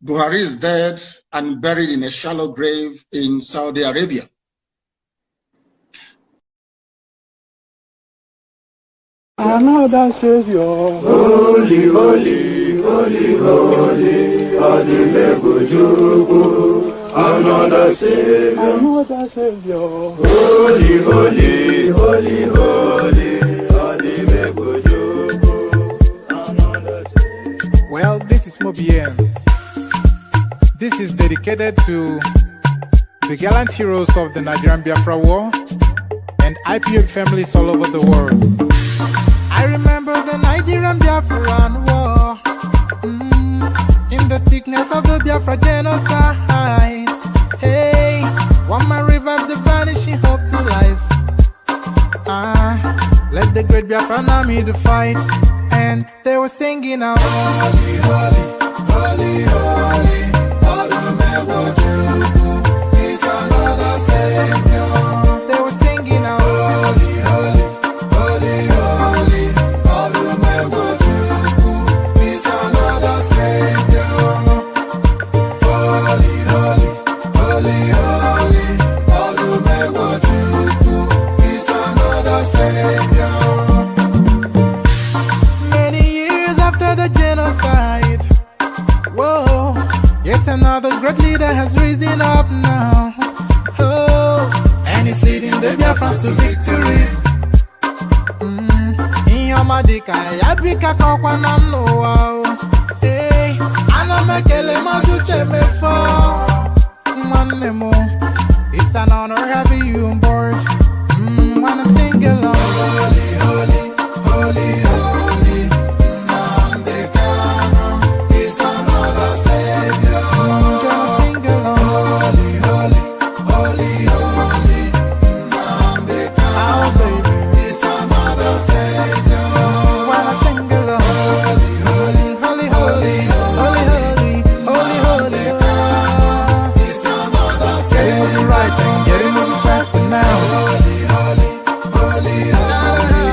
Buhari is dead and buried in a shallow grave in Saudi Arabia. Another Savior. Holy, holy, holy, holy, another Savior. Another Savior. Holy, holy, holy, holy, another Savior. Well, this is Mobien. This is dedicated to the gallant heroes of the Nigerian Biafra War and IPO families all over the world. I remember the Nigerian Biafran War, in the thickness of the Biafra genocide. Hey, one man revived the vanishing hope to life. Let the great Biafran army to fight, and they were singing out, holy, holy, holy, holy, is another Savior. They were singing out, holy, holy, holy, holy, is another Savior. Holy, holy, holy, holy, is another Savior. Many years after the genocide, whoa, yet another great leader has risen up now. Oh, and he's leading the Biafrans to victory. In your madika, yabika kokwanam no wow. Hey, anamekele mazuche me for manemo. It's an honor having you on board. When I'm singing along, holy, holy, holy, holy, is another Savior. Just sing along, holy, holy, holy, holy, our Savior is another Savior. When I sing along, holy, holy, holy, holy, holy, holy, holy, is another Savior. Getting moving right and getting moving faster now. Holy, holy, holy, holy,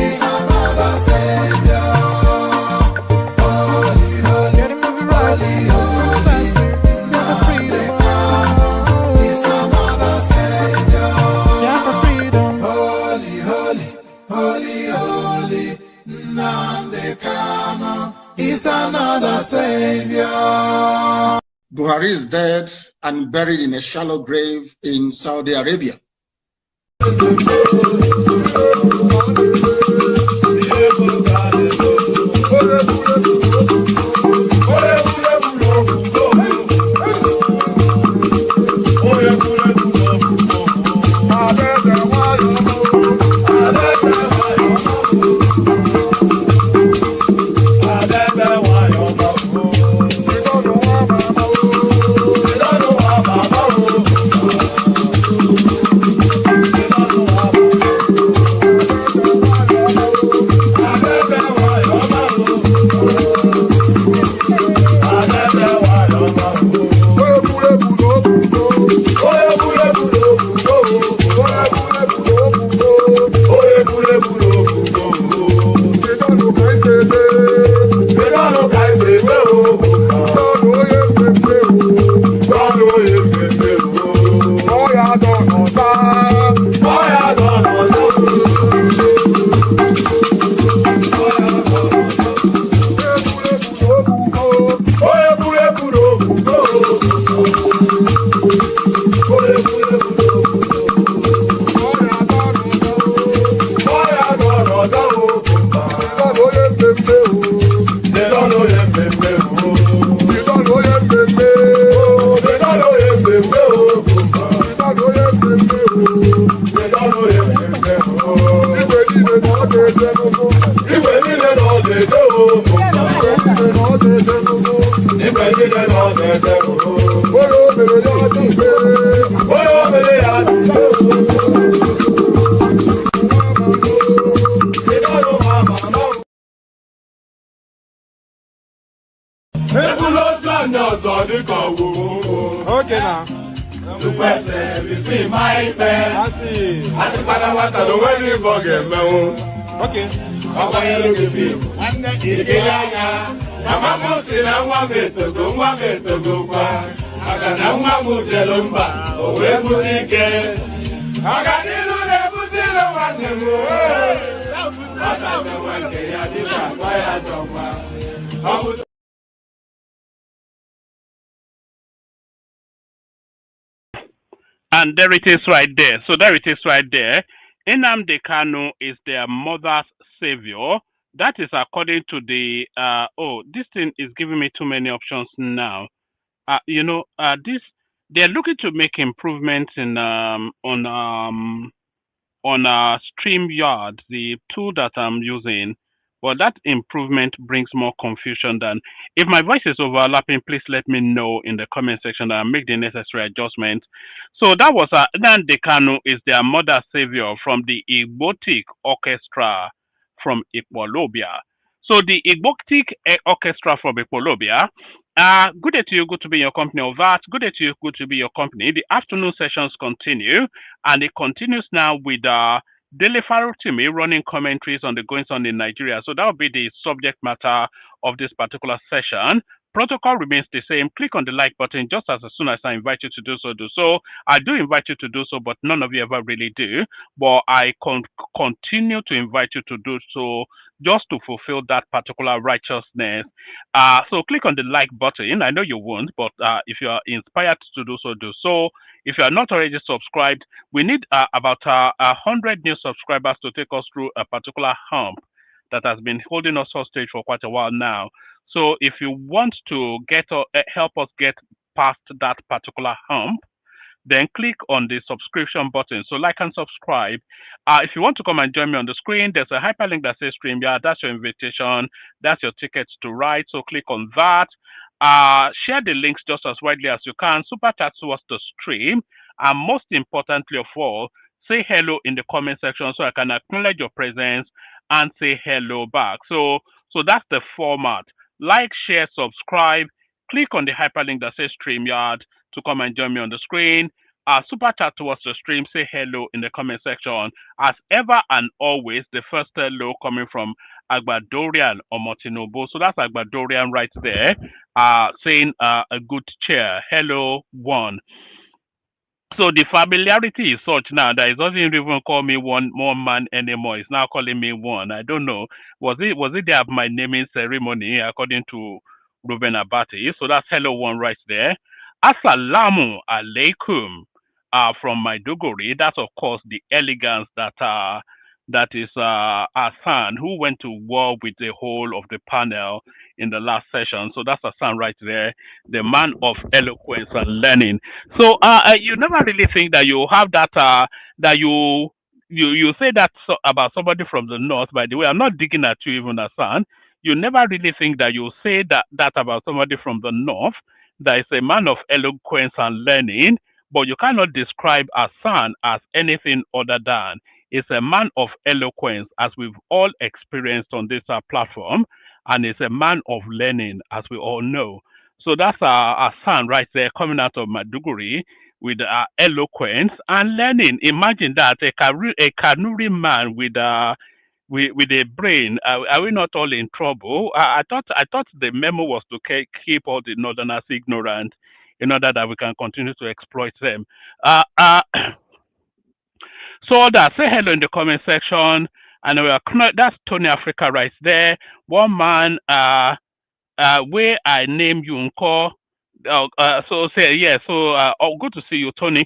is another Savior. Holy, holy, getting moving right, moving faster, get the freedom. Is another Savior. Yeah, for freedom. Holy, holy, holy, holy, Nandekano is another Savior. Buhari is dead and buried in a shallow grave in Saudi Arabia. Okay now. To person between my pen. I see. I see Panamata, the wedding for game. Okay. Papa, you look at you. One day, Mama m si na nwa m etogo kwa. Maka na nwa m jelu mba, o wee bute ike. Ọganiru na-ebutile nwanne m. Ọta mewe nke ya dịka akpa ya jọkwa. And there it is right there. So there it is right there. Nnamdi Kanu is their mother's savior. That is according to the this thing is giving me too many options now. This they're looking to make improvements in on StreamYard, the tool that I'm using. But that improvement brings more confusion than. If my voice is overlapping, please let me know in the comment section and I'll make the necessary adjustments. So that was Nnamdi Kanu is their mother savior from the Igbotic Orchestra from Ikwolobia. So the Igbotic Orchestra from Ikwolobia. Good day to you, good to be in your company of that. Good day to you, good to be in your company. The afternoon sessions continue, and it continues now with Daily Pharaoh Timmy running commentaries on the goings on in Nigeria. So that will be the subject matter of this particular session. Protocol remains the same. Click on the like button just as soon as I invite you to do so. I do invite you to do so, but none of you ever really do. But I continue to invite you to do so just to fulfill that particular righteousness. So click on the like button. I know you won't, but if you are inspired to do so, do so. If you are not already subscribed, we need about 100 new subscribers to take us through a particular hump that has been holding us hostage for quite a while now. So if you want to help us get past that particular hump, then click on the subscription button. So like and subscribe. If you want to come and join me on the screen, there's a hyperlink that says StreamYard. That's your invitation. That's your tickets to ride. So click on that. Share the links just as widely as you can. Super chat towards the stream. And most importantly of all, say hello in the comment section so I can acknowledge your presence and say hello back. So that's the format. Like, share, subscribe. Click on the hyperlink that says StreamYard to come and join me on the screen. Super chat towards the stream. Say hello in the comment section. As ever and always, the first hello coming from Agbadorian Omotinobo. So that's Agbadorian right there, saying a good chair. Hello, one. So the familiarity is such now that it doesn't even call me one more man anymore. It's now calling me one. I don't know. Was it there at my naming ceremony according to Ruben Abati? So that's hello one right there. Assalamu alaikum from Maiduguri. That's of course the elegance that is Hassan, who went to war with the whole of the panel in the last session. So that's Hassan right there, the man of eloquence and learning. So you never really think that you have that that you say that about somebody from the north. By the way, I'm not digging at you, even Hassan. You never really think that you say that about somebody from the north, that is a man of eloquence and learning, but you cannot describe Hassan as anything other than is a man of eloquence, as we've all experienced on this platform, and is a man of learning, as we all know. So that's our son right there coming out of Maduguri with eloquence and learning. Imagine that a Kanuri man with a brain. Are we not all in trouble? I thought the memo was to keep all the northerners ignorant in order that we can continue to exploit them. So that say hello in the comment section, and that's Tony Africa right there. One man, where I name you Nko. So say yeah. So good to see you, Tony.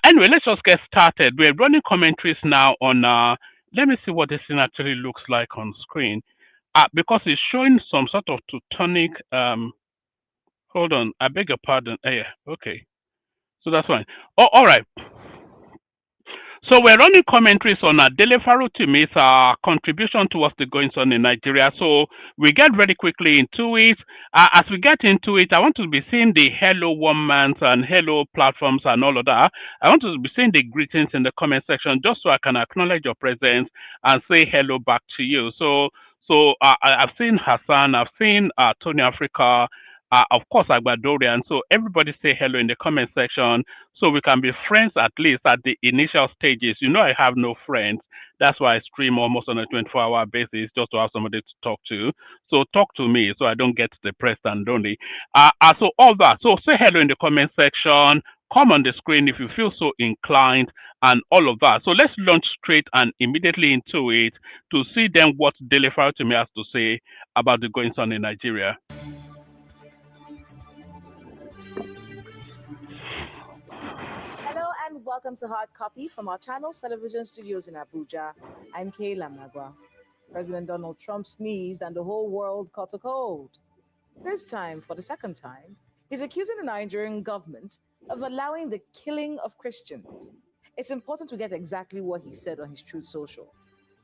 Anyway, let's just get started. We're running commentaries now on. Let me see what this thing actually looks like on screen, because it's showing some sort of Teutonic. Hold on, I beg your pardon. Yeah, okay. So that's fine. Oh, all right. So we're running commentaries on Daily Pharaoh Timmy's contribution towards the goings on in Nigeria. So we get very quickly into it. As we get into it, I want to be seeing the hello one-mans and hello platforms and all of that. I want to be seeing the greetings in the comment section just so I can acknowledge your presence and say hello back to you. So I've seen Hassan, I've seen Tony Africa, of course, Agbadorian. So everybody say hello in the comment section so we can be friends at least at the initial stages. You know, I have no friends. That's why I stream almost on a 24-hour basis just to have somebody to talk to. So talk to me so I don't get depressed and lonely. So all that. So say hello in the comment section. Come on the screen if you feel so inclined and all of that. So let's launch straight and immediately into it to see then what Daily to me has to say about the goings on in Nigeria. Hello and welcome to Hard Copy from our channel's television studios in Abuja. I'm Kayla Magwa. President Donald Trump sneezed and the whole world caught a cold. This time, for the second time, he's accusing the Nigerian government of allowing the killing of Christians. It's important to get exactly what he said on his Truth Social.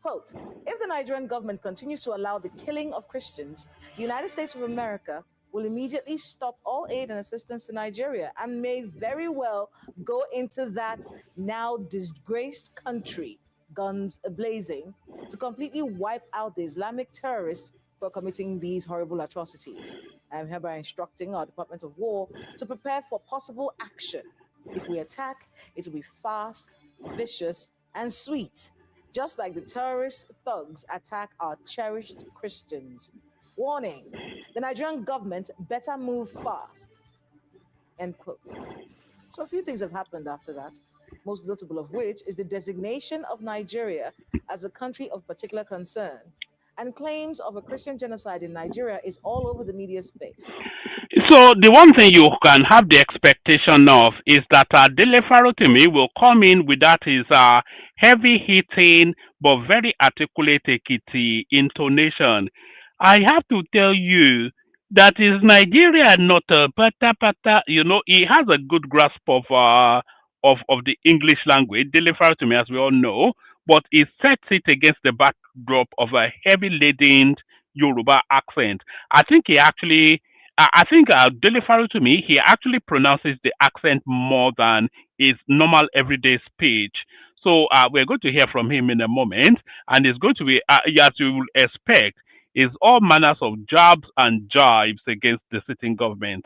Quote, if the Nigerian government continues to allow the killing of Christians, the United States of America will immediately stop all aid and assistance to Nigeria and may very well go into that now disgraced country, guns blazing, to completely wipe out the Islamic terrorists for committing these horrible atrocities. I am hereby instructing our Department of War to prepare for possible action. If we attack, it will be fast, vicious, and sweet, just like the terrorist thugs attack our cherished Christians. Warning, the Nigerian government better move fast. End quote. So a few things have happened after that, most notable of which is the designation of Nigeria as a country of particular concern. And claims of a Christian genocide in Nigeria is all over the media space. So the one thing you can have the expectation of is that Dele Farotimi will come in with that his heavy hitting but very articulate Ekiti intonation. I have to tell you that is Nigeria not a pata pata. You know, he has a good grasp of the English language. Dele Farotimi, as we all know, but he sets it against the backdrop of a heavy laden Yoruba accent. I think he actually I think Dele to me, he actually pronounces the accent more than his normal everyday speech. So we're going to hear from him in a moment, and it's going to be, as you will expect, is all manners of jabs and jibes against the sitting government.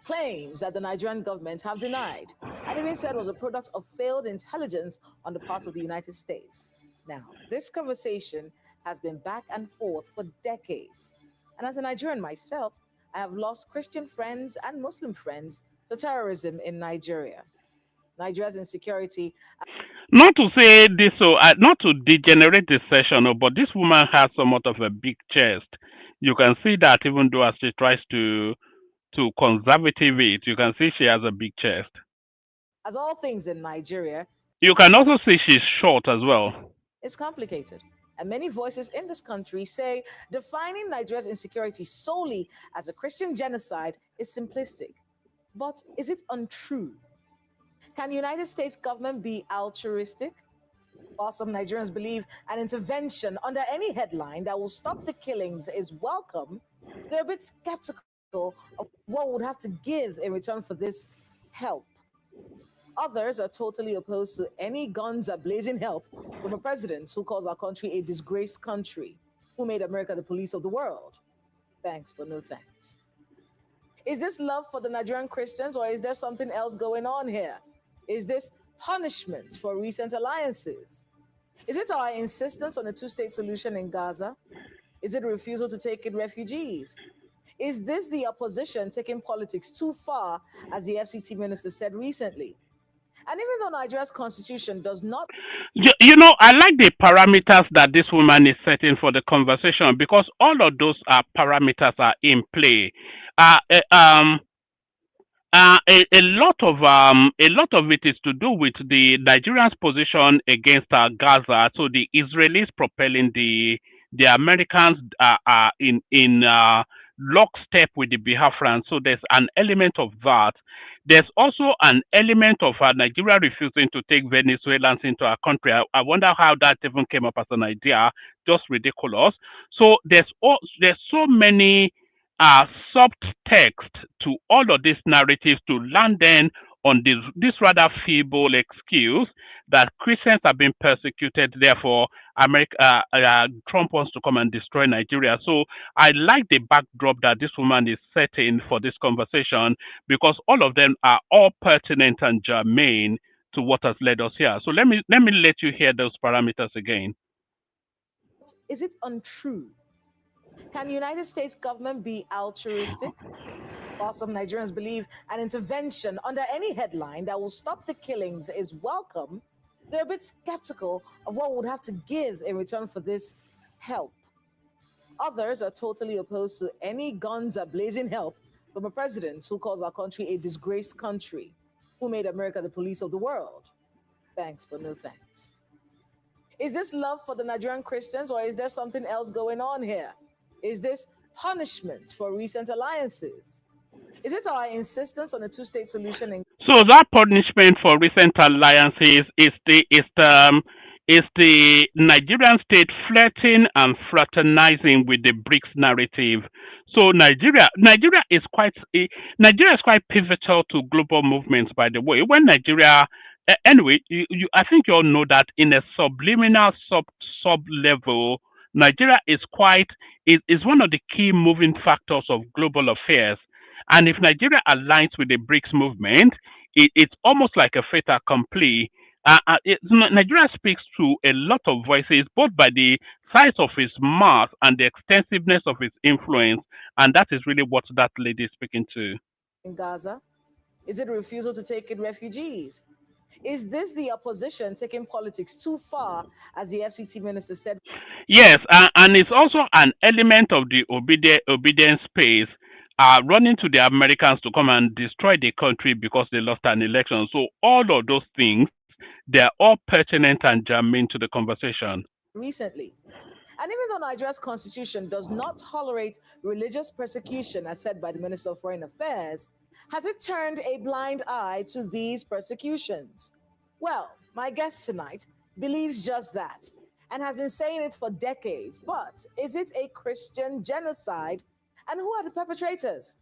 Claims that the Nigerian government have denied, and even said was a product of failed intelligence on the part of the United States. Now, this conversation has been back and forth for decades. And as a Nigerian myself, I have lost Christian friends and Muslim friends to terrorism in Nigeria. Nigeria's insecurity. Not to say this, so not to degenerate this session, but this woman has somewhat of a big chest. You can see that even though as she tries to conservative it, you can see she has a big chest. As all things in Nigeria, you can also see she's short as well. It's complicated. And many voices in this country say defining Nigeria's insecurity solely as a Christian genocide is simplistic. But is it untrue? Can the United States government be altruistic? While some Nigerians believe an intervention under any headline that will stop the killings is welcome, they're a bit skeptical of what would have to give in return for this help. Others are totally opposed to any guns blazing help from a president who calls our country a disgraced country, who made America the police of the world. Thanks, but no thanks. Is this love for the Nigerian Christians, or is there something else going on here? Is this punishment for recent alliances? Is it our insistence on a two-state solution in Gaza? Is it a refusal to take in refugees? Is this the opposition taking politics too far, as the FCT minister said recently? And even though Nigeria's constitution does not... You know, I like the parameters that this woman is setting for the conversation, because all of those parameters are in play. A lot of it is to do with the Nigerians' position against Gaza. So the Israelis propelling the Americans in lockstep with the Biafrans. So there's an element of that. There's also an element of Nigeria refusing to take Venezuelans into our country. I wonder how that even came up as an idea. Just ridiculous. So there's so many subtext to all of these narratives to land then on this rather feeble excuse that Christians have been persecuted, therefore Trump wants to come and destroy Nigeria. So I like the backdrop that this woman is setting for this conversation, because all of them are all pertinent and germane to what has led us here. So let you hear those parameters again. Is it untrue? Can the United States government be altruistic? While some Nigerians believe an intervention under any headline that will stop the killings is welcome, they're a bit skeptical of what would have to give in return for this help. Others are totally opposed to any guns a blazing help from a president who calls our country a disgraced country, who made America the police of the world. Thanks, but no thanks. Is this love for the Nigerian Christians, or is there something else going on here? Is this punishment for recent alliances? Is it our insistence on a two-state solution? So that punishment for recent alliances is the Nigerian state flirting and fraternizing with the BRICS narrative. So Nigeria is quite pivotal to global movements. By the way, when Nigeria anyway, I think you all know that in a subliminal sub level, Nigeria is one of the key moving factors of global affairs. And if Nigeria aligns with the BRICS movement, it's almost like a fait accompli. Nigeria speaks to a lot of voices, both by the size of its mass and the extensiveness of its influence. And that is really what that lady is speaking to. In Gaza? Is it a refusal to take in refugees? Is this the opposition taking politics too far, as the FCT minister said? Yes, and it's also an element of the obedience space. Running to the Americans to come and destroy the country because they lost an election. So all of those things, they're all pertinent and germane to the conversation. Recently. And even though Nigeria's constitution does not tolerate religious persecution, as said by the Minister of Foreign Affairs, has it turned a blind eye to these persecutions? Well, my guest tonight believes just that and has been saying it for decades. But is it a Christian genocide? And who are the perpetrators?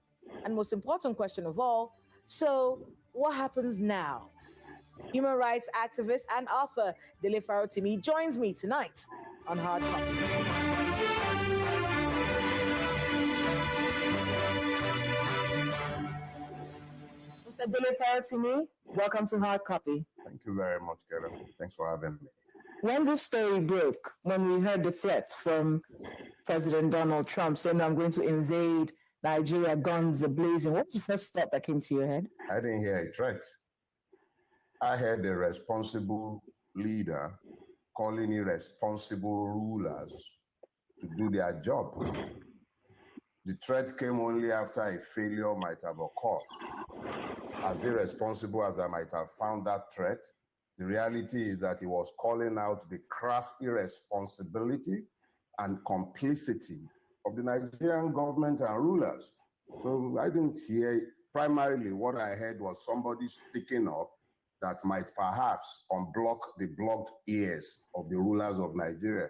And most important question of all, so what happens now? Human rights activist and author Dele Farotimi joins me tonight on Hard Copy. Mr. Dele Farotimi, welcome to Hard Copy. Thank you very much, Karen. Thanks for having me. When this story broke, when we heard the threat from President Donald Trump saying, I'm going to invade Nigeria, guns blazing, what was the first thought that came to your head? I didn't hear a threat. I heard a responsible leader calling irresponsible rulers to do their job. The threat came only after a failure might have occurred. As irresponsible as I might have found that threat, the reality is that he was calling out the crass irresponsibility and complicity of the Nigerian government and rulers. So I didn't hear, primarily what I heard was somebody speaking up that might perhaps unblock the blocked ears of the rulers of Nigeria.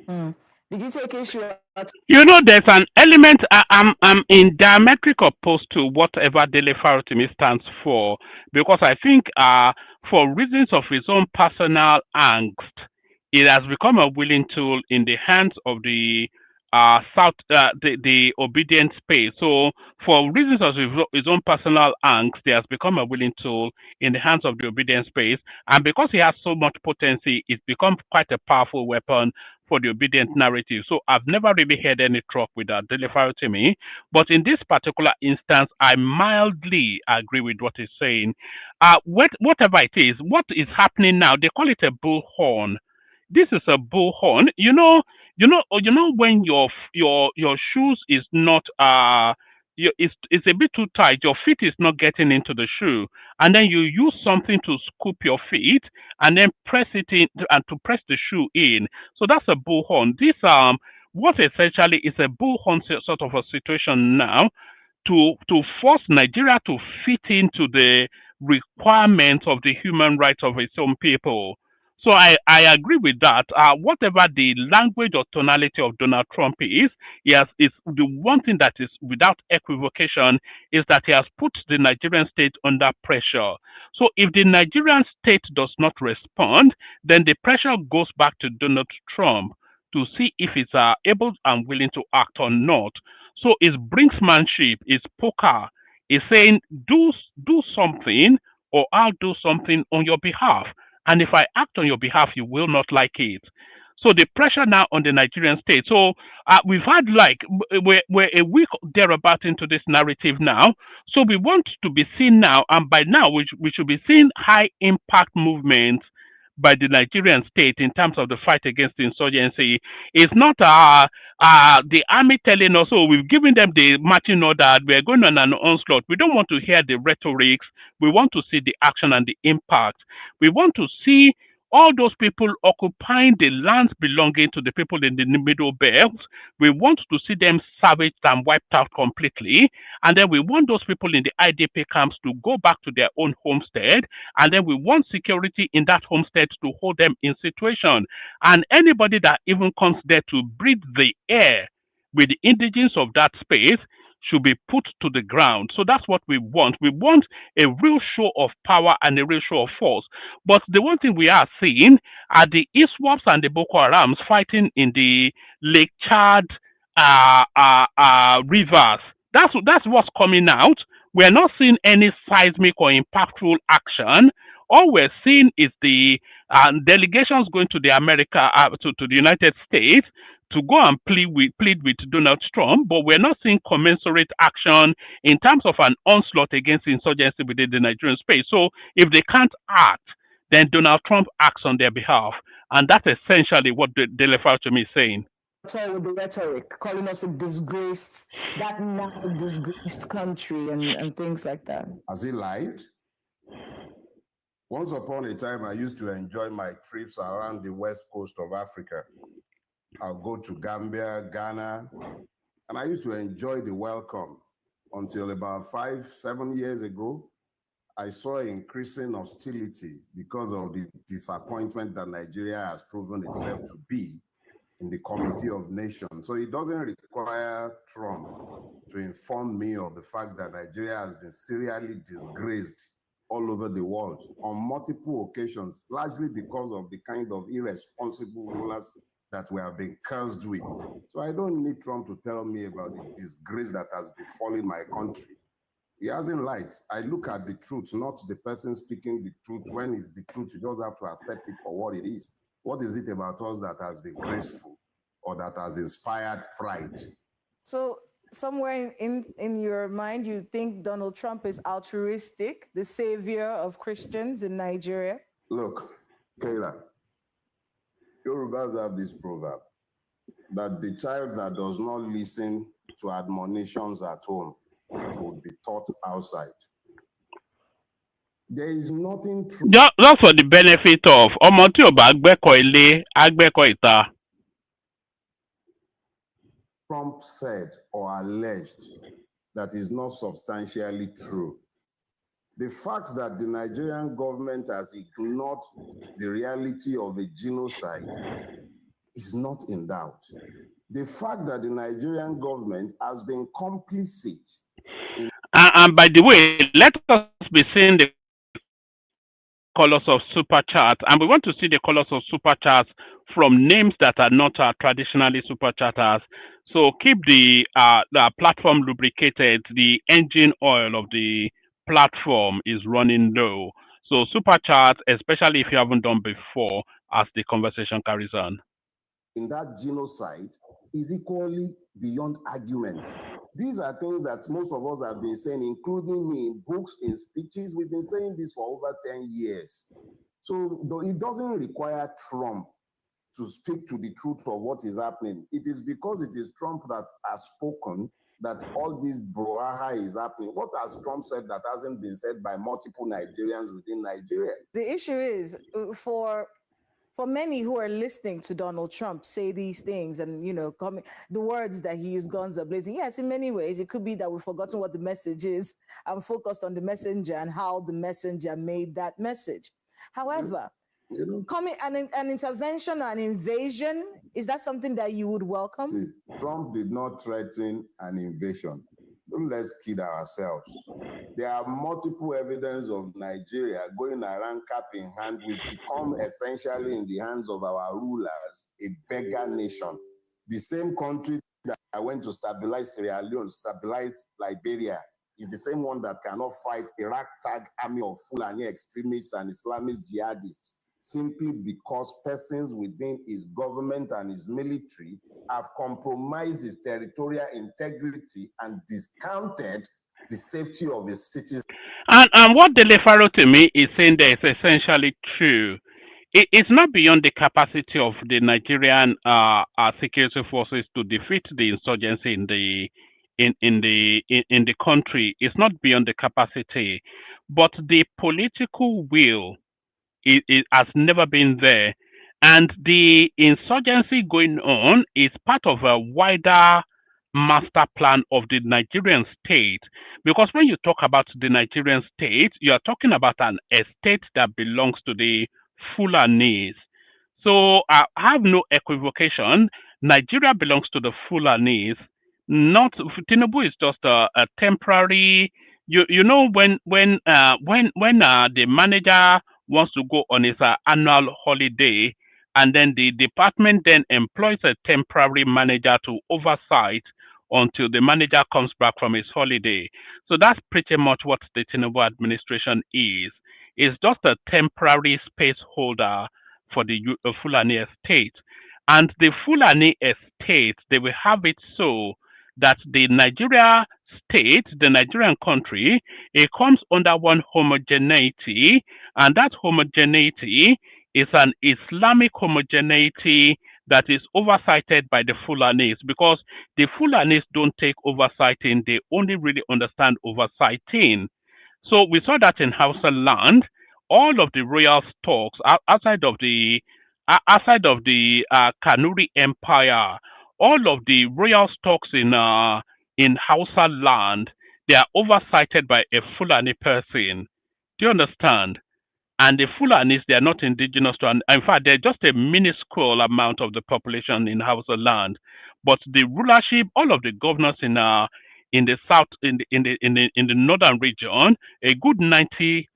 Did you take issue? There's an element, I'm in diametric opposed to whatever Dele Farotimi stands for, because I think for reasons of his own personal angst, it has become a willing tool in the hands of the the obedient space. So for reasons of his own personal angst, he has become a willing tool in the hands of the obedient space. And because he has so much potency, it's become quite a powerful weapon for the obedient narrative. So I've never really had any truck with that Dele Farotimi. But in this particular instance, I mildly agree with what he's saying. Whatever it is, what is happening now, they call it a bullhorn. This is a bullhorn. When your shoes is not it's a bit too tight, your feet is not getting into the shoe, and then you use something to scoop your feet and then press it in and to press the shoe in. So that's a bullhorn. This what essentially is a bullhorn sort of a situation now to force Nigeria to fit into the requirements of the human rights of its own people. So I agree with that. Whatever the language or tonality of Donald Trump is the one thing that is without equivocation is that he has put the Nigerian state under pressure. So if the Nigerian state does not respond, then the pressure goes back to Donald Trump to see if it's able and willing to act or not. So it's brinksmanship, it's poker. It's saying do something or I'll do something on your behalf. And if I act on your behalf, you will not like it. So the pressure now on the Nigerian state. So we've had like we're a week thereabout into this narrative now. So we want to be seen now, and by now we should be seeing high impact movements by the Nigerian state in terms of the fight against insurgency. It's not the army telling us, oh, we've given them the marching order, we're going on an onslaught. We don't want to hear the rhetorics. We want to see the action and the impact. We want to see all those people occupying the lands belonging to the people in the middle belt. We want to see them savaged and wiped out completely. And then we want those people in the IDP camps to go back to their own homestead. And then we want security in that homestead to hold them in situation. And anybody that even comes there to breathe the air with the indigenes of that space should be put to the ground. So that's what we want. We want a real show of power and a real show of force. But the one thing we are seeing are the ISWAPs and the Boko Harams fighting in the Lake Chad rivers. That's what's coming out. We're not seeing any seismic or impactful action. All we're seeing is the delegations going to the to the United States to go and plead with Donald Trump, but we're not seeing commensurate action in terms of an onslaught against insurgency within the Nigerian space. So if they can't act, then Donald Trump acts on their behalf. And that's essentially what Dele Fauci is saying. With the rhetoric, calling us a disgraced, that now disgraced country and things like that. Has he lied? Once upon a time, I used to enjoy my trips around the west coast of Africa. I'll go to Gambia, Ghana, and I used to enjoy the welcome until about 5-7 years ago. I saw increasing hostility because of the disappointment that Nigeria has proven itself to be in the Committee of Nations. So it doesn't require Trump to inform me of the fact that Nigeria has been serially disgraced all over the world on multiple occasions, largely because of the kind of irresponsible rulers that we have been cursed with. So I don't need Trump to tell me about the disgrace that has befallen my country. He hasn't lied. I look at the truth, not the person speaking the truth. When it's the truth, you just have to accept it for what it is. What is it about us that has been graceful or that has inspired pride? So somewhere in your mind, you think Donald Trump is altruistic, the savior of Christians in Nigeria? Look, Kayla, Yorubas have this proverb that the child that does not listen to admonitions at home would be taught outside. There is nothing true. That's for the benefit of ọmọ tí ò bá gbẹ́kọ̀ọ́ ilé, á gbẹ́kọ̀ọ́ ìta. Trump said or alleged that is not substantially true. The fact that the Nigerian government has ignored the reality of a genocide is not in doubt. The fact that the Nigerian government has been complicit. And by the way, let us be seeing the colors of super chat, and we want to see the colors of super chats from names that are not traditionally super chatters. So keep the platform lubricated. The engine oil of the platform is running low. So super chat, especially if you haven't done before, as the conversation carries on. In that genocide is equally beyond argument. These are things that most of us have been saying, including me, in books, in speeches. We've been saying this for over 10 years. So it doesn't require Trump to speak to the truth of what is happening. It is because it is Trump that has spoken that all this brouhaha is happening. What has Trump said that hasn't been said by multiple Nigerians within Nigeria? The issue is for many who are listening to Donald Trump say these things and, the words that he used, guns are blazing. Yes, in many ways, it could be that we've forgotten what the message is and focused on the messenger and how the messenger made that message. However, coming an intervention or an invasion, is that something that you would welcome? See, Trump did not threaten an invasion. Don't let's kid ourselves. There are multiple evidence of Nigeria going around cap in hand. We've become essentially in the hands of our rulers a beggar nation. The same country that went to stabilize Sierra Leone, stabilized Liberia, is the same one that cannot fight a ragtag army of Fulani extremists and Islamist jihadists simply because persons within his government and his military have compromised his territorial integrity and discounted the safety of his citizens. And what Delefaro to me is saying there is essentially true. It's not beyond the capacity of the Nigerian security forces to defeat the insurgency in the country. It's not beyond the capacity, but the political will it has never been there, and the insurgency going on is part of a wider master plan of the Nigerian state. Because when you talk about the Nigerian state, you are talking about an estate that belongs to the Fulanese. So I have no equivocation. Nigeria belongs to the Fulanese. Not Tinubu is just a temporary. You know when the manager wants to go on his annual holiday, and then the department then employs a temporary manager to oversight until the manager comes back from his holiday. So that's pretty much what the Tinubu administration is. It's just a temporary space holder for the Fulani estate. And the Fulani estate, they will have it so that the Nigeria state, the Nigerian country, it comes under one homogeneity, and that homogeneity is an Islamic homogeneity that is oversighted by the Fulanis, because the Fulanis don't take oversighting, they only really understand oversighting. So we saw that in Hausa land, all of the royal stocks outside of the Kanuri Empire, all of the royal stocks in Hausa land, they are oversighted by a Fulani person. Do you understand? And the Fulanis, they are not indigenous to, and in fact, they're just a minuscule amount of the population in Hausa land. But the rulership, all of the governors in the south, in the northern region, a good 95%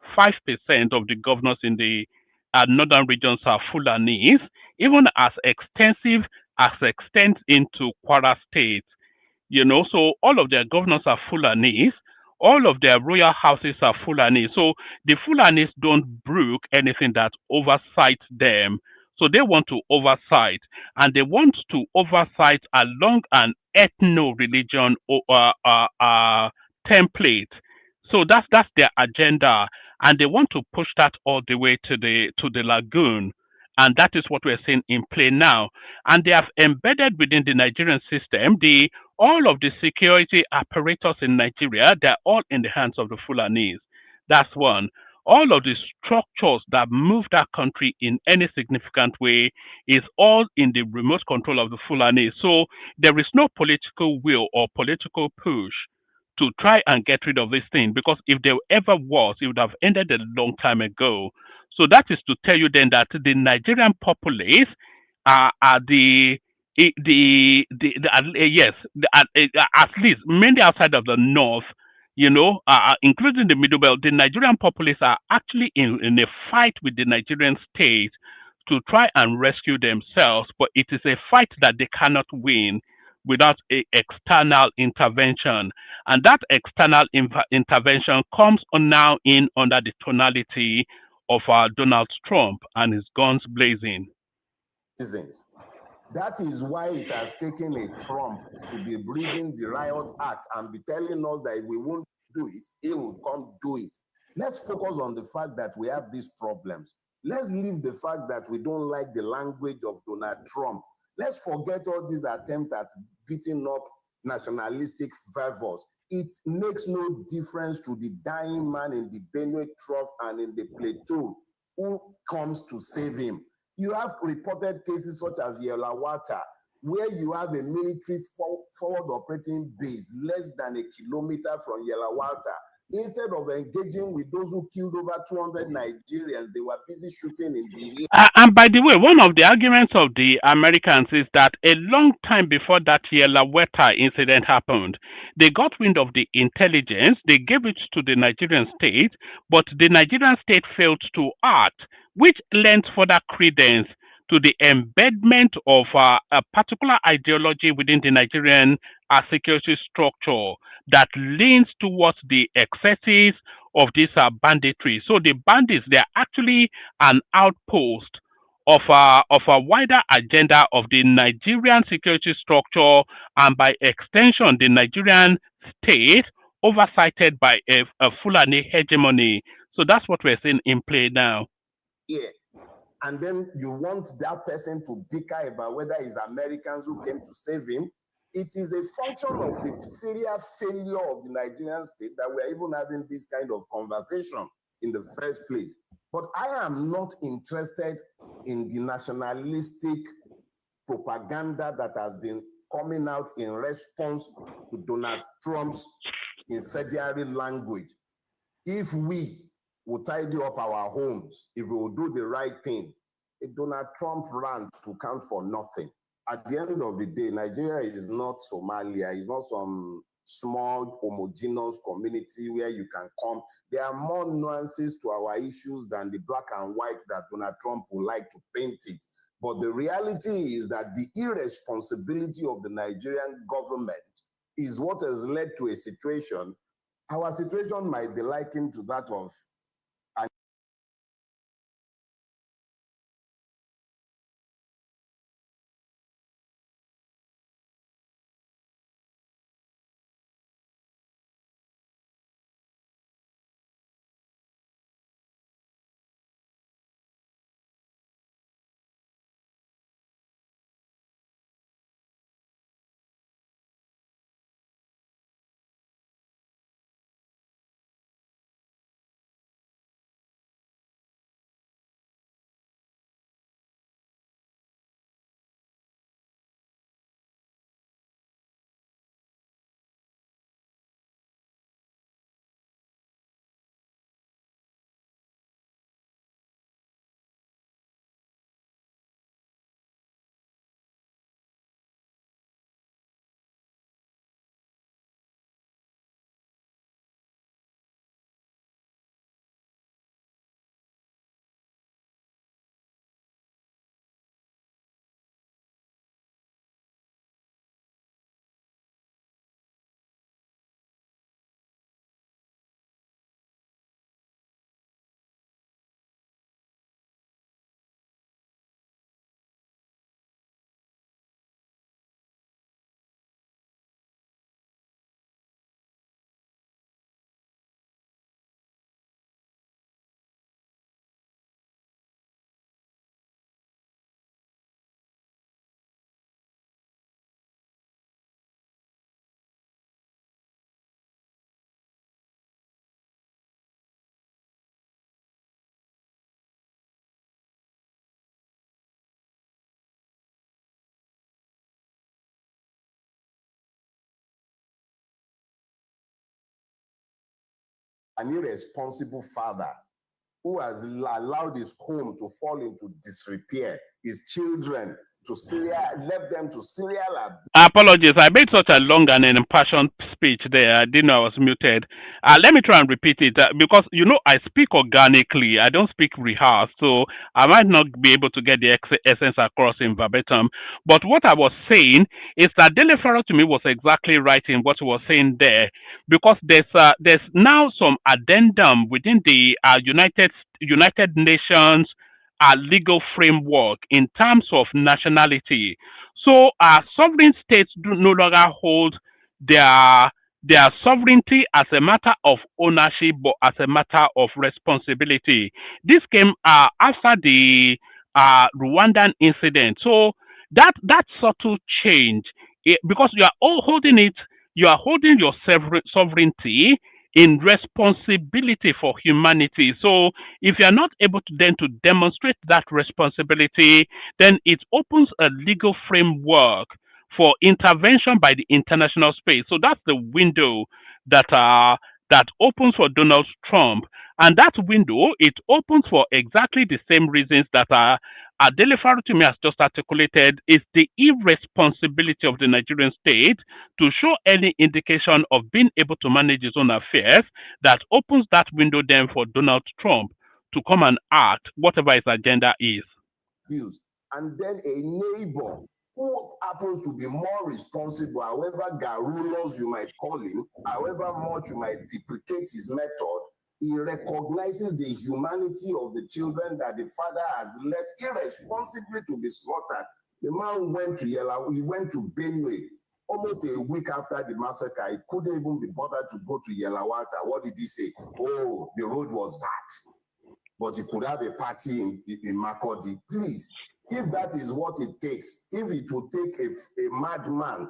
of the governors in the northern regions are Fulanis, even as extends into Kwara State. So all of their governors are Fulanis, all of their royal houses are Fulani. So the Fulanis don't brook anything that oversight them. So they want to oversight, and they want to oversight along an ethno-religion template. So that's their agenda, and they want to push that all the way to the lagoon. And that is what we're seeing in play now. And they have embedded within the Nigerian system all of the security apparatus in Nigeria. They're all in the hands of the Fulanese. That's one. All of the structures that move that country in any significant way is all in the remote control of the Fulanese. So there is no political will or political push to try and get rid of this thing, because if there ever was, it would have ended a long time ago. So that is to tell you then that the Nigerian populace are yes, at least mainly outside of the north, including the middle belt, the Nigerian populace are actually in a fight with the Nigerian state to try and rescue themselves, but it is a fight that they cannot win without external intervention. And that external intervention comes on now in under the tonality of Donald Trump and his guns blazing. That is why it has taken a Trump to be breathing the riot act and be telling us that if we won't do it, he will come do it. Let's focus on the fact that we have these problems. Let's leave the fact that we don't like the language of Donald Trump. Let's forget all these attempts at beating up nationalistic fervors. It makes no difference to the dying man in the Benue Trough and in the plateau who comes to save him. You have reported cases such as Yelawata, where you have a military forward operating base less than a kilometer from Yelawata. Instead of engaging with those who killed over 200 Nigerians, they were busy shooting in the air. And by the way, one of the arguments of the Americans is that a long time before that Yelaweta incident happened, they got wind of the intelligence, they gave it to the Nigerian state, but the Nigerian state failed to act, which lends further credence to the embedment of a particular ideology within the Nigerian security structure that leans towards the excesses of this banditry. So the bandits, they are actually an outpost of a wider agenda of the Nigerian security structure and by extension the Nigerian state oversighted by a Fulani hegemony. So that's what we're seeing in play now. Yeah. And then you want that person to bicker about whether it's Americans who came to save him. It is a function of the serial failure of the Nigerian state that we're even having this kind of conversation in the first place. But I am not interested in the nationalistic propaganda that has been coming out in response to Donald Trump's incendiary language. If we will tidy up our homes, if we will do the right thing, a Donald Trump rant will count for nothing. At the end of the day, Nigeria is not Somalia. It's not some small homogeneous community where you can come. There are more nuances to our issues than the black and white that Donald Trump would like to paint it. But the reality is that the irresponsibility of the Nigerian government is what has led to a situation. Our situation might be likened to that of an irresponsible father who has allowed his home to fall into disrepair, his children left them to serial abuse. Apologies, I made such a long and an impassioned speech there. I didn't know I was muted. Let me try and repeat it because I speak organically. I don't speak rehearsed, so I might not be able to get the essence across in verbatim. But what I was saying is that Dele Farrow to me was exactly right in what he was saying there, because there's now some addendum within the United Nations legal framework in terms of nationality. So sovereign states do no longer hold their their sovereignty as a matter of ownership, but as a matter of responsibility. This came after the Rwandan incident. So that subtle change, because you are all holding it, you are holding your sovereignty in responsibility for humanity. So if you are not able to then to demonstrate that responsibility, then it opens a legal framework for intervention by the international space. So that's the window that opens for Donald Trump, and that window, it opens for exactly the same reasons that Adele Farutumi has just articulated. Is the irresponsibility of the Nigerian state to show any indication of being able to manage its own affairs, that opens that window then for Donald Trump to come and act whatever his agenda is. and then a neighbor who happens to be more responsible, however garrulous you might call him, however much you might deprecate his method, he recognizes the humanity of the children that the father has left irresponsibly to be slaughtered. The man went to he went to Benue almost a week after the massacre. He couldn't even be bothered to go to Yelawata. What did he say? Oh, the road was bad, but he could have a party in Makodi. Please, if that is what it takes, if it will take a madman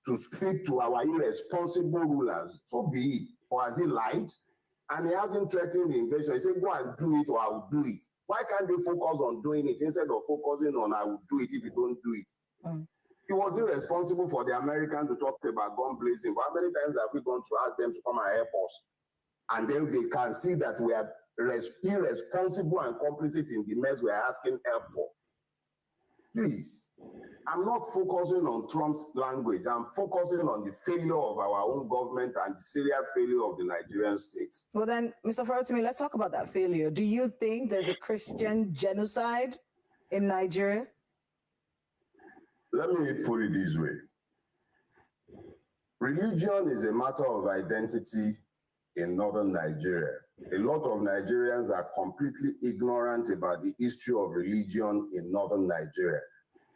to speak to our irresponsible rulers, so be it. Or has he lied? And he hasn't threatened the invasion. He said, go and do it or I will do it. Why can't they focus on doing it instead of focusing on I will do it if you don't do it? It was irresponsible for the Americans to talk about gun blazing. But how many times have we gone to ask them to come and help us? And then they can see that we are irresponsible and complicit in the mess we are asking help for. Please, I'm not focusing on Trump's language. I'm focusing on the failure of our own government and the serial failure of the Nigerian state. Well then, Mr. Farotimi, let's talk about that failure. Do you think there's a Christian genocide in Nigeria? Let me put it this way. Religion is a matter of identity in northern Nigeria. A lot of Nigerians are completely ignorant about the history of religion in northern Nigeria.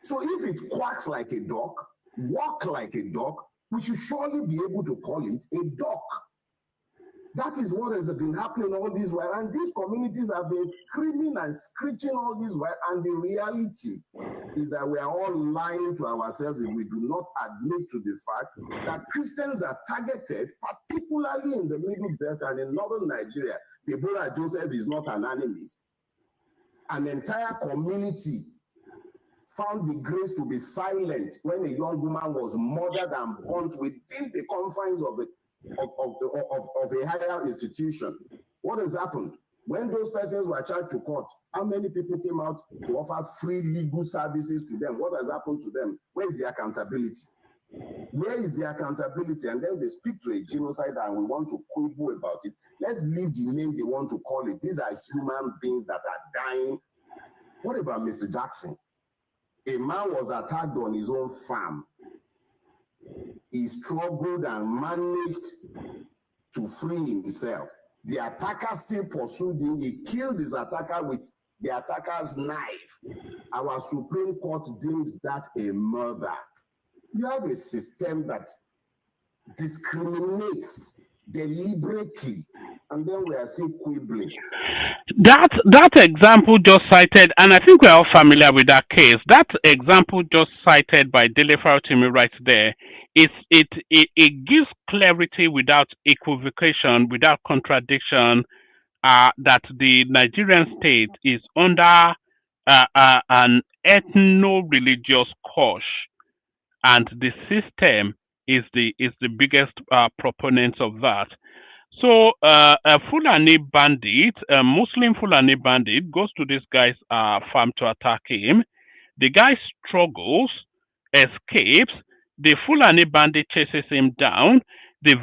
So if it quacks like a duck, walk like a duck, we should surely be able to call it a duck. That is what has been happening all this while, and these communities have been screaming and screeching all this while, and the reality is that we are all lying to ourselves if we do not admit to the fact that Christians are targeted, particularly in the Middle Belt and in northern Nigeria. Deborah Joseph is not an animist. An entire community found the grace to be silent when a young woman was murdered and burnt within the confines of a higher institution. What has happened? When those persons were charged to court, how many people came out to offer free legal services to them? What has happened to them? Where is the accountability? Where is the accountability? And then they speak to a genocide and we want to quibble about it. Let's leave the name they want to call it. These are human beings that are dying. What about Mr. Jackson? A man was attacked on his own farm. He struggled and managed to free himself. The attacker still pursued him. He killed his attacker with the attacker's knife. Our Supreme Court deemed that a murder. You have a system that discriminates deliberately, and then we are still quibbling. That example just cited, and I think we're all familiar with that case. That example just cited by Dele Farotimi right there, it gives clarity without equivocation, without contradiction, that the Nigerian state is under an ethno-religious curse, and the system is the biggest proponent of that. So a Fulani bandit, a Muslim Fulani bandit, goes to this guy's farm to attack him. The guy struggles, escapes. The Fulani bandit chases him down. The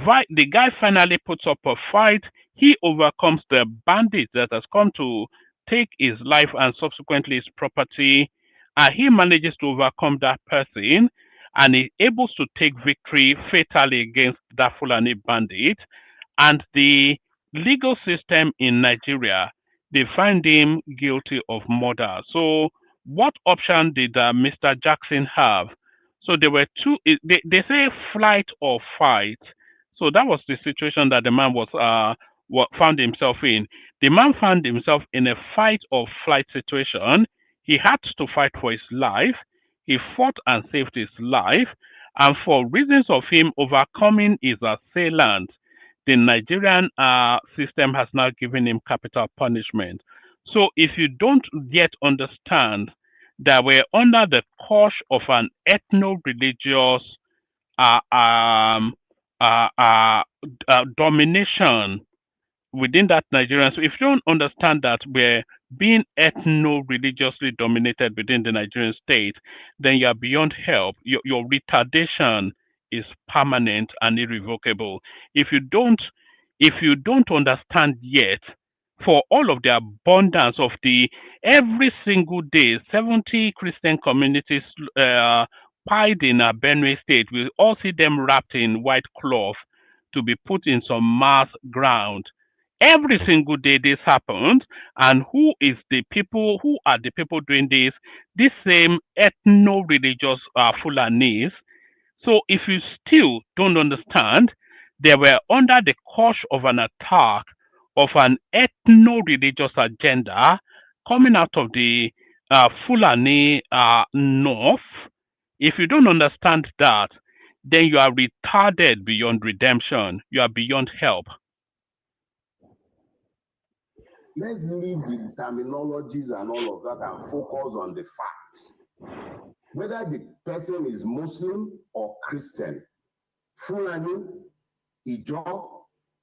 guy finally puts up a fight. He overcomes the bandit that has come to take his life and subsequently his property. He manages to overcome that person and is able to take victory fatally against that Fulani bandit. And the legal system in Nigeria, they find him guilty of murder. So what option did Mr. Jackson have? So there were two, they say flight or fight. So that was the situation that the man was found himself in. The man found himself in a fight or flight situation. He had to fight for his life. He fought and saved his life. And for reasons of him overcoming his assailant, the Nigerian system has now given him capital punishment. So if you don't yet understand that we're under the curse of an ethno-religious domination within that Nigerian, so if you don't understand that we're being ethno-religiously dominated within the Nigerian state, then you're beyond help. Your retardation is permanent and irrevocable. If you don't understand yet for all of the abundance of the every single day, 70 Christian communities piled in Benue State. We all see them wrapped in white cloth to be put in some mass ground. Every single day this happens, and who are the people doing this? This same ethno-religious Fulanis. So if you still don't understand, they were under the course of an attack of an ethno-religious agenda coming out of the Fulani North. If you don't understand that, then you are retarded beyond redemption. You are beyond help. Let's leave the terminologies and all of that and focus on the facts. Whether the person is Muslim or Christian, Fulani, Ijo,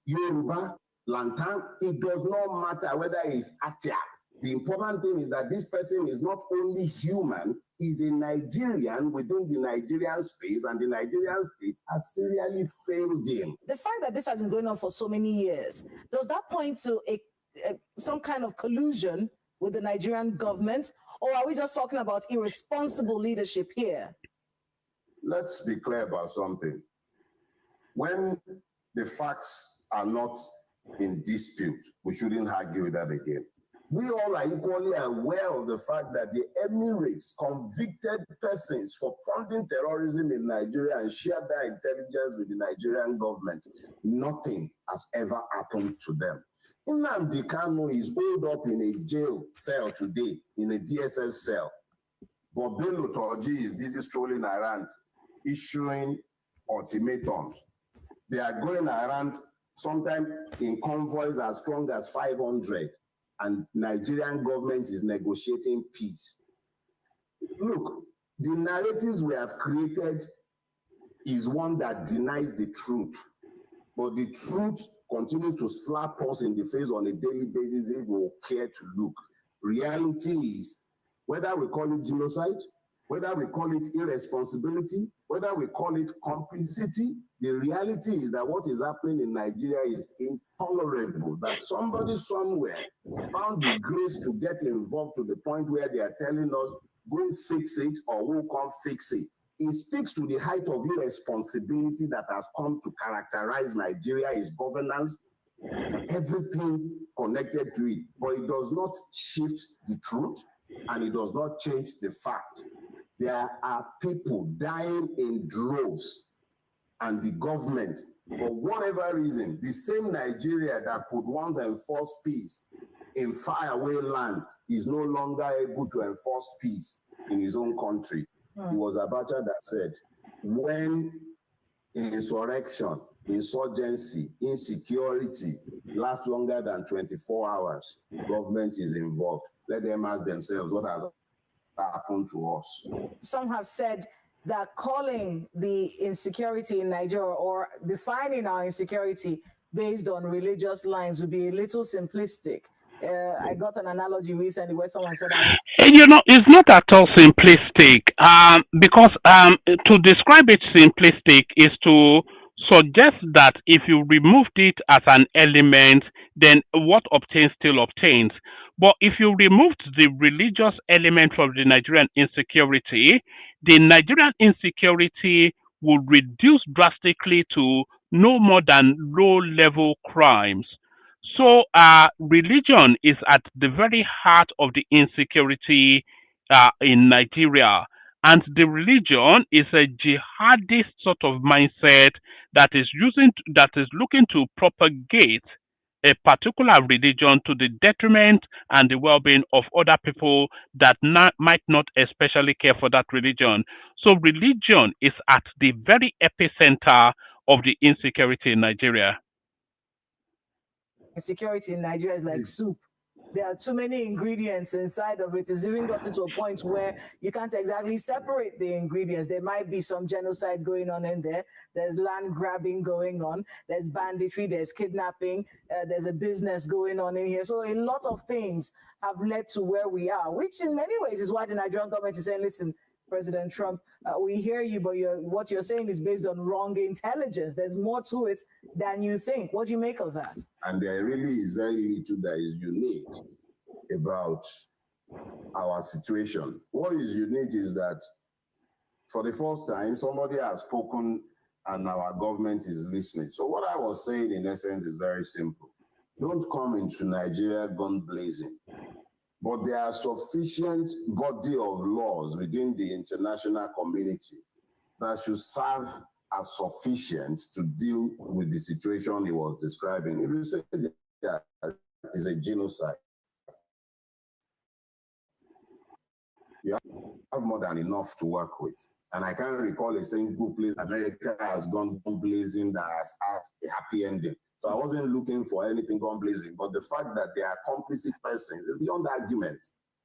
Yoruba, Lantan, it does not matter whether he's Atia. The important thing is that this person is not only human, he's a Nigerian within the Nigerian space, and the Nigerian state has serially failed him. The fact that this has been going on for so many years, does that point to some kind of collusion with the Nigerian government, or are we just talking about irresponsible leadership here? Let's be clear about something. When the facts are not in dispute, we shouldn't argue with that again. We all are equally aware of the fact that the Emirates convicted persons for funding terrorism in Nigeria and shared their intelligence with the Nigerian government. Nothing has ever happened to them. Nnamdi Kanu is holed up in a jail cell today, in a DSS cell. But Bello Turji is busy strolling around, issuing ultimatums. They are going around, sometimes in convoys as strong as 500, and Nigerian government is negotiating peace. Look, the narratives we have created is one that denies the truth, but the truth continues to slap us in the face on a daily basis if we care to look. Reality is, whether we call it genocide, whether we call it irresponsibility, whether we call it complicity, the reality is that what is happening in Nigeria is intolerable. That somebody somewhere found the grace to get involved to the point where they are telling us, go fix it or we'll come fix it. It speaks to the height of irresponsibility that has come to characterize Nigeria, its governance, and everything connected to it. But it does not shift the truth, and it does not change the fact. There are people dying in droves, and the government, for whatever reason, the same Nigeria that could once enforce peace in faraway land is no longer able to enforce peace in his own country. It was Abacha that said, when insurrection, insurgency, insecurity last longer than 24 hours, government is involved. Let them ask themselves what has happened to us. Some have said that calling the insecurity in Nigeria or defining our insecurity based on religious lines would be a little simplistic. I got an analogy recently where someone said, it's not at all simplistic, because to describe it simplistic is to suggest that if you removed it as an element, then what obtains still obtains. But if you removed the religious element from the Nigerian insecurity would reduce drastically to no more than low-level crimes. So religion is at the very heart of the insecurity in Nigeria. And the religion is a jihadist sort of mindset that is looking to propagate a particular religion to the detriment and the well-being of other people that might not especially care for that religion. So religion is at the very epicenter of the insecurity in Nigeria. Insecurity in Nigeria is like soup. There are too many ingredients inside of it. It's even gotten to a point where you can't exactly separate the ingredients. There might be some genocide going on in there. There's land grabbing going on. There's banditry. There's kidnapping. There's a business going on in here. So a lot of things have led to where we are, which in many ways is why the Nigerian government is saying, listen, President Trump. We hear you, but what you're saying is based on wrong intelligence. There's more to it than you think. What do you make of that? And there really is very little that is unique about our situation. What is unique is that for the first time, somebody has spoken and our government is listening. So what I was saying in essence is very simple. Don't come into Nigeria gun blazing. But there are sufficient body of laws within the international community that should serve as sufficient to deal with the situation he was describing. If you say that is a genocide, you have more than enough to work with. And I can't recall a single place America has gone blazing that has had a happy ending. So I wasn't looking for anything gun blazing, but the fact that they are complicit persons is beyond argument,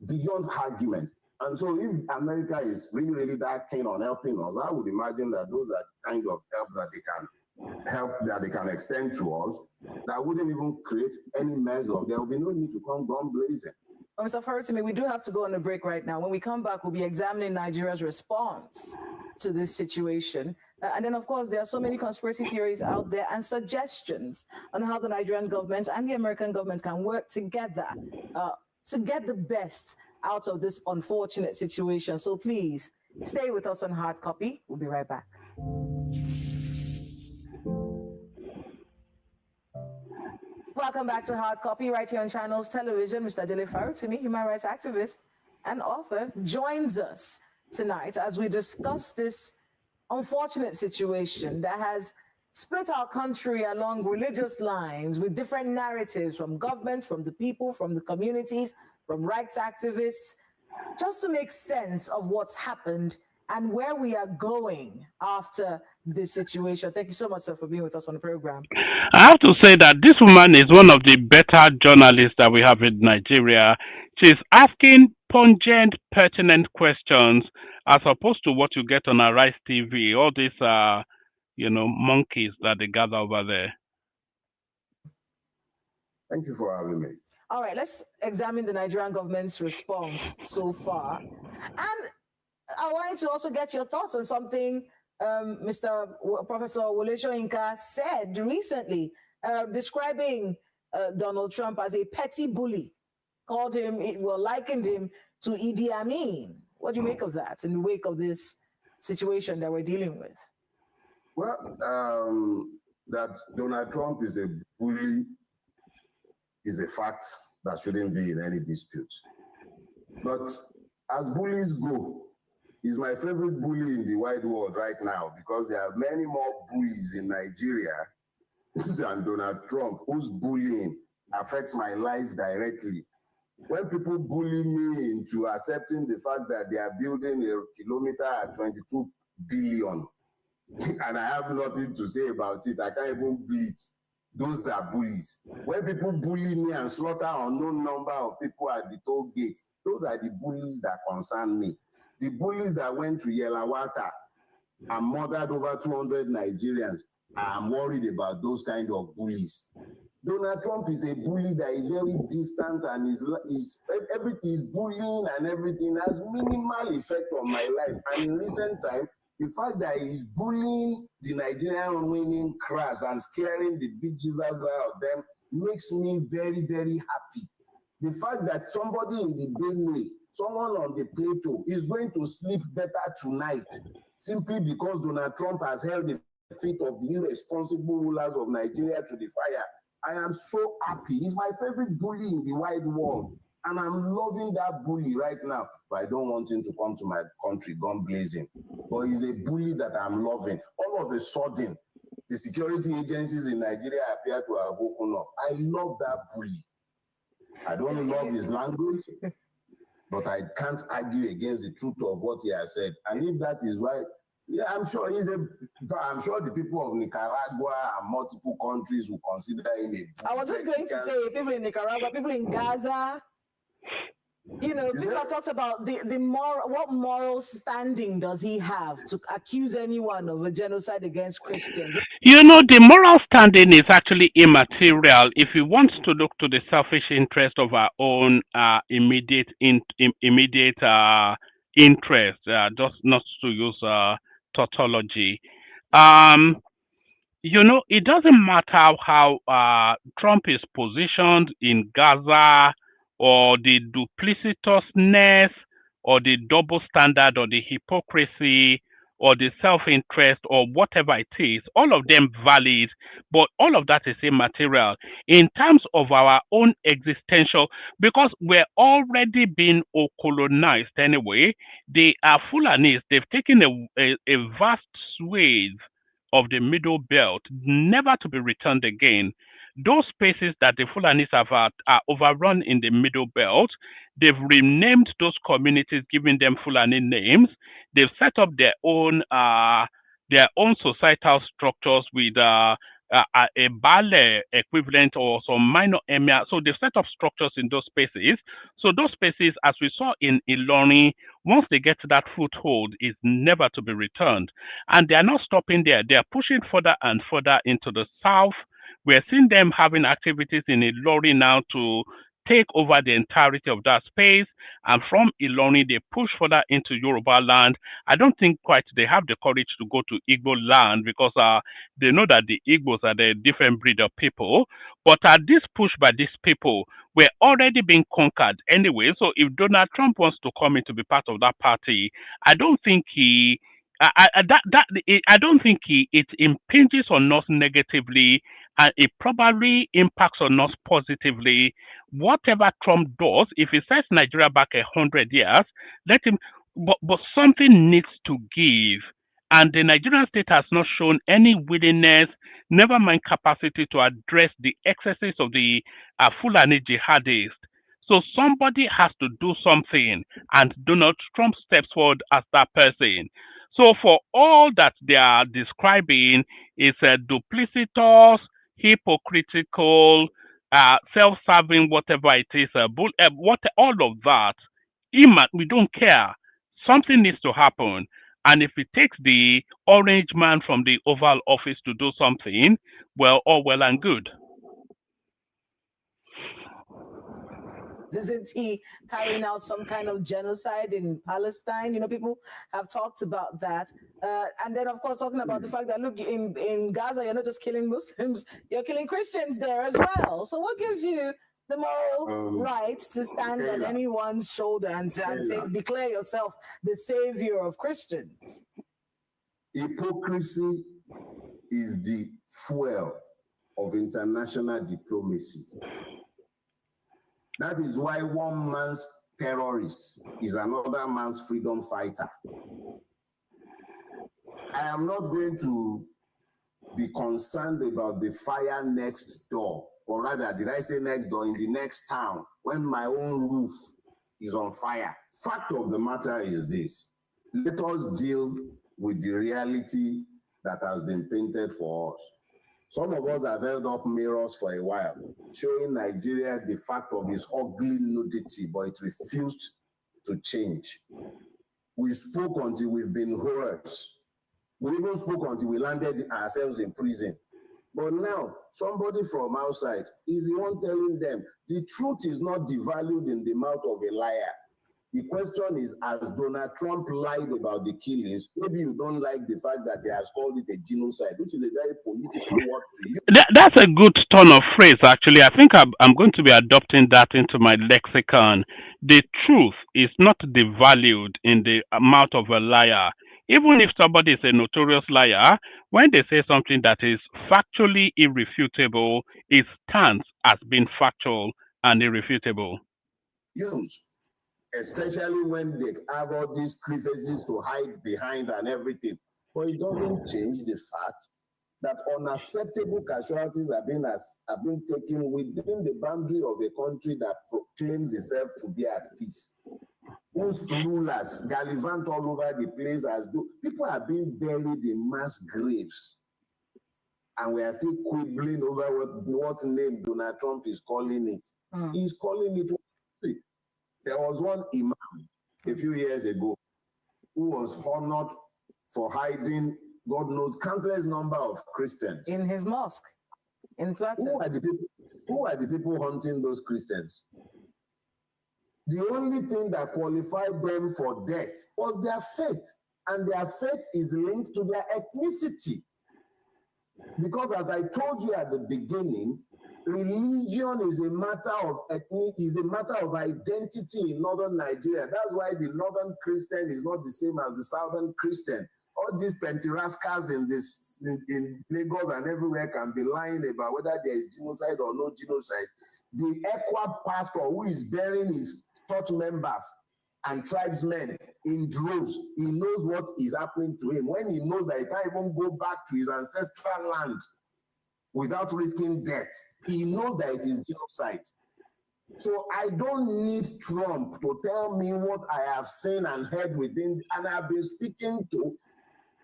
beyond argument. And so if America is really, really that keen on helping us, I would imagine that those are the kind of help that they can extend to us that wouldn't even create any mess of. There will be no need to come gun blazing. Mr. Farutimi, we do have to go on a break right now. When we come back, we'll be examining Nigeria's response to this situation. And then, of course, there are so many conspiracy theories out there and suggestions on how the Nigerian government and the American government can work together to get the best out of this unfortunate situation. So please stay with us on Hard Copy. We'll be right back. Welcome back to Hard Copy right here on Channels Television. Mr. Dele Farutimi, human rights activist and author, joins us tonight as we discuss this unfortunate situation that has split our country along religious lines with different narratives from government, from the people, from the communities, from rights activists, just to make sense of what's happened and where we are going after this situation. Thank you so much, sir, for being with us on the program. I have to say that this woman is one of the better journalists that we have in Nigeria. She's asking pungent, pertinent questions as opposed to what you get on Arise TV, all these, monkeys that they gather over there. Thank you for having me. All right, let's examine the Nigerian government's response so far. And I wanted to also get your thoughts on something Professor Wole Soyinka said recently, describing Donald Trump as a petty bully, likened him to Idi Amin. What do you make of that in the wake of this situation that we're dealing with? Well, that Donald Trump is a bully is a fact that shouldn't be in any dispute. But as bullies go, he's my favorite bully in the wide world right now because there are many more bullies in Nigeria than Donald Trump, whose bullying affects my life directly. When people bully me into accepting the fact that they are building a kilometer at 22 billion, and I have nothing to say about it, I can't even bleed. Those are bullies. When people bully me and slaughter unknown number of people at the toll gate, those are the bullies that concern me. The bullies that went to Yelawata and murdered over 200 Nigerians, I'm worried about those kind of bullies. Donald Trump is a bully that is very distant and everything is bullying and everything has minimal effect on my life. And in recent time, the fact that he's bullying the Nigerian women class and scaring the big Jesus out of them makes me very, very happy. The fact that somebody in the Benue, someone on the plateau, is going to sleep better tonight simply because Donald Trump has held the feet of the irresponsible rulers of Nigeria to the fire. I am so happy. He's my favorite bully in the wide world. And I'm loving that bully right now. But I don't want him to come to my country gun blazing. But he's a bully that I'm loving. All of a sudden, the security agencies in Nigeria appear to have woken up. I love that bully. I don't love his language, but I can't argue against the truth of what he has said. And if that is why, yeah, I'm sure I'm sure the people of Nicaragua and multiple countries will consider him a bully. I was just going to say, people in Nicaragua, people in Gaza, people have talked about the moral, what moral standing does he have to accuse anyone of a genocide against Christians? The moral standing is actually immaterial. If we want to look to the selfish interest of our own immediate interest, just not to use tautology. Um, you know, it doesn't matter how Trump is positioned in Gaza, or the duplicitousness, or the double standard, or the hypocrisy, or the self interest, or whatever it is, all of them valid, but all of that is immaterial in terms of our own existential, because we're already being colonized anyway. They are Fulanis, they've taken a vast swathe of the middle belt, never to be returned again. Those spaces that the Fulanis have are overrun in the middle belt. They've renamed those communities, giving them Fulani names. They've set up their own societal structures with a Bale equivalent or some minor emir. So they've set up structures in those spaces. So those spaces, as we saw in Ilani, once they get to that foothold, is never to be returned. And they are not stopping there. They are pushing further and further into the south. We're seeing them having activities in Ilori now to take over the entirety of that space. And from Ilori, they push further into Yoruba land. I don't think quite they have the courage to go to Igbo land, because they know that the Igbos are the different breed of people. But at this push by these people, we're already being conquered anyway. So if Donald Trump wants to come in to be part of that party, I don't think he. I don't think it impinges on us negatively, and it probably impacts on us positively. Whatever Trump does, if he sets Nigeria back 100 years, let him. But something needs to give, and the Nigerian state has not shown any willingness, never mind capacity, to address the excesses of the Fulani jihadists. So somebody has to do something, and Donald Trump steps forward as that person. So for all that they are describing is duplicitous, hypocritical, self-serving, whatever it is, what all of that, we don't care. Something needs to happen. And if it takes the orange man from the Oval Office to do something, well, all well and good. Isn't he carrying out some kind of genocide in Palestine? You know, people have talked about that. And then, of course, talking about the fact that, look, in Gaza, you're not just killing Muslims, you're killing Christians there as well. So what gives you the moral right to stand on anyone's shoulder and say, declare yourself the savior of Christians? Hypocrisy is the fuel of international diplomacy. That is why one man's terrorist is another man's freedom fighter. I am not going to be concerned about the fire next door, or rather, did I say next door, in the next town, when my own roof is on fire. Fact of the matter is this: let us deal with the reality that has been painted for us. Some of us have held up mirrors for a while, showing Nigeria the fact of its ugly nudity, but it refused to change. We spoke until we've been hoards. We even spoke until we landed ourselves in prison. But now, somebody from outside is the one telling them the truth is not devalued in the mouth of a liar. The question is, as Donald Trump lied about the killings, maybe you don't like the fact that he has called it a genocide, which is a very political word to you. That's a good turn of phrase, actually. I think I'm going to be adopting that into my lexicon. The truth is not devalued in the mouth of a liar. Even if somebody is a notorious liar, when they say something that is factually irrefutable, it stands as being factual and irrefutable. Use. Especially when they have all these crevices to hide behind and everything. But it doesn't change the fact that unacceptable casualties have been taken within the boundary of a country that proclaims itself to be at peace. Whose rulers gallivant all over the place as though people are being buried in mass graves. And we are still quibbling over what name Donald Trump is calling it. He's calling it. There was one imam a few years ago who was honored for hiding, God knows, countless number of Christians in his mosque in Plateau. Who are the people hunting those Christians? The only thing that qualified them for death was their faith, and their faith is linked to their ethnicity. Because as I told you at the beginning, religion is a matter of is a matter of identity in northern Nigeria. That's why the northern Christian is not the same as the southern Christian. All these pentirascals in Lagos and everywhere can be lying about whether there is genocide or no genocide. The Ekwa pastor who is burying his church members and tribesmen in droves, he knows what is happening to him. When he knows that he can't even go back to his ancestral land without risking death, he knows that it is genocide. So I don't need Trump to tell me what I have seen and heard within, and I've been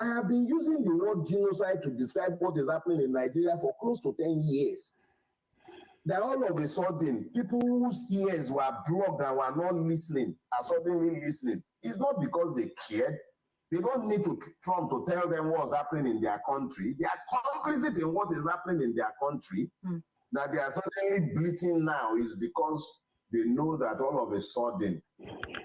I have been using the word genocide to describe what is happening in Nigeria for close to 10 years. That all of a sudden, people whose ears were blocked and were not listening are suddenly listening. It's not because they cared. They don't need Trump to tell them what's happening in their country. They are complicit in what is happening in their country. That they are certainly bleating now is because they know that all of a sudden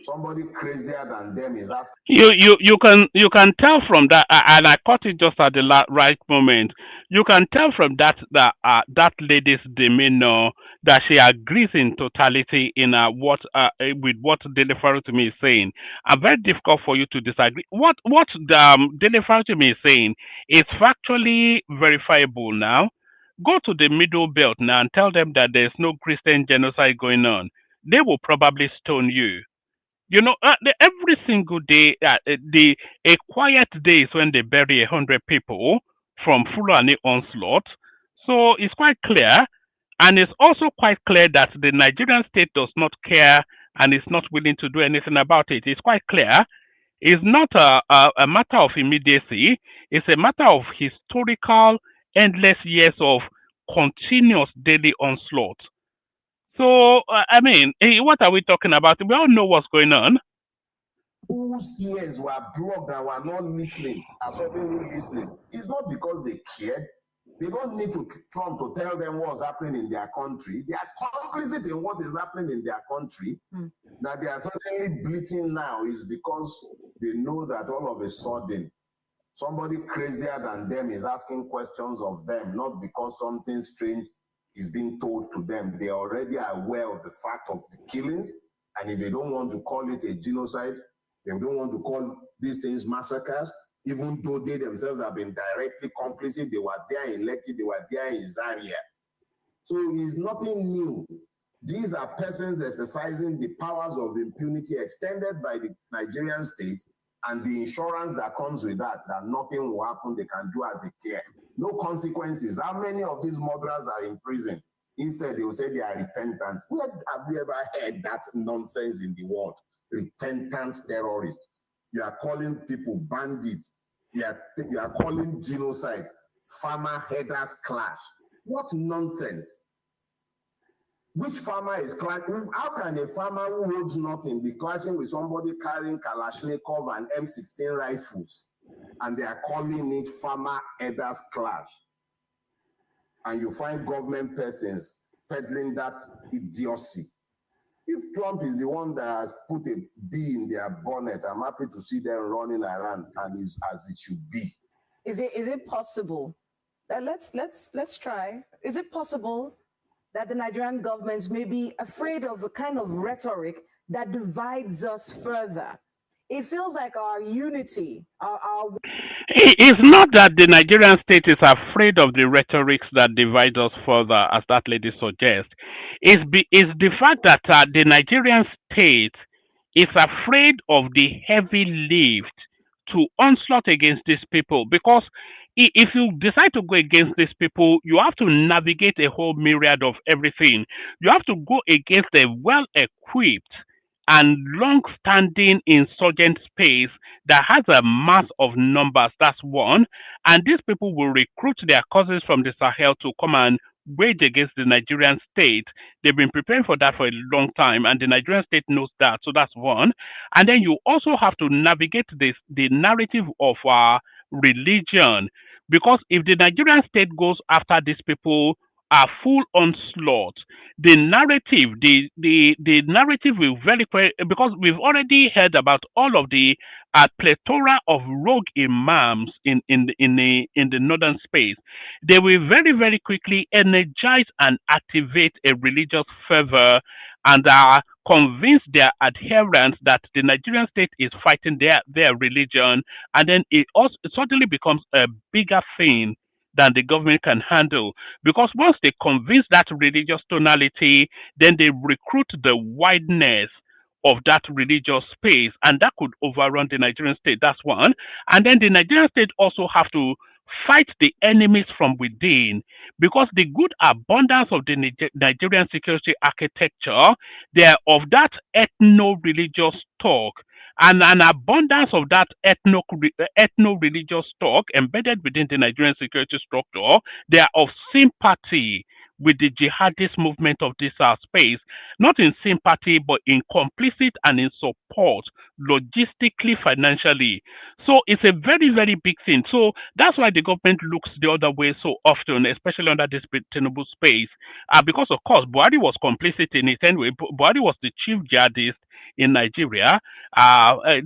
somebody crazier than them is asking. You can tell from that, and I caught it just at the right moment. You can tell from that lady's demeanor that she agrees in totality in with what Dele Farutumi is saying. And very difficult for you to disagree. What Dele Farutumi is saying is factually verifiable now. Go to the Middle Belt now and tell them that there's no Christian genocide going on. They will probably stone you. You know, every single day, a quiet day is when they bury 100 people from Fulani onslaught. So it's quite clear, and it's also quite clear that the Nigerian state does not care and is not willing to do anything about it. It's quite clear. It's not a matter of immediacy. It's a matter of historical, endless years of continuous daily onslaught. So, I mean, what are we talking about? We all know what's going on. Whose ears were blocked and were not listening are suddenly listening. It's not because they cared. They don't need Trump to tell them what's happening in their country. They are complicit in what is happening in their country. That they are certainly bleating now is because they know that all of a sudden somebody crazier than them is asking questions of them, not because something strange is being told to them. They already are aware of the fact of the killings, and if they don't want to call it a genocide, they don't want to call these things massacres, even though they themselves have been directly complicit. They were there in Lekki, they were there in Zaria. So it's nothing new. These are persons exercising the powers of impunity extended by the Nigerian state and the insurance that comes with that nothing will happen, they can do as they care. No consequences. How many of these murderers are in prison? Instead, they will say they are repentant. Where have you ever heard that nonsense in the world? Repentant terrorists. You are calling people bandits. You are calling genocide farmer headers clash. What nonsense? Which farmer is clashing? How can a farmer who holds nothing be clashing with somebody carrying Kalashnikov and M16 rifles? And they are calling it farmer headers clash. And you find government persons peddling that idiocy. If Trump is the one that has put a bee in their bonnet, I'm happy to see them running around and is as it should be. Is it possible that let's try? Is it possible that the Nigerian government may be afraid of a kind of rhetoric that divides us further? It feels like our unity, It's not that the Nigerian state is afraid of the rhetorics that divide us further, as that lady suggests. It's the fact that the Nigerian state is afraid of the heavy lift to onslaught against these people. Because if you decide to go against these people, you have to navigate a whole myriad of everything. You have to go against a well-equipped and long-standing insurgent space that has a mass of numbers. That's one. And these people will recruit their cousins from the Sahel to come and wage against the Nigerian state. They've been preparing for that for a long time, and the Nigerian state knows that. So that's one. And then you also have to navigate the narrative of religion. Because if the Nigerian state goes after these people a full onslaught, the narrative will very clear because we've already heard about all of the plethora of rogue imams in the northern space. They will very very quickly energize and activate a religious fervor and convince their adherents that the Nigerian state is fighting their religion, and then it suddenly becomes a bigger thing than the government can handle. Because once they convince that religious tonality, then they recruit the wideness of that religious space, and that could overrun the Nigerian state. That's one. And then the Nigerian state also have to fight the enemies from within because the good abundance of the Nigerian security architecture, they are of that ethno-religious stock and an abundance of that ethno-religious stock embedded within the Nigerian security structure. They are of sympathy with the jihadist movement of this space, not in sympathy, but in complicit and in support, logistically, financially. So it's a very, very big thing. So that's why the government looks the other way so often, especially under this tenable space. Because, of course, Buhari was complicit in it anyway. Buhari was the chief jihadist in Nigeria.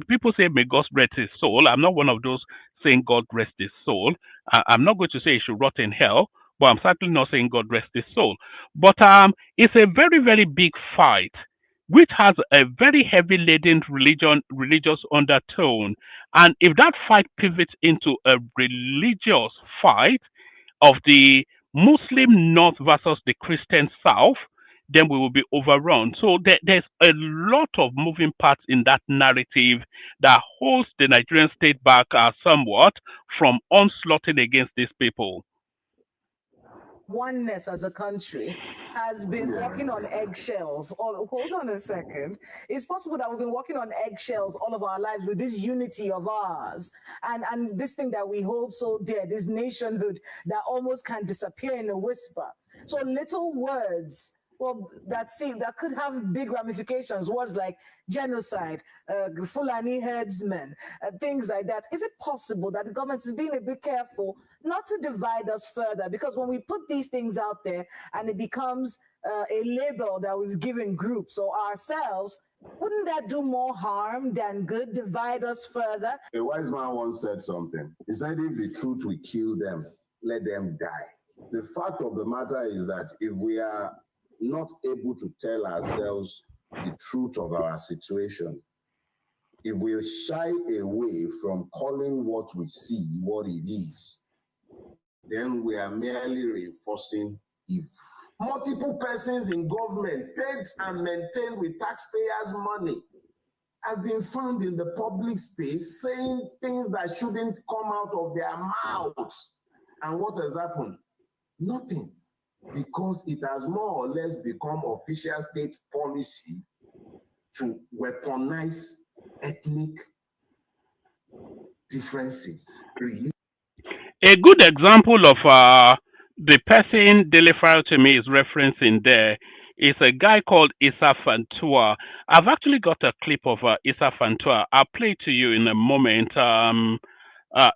People say, may God rest his soul. I'm not one of those saying God rest his soul. I'm not going to say he should rot in hell, but I'm certainly not saying God rest his soul. But it's a very, very big fight which has a very heavy laden religious undertone. And if that fight pivots into a religious fight of the Muslim North versus the Christian South, then we will be overrun. So there's a lot of moving parts in that narrative that holds the Nigerian state back somewhat from onslaughting against these people. Oneness as a country has been walking on eggshells. Hold on a second. It's possible that we've been walking on eggshells all of our lives with this unity of ours and this thing that we hold so dear, this nationhood that almost can disappear in a whisper. So little words, well, that could have big ramifications. Words like genocide, Fulani herdsmen, things like that. Is it possible that the government is being a bit careful not to divide us further? Because when we put these things out there and it becomes a label that we've given groups or ourselves, wouldn't that do more harm than good? Divide us further? A wise man once said something. He said, if the truth will kill them, let them die. The fact of the matter is that if we are not able to tell ourselves the truth of our situation, if we shy away from calling what we see what it is, then we are merely reinforcing evil. Multiple persons in government, paid and maintained with taxpayers' money, have been found in the public space saying things that shouldn't come out of their mouths. And what has happened? Nothing. Because it has more or less become official state policy to weaponize ethnic differences. A good example of the person Delifaro to me is referencing there is a guy called Issa Fantua. I've actually got a clip of Issa Fantua. I'll play it to you in a moment.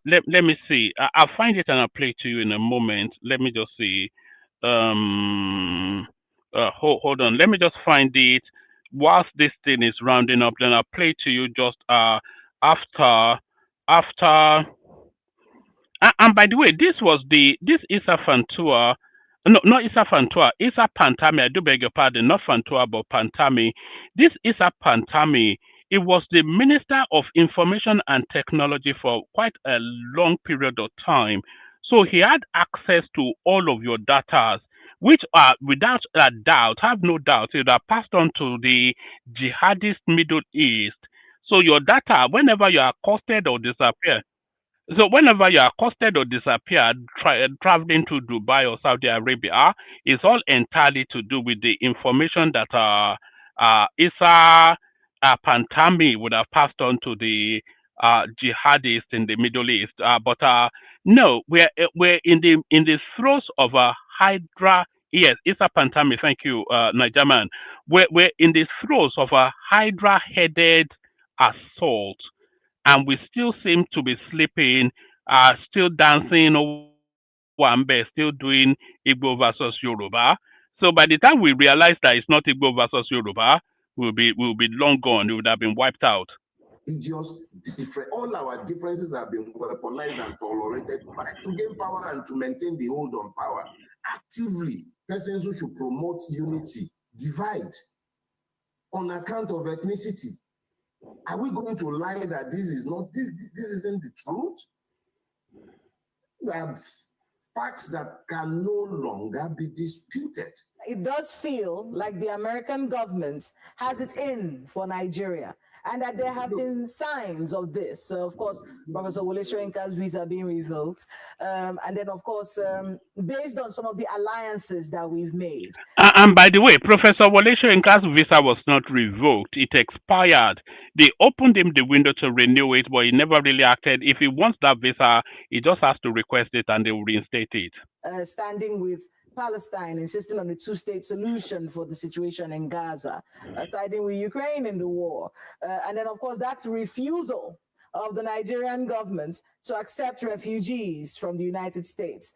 Let me see. I'll find it and I'll play it to you in a moment. Let me just see. Hold on. Let me just find it. Whilst this thing is rounding up, then I'll play it to you just after. And by the way, this Issa Fantua. No, not Issa Fantua. Issa Pantami. I do beg your pardon. Not Fantua, but Pantami. This Issa Pantami. It was the Minister of Information and Technology for quite a long period of time. So he had access to all of your data, which are without a doubt, have no doubt, it are passed on to the jihadist Middle East. So your data, whenever you are accosted or disappear, so whenever you are accosted or disappear traveling to Dubai or Saudi Arabia, it's all entirely to do with the information that Issa Pantami would have passed on to the jihadists in the Middle East. But no, we're in the throes of a Hydra. Yes, Issa Pantami. Thank you, Nigerman. We're in the throes of a Hydra-headed assault, and we still seem to be sleeping, still dancing Wambe still doing Igbo versus Yoruba. So by the time we realize that it's not Igbo versus Yoruba, we'll be long gone. We would have been wiped out. Just different. All our differences have been weaponized and tolerated to gain power and to maintain the hold on power. Actively, persons who should promote unity divide on account of ethnicity. Are we going to lie that this isn't the truth? We have facts that can no longer be disputed. It does feel like the American government has it in for Nigeria, and that there have been signs of this. Of course, Professor Wole Soyinka's visa being revoked, and then, of course, based on some of the alliances that we've made. And by the way, Professor Wole Soyinka's visa was not revoked. It expired. They opened him the window to renew it, but he never really acted. If he wants that visa, he just has to request it and they will reinstate it. Standing with Palestine, insisting on a two-state solution for the situation in Gaza, siding with Ukraine in the war. And then, of course, that refusal of the Nigerian government to accept refugees from the United States.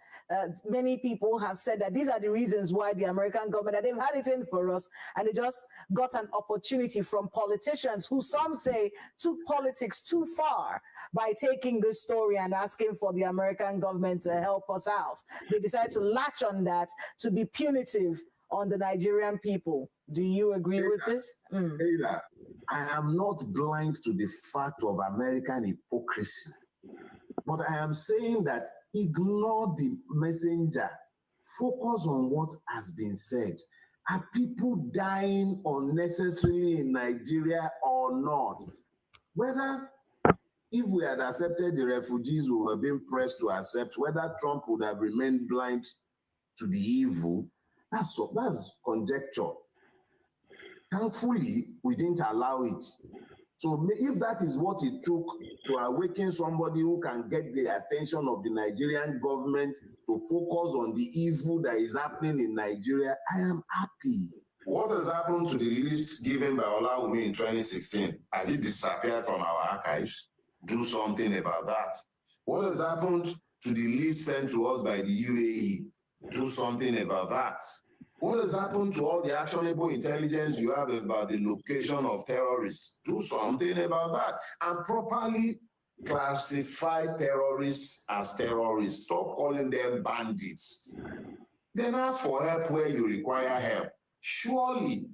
Many people have said that these are the reasons why the American government, that they've had it in for us, and they just got an opportunity from politicians who some say took politics too far by taking this story and asking for the American government to help us out. They decided to latch on that to be punitive on the Nigerian people. Do you agree with this? I am not blind to the fact of American hypocrisy, but I am saying that ignore the messenger. Focus on what has been said. Are people dying unnecessarily in Nigeria or not? Whether if we had accepted the refugees we were being pressed to accept, whether Trump would have remained blind to the evil, that's conjecture. Thankfully, we didn't allow it. So if that is what it took to awaken somebody who can get the attention of the Nigerian government to focus on the evil that is happening in Nigeria, I am happy. What has happened to the list given by Olawumi in 2016? Has it disappeared from our archives? Do something about that. What has happened to the list sent to us by the UAE? Do something about that. What has happened to all the actionable intelligence you have about the location of terrorists? Do something about that. And properly classify terrorists as terrorists. Stop calling them bandits. Then ask for help where you require help. Surely,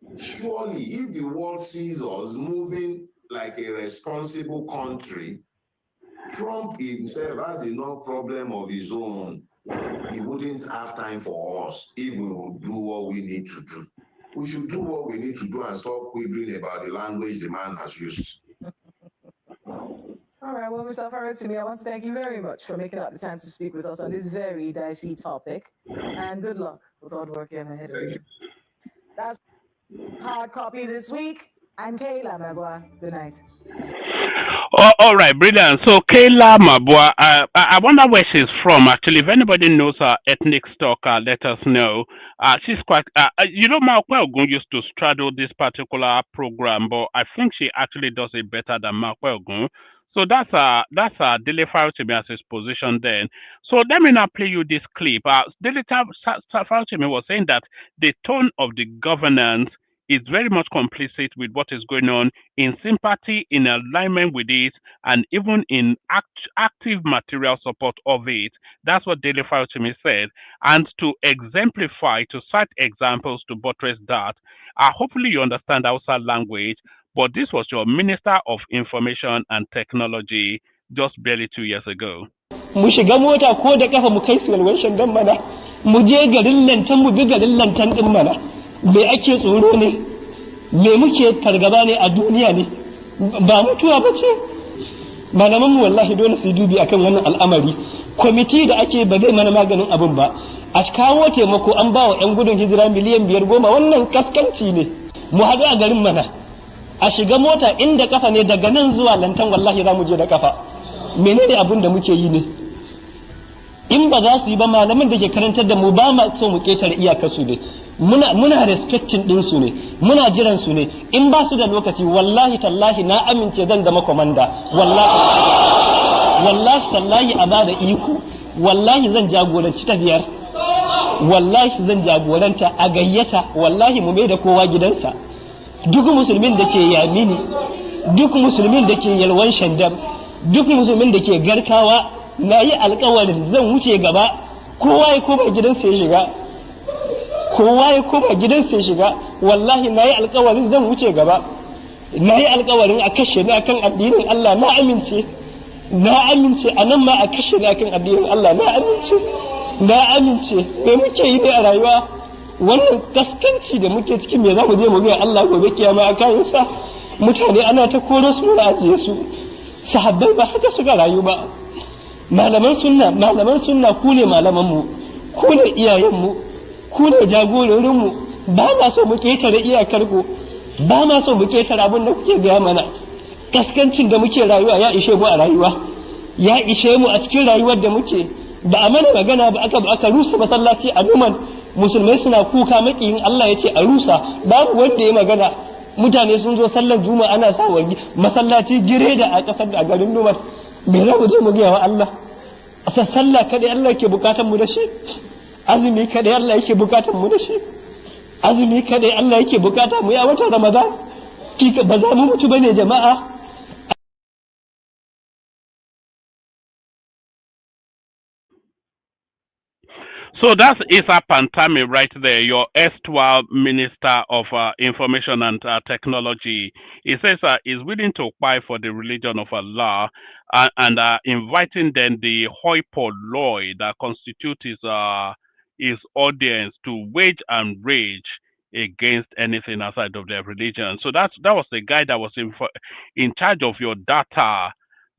if the world sees us moving like a responsible country, Trump himself has enough problem of his own. He wouldn't have time for us if we would do what we need to do. We should do what we need to do and stop quibbling about the language the man has used. All right, well, Mr. Farotimi, I want to thank you very much for making out the time to speak with us on this very dicey topic. And good luck with all the work you have ahead of you. That's Hard Copy this week. I'm Kayla Magua. Good night. Oh, all right, brilliant. So Kayla Mabua, I wonder where she's from. Actually, if anybody knows her ethnic stock, let us know. She's quite, Makwe Ogun used to straddle this particular program, but I think she actually does it better than Makwe Ogun. So that's Dele Farotimi as his position then. So let me now play you this clip. Dele Farotimi was saying that the tone of the governance is very much complicit with what is going on, in sympathy, in alignment with it, and even in active material support of it. That's what Dele Farotimi said. And to exemplify, to cite examples to buttress that, hopefully you understand Hausa language, but this was your Minister of Information and Technology just barely 2 years ago. Mu shiga mota ko da kafa mu kai salvation don mana mu je garin lantan mu bi garin lantan din mana me ake tsoro ne me muke fargaba ne a duniya ne ba mutuwa bace malaman mu wallahi dole su dubi akan wannan al'amari committee da ake ba zai mana maganin abun ba a kawo taimako an ba wa yan gudun hijira miliyan 5-10 wannan kaskanci ne mu haɗu a garin mana a shiga mota inda kafa ne daga nan zuwa lantan wallahi za mu je da kafa menene abun da muke yi ne in ba za su yi ba malaman da ke karantar da mu ba ma so mu ketare iyakar su ne muna respecting din su ne muna jiran su ne in ba su da lokaci wallahi tallahi na amince zan zama komanda wallahi tallahi a bada iko wallahi zan jagoranci ta biyar wallahi zan jagoranta a gayyata wallahi mu mai da kowa gidansa duk musulmin da ke yamini duk musulmin da ke yalwan shandam duk musulmin da ke garkawa na yi alkawarin zan wuce gaba kowa ya koma gidansa ya shiga kowa ya koma gidansa ya shiga wallahi na yi alkawarin zan wuce gaba na yi alkawarin a kashe ni akan addinin Allah na amince a nan ma a kashe ni akan addinin Allah na amince me muke yi ne a rayuwa wannan kaskanci da muke cikin me za mu je mu ga Allah gobe kiyama a kayansa mutane ana ta koro su na ajiye su sahabbai ba haka suka rayu ba malaman sunna ku ne malamanmu ku ne iyayenmu ku ne jagororinmu ba ma so mu ketare iyakar ku ba ma so mu ketare abin da kuke gaya mana kaskancin da muke rayuwa ya ishe mu a rayuwa ya ishe mu a cikin rayuwar da muke ba a mana magana ba aka rusa masallaci a Numan musulmai suna kuka makiyin Allah ya ce a rusa babu wanda ya magana mutane sun zo sallar juma'a ana sa wani masallaci gireda a kasar a garin Numan me za mu je mu gaya wa Allah a sallah kadai Allah yake bukatan mu da shi azumi kadai Allah yake bukatan mu da shi azumi kadai Allah yake bukata mu ya wata Ramadan kika ba za mu mutu bane jama'a. So that's Isa Pantami right there, your erstwhile Minister of Information and Technology. He says he's willing to fight for the religion of Allah and inviting then the hoi polloi that constitute his audience to wage and rage against anything outside of their religion. So that was the guy that was in charge of your data.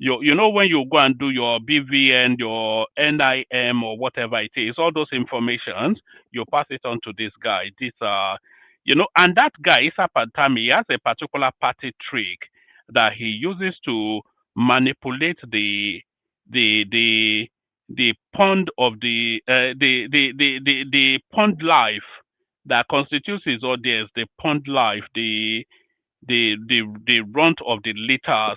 You know, when you go and do your BVN, your NIM, or whatever it is, all those informations, you pass it on to this guy. And that guy, Isa Pantami, he has a particular party trick that he uses to manipulate the pond of the pond life that constitutes his audience, the pond life, the runt of the litters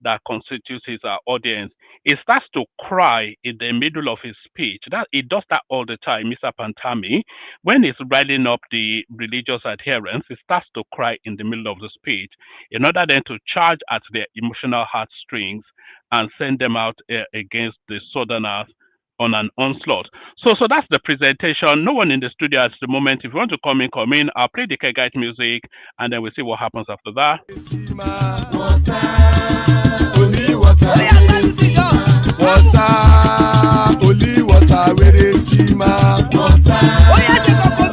that constitutes his audience. He starts to cry in the middle of his speech. He does that all the time, Mr. Pantami. When he's riling up the religious adherents, he starts to cry in the middle of the speech in order then to charge at their emotional heartstrings and send them out against the Southerners on an onslaught. So that's the presentation. No one in the studio at the moment. If you want to come in. I'll play the Kegite music and then we'll see what happens after that. Only water, where they see my water.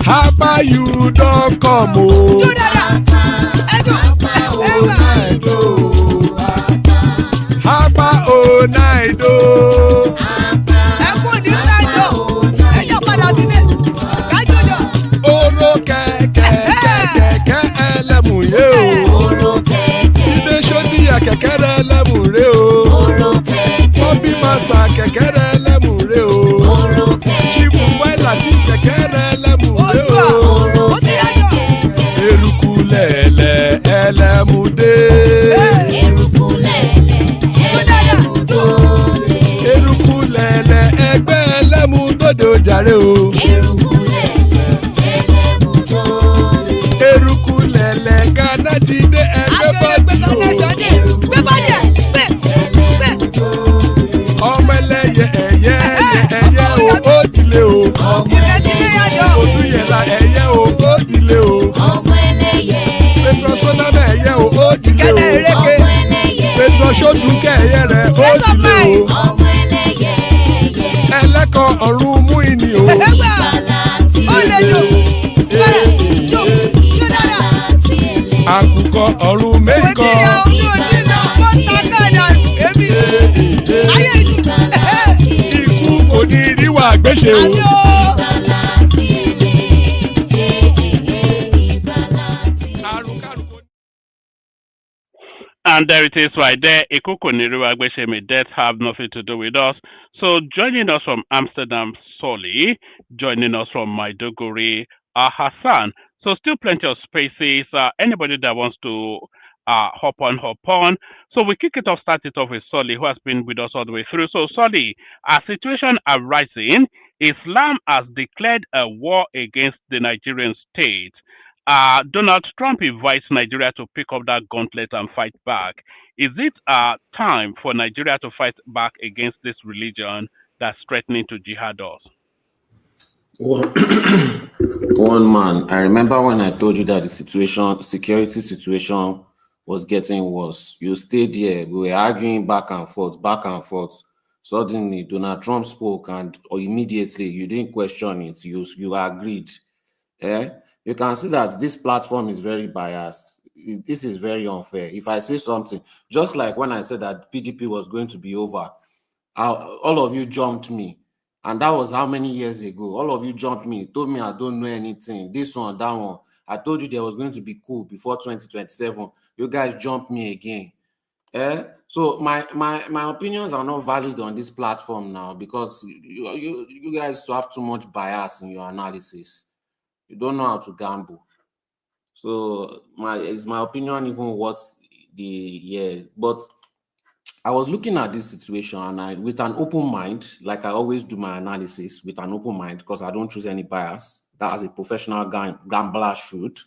Hapa you don't come oh. Hapa oh night oh. Oro kẹ̀kẹ́ ẹlẹ́mù yé o. Ilé ṣọ́dí àkẹ́kẹ́ ẹlẹ́mù ré o. Bobby master kẹ̀kẹ́ ẹlẹ́mù ré o. Chifu Faila ti kẹ̀kẹ́ ẹlẹ́mù ré o. Eruku lẹ̀lẹ̀ ẹlẹ́mù dé. Eruku lẹ̀lẹ̀ ẹgbẹ́ ẹlẹ́mù dòde ojàre o. Eruku lẹ̀lẹ̀ Ghana ti dé ẹgbẹ́ bọ́dì o. Ọmọ ẹlẹ́yẹ ẹyẹ o ó dìlé o. Odúyẹ̀lá ẹyẹ o ó dìlé o. Petrosonama ẹyẹ o ó dìlé o. Petrosodúnkẹ́ ẹyẹ rẹ̀ ó dìlé o. Ẹlẹ́kọ̀ ọ̀run mú ìní o. Àkùkọ ọ̀run mẹ́kọ̀. Ikú kò ní ríwà gbéṣe o. And there it is right there. Ikuku Niru Agbeshemi, death have nothing to do with us. So joining us from Amsterdam, Soli, joining us from Maiduguri, Hassan. So still plenty of spaces. Anybody that wants to hop on, hop on. So we kick it off, start it off with Soli, who has been with us all the way through. So Soli, a situation arising, Islam has declared a war against the Nigerian state. Donald Trump invites Nigeria to pick up that gauntlet and fight back. Is it time for Nigeria to fight back against this religion that's threatening to jihad us? One man, I remember when I told you that the security situation was getting worse. You stayed here. We were arguing back and forth, back and forth. Suddenly, Donald Trump spoke, and immediately you didn't question it. You agreed. You can see that this platform is very biased. This is very unfair. If I say something, just like when I said that PDP was going to be over, all of you jumped me. And that was how many years ago? All of you jumped me, told me I don't know anything. This one, that one. I told you there was going to be cool before 2027. You guys jumped me again. So my opinions are not valid on this platform now because you guys have too much bias in your analysis. You don't know how to gamble. So is my opinion even worth but I was looking at this situation and with an open mind, like I always do my analysis with an open mind because I don't choose any bias. That as a professional gambler should.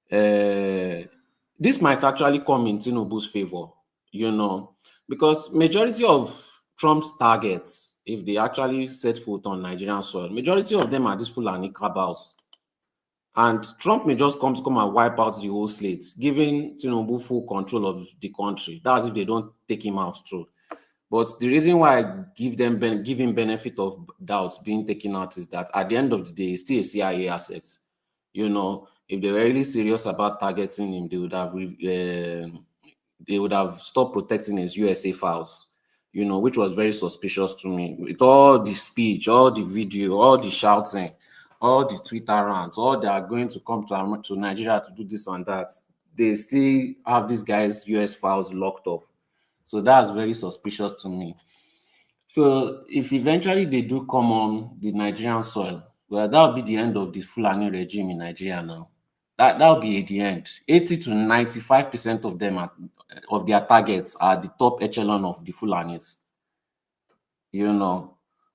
This might actually come in Tinubu's favor, because majority of Trump's targets, if they actually set foot on Nigerian soil, majority of them are these Fulani cabals. And Trump may just come and wipe out the whole slate, giving Tinubu full control of the country. That's if they don't take him out too. But the reason why I give him benefit of doubt being taken out is that at the end of the day, it's still a CIA asset. If they were really serious about targeting him, they would have stopped protecting his USA files, which was very suspicious to me. With all the speech, all the video, all the shouting, all the Twitter rants, all they are going to come to Nigeria to do this and that, they still have these guys' US files locked up. So that's very suspicious to me. So if eventually they do come on the Nigerian soil, well, that'll be the end of the Fulani regime in Nigeria now. That'll be the end. 80 to 95% of them, of their targets, are the top echelon of the Fulanis.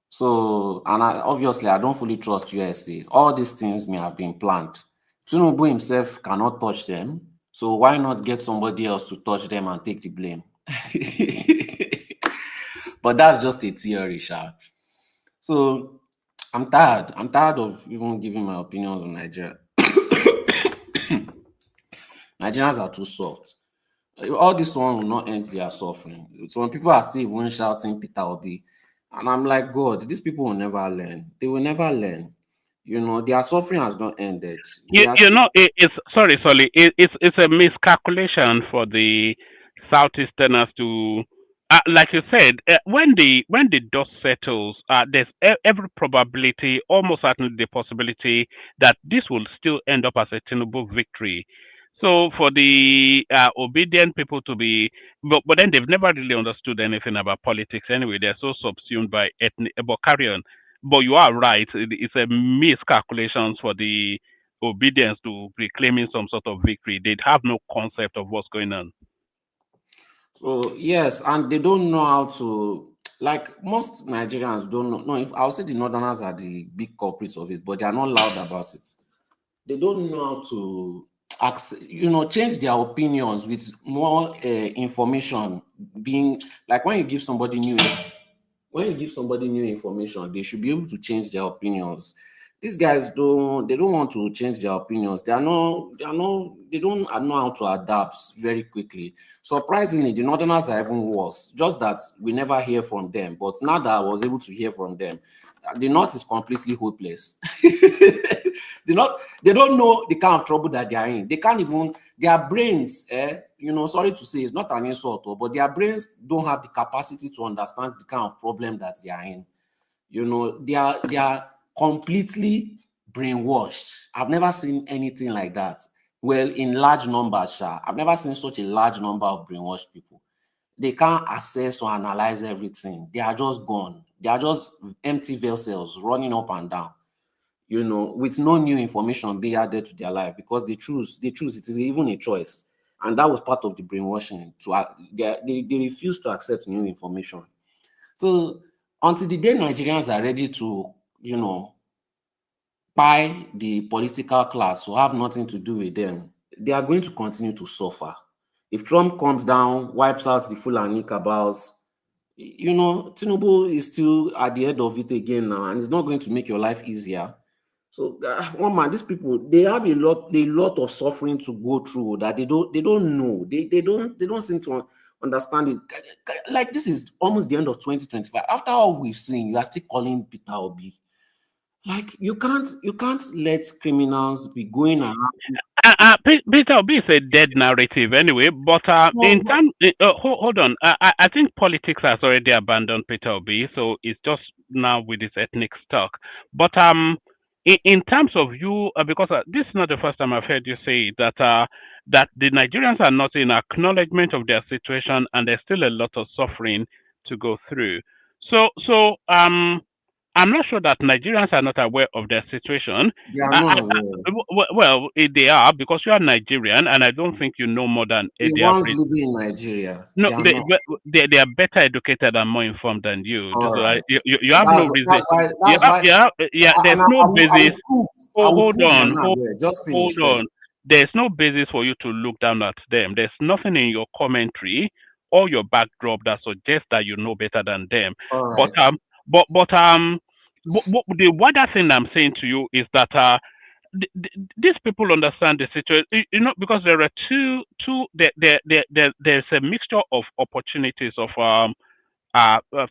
So, and obviously, I don't fully trust USA. All these things may have been planned. Tinubu himself cannot touch them. So why not get somebody else to touch them and take the blame? But that's just a theory, Sha. So I'm tired. I'm tired of even giving my opinions on Nigeria. Nigerians are too soft. All this one will not end their suffering. Some people are still even shouting Peter Obi. And I'm like, God, these people will never learn. They will never learn. Their suffering has not ended. It's sorry, Sully. It's a miscalculation for the Southeasterners to, like you said, when the dust settles, there's every probability, almost certainly the possibility that this will still end up as a Tinubu victory. So for the obedient people to be, but then they've never really understood anything about politics anyway. They're so subsumed by ethnic, but carry on. But you are right. It's a miscalculation for the obedience to be claiming some sort of victory. They have no concept of what's going on. So yes, and they don't know how to, like most Nigerians don't know. No, if I'll say the Northerners are the big culprits of it, but they are not loud about it. They don't know how to change their opinions with more information. Being like when you give somebody new information, they should be able to change their opinions. These guys they don't want to change their opinions. They don't know how to adapt very quickly. Surprisingly, the Northerners are even worse. Just that we never hear from them. But now that I was able to hear from them, the North is completely hopeless. They don't know the kind of trouble that they are in. They can't even, their brains, sorry to say, it's not an insult, but their brains don't have the capacity to understand the kind of problem that they are in. They are completely brainwashed. I've never seen anything like that. Well, in large numbers, Sha. I've never seen such a large number of brainwashed people. They can't assess or analyze everything. They are just gone. They are just empty vessels running up and down, with no new information being added to their life because they choose it is even a choice. And that was part of the brainwashing. They refuse to accept new information. So until the day Nigerians are ready to, buy the political class who have nothing to do with them, they are going to continue to suffer. If Trump comes down, wipes out the Fulani cabals, Tinubu is still at the head of it again now, and it's not going to make your life easier. So, one man, these people, they have a lot of suffering to go through that they don't know. They don't seem to understand it. Like, this is almost the end of 2025. After all we've seen, you are still calling Peter Obi. Like, you can't let criminals be going around. Peter Obi is a dead narrative anyway. But hold on. I think politics has already abandoned Peter Obi, so it's just now with his ethnic stock. But in terms of you, because this is not the first time I've heard you say that that the Nigerians are not in acknowledgement of their situation, and there's still a lot of suffering to go through. So I'm not sure that Nigerians are not aware of their situation. They are not aware. Well, they are, because you are Nigerian, and I don't think you know more than The the ones average. living in Nigeria. No, they are not. they are better educated and more informed than you. All So right. you have no reason. That's why. There's no basis. Hold on. Just finish Hold first. on. There's no basis for you to look down at them. There's nothing in your commentary or your backdrop that suggests that you know better than them. All right. But the wider thing I'm saying to you is that these people understand the situation, because there are there's a mixture of opportunities of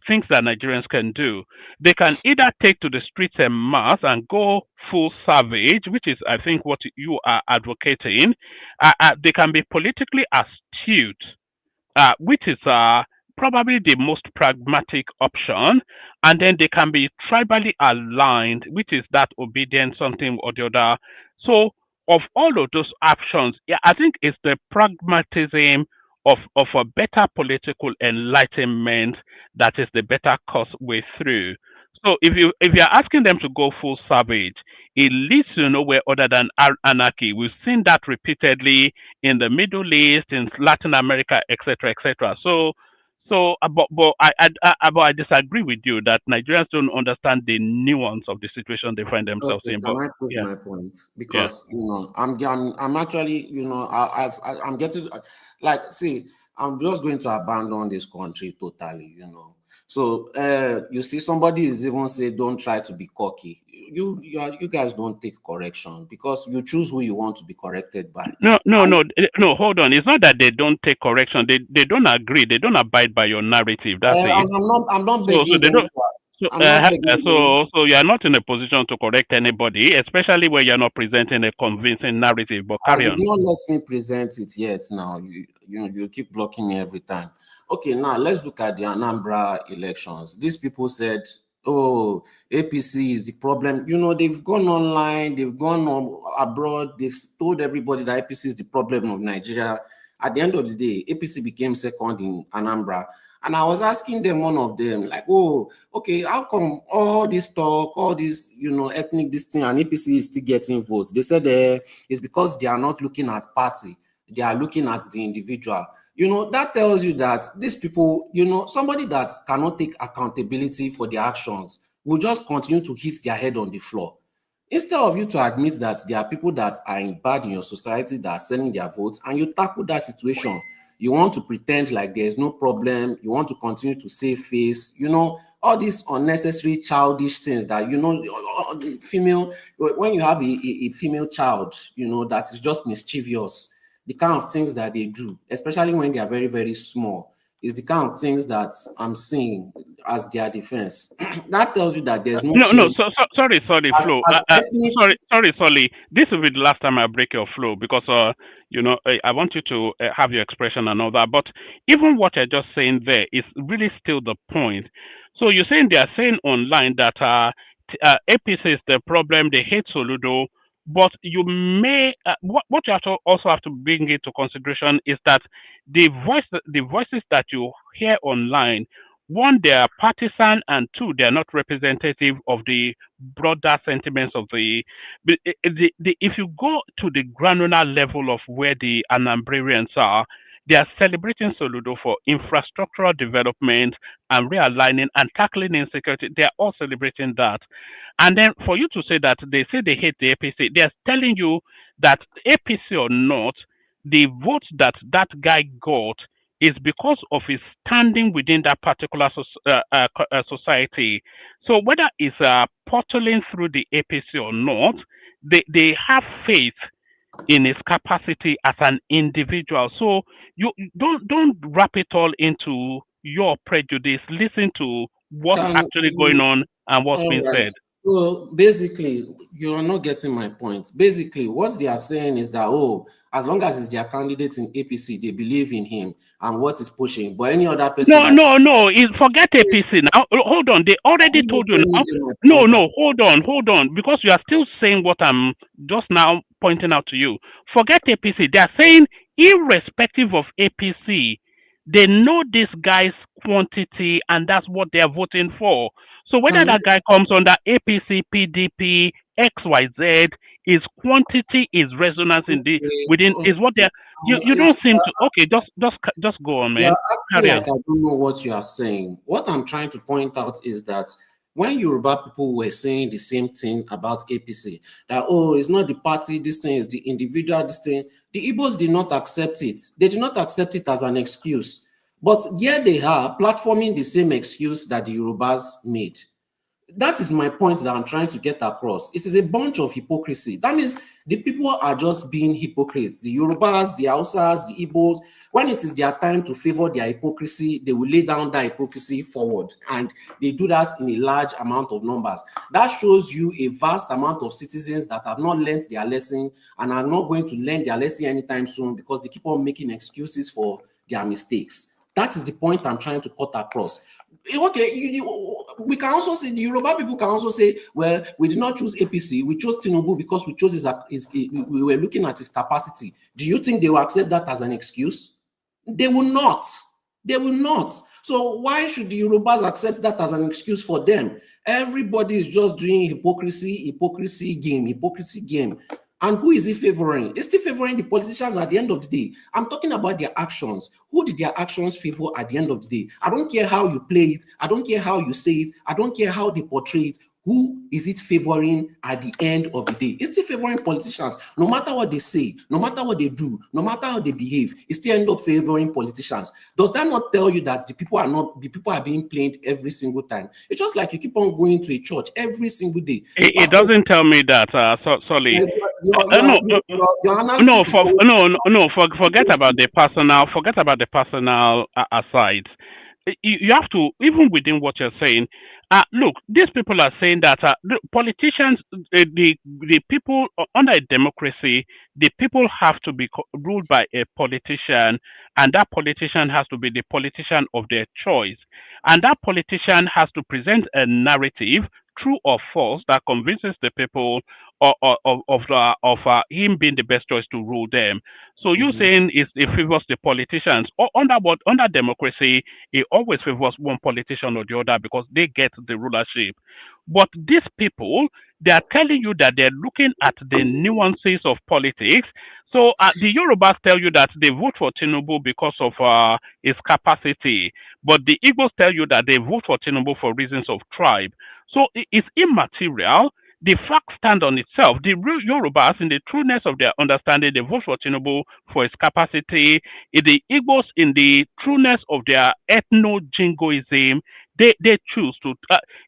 things that Nigerians can do. They can either take to the streets en masse and go full savage, which is, I think, what you are advocating. They can be politically astute, which is probably the most pragmatic option, and then they can be tribally aligned, which is that obedient something or the other. So, of all of those options, yeah, I think it's the pragmatism of a better political enlightenment that is the better course way through. So, if you're asking them to go full savage, it leads to nowhere other than anarchy. We've seen that repeatedly in the Middle East, in Latin America, etc., etc. But I disagree with you that Nigerians don't understand the nuance of the situation they find themselves Okay, in. can But I prove my point? Because I'm actually, I'm getting like, see, I'm just going to abandon this country totally, So you see, somebody is even say, don't try to be cocky. You guys don't take correction because you choose who you want to be corrected by. No. Hold on. It's not that they don't take correction. They don't agree. They don't abide by your narrative. That's it. I'm not begging them. So you are not in a position to correct anybody, especially when you're not presenting a convincing narrative. But carry on. You've not let me present it yet. Now you keep blocking me every time. Okay, now let's look at the Anambra elections. These people said, oh, APC is the problem. They've gone online, they've gone abroad, they've told everybody that APC is the problem of Nigeria. At the end of the day, APC became second in Anambra. And I was asking them, one of them, like, oh, okay, how come all this talk, all this, ethnic this thing, and APC is still getting votes? They said it's because they are not looking at party. They are looking at the individual. That tells you that these people, somebody that cannot take accountability for their actions will just continue to hit their head on the floor. Instead of you to admit that there are people that are bad in your society that are selling their votes, and you tackle that situation, you want to pretend like there is no problem. You want to continue to save face. All these unnecessary childish things that, female, when you have a female child, that is just mischievous, the kind of things that they do, especially when they are very, very small, is the kind of things that I'm seeing as their defense. That tells you that there's no change. Sorry, Flo. Sorry. This will be the last time I break your flow because, I want you to have your expression and all that. But even what you're just saying there is really still the point. So you're saying they are saying online that APC is the problem, they hate Soludo. But you may what you also have to bring into consideration is that the voices that you hear online, one, they are partisan, and two, they are not representative of the broader sentiments of if you go to the granular level of where the Anambrarians are, they are celebrating Soludo for infrastructural development and realigning and tackling insecurity. They are all celebrating that. And then for you to say that they say they hate the APC, they're telling you that APC or not, the vote that that guy got is because of his standing within that particular society. So whether it's portaling through the APC or not, they have faith in his capacity as an individual. So you don't wrap it all into your prejudice. Listen to what's Can actually going on and what's All being right. said. So basically, you're not getting my point. Basically, what they are saying is that, oh, as long as it's their candidate in APC, they believe in him and what is pushing. But any other person No, that no, no. Forget APC now. Hold on. They already told you now. my No, point. no. Hold on. Because you are still saying what I'm just now pointing out to you. Forget APC. They are saying, irrespective of APC, they know this guy's quantity and that's what they are voting for. So whether Can that guy comes under APC, PDP, XYZ, his quantity, his resonance in the within is what they're. You don't seem to. Okay, just go on, You're man. acting Carry like on. I don't know what you are saying. What I'm trying to point out is that when Yoruba people were saying the same thing about APC, that, oh, it's not the party, this thing is the individual, this thing, the Igbos did not accept it. They did not accept it as an excuse. But here they are platforming the same excuse that the Yorubas made. That is my point that I'm trying to get across. It is a bunch of hypocrisy. That means the people are just being hypocrites. The Yorubas, the Hausas, the Igbos, when it is their time to favor their hypocrisy, they will lay down that hypocrisy forward. And they do that in a large amount of numbers. That shows you a vast amount of citizens that have not learned their lesson and are not going to learn their lesson anytime soon because they keep on making excuses for their mistakes. That is the point I'm trying to cut across. Okay, we can also say, the Yoruba people can also say, well, we did not choose APC, we chose Tinubu because we chose we were looking at his capacity. Do you think they will accept that as an excuse? They will not. They will not. So why should the Yorubas accept that as an excuse for them? Everybody is just doing hypocrisy game. And who is he favoring? He's still favoring the politicians at the end of the day. I'm talking about their actions. Who did their actions favor at the end of the day? I don't care how you play it. I don't care how you say it. I don't care how they portray it. Who is it favoring at the end of the day? It's still favoring politicians. No matter what they say, no matter what they do, no matter how they behave, it still end up favoring politicians. Does that not tell you that the people are being played every single time? It's just like you keep on going to a church every single day. It doesn't tell me that, Solly. Forget about the personal. Forget about the personal aside. You have to, even within what you're saying. Look, these people are saying that the politicians, the people under a democracy, the people have to be ruled by a politician, and that politician has to be the politician of their choice, and that politician has to present a narrative, true or false, that convinces the people of him being the best choice to rule them. So you saying it favors the politicians, or under democracy, it always favors one politician or the other because they get the rulership. But these people, they are telling you that they're looking at the nuances of politics. So the Yorubas tell you that they vote for Tinubu because of his capacity, but the Igbos tell you that they vote for Tinubu for reasons of tribe. So it's immaterial. The fact stand on itself. The real Yorubas, in the trueness of their understanding, they vote for Tinubu for his capacity. The Igbos, in the trueness of their ethno-jingoism, they choose to.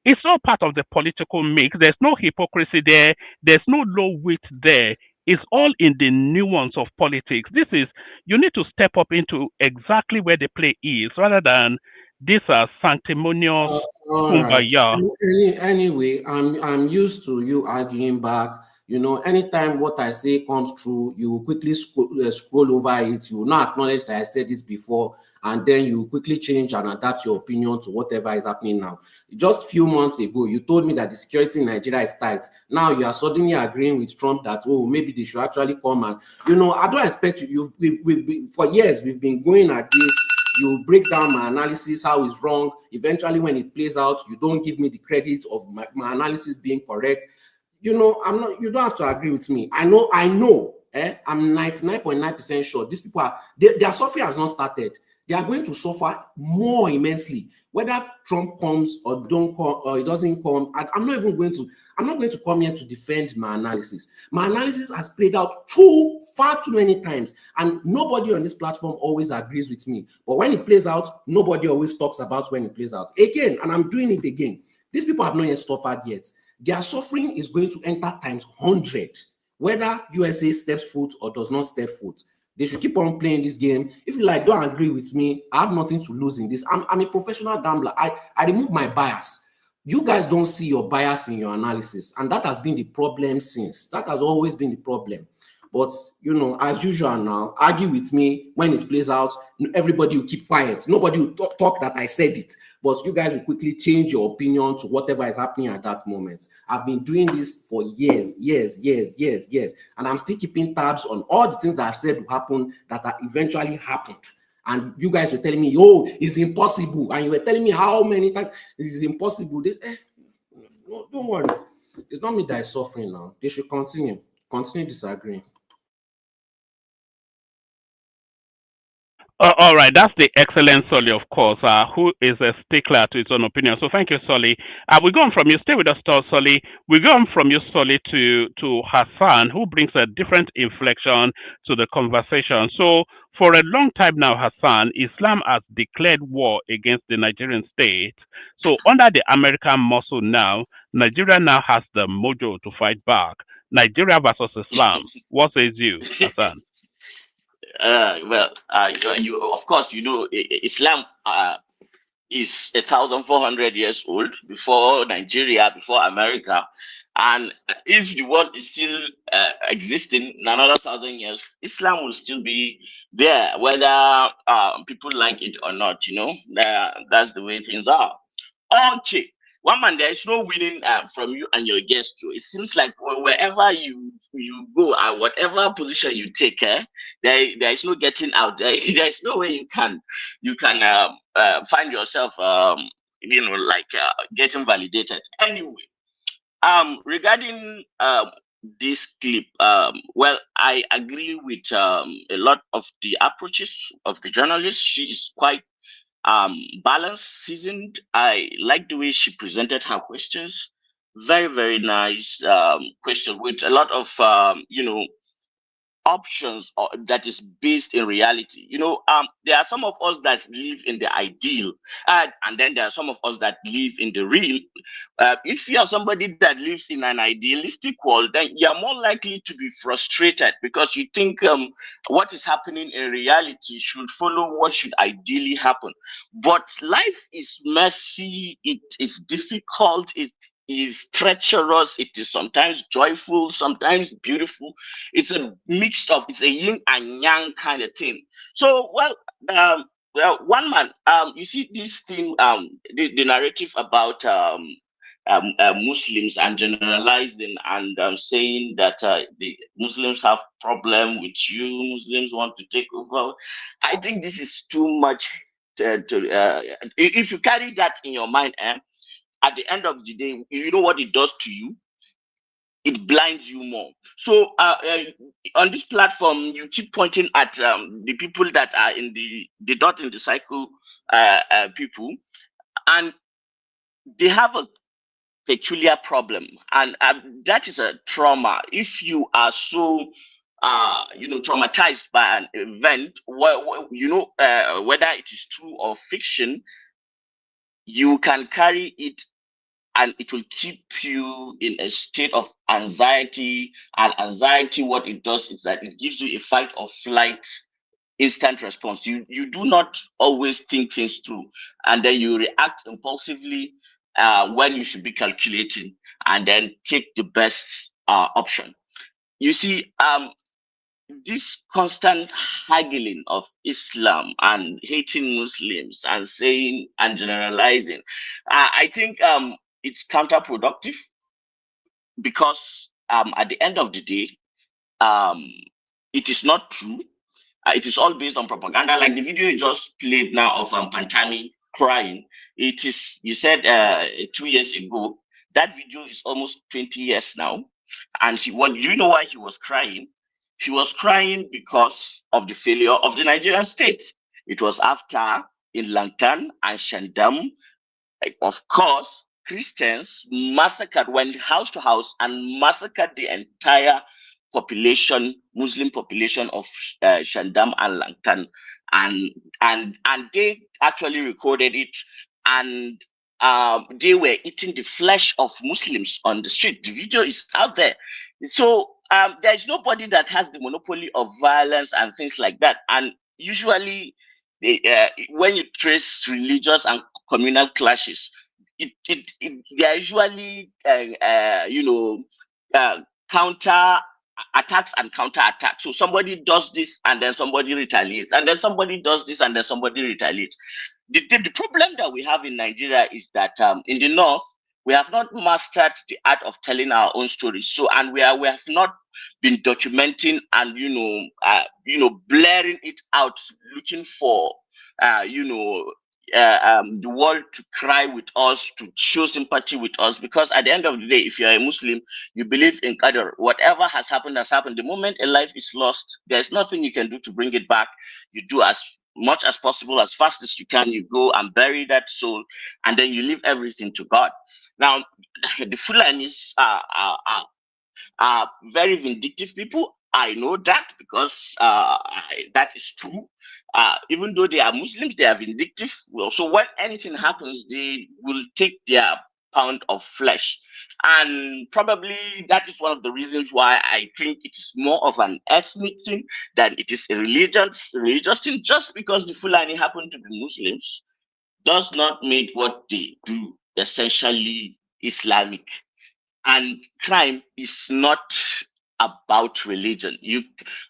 It's all part of the political mix. There's no hypocrisy there. There's no low wit there. It's all in the nuance of politics. You need to step up into exactly where the play is, rather than this sanctimonious all right. kumbaya. Anyway, I'm used to you arguing back You know, anytime what I say comes true, you will quickly scroll over it. You will not acknowledge that I said it before, and then you quickly change and adapt your opinion to whatever is happening now. Just a few months ago, you told me that the security in Nigeria is tight. Now you are suddenly agreeing with Trump that, oh, maybe they should actually come and, you know, I don't expect you. We've been, for years, we've been going at this. You break down my analysis, how it's wrong. Eventually, when it plays out, you don't give me the credit of my analysis being correct. You know, I'm not. You don't have to agree with me. I know. I'm 99.9% sure these people are. Their suffering has not started. They are going to suffer more immensely, whether Trump comes or don't come or it doesn't come. I'm not going to come here to defend my analysis. My analysis has played out far too many times, and nobody on this platform always agrees with me. But when it plays out, nobody always talks about when it plays out again, and I'm doing it again. These people have not yet suffered yet. Their suffering is going to enter times 100, whether USA steps foot or does not step foot. They should keep on playing this game. If you like, don't agree with me, I have nothing to lose in this. I'm a professional gambler. I remove my bias. You guys don't see your bias in your analysis, and that has been the problem since. That has always been the problem. But, you know, as usual now, argue with me when it plays out. Everybody will keep quiet. Nobody will talk that I said it. But you guys will quickly change your opinion to whatever is happening at that moment. I've been doing this for years. And I'm still keeping tabs on all the things that I've said will happen that eventually happened. And you guys were telling me, oh, it's impossible. And you were telling me how many times it is impossible. No, don't worry. It's not me that is suffering now. They should continue disagreeing. All right, that's the excellent Solly, of course, who is a stickler to his own opinion. So thank you, Solly. We go on from you. Stay with us, Solly. We go on from you, Solly, to Hassan, who brings a different inflection to the conversation. So for a long time now, Hassan, Islam has declared war against the Nigerian state. So under the American muscle now, Nigeria now has the mojo to fight back. Nigeria versus Islam. What says you, Hassan? You of course, you know, Islam is 1,400 years old before Nigeria, before America, and if the world is still existing in another 1,000 years, Islam will still be there, whether people like it or not. You know, that's the way things are. Okay. One man, there is no winning from you and your guest. Too. It seems like wherever you go, whatever position you take, there is no getting out. There is no way you can find yourself, getting validated. Anyway, regarding this clip, well, I agree with a lot of the approaches of the journalist. She is quite balanced, seasoned. I like the way she presented her questions. Very, very nice question with a lot of options that is based in reality. There are some of us that live in the ideal, and then there are some of us that live in the real. If you are somebody that lives in an idealistic world, then you're more likely to be frustrated because you think what is happening in reality should follow what should ideally happen. But life is messy, it is difficult, it is treacherous, it is sometimes joyful, sometimes beautiful. It's a it's a yin and yang kind of thing. So, one man, you see this thing, the narrative about Muslims and generalizing and saying that the Muslims have problem with you, Muslims want to take over. I think this is too much. If you carry that in your mind, at the end of the day, you know what it does to you? It blinds you more. So on this platform, you keep pointing at the people that are in the dot in the cycle people, and they have a peculiar problem, and that is a trauma. If you are so traumatized by an event, whether it is true or fiction, you can carry it and it will keep you in a state of anxiety. And anxiety, what it does is that it gives you a fight or flight instant response. You do not always think things through, and then you react impulsively when you should be calculating, and then take the best option. You see, this constant haggling of Islam and hating Muslims and saying and generalizing, I think it's counterproductive, because at the end of the day, um, it is not true. It is all based on propaganda. Like the video you just played now of Pantami crying. It is, you said 2 years ago. That video is almost 20 years now. And what do you know why he was crying? He was crying because of the failure of the Nigerian state. It was after in Lantan and Shandam, of course, Christians massacred, went house to house and massacred the entire population, Muslim population of Shandam and Langtan, and they actually recorded it, and they were eating the flesh of Muslims on the street. The video is out there. So there is nobody that has the monopoly of violence and things like that. And usually, when you trace religious and communal clashes, they are usually counter attacks and counter attacks. So somebody does this and then somebody retaliates, and then somebody does this and then somebody retaliates. The problem that we have in Nigeria is that in the north, we have not mastered the art of telling our own stories. So, and we have not been documenting and blaring it out, looking for the world to cry with us, to show sympathy with us. Because at the end of the day, if you are a Muslim, you believe in Qadr. Whatever has happened has happened. The moment a life is lost, there's nothing you can do to bring it back. You do as much as possible, as fast as you can. You go and bury that soul, and then you leave everything to God. Now, the Fulanis are very vindictive people. I know that, because that is true. Even though they are Muslims, they are vindictive. So when anything happens, they will take their pound of flesh. And probably that is one of the reasons why I think it is more of an ethnic thing than it is a religious thing. Just because the Fulani happen to be Muslims does not make what they do essentially Islamic. And crime is not about religion.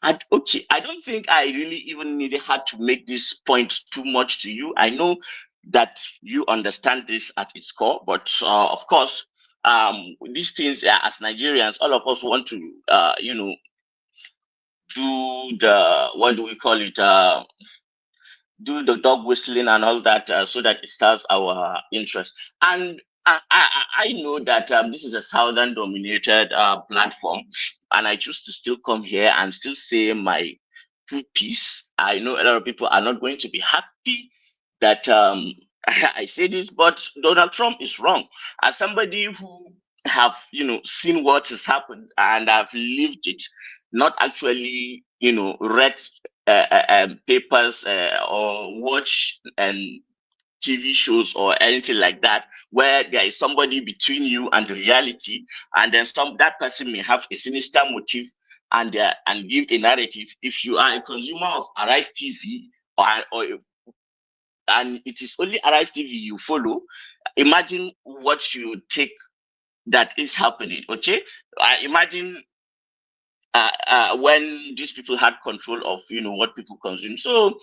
I don't think I really even had to make this point too much to you. I know that you understand this at its core, but of course, these things, as Nigerians, all of us want to, do the, what do we call it? Do the dog whistling and all that, so that it serves our interest. And I know that this is a southern dominated platform, and I choose to still come here and still say my two piece. I know a lot of people are not going to be happy that I say this, but Donald Trump is wrong. As somebody who have seen what has happened and have lived it, not actually read papers or watch and TV shows or anything like that, where there is somebody between you and reality, and then that person may have a sinister motive and give a narrative. If you are a consumer of Arise TV and it is only Arise TV you follow, imagine what you take that is happening. Okay, imagine when these people had control of what people consume. So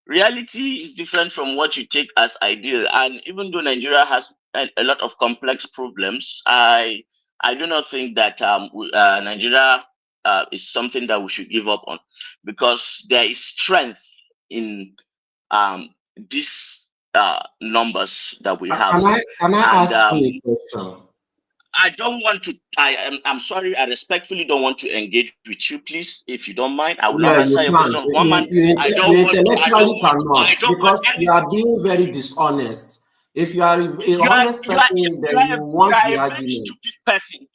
reality is different from what you take as ideal. And even though Nigeria has a lot of complex problems, I do not think that Nigeria is something that we should give up on, because there is strength in these numbers that we have. Can I ask you a question? I don't want to. I'm sorry. I respectfully don't want to engage with you, please. If you don't mind, I will not answer your question. You intellectually cannot, because you are being very dishonest. If you are a honest person, then you want the argument. Stupid person.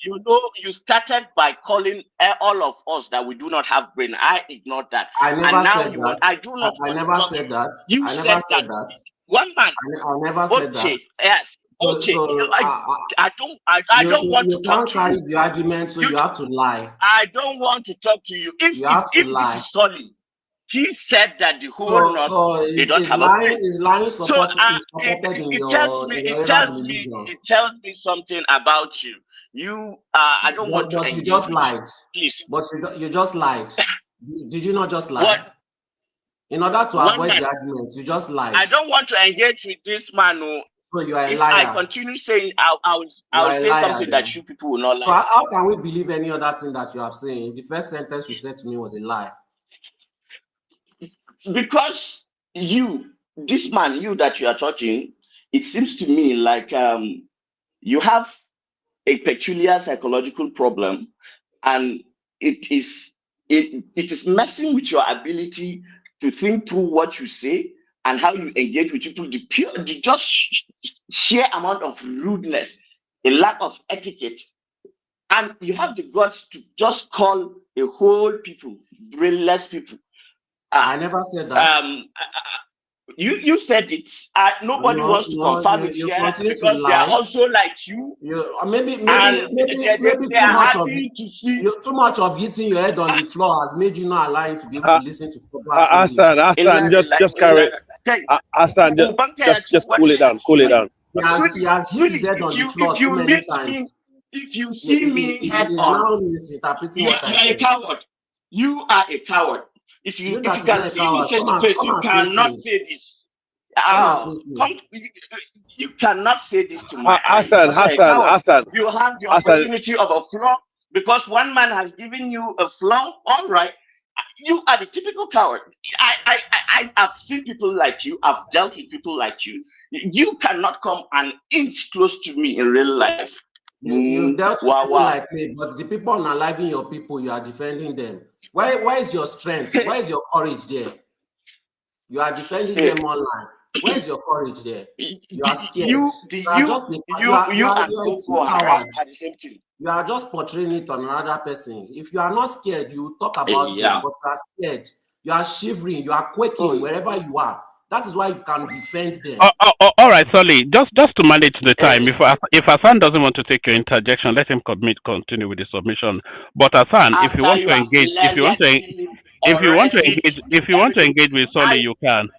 You started by calling all of us that we do not have brain. I ignored that. I never said that. I do not. I never said that. You I said never said that. One man. I never said that. Yes. Okay. So, I don't want to talk to you. You can't carry the argument, so you have to lie. I don't want to talk to you. If you have to lie. This is solid, he said that the whole North, So they don't have a brain. is lying So supported in your religion. it tells me something about you. You I don't want to engage. You just lied. Please. But you just lied. Did you not just lie? What? In order to avoid the argument, you just lied. I don't want to engage with this man. No. So you are a if liar. I continue saying, I'll say something that you people will not like. So how can we believe any other thing that you have said? The first sentence you said to me was a lie. Because this man, that you are talking, it seems to me like you have a peculiar psychological problem, and it is messing with your ability to think through what you say and how you engage with people. The just sheer amount of rudeness, a lack of etiquette, and you have the guts to just call a whole people brainless people. I never said that. You said it. Nobody wants to confirm it here because they are also like you. Maybe too much of hitting your head on the floor has made you not allow you to be able to listen to proper. Hassan, just carry. Hassan, just cool it down. He has hit his head on the floor too many times. If you see me head on, now misinterpreting what I said. You are a coward. You are a coward. If you can see me face to face, you cannot say this. You cannot say this to me. Hassan. You have the opportunity of a flaw because one man has given you a flaw. All right, you are the typical coward. I've seen people like you. I've dealt with people like you. You cannot come an inch close to me in real life. You've dealt with people like me, but the people unaliving your people, you are defending them. Where is your strength? Where is your courage there? You are defending them online. Where is your courage there? You are scared. You are just portraying it on another person. If you are not scared, you talk about them, but you are scared. You are shivering. You are quaking wherever you are. That is why you can defend them. All right, Solly. Just to manage the time. If Hassan doesn't want to take your interjection, let him continue with the submission. But Hassan, if you want to engage, if you want to engage with Solly, you can.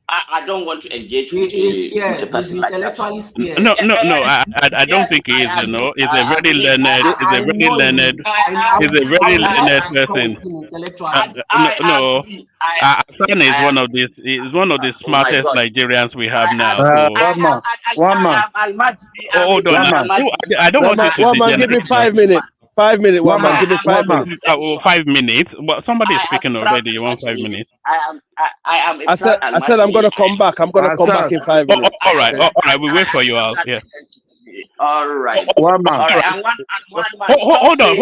I don't want to engage with He's scared. He's intellectually scared. No. I don't think he is. You know, he's a very learned. He's a very learned person. No. Hassan is one of these. He's one of the smartest Nigerians we have now. One man. Hold on. I don't want to. One man, give me 5 minutes. 5 minutes. One man, give me 5 minutes. 5 minutes. But somebody is speaking already. You want 5 minutes? I said I'm gonna come back. I'm gonna come back in 5 minutes. All right. We wait for you out. Yeah. All right. One man. Hold on,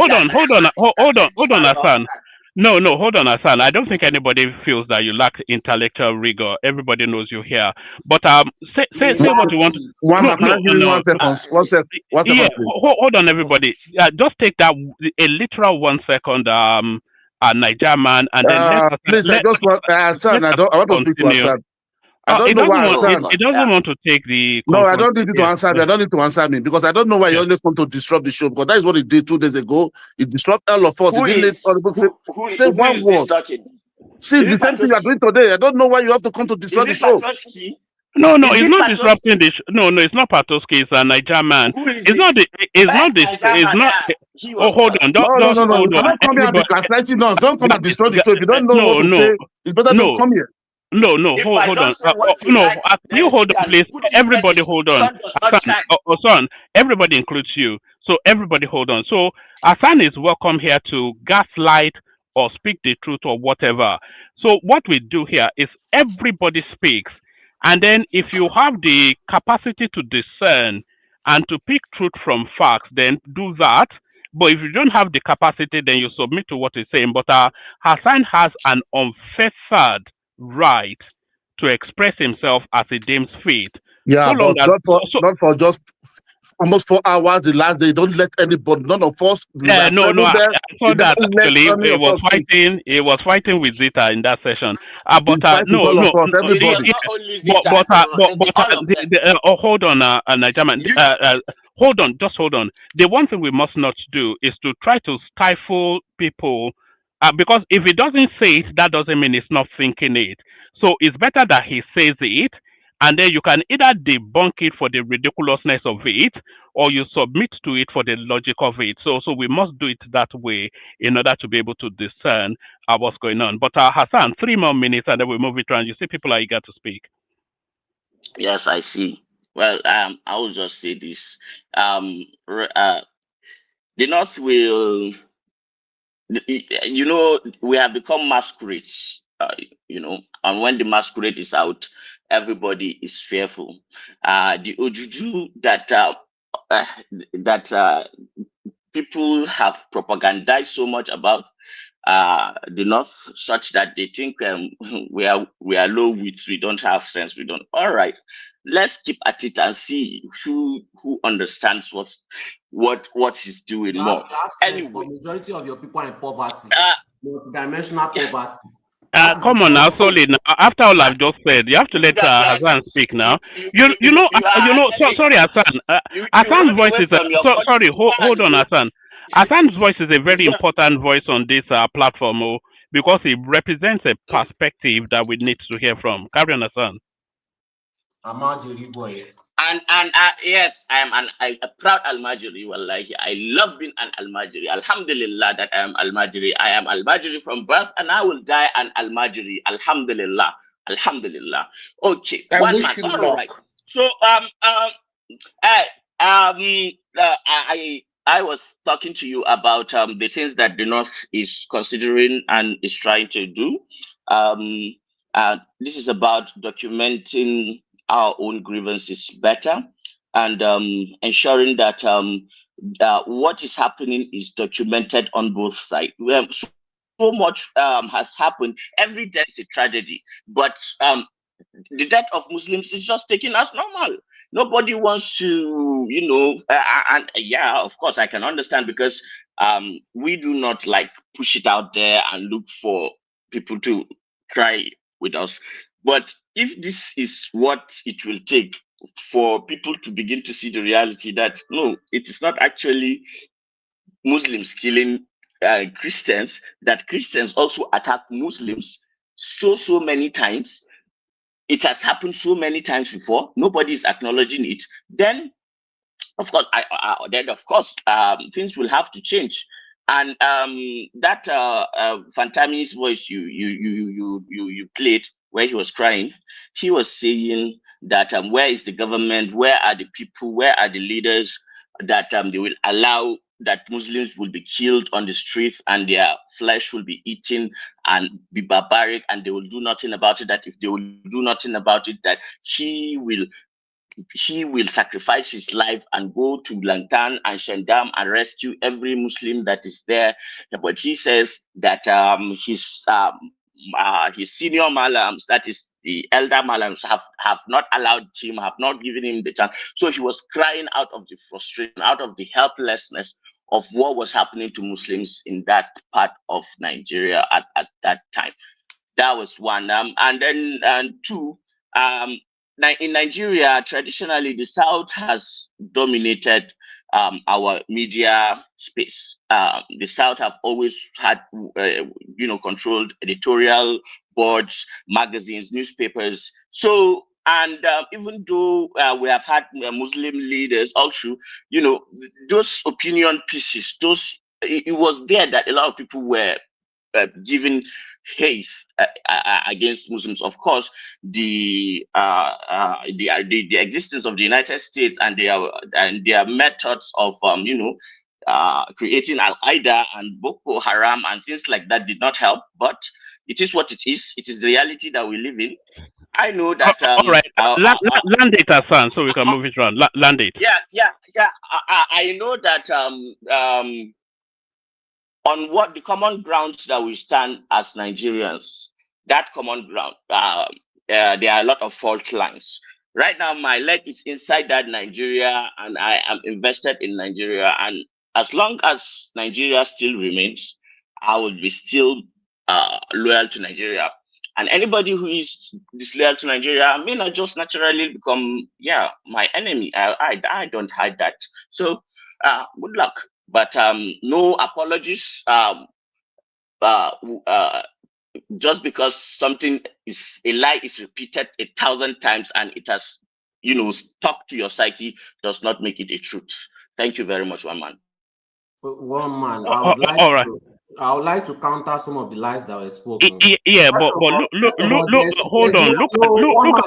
Hassan. No, hold on, Hassan. I don't think anybody feels that you lack intellectual rigor. Everybody knows you here. But say what you want. One second. Yeah, hold on, everybody. Just take that a literal 1 second. Niger man, and then please. Hassan. I want to speak to Hassan. I don't know why it doesn't want to take the. No, I don't need you to answer me. I don't need to answer me because I don't know why you always want to disrupt the show because that is what it did 2 days ago. It disrupted all of us. It didn't let all people say one word. See the same thing you are doing today. I don't know why you have to come to disrupt the show. No, it's not disrupting the No, it's not Patoski. It's a Niger man. It's not the. It's not. Oh, hold on. No. Don't come here and be gaslighting us. Don't come and disrupt the show. If you don't know what to say, it's better don't come here. No, hold on. You hold on, please. Everybody hold on. Son, everybody includes you. So everybody hold on. So Hassan is welcome here to gaslight or speak the truth or whatever. So what we do here is everybody speaks. And then if you have the capacity to discern and to pick truth from facts, then do that. But if you don't have the capacity, then you submit to what he's saying. But Hassan has an unfettered right to express himself as he deems fit. Yeah, but not for just almost 4 hours the last day. Don't let anybody, none of us. I saw that actually. He was fighting with Zita in that session. Hold on, Nigerman. Hold on. The one thing we must not do is to try to stifle people because if he doesn't say it, that doesn't mean he's not thinking it. So it's better that he says it, and then you can either debunk it for the ridiculousness of it, or you submit to it for the logic of it. So we must do it that way in order to be able to discern what's going on. But Hassan, 3 more minutes, and then we move it around. You see, people are eager to speak. Yes, I see. Well, I will just say this. The North will, we have become masquerades, and when the masquerade is out, everybody is fearful. The Ojuju uh, that people have propagandized so much about the North, such that they think we are low wit, we don't have sense, we don't. All right, let's keep at it and see who understands what he's doing more. You have sense, Anyway, but majority of your people are in poverty, uh, multidimensional poverty. Come on now, solid. Now, after all I've just said, you have to let Hassan speak now. Sorry, Hassan. Hassan's run voice away is from your sorry. Hold on, point. Hassan. Hassan's voice is a very important voice on this platform, because it represents a perspective that we need to hear from. Carry on, Hassan. Almajiri voice. And yes, I am a proud Almajiri. Wallahi, I love being an Almajiri. Alhamdulillah that I am Almajiri. I am Almajiri from birth, and I will die an Almajiri. Alhamdulillah. Alhamdulillah. Okay. I One wish man. you All luck. right. So I was talking to you about the things that the North is considering and is trying to do. This is about documenting our own grievances better, and ensuring that what is happening is documented on both sides. So much has happened. Every death is a tragedy, but the death of Muslims is just taken as normal. Nobody wants to, and yeah, of course, I can understand, because we do not like push it out there and look for people to cry with us. But if this is what it will take for people to begin to see the reality that no, it is not actually Muslims killing Christians, that Christians also attack Muslims so many times, it has happened so many times before, nobody is acknowledging it, then of course things will have to change. And that Fantami's voice you played, where he was crying, he was saying that where is the government, where are the people, where are the leaders that they will allow that Muslims will be killed on the streets and their flesh will be eaten and be barbaric, and they will do nothing about it. That if they will do nothing about it, that he will sacrifice his life and go to Lantan and Shandam and rescue every Muslim that is there. But he says that his senior malams, that is the elder malams, have not allowed him, have not given him the chance. So he was crying out of the frustration, out of the helplessness of what was happening to Muslims in that part of Nigeria at that time. That was one. And then two, in Nigeria, traditionally, the South has dominated our media space. The South have always had, controlled editorial boards, magazines, newspapers. So, and even though we have had Muslim leaders all through, those opinion pieces, it was there that a lot of people were giving hate against Muslims. Of course, the existence of the United States and their methods of creating Al Qaeda and Boko Haram and things like that did not help. But it is what it is. It is the reality that we live in. I know that. All right, land it, Hassan, so we can move it around. Land it. Yeah. I know that on what the common grounds that we stand as Nigerians, that common ground, there are a lot of fault lines. Right now, my leg is inside that Nigeria, and I am invested in Nigeria. And as long as Nigeria still remains, I will be still loyal to Nigeria. And anybody who is disloyal to Nigeria may not just naturally become, my enemy. I don't hide that. So, good luck. But no apologies. just because something is a lie is repeated 1,000 times and it has, stuck to your psyche, does not make it a truth. Thank you very much, one man. One man, All right. I would like to counter some of the lies that were spoken. Yeah, but look, hold on. Look at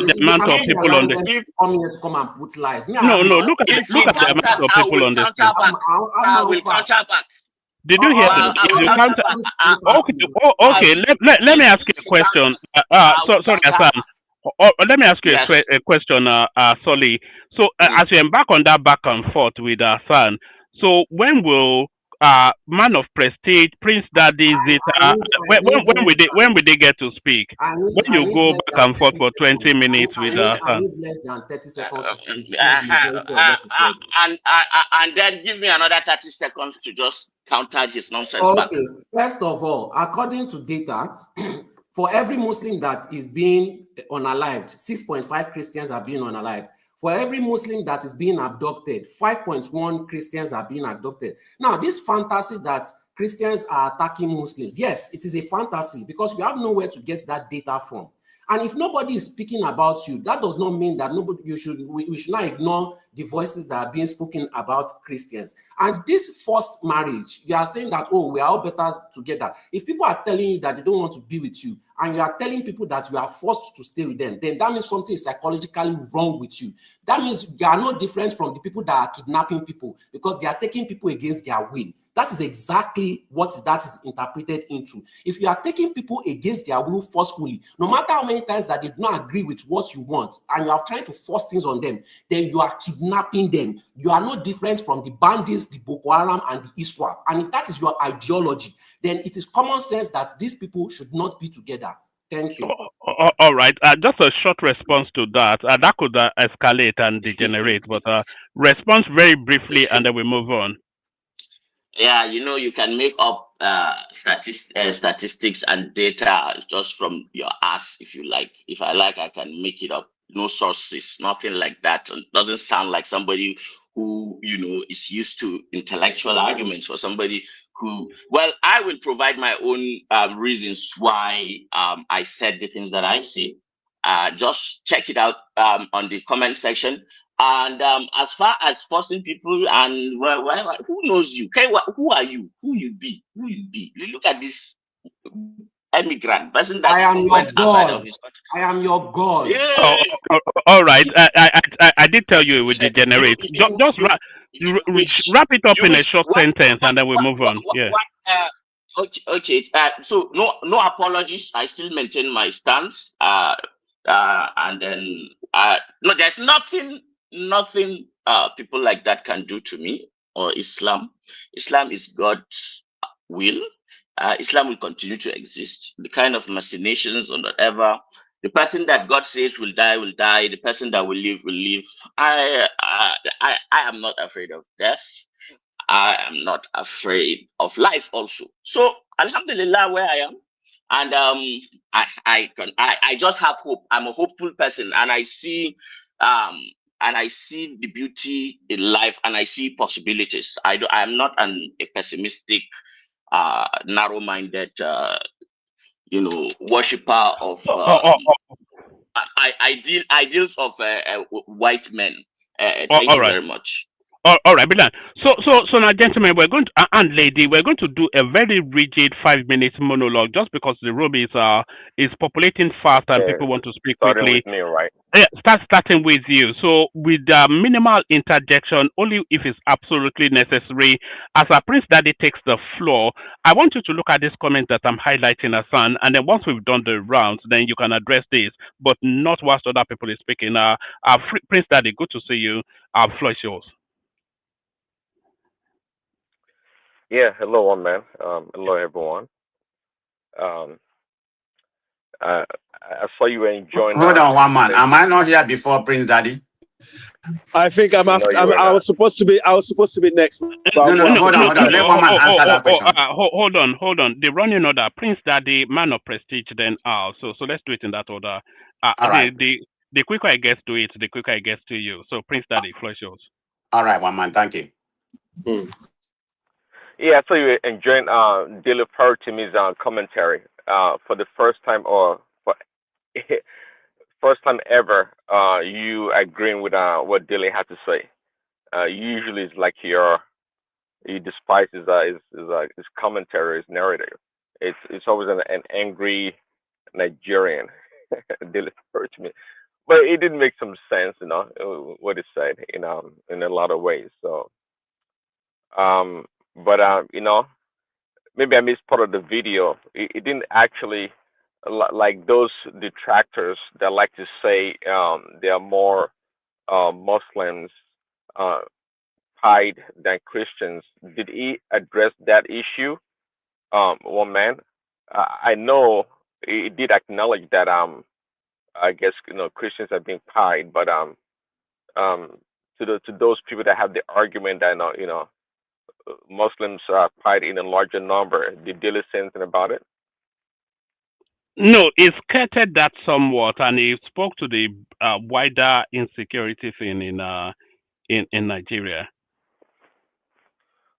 the amount of people on the. Come here to come and put lies. No, look at the amount of people on the. I will counter back. Did you hear this? Okay. Let me ask you a question. Sorry, Hassan. Let me ask you a question, Solly. So, as you embark on that back and forth with Hassan, so when will man of prestige, Prince Daddy, Zeta, when will they get to speak? When you go back and forth for 20 minutes with Hassan? I need less than 30 seconds to and then give me another 30 seconds to just counter his nonsense. Okay, first of all, according to data, for every Muslim that is being unalived, 6.5 Christians are being unalived. For every Muslim that is being abducted, 5.1 Christians are being abducted. Now, this fantasy that Christians are attacking Muslims, yes, it is a fantasy because you have nowhere to get that data from. And if nobody is speaking about you, that does not mean that we should not ignore the voices that are being spoken about Christians. And this forced marriage, you are saying that, oh, we are all better together. If people are telling you that they don't want to be with you, and you are telling people that you are forced to stay with them, then that means something is psychologically wrong with you. That means you are no different from the people that are kidnapping people because they are taking people against their will. That is exactly what that is interpreted into. If you are taking people against their will forcefully, no matter how many times that they do not agree with what you want, and you are trying to force things on them, then you are kidnapping them. You are no different from the bandits, the Boko Haram, and the ISWAP. And if that is your ideology, then it is common sense that these people should not be together. Thank you. All right. Just a short response to that. That could escalate and degenerate, but response very briefly, and then we move on. Yeah, you can make up statistics and data just from your ass if you like. If I like, I can make it up. No sources, nothing like that. It doesn't sound like somebody who, is used to intellectual arguments or somebody who, well, I will provide my own reasons why I said the things that I say. Just check it out on the comment section. And as far as forcing people and whatever, who knows you? Okay, who are you? Who you be? You look at this immigrant person that I am your God. I am your God. Yeah. All right. I did tell you it would degenerate. Just wrap it up in a short sentence, and then we move on. Yeah. Okay. So no apologies. I still maintain my stance. And then no, there's nothing people like that can do to me or Islam. Islam is God's will. Islam will continue to exist. The kind of machinations or whatever, the person that God says will die will die. The person that will live will live. I am not afraid of death. I am not afraid of life also. So Alhamdulillah, where I am. And I just have hope. I'm a hopeful person, and I see the beauty in life, and I see possibilities. I'm not a pessimistic, narrow-minded, worshipper of ideals of white men. Thank you very much. All right, Bilan. So now, gentlemen, we're going to and lady, we're going to do a very rigid 5-minute monologue just because the room is populating fast and people want to speak quickly. With me, right? Yeah, starting with you. So with minimal interjection, only if it's absolutely necessary. As our Prince Daddy takes the floor, I want you to look at this comment that I'm highlighting, Hassan, and then once we've done the rounds, then you can address this, but not whilst other people is speaking. Prince Daddy, good to see you. Floor is yours. Yeah, hello, one man. Hello, everyone. I saw you were enjoying. Hold on, one man. Am I not here before Prince Daddy? I think I'm after. I was supposed to be. Next. No. Hold on. Let one man answer that question. Hold on. The running order: Prince Daddy, man of prestige, then Al. So let's do it in that order. All right. The quicker I get to it, the quicker I get to you. So Prince Daddy, floor is yours. All right, one man. Thank you. Yeah, so you're enjoying Daily Timmy's commentary for the first time, or for first time ever. You agreeing with what Daily had to say. Usually, it's like he despises his commentary, his narrative. It's always an angry Nigerian. Daily Timmy, but it did make some sense, what he said, in a lot of ways. So, um, but maybe I missed part of the video. It didn't actually like those detractors that like to say there are more Muslims uh, pied than Christians. Did he address that issue? One man, I know he did acknowledge that I guess Christians are being pied, but um to those people that have the argument that Muslims are pied in a larger number, did Dilly say anything about it? No, he skirted that somewhat, and he spoke to the wider insecurity thing in Nigeria.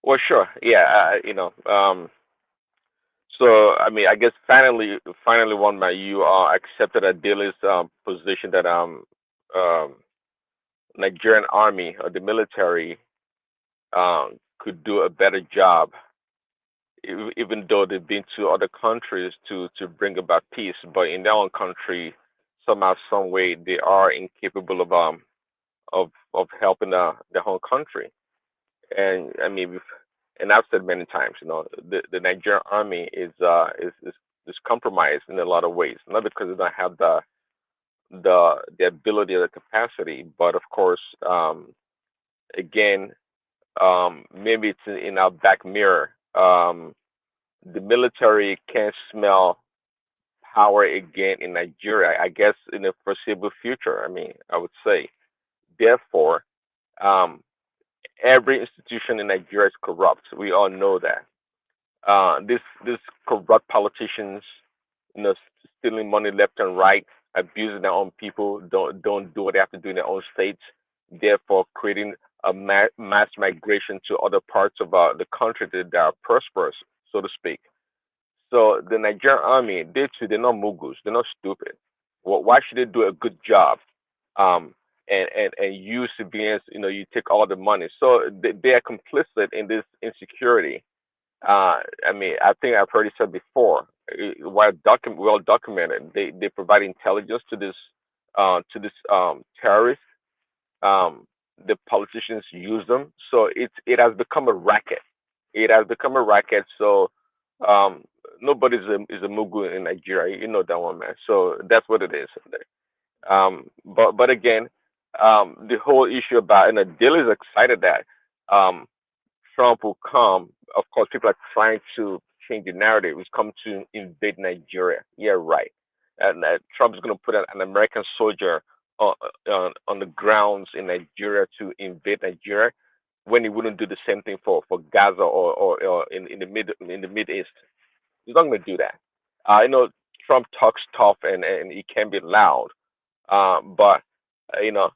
Well, sure, yeah, So I mean, I guess finally, one man, you accepted Dilly's position that um, Nigerian army or the military could do a better job, even though they've been to other countries to bring about peace, but in their own country, somehow, some way, they are incapable of helping the whole country. And I mean, and I've said many times, the Nigerian army is compromised in a lot of ways, not because they don't have the ability or the capacity, but of course, again, maybe it's in our back mirror. The military can smell power again in Nigeria, I guess, in the foreseeable future. I mean, I would say. Therefore, um, every institution in Nigeria is corrupt. We all know that. This corrupt politicians, stealing money left and right, abusing their own people, don't do what they have to do in their own states, therefore creating a mass migration to other parts of the country that are prosperous, so to speak. So the Nigerian army, they too, they're not mugus, they're not stupid. Well, why should they do a good job? Um, and you civilians, you take all the money. So they are complicit in this insecurity. I mean, I think I've heard it said before. Well documented, they provide intelligence to this terrorist. Um, the politicians use them, so it has become a racket. It has become a racket. So um, nobody's is a mugu in Nigeria. You know that one, man. So that's what it is. But again, the whole issue about, and Adil is excited that um, Trump will come. Of course, people are trying to change the narrative. He's come to invade Nigeria. Yeah, right. And Trump is going to put an American soldier on the grounds in Nigeria to invade Nigeria, when he wouldn't do the same thing for Gaza or in the Mid East. He's not going to do that. I know Trump talks tough and he can be loud, but you know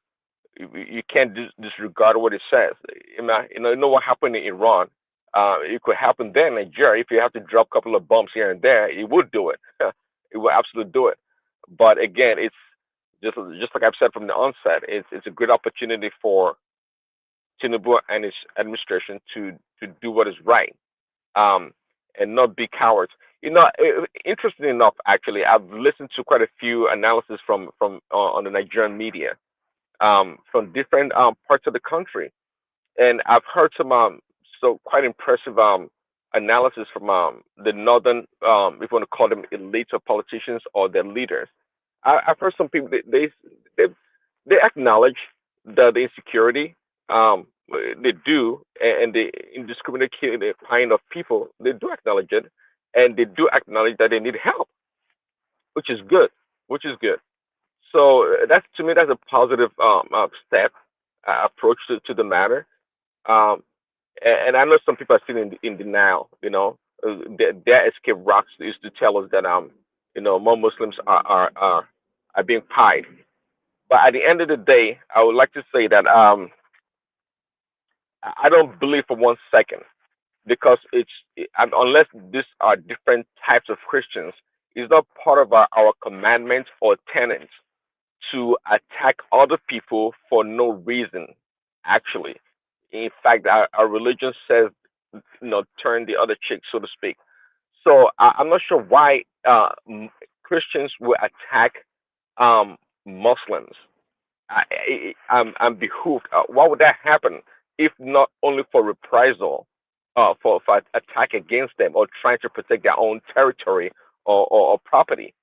you can't disregard what he says. You know what happened in Iran. It could happen there in Nigeria. If you have to drop a couple of bombs here and there, he would do it. He would absolutely do it. But again, it's just like I've said from the onset. It's a great opportunity for Tinubu and his administration to do what is right, um, and not be cowards. Interesting enough, actually, I've listened to quite a few analysis from on the Nigerian media, from different parts of the country, and I've heard some so quite impressive analysis from the northern, if you want to call them elites or politicians or their leaders. I've heard some people they they acknowledge the insecurity, they do, and the indiscriminate killing the kind of people, they do acknowledge it, and they do acknowledge that they need help, which is good, which is good. So that's, to me, that's a positive step, approach to the matter. Um, and I know some people are still in denial. Their escape routes is to tell us that more Muslims are being pied. But at the end of the day, I would like to say that I don't believe for 1 second because unless these are different types of Christians, it's not part of our commandments or tenets to attack other people for no reason. Actually, in fact, our religion says, turn the other cheek, so to speak. So I'm not sure why Christians will attack Muslims. I'm behooved. Why would that happen if not only for reprisal, for attack against them or trying to protect their own territory or property?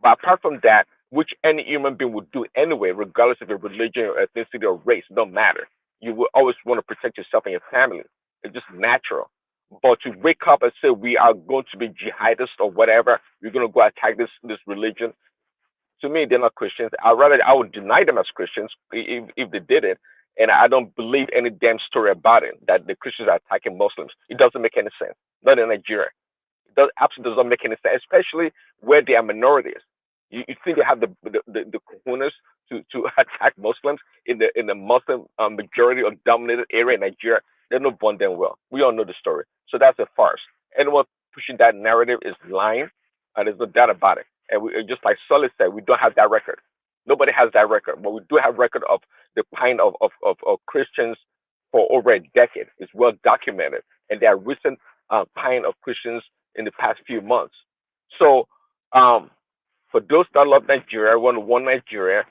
But apart from that, which any human being would do anyway, regardless of your religion or ethnicity or race, don't matter. You will always want to protect yourself and your family. It's just natural. But to wake up and say we are going to be jihadists or whatever, we're going to go attack this religion. To me, they're not Christians. I would deny them as Christians if they did it. And I don't believe any damn story about it that the Christians are attacking Muslims. It doesn't make any sense. Not in Nigeria. It absolutely does not make any sense, especially where they are minorities. You think they have the cojones to attack Muslims in the Muslim majority or dominated area in Nigeria? They're not born them well. We all know the story. So that's a farce. Anyone pushing that narrative is lying, and there's no doubt about it. And we, just like Solid said, we don't have that record. Nobody has that record, but we do have record of the kind of Christians for over a decade. It's well documented, and there are recent kind of Christians in the past few months. So for those that love Nigeria, want Nigeria,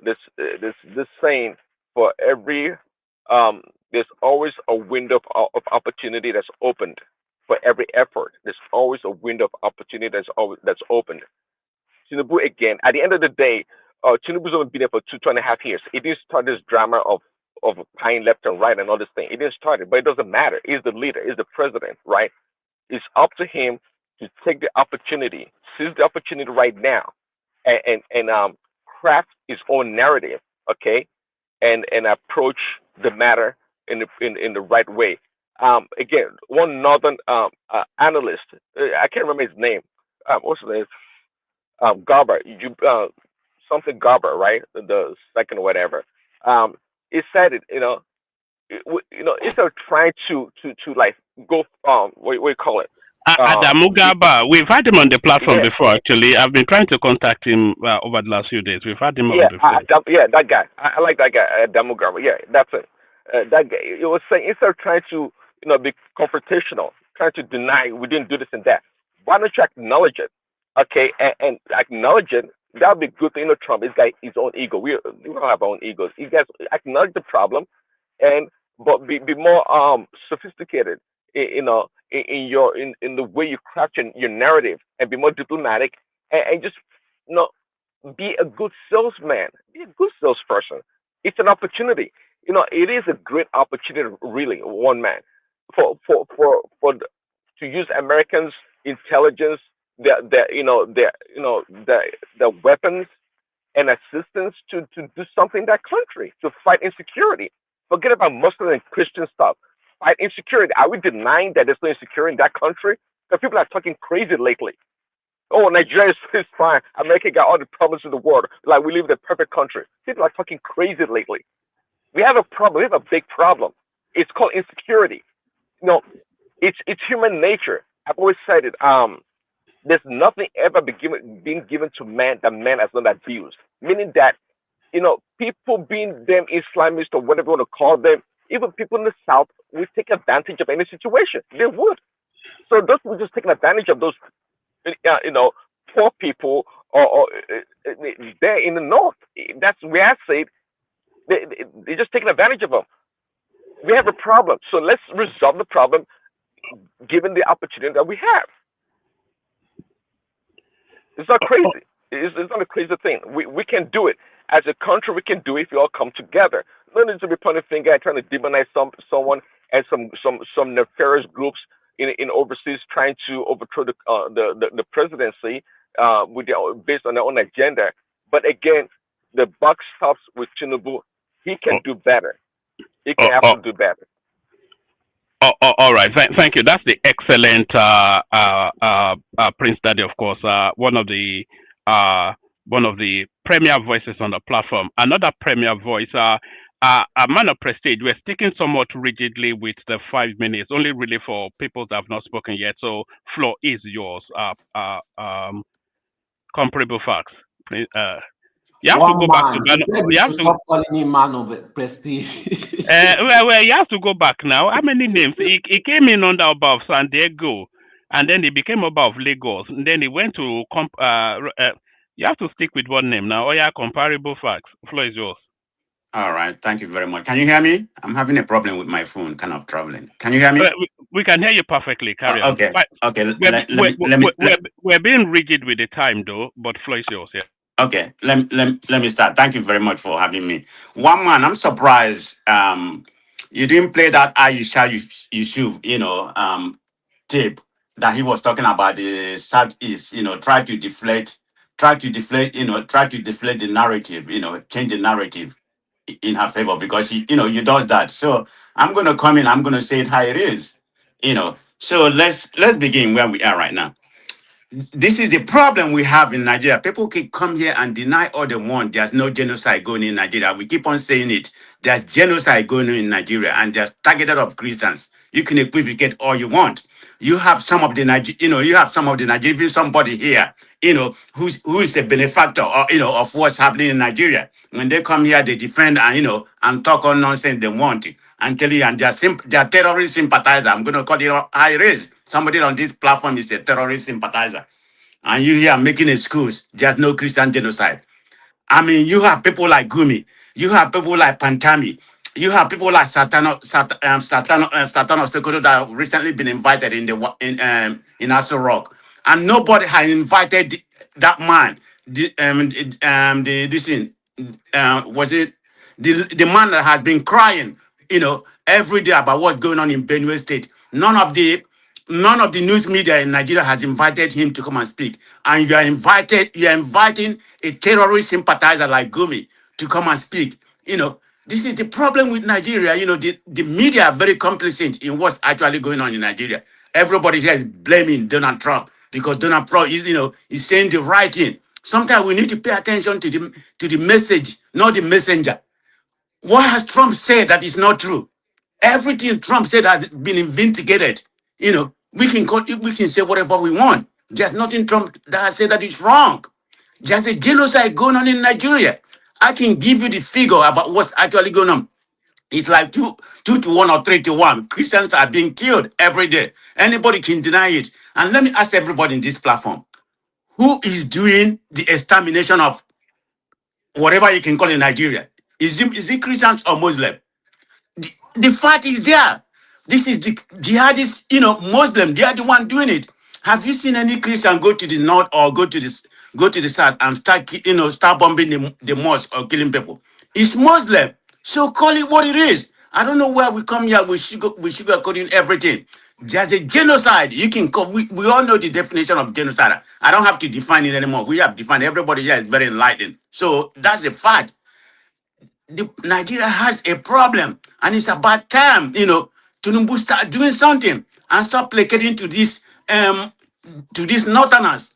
this saying, for every there's always a window of opportunity that's opened. For every effort, there's always a window of opportunity that's opened. Tinubu, again, at the end of the day, Tinubu's only been there for 2.5 years. It didn't start this drama of pine left and right and all this thing. It didn't start it, but it doesn't matter. He's the leader. He's the president, right? It's up to him to take the opportunity, seize the opportunity right now, and craft his own narrative, okay, and approach the matter in the right way. Again, one northern analyst, I can't remember his name. What's his name? Garber, something Garber, right? The second or whatever. He said it. Instead of trying to like go what do you call it? Adamu Garba, we've had him on the platform before. Actually, I've been trying to contact him over the last few days. We've had him on before. That guy. I like that guy, Adamu Garba. Yeah, that's it. That guy. It was saying, instead of trying to be confrontational, trying to deny we didn't do this and that, why don't you acknowledge it? Okay, and acknowledge it. That would be good thing. Trump, this guy, his own ego. We don't have our own egos. You guys acknowledge the problem, but be more sophisticated. In the way you craft your narrative, and be more diplomatic, and just be a good salesman, be a good salesperson. It's an opportunity. It is a great opportunity, really, one man, for to use Americans' intelligence, their weapons and assistance to do something in that country, to fight insecurity. Forget about Muslim and Christian stuff. Fight insecurity. Are we denying that there's no insecurity in that country? Because people are talking crazy lately. Oh, Nigeria is fine. America got all the problems in the world. Like we live in a perfect country. People are talking crazy lately. We have a problem. We have a big problem. It's called insecurity. It's human nature. I've always said it. There's nothing ever being given to man that man has not abused. Meaning that, people being them Islamists or whatever you want to call them, even people in the South will take advantage of any situation. They would. So those people just taking advantage of those, poor people or there in the North. That's where I say they're just taking advantage of them. We have a problem. So let's resolve the problem given the opportunity that we have. It's not crazy. It's not a crazy thing. We can do it. As a country, we can do it if we all come together. No need to be pointing a finger and trying to demonize someone and some nefarious groups in overseas trying to overthrow the presidency based on their own agenda. But again, the buck stops with Tinubu. He can do better. He can absolutely do better. All right. Thank you. That's the excellent Prince Daddy, of course. One of the premier voices on the platform. Another premier voice. a man of prestige, we're sticking somewhat rigidly with the 5 minutes, only really for people that have not spoken yet. So, floor is yours. Comparable facts. You have to One go back to man. He Ghana. said we You should have to. stop calling him man of prestige. Well, you have to go back now. How many names? He came in under Oba of San Diego, and then he became Oba of Lagos. And then he went to. You have to stick with one name now. Oh yeah, comparable facts. Floor is yours. All right. Thank you very much. Can you hear me? I'm having a problem with my phone, kind of traveling. Can you hear me? We can hear you perfectly. Carry on. Okay. But Okay. Let me. We're being rigid with the time, though. But floor is yours. Yeah. Okay. Let me start. Thank you very much for having me. One man, I'm surprised. You didn't play that Aisha Yusuf, tape that he was talking about the Southeast. Try to deflate, try to deflate the narrative. Change the narrative in her favor because you does that. So I'm gonna come in. I'm gonna say it how it is. So let's begin where we are right now. This is the problem we have in Nigeria. People keep come here and deny all they want. There's no genocide going in Nigeria. We keep on saying it. There's genocide going on in Nigeria, and there's targeted of Christians. You can equivocate all you want. You have some of the Nigerian, somebody here, who is the benefactor, of what's happening in Nigeria. When they come here, they defend and talk all nonsense they want and tell you, and they're terrorist sympathizer. I'm going to call it how it is. Somebody on this platform is a terrorist sympathizer. And you here making excuse. There's no Christian genocide. I mean, you have people like Gumi. You have people like Pantami. You have people like Satano Sokoto that have recently been invited in Aso Rock. And nobody has invited that man. Was it the man that has been crying, every day about what's going on in Benue State. None of the news media in Nigeria has invited him to come and speak. And you are inviting a terrorist sympathizer like Gumi to come and speak. This is the problem with Nigeria. The media are very complicit in what's actually going on in Nigeria. Everybody here is blaming Donald Trump because Donald Trump is saying the right thing. Sometimes we need to pay attention to the message, not the messenger. What has Trump said that is not true? Everything Trump said has been investigated. We can say whatever we want. There's nothing Trump that has said that is wrong. There's a genocide going on in Nigeria. I can give you the figure about what's actually going on. It's like 2-1 or 3-1. Christians are being killed every day. Anybody can deny it. And let me ask everybody in this platform, who is doing the extermination of whatever you can call in Nigeria? Is it Christians or Muslim? The fact is there. This is the jihadists, Muslim. They are the one doing it. Have you seen any Christian go to the north or go to the south and start bombing the mosque or killing people? It's Muslim. So call it what it is. I don't know where we come here. We sugarcoating everything. There's a genocide. You can call. We all know the definition of genocide. I don't have to define it anymore. We have defined. Everybody here is very enlightened. So that's the fact. Nigeria has a problem, and it's about time, Tinubu start doing something and stop placating to these northerners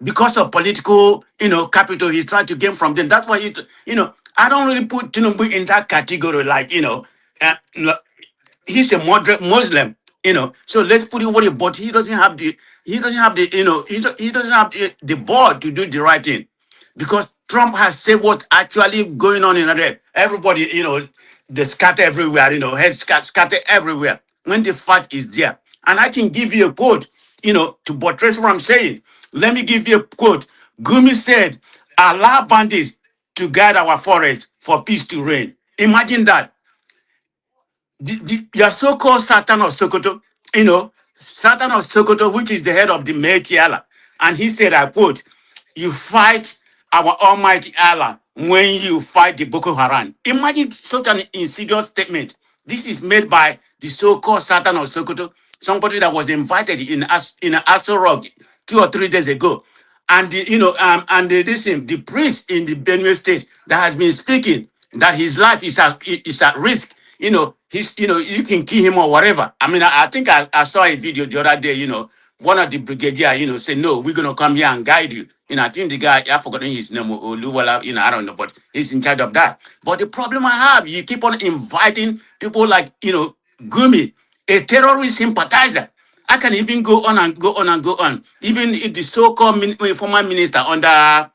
because of political, capital he's trying to gain from them. That's why I don't really put Tinubu in that category, like he's a moderate Muslim, So let's put it what it. But he doesn't have the he doesn't have the board to do the right thing, because Trump has said what's actually going on in there. Everybody, they scatter everywhere, heads scatter everywhere. When the fact is there, and I can give you a quote, to buttress what I'm saying. Let me give you a quote. Gumi said, "Allow bandits to guide our forest for peace to reign." Imagine that. Your so-called Satan of Sokoto, Satan of Sokoto, which is the head of the Meiti Allah, and he said, I quote, "You fight our Almighty Allah when you fight the Boko Haram." Imagine such an insidious statement. This is made by the so-called Satan of Sokoto, somebody that was invited in Aso Rock 2 or 3 days ago. And the priest in the Benue State that has been speaking that his life is at risk. You can kill him or whatever. I mean, I think I saw a video the other day. One of the brigadier, said, "No, we're gonna come here and guide you." I think the guy, I've forgotten his name, Oluwala, I don't know, but he's in charge of that. But the problem I have, you keep on inviting people like, Gumi, a terrorist sympathizer. I can even go on and go on and go on. Even if the so-called former minister under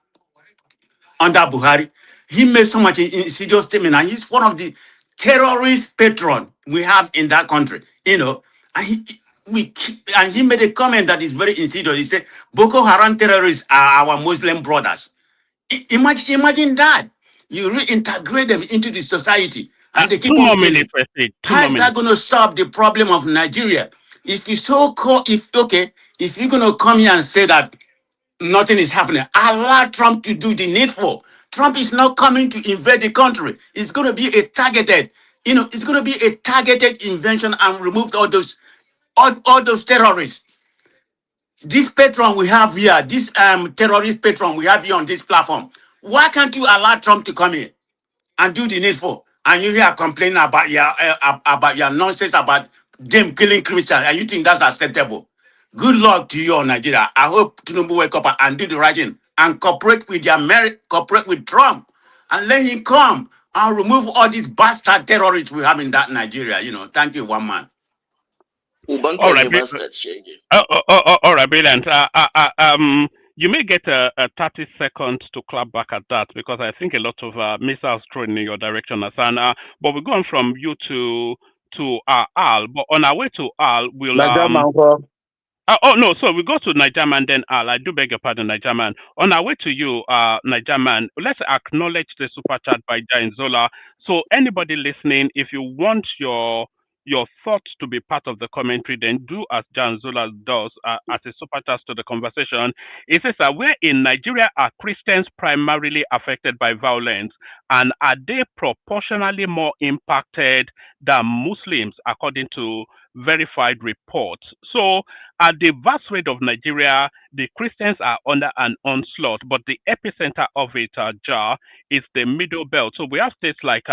Buhari, he made so much insidious statement, and he's one of the terrorist patron we have in that country, and he made a comment that is very insidious. He said, Boko Haram terrorists are our Muslim brothers. Imagine that. You reintegrate them into the society, and they keep on killing. How is that going to stop the problem of Nigeria? If you if you're going to come here and say that nothing is happening, allow Trump to do the needful. Trump is not coming to invade the country. It's going to be a targeted, it's going to be a targeted invention and remove all those terrorists. This patron we have here, this terrorist patron we have here on this platform, why can't you allow Trump to come in and do the needful? And you here complaining about your nonsense about them killing Christians, and you think that's acceptable? Good luck to you on Nigeria. I hope Tinubu wake up and do the right thing and cooperate with cooperate with Trump and let him come and remove all these bastard terrorists we have in that Nigeria. Thank you, one man. All right, all right, brilliant. You may get a 30 seconds to clap back at that, because I think a lot of missiles thrown in your direction, Hassan. But we're going from you to Al. But on our way to Al, we'll no, so we go to Nigerman, then Al. I do beg your pardon, Nigerman. On our way to you, Nigerman, let's acknowledge the super chat by Jain Zola. So anybody listening, if you want your thoughts to be part of the commentary, then do as Jan Zola does as a super chat to the conversation. It says that where in Nigeria are Christians primarily affected by violence, and are they proportionally more impacted than Muslims according to verified reports? So at the vast rate of Nigeria, the Christians are under an onslaught, but the epicenter of it, Jar, is the Middle Belt. So we have states like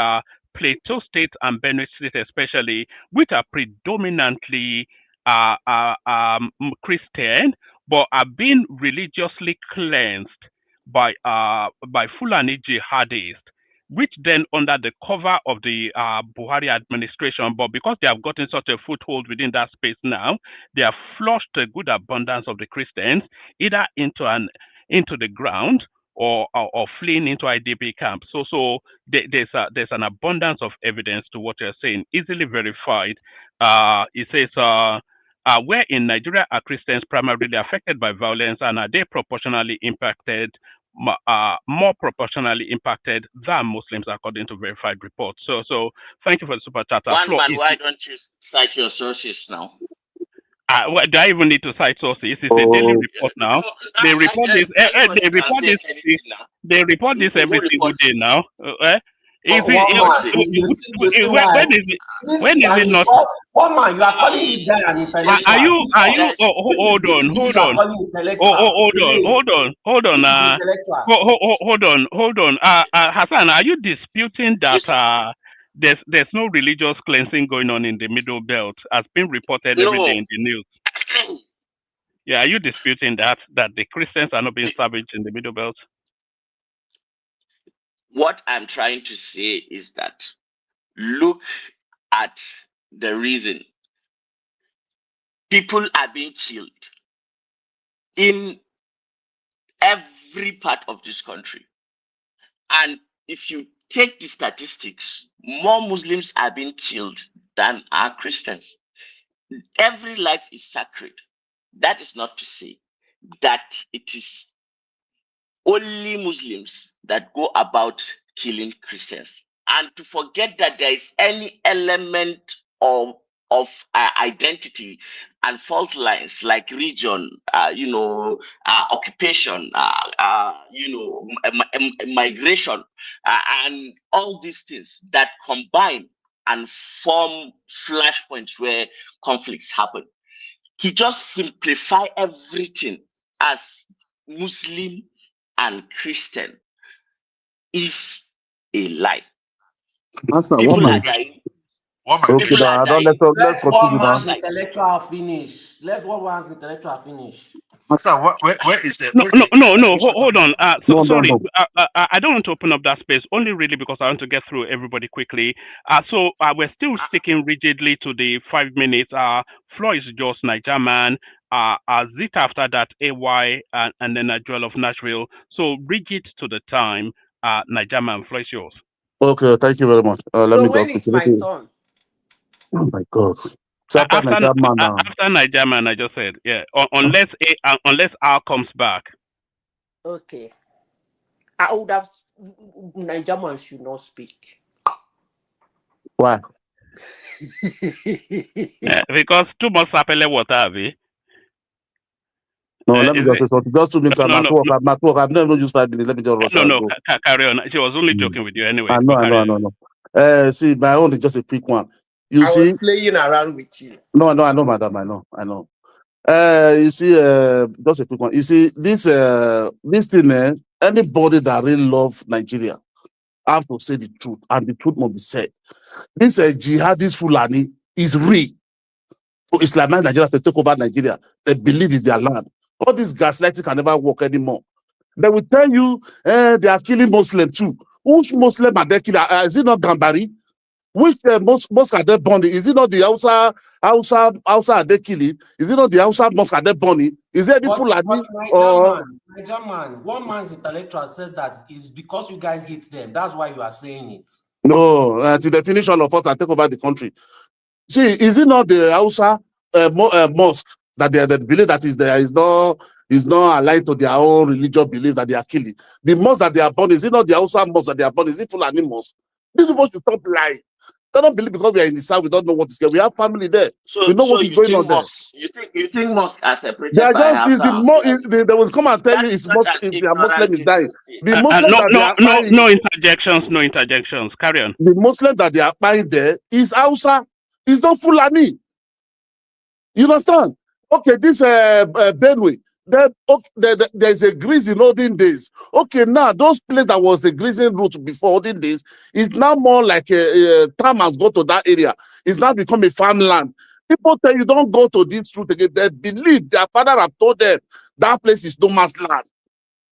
Plateau State and Benue State especially, which are predominantly Christian, but are being religiously cleansed by Fulani jihadists, which then under the cover of the Buhari administration, but because they have gotten such a foothold within that space now, they have flushed a good abundance of the Christians either into the ground or fleeing into IDP camps. So there's an abundance of evidence to what you're saying, easily verified. It says, where in Nigeria are Christians primarily affected by violence, and are they proportionally impacted, more proportionally impacted than Muslims according to verified reports? So thank you for the super chat. One man, why don't you cite your sources now? Do I even need to cite sources? It's a daily report now. They report this. They report this every single day now. When is it not? One man, you are calling this guy an intellectual. Are you? Hold on. Hold on. Hassan, are you disputing that there's no religious cleansing going on in the Middle Belt, as been reported every day in the news? Yeah, are you disputing that the Christians are not being savaged in the Middle Belt? What I'm trying to say is that look at the reason people are being killed in every part of this country. And if you take the statistics, more Muslims are being killed than are Christians. Every life is sacred. That is not to say that it is only Muslims that go about killing Christians, and to forget that there is any element of identity and fault lines like region, occupation, migration, and all these things that combine and form flashpoints where conflicts happen. To just simplify everything as Muslim and Christian is a lie. People are dying. Okay, let's continue now. Intellectual finish. Let's one man's intellectual finish. Master, where is the No. Hold on. Sorry. No. I don't want to open up that space only really because I want to get through everybody quickly. So we're still sticking rigidly to the 5 minutes. Floor is just Niger Man. Zita after that, AY, and then Joel of Nashville. So rigid to the time. Niger Man, floor is yours. Okay, thank you very much. Let So me when go. is my turn? Oh my God. So after Niger Man now. After Niger Man, I just said, yeah. Unless Al comes back. Okay. I would have Niger Man should not speak. Why? Because too much sapele water, Abi. No, let me just say something. Just 2 minutes. I'm at work. I've never used 5 minutes. Let me just rush out. No, carry on. She was only joking with you anyway. I know. See, my own is just a quick one. I was playing around with you. No, I know, madam. I know. You see, just a quick one. You see, this thing, anybody that really love Nigeria have to say the truth, and the truth must be said. This jihadist Fulani is real. To Islamize Nigeria, to take over Nigeria, they believe it's their land. All this gaslighting can never work anymore. They will tell you they are killing Muslims too. Which Muslim are they killing? Is it not Gambari? Which mosque are they burning? Is it not the Hausa are they killing? Is it not the Hausa mosque are they burning? Is there any Fulani? Niger man, one man's intellectual said that is because you guys hate them. That's why you are saying it. No, until they finish all of us and take over the country. See, is it not the Hausa mosque that they believe that is not aligned to their own religious belief that they are killing? The mosque that they are burning, is it not the Hausa mosque that they are burning? Is it Fulani mosque? These people should stop lying. They don't believe because we are in the south, we don't know what is going on. We have family there. We know what is going on there. You think mosques are separated? They are just they will come and tell you it's their Muslim is dying. The Muslim no interjections. Carry on. The Muslim that they are buying there is Hausa. It's not Fulani. You understand? Okay, this Benue. There's a grease in olden days. Okay, now those places that was a grazing route before olden days is now more like a time has gone to that area. It's now become a farmland. People tell you don't go to this route again. They believe their father have told them that place is no man's land.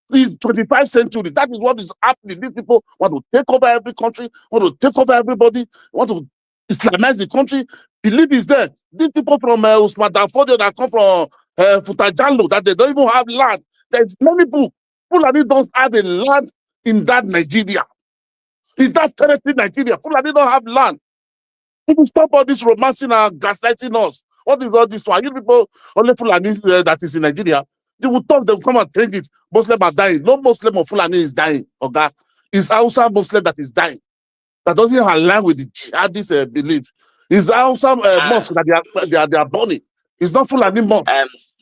It's 25th century. That is what is happening. These people want to take over every country, want to take over everybody, want to Islamize the country. Believe is there. These people from Usman Danfodio that come from Futajanlo, that they don't even have land. There's many people. Fulani don't have a land in that Nigeria. In that territory, Nigeria. Fulani don't have land. People stop all this romancing and gaslighting us. What is all this for? You people, only Fulani that is in Nigeria, they will talk, they will come and take it. Muslim are dying. No Muslim or Fulani is dying. Okay? It's Hausa Muslim that is dying. That doesn't align with the jihadist belief. It's Hausa mosque that they are burning. It's not Fulani mosque.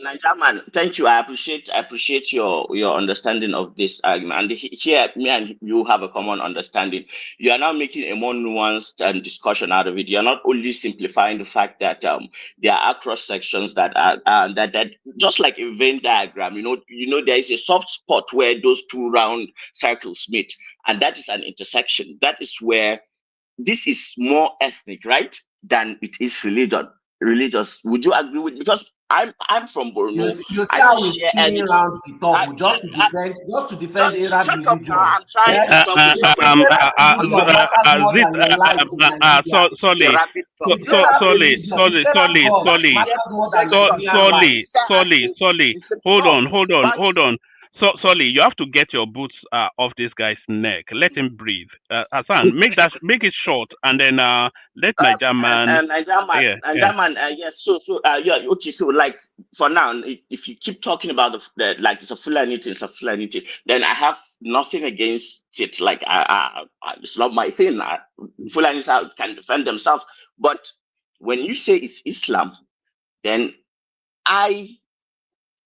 Niger man, thank you. I appreciate your understanding of this argument. And here, me and you have a common understanding. You are now making a more nuanced discussion out of it. You are not only simplifying the fact that there are cross sections that are that just like a Venn diagram. You know, there is a soft spot where those two round circles meet, and that is an intersection. That is where this is more ethnic, right, than it is religious. Would you agree with? Because I'm from Borno. You see how we're spinning around the top just to defend Arab religion. Solly. Hold on. So, Solly, you have to get your boots off this guy's neck. Let him breathe. Hassan, make it short, and then let Niger man. Yes. So, okay. So, like for now, if you keep talking about the like it's a Fulani thing, then I have nothing against it. Like, it's not my thing. Fulanis can defend themselves, but when you say it's Islam, then I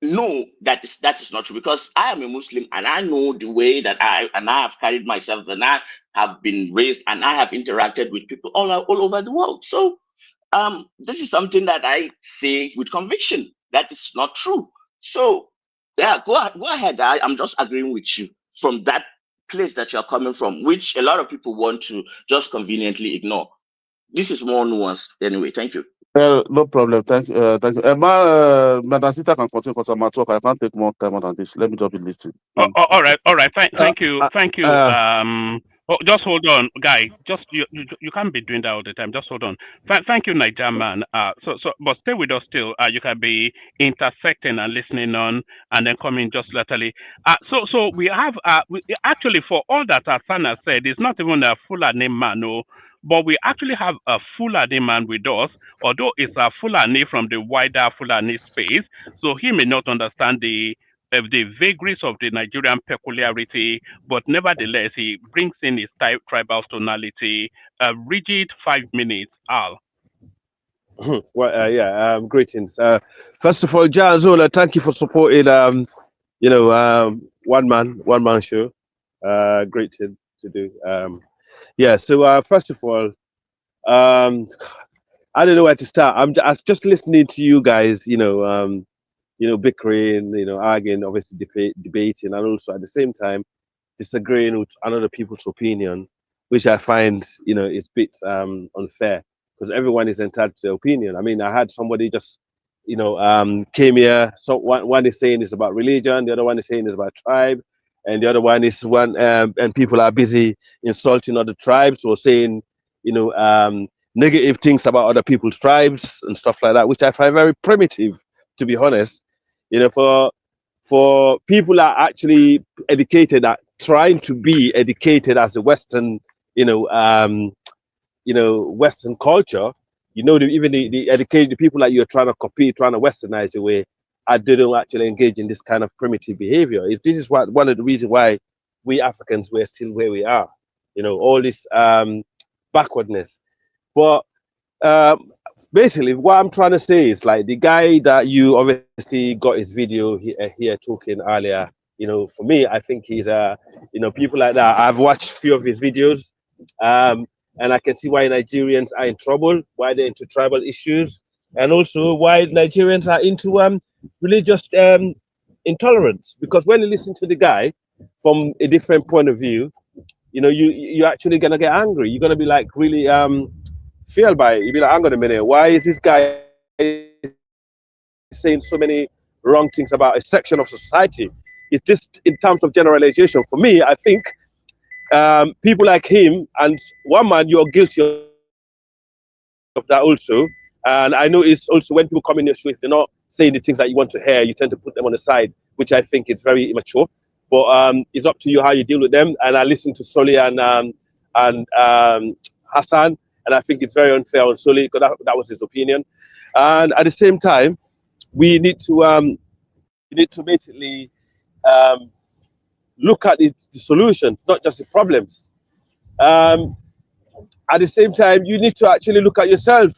know that is not true, because I am a Muslim and I know the way that I have carried myself, and I have been raised and I have interacted with people all over the world. So this is something that I say with conviction that it's not true. So yeah, go ahead. I'm just agreeing with you from that place that you're coming from, which a lot of people want to just conveniently ignore. This is more nuanced. Anyway, thank you. No problem. Thank you. Madam Sita can continue because I'm at work. I can't take more time than this. Let me just be listening. All right. Thank you. Just hold on, guy. Just you can't be doing that all the time. Just hold on. Thank you, Niger man. But stay with us still. You can be intersecting and listening on, and then coming just laterally. So we have actually, for all that Asana said, it's not even a Fulani man, no. But we actually have a Fulani man with us, although it's a Fulani from the wider Fulani space. So he may not understand the vagaries of the Nigerian peculiarity, but nevertheless, he brings in his tribal tonality. Rigid 5 minutes, Al. Well, greetings. First of all, Jazola, thank you for supporting, one man show. Great to do. So first of all, I don't know where to start. I was just listening to you guys, bickering, arguing, obviously debating, and also at the same time disagreeing with other people's opinion, which I find, is a bit unfair because everyone is entitled to their opinion. I mean, I had somebody just, came here. So one is saying it's about religion, the other one is saying it's about tribe, and the other one is and people are busy insulting other tribes or saying, negative things about other people's tribes and stuff like that, which I find very primitive, to be honest. For people that are actually educated, at trying to be educated as the Western, Western culture, even the educated, the people that you're trying to copy, trying to Westernize the way, they don't actually engage in this kind of primitive behavior. If this is one of the reasons why we Africans, we're still where we are, all this backwardness. But basically, what I'm trying to say is, like, the guy that you obviously got his video here talking earlier, for me, I think he's people like that. I've watched a few of his videos, and I can see why Nigerians are in trouble, why they're into tribal issues, and also why Nigerians are into religious intolerance. Because when you listen to the guy from a different point of view, you're actually gonna get angry. You're gonna be like really feel by it. You'll be like, hang on a minute, why is this guy saying so many wrong things about a section of society? It's just in terms of generalization. For me, I think people like him and one man, you're guilty of that also. And I know it's also when people come in your show, if they're not saying the things that you want to hear, you tend to put them on the side, which I think is very immature. But it's up to you how you deal with them. And I listened to Soli and Hassan, and I think it's very unfair on Soli because that was his opinion. And at the same time, we need to basically look at the solution, not just the problems. At the same time, you need to actually look at yourself.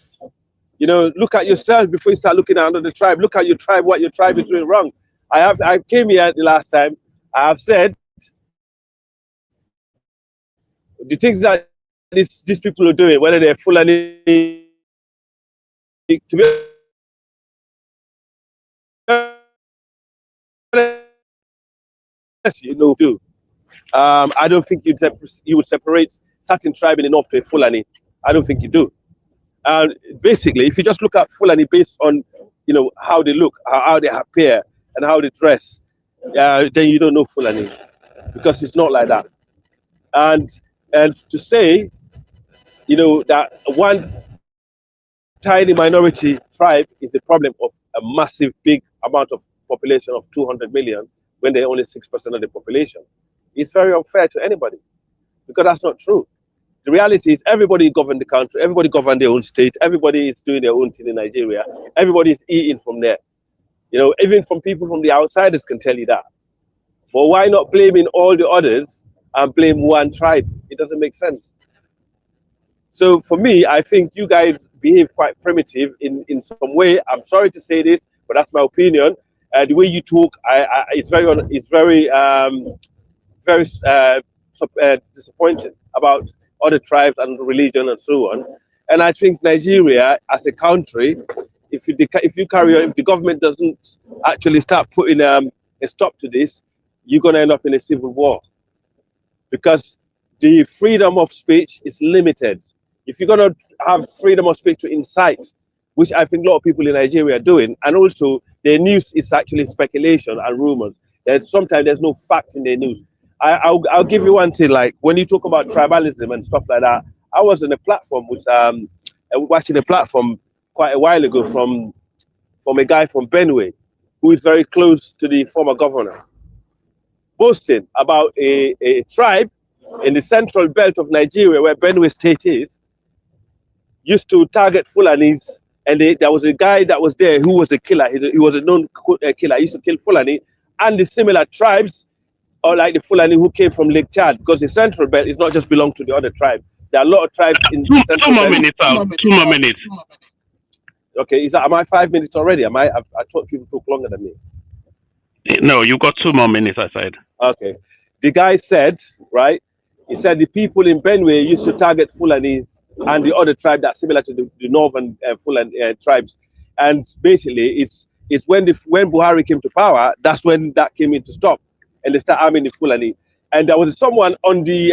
Look at yourself before you start looking at another tribe. Look at your tribe, what your tribe is doing wrong. I came here the last time. I have said the things that these people are doing, whether they're Fulani, to be honest, I don't think you would separate certain tribe in the north to a Fulani. I don't think you do. Basically, if you just look at Fulani based on how they look, how they appear, and how they dress, then you don't know Fulani, because it's not like that. And to say, that one tiny minority tribe is the problem of a massive, big amount of population of 200 million when they're only 6% of the population, it's very unfair to anybody, because that's not true. The reality is everybody govern the country, everybody govern their own state, everybody is doing their own thing in Nigeria, everybody is eating from there. Even from people from the outsiders can tell you that. But why not blaming all the others and blame one tribe? It doesn't make sense. So for me, I think you guys behave quite primitive in some way. I'm sorry to say this, but that's my opinion. The way you talk, it's very disappointing about other tribes and religion and so on. And I think Nigeria as a country, if you carry on, if the government doesn't actually start putting a stop to this, you're going to end up in a civil war, because the freedom of speech is limited. if you're going to have freedom of speech to incite, which I think a lot of people in Nigeria are doing, and also their news is actually speculation and rumors. Sometimes there's no fact in their news. I'll give you one thing, like when you talk about tribalism and stuff like that, I was on a platform with watching a platform quite a while ago from a guy from Benue, who is very close to the former governor, boasting about a tribe in the central belt of Nigeria, where Benue State is, used to target Fulanis, and there was a guy that was there who was a killer. He was a known killer. He used to kill Fulani and the similar tribes, or like the Fulani who came from Lake Chad, because the central belt is not just belong to the other tribe. There are a lot of tribes in the central belt. 2 more minutes. Okay, am I 5 minutes already? I thought people took longer than me. No, you got 2 more minutes, I said. Okay. The guy said, right, he said the people in Benue used to target Fulanis and the other tribe that's similar to the northern Fulani tribes. And basically, it's when Buhari came to power, that's when that came in to stop. And they start arming the Fulani. And there was someone on the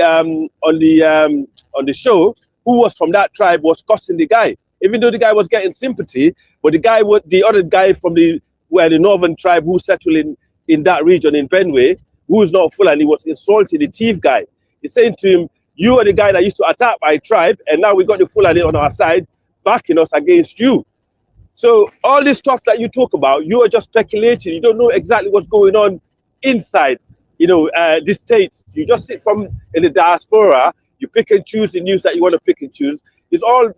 show who was from that tribe was cussing the guy, even though the guy was getting sympathy. But the other guy from the northern tribe who settled in that region in Benue, who is not Fulani, was insulting the thief guy. He's saying to him, "You are the guy that used to attack my tribe, and now we got the Fulani on our side, backing us against you." So all this stuff that you talk about, you are just speculating. You don't know exactly what's going on inside, the states. You just sit in the diaspora. You pick and choose the news that you want to pick and choose. It's all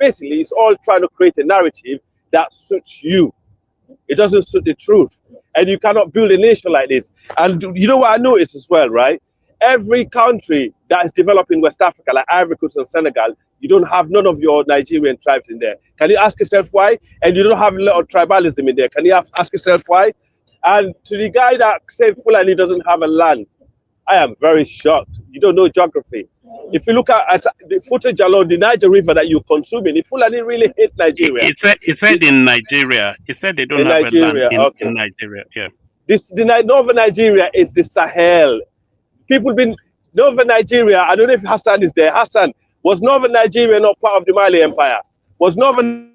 trying to create a narrative that suits you. It doesn't suit the truth, and you cannot build a nation like this. And you know what I noticed as well, right? Every country that is developed in West Africa, like Ivory Coast and Senegal, you don't have none of your Nigerian tribes in there. Can you ask yourself why? And you don't have a lot of tribalism in there. Can you ask yourself why? And to the guy that said Fulani doesn't have a land, I am very shocked. You don't know geography. If you look at the footage along the Niger River that you're consuming, the Fulani really hate Nigeria. It said in Nigeria. It said they don't have a land in Nigeria. Yeah. The northern Nigeria is the Sahel. Northern Nigeria, I don't know if Hassan is there. Hassan, was northern Nigeria not part of the Mali Empire? Was northern...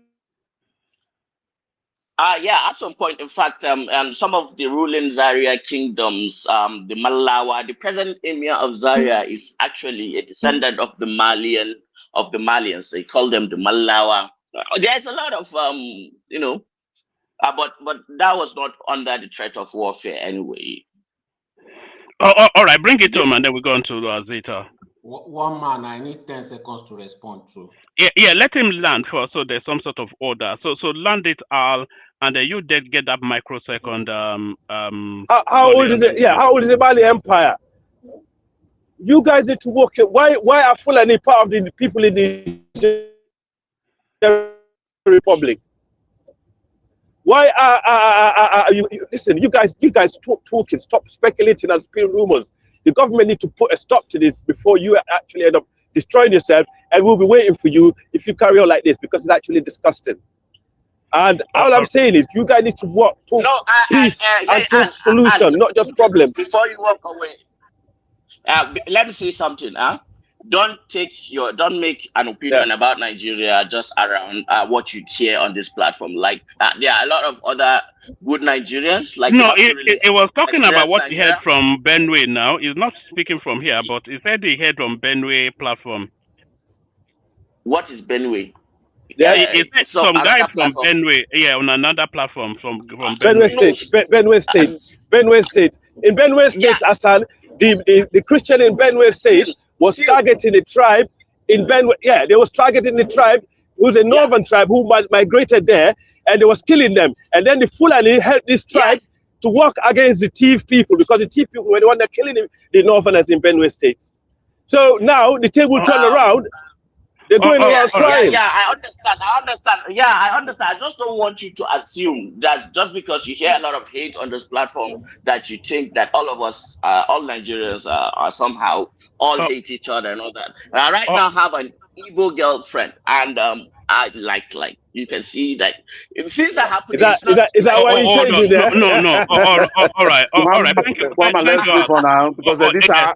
Yeah, at some point, in fact, some of the ruling Zaria kingdoms, the Malawa, the present emir of Zaria is actually a descendant of the Malians. They call them the Malawa. There's a lot of, but that was not under the threat of warfare anyway. All right, bring it home, and then we go on to Zeta. One man, I need 10 seconds to respond to. Yeah, let him land first, so there's some sort of order. So land it, Al, and then you did get that microsecond. How old is it? Yeah, how old is the Mali Empire? You guys need to work it. Why are Fulani part of the people in the Republic? Why are you listen? You guys talking. Stop speculating and spilling rumors. The government need to put a stop to this before you actually end up destroying yourself, and we'll be waiting for you if you carry on like this, because it's actually disgusting. And all I'm saying is, you guys need to talk peace and talk solution, not just problems. Before you walk away, let me say something. Don't make an opinion about Nigeria just around what you hear on this platform. Like there are a lot of other good Nigerians. Like it was talking about what he heard from Benue. Now he's not speaking from here, but he said he heard from Benue platform. What is Benue? Yeah, some guy from Benue, on another platform from Benue State. Benue State. In Benue State, Hassan, the Christian in Benue State was targeting a tribe in Benue. Yeah, they was targeting the tribe who's a northern tribe who migrated there, and they was killing them. And then the Fulani helped this tribe to work against the thief people, because the thief people were the one that killing the northerners in Benue State. So now the table turned around. They're going around crying. Yeah, I understand. Yeah, I understand. I just don't want you to assume that just because you hear a lot of hate on this platform that you think that all of us, all Nigerians are somehow all hate each other and all that. Right now I have an Igbo girlfriend, and I like You can see that things are happening. Is that why you changed it there? No. All right. Thank you. Let's move on now because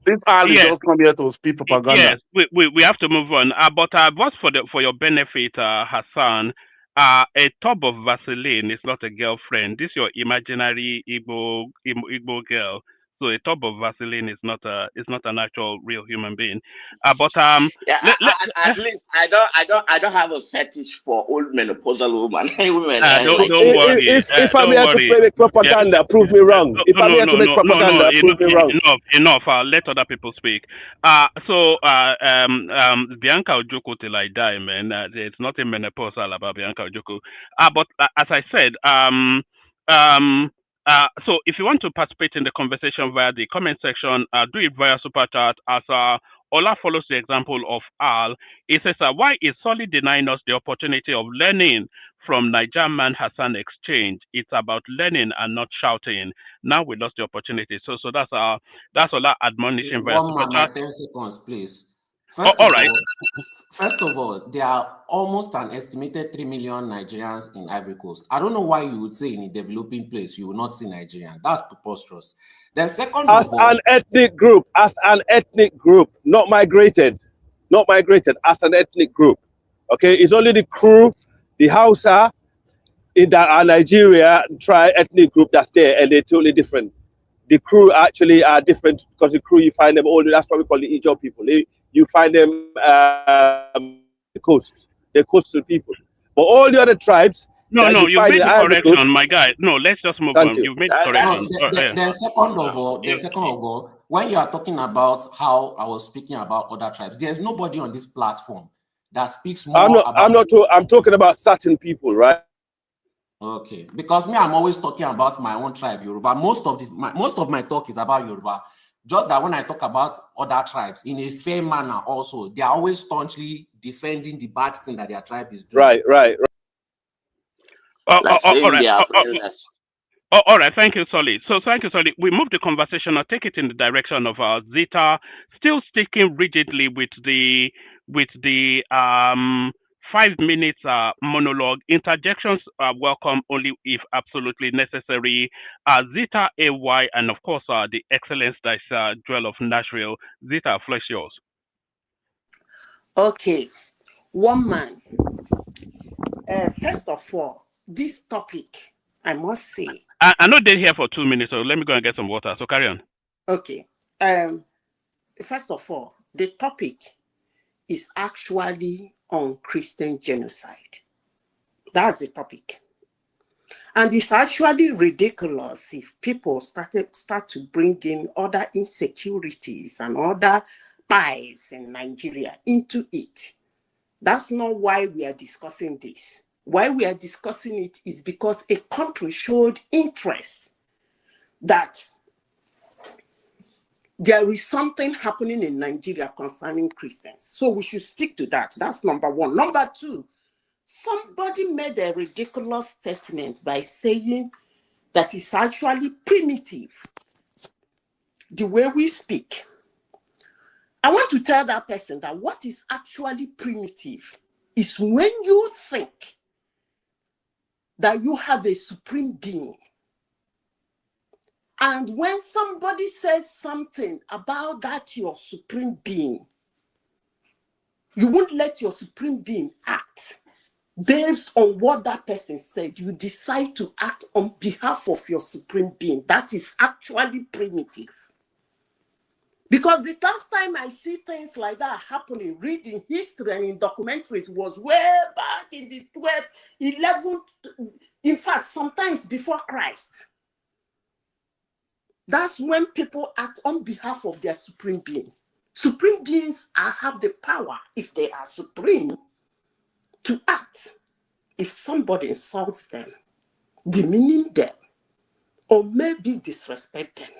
this Ali just come here to speak propaganda. Yes, we have to move on. But what's for your benefit, Hassan? A tub of Vaseline is not a girlfriend. This is your imaginary Igbo girl. So a tub of Vaseline is not an actual real human being. At least I don't have a fetish for old menopausal women. Don't worry. If I'm here to make propaganda, prove me wrong. If I'm here to make propaganda, prove me wrong. Enough. Let other people speak. So Bianca Ojukwu till I die, man. It's nothing menopausal about Bianca Ojukwu. But as I said, so if you want to participate in the conversation via the comment section, do it via super chat. As Ola follows the example of Al, he says, why is Solly denying us the opportunity of learning from Niger Man Hassan exchange? It's about learning and not shouting. Now we lost the opportunity. So that's Ola admonition via super chat. 10 seconds, please. First of all, there are almost an estimated 3 million Nigerians in Ivory Coast. I don't know why you would say in a developing place you will not see Nigerians. That's preposterous. Then second as of all, an ethnic group, not migrated, as an ethnic group. Okay, it's only the crew, the Hausa, in that Nigeria ethnic group that's there, and they're totally different. The crew actually are different because the crew you find them all. That's why we call the Ijaw people. You find them the coast. They're coastal people. But all the other tribes. No, you made the correction, my guy. No, let's just move on. You made the correction. Then second of all, when you are talking about how I was speaking about other tribes, there's nobody on this platform that speaks more. I'm talking about certain people, right? Okay, because I'm always talking about my own tribe, Yoruba. Most of my talk is about Yoruba. Just that when I talk about other tribes in a fair manner, also they are always staunchly defending the bad thing that their tribe is doing. Right. All right, thank you, Solly. So thank you, Solly. We move the conversation or take it in the direction of Zita, still sticking rigidly with the 5 minutes monologue. Interjections are welcome only if absolutely necessary. Zita AY and of course the excellence that's Joel of Nashville. Zita, flesh yours. Okay, one man. First of all, this topic, I must say. I know they're here for 2 minutes, so let me go and get some water. So carry on. Okay. First of all, the topic is actually on Christian genocide. That's the topic. And it's actually ridiculous if people start to bring in other insecurities and other ties in Nigeria into it. That's not why we are discussing this. Why we are discussing it is because a country showed interest that there is something happening in Nigeria concerning Christians. So we should stick to that. That's number one. Number two, somebody made a ridiculous statement by saying that it's actually primitive, the way we speak. I want to tell that person that what is actually primitive is when you think that you have a supreme being. And when somebody says something about that your supreme being, you won't let your supreme being act based on what that person said. You decide to act on behalf of your supreme being. That is actually primitive. Because the last time I see things like that happening, reading history and in documentaries, was way back in the 12th, 11th, in fact, sometimes before Christ. That's when people act on behalf of their supreme being. Supreme beings have the power, if they are supreme, to act. If somebody insults them, demeaning them, or maybe disrespect them,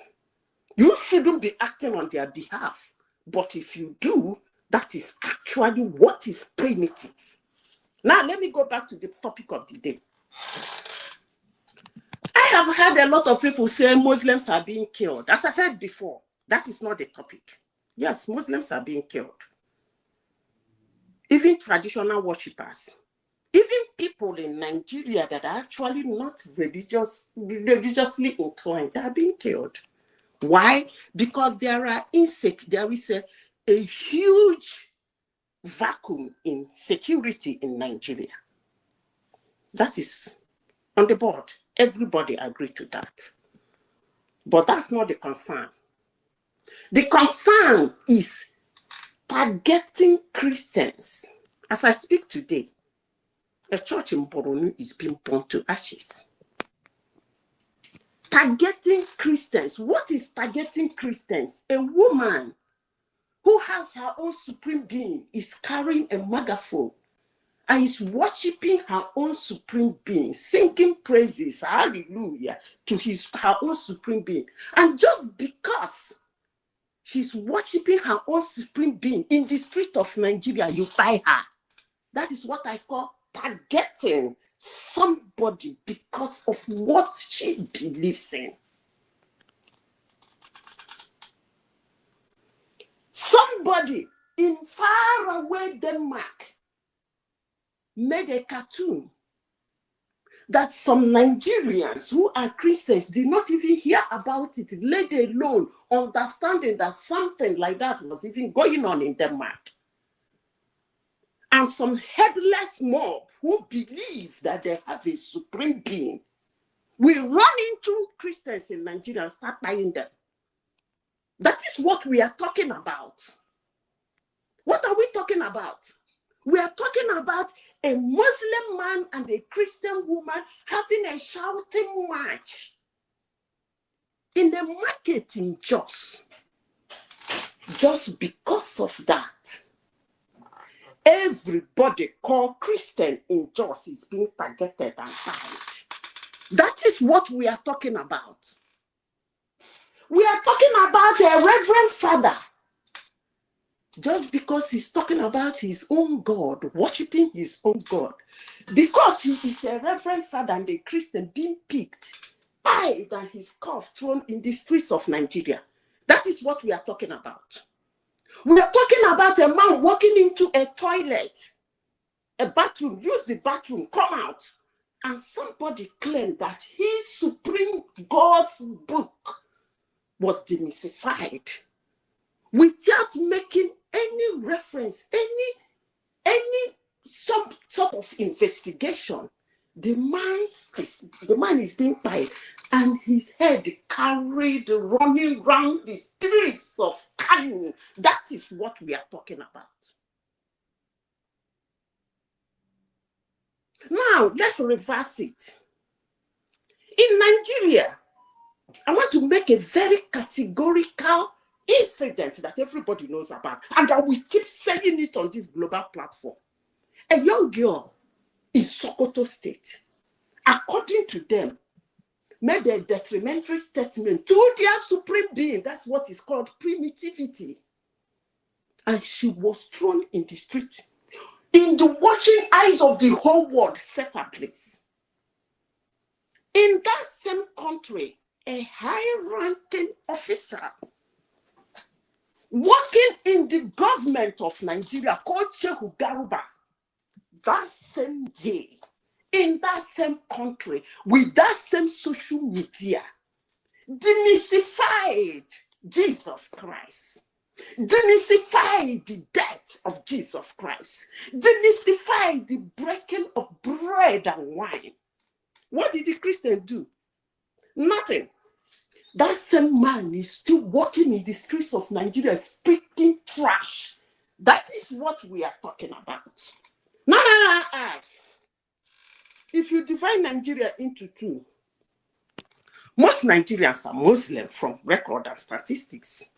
you shouldn't be acting on their behalf. But if you do, that is actually what is primitive. Now, let me go back to the topic of the day. I have heard a lot of people say Muslims are being killed. As I said before, that is not the topic. Yes, Muslims are being killed. Even traditional worshippers. Even people in Nigeria that are actually not religiously inclined, they are being killed. Why? Because there is a huge vacuum in security in Nigeria. That is on the board. Everybody agreed to that. But that's not the concern. The concern is targeting Christians. As I speak today, a church in Boronu is being burned to ashes. Targeting Christians. What is targeting Christians? A woman who has her own supreme being is carrying a megaphone and is worshiping her own supreme being, singing praises, hallelujah, to her own supreme being. And just because she's worshiping her own supreme being in the street of Nigeria, you buy her. That is what I call targeting somebody because of what she believes in. Somebody in faraway Denmark made a cartoon that some Nigerians who are Christians did not even hear about it, let alone understanding that something like that was even going on in Denmark. And some headless mob who believe that they have a supreme being will run into Christians in Nigeria and start buying them. That is what we are talking about. What are we talking about? We are talking about a Muslim man and a Christian woman having a shouting match in a market in Jos. Just because of that, everybody called Christian in Jos is being targeted and tied. That is what we are talking about. We are talking about a reverend father. Just because he's talking about his own God, worshiping his own God, because he is a reverend father and a Christian being picked, eyed and his cuff thrown in the streets of Nigeria. That is what we are talking about. We are talking about a man walking into a toilet, a bathroom, use the bathroom, come out, and somebody claimed that his supreme God's book was demystified without making any reference, any some sort of investigation. The man is being tied and his head carried running around the streets of Kano. That is what we are talking about. Now, let's reverse it. In Nigeria, I want to make a very categorical incident that everybody knows about, and that we keep saying it on this global platform. A young girl in Sokoto State, according to them, made a detrimental statement to their supreme being. That's what is called primitivity. And she was thrown in the street. In the watching eyes of the whole world, set her place. In that same country, a high-ranking officer working in the government of Nigeria called Shehu Garuba, that same day, in that same country, with that same social media, demystified Jesus Christ, demystified the death of Jesus Christ, demystified the breaking of bread and wine. What did the Christian do? Nothing. That same man is still walking in the streets of Nigeria speaking trash. That is what we are talking about. Now, ask. If you divide Nigeria into two, most Nigerians are Muslim from record and statistics.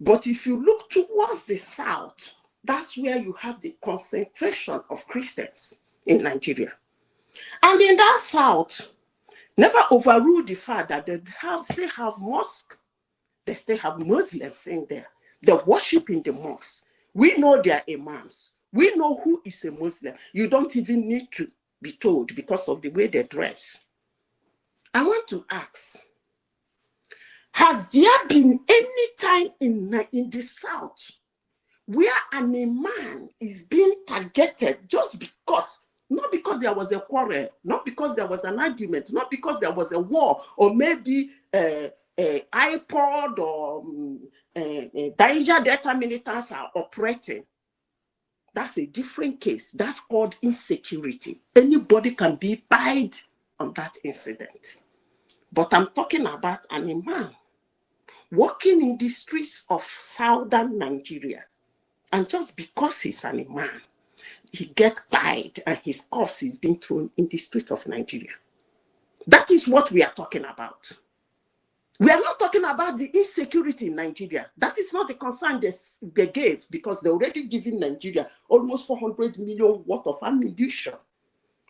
But if you look towards the south, that's where you have the concentration of Christians in Nigeria. And in that south, never overrule the fact that they still have mosque. They still have Muslims in there. They worship in the mosque. We know their imams. We know who is a Muslim. You don't even need to be told because of the way they dress. I want to ask, has there been any time in the South where an imam is being targeted just because Not because there was a quarrel, not because there was an argument, not because there was a war, or maybe a iPod or danger data militants are operating. That's a different case. That's called insecurity. Anybody can be pied on that incident. But I'm talking about an imam walking in the streets of southern Nigeria. And just because he's an imam, he gets tied and his corpse is being thrown in the street of Nigeria. That is what we are talking about. We are not talking about the insecurity in Nigeria. That is not the concern they gave, because they're already giving Nigeria almost 400 million worth of ammunition,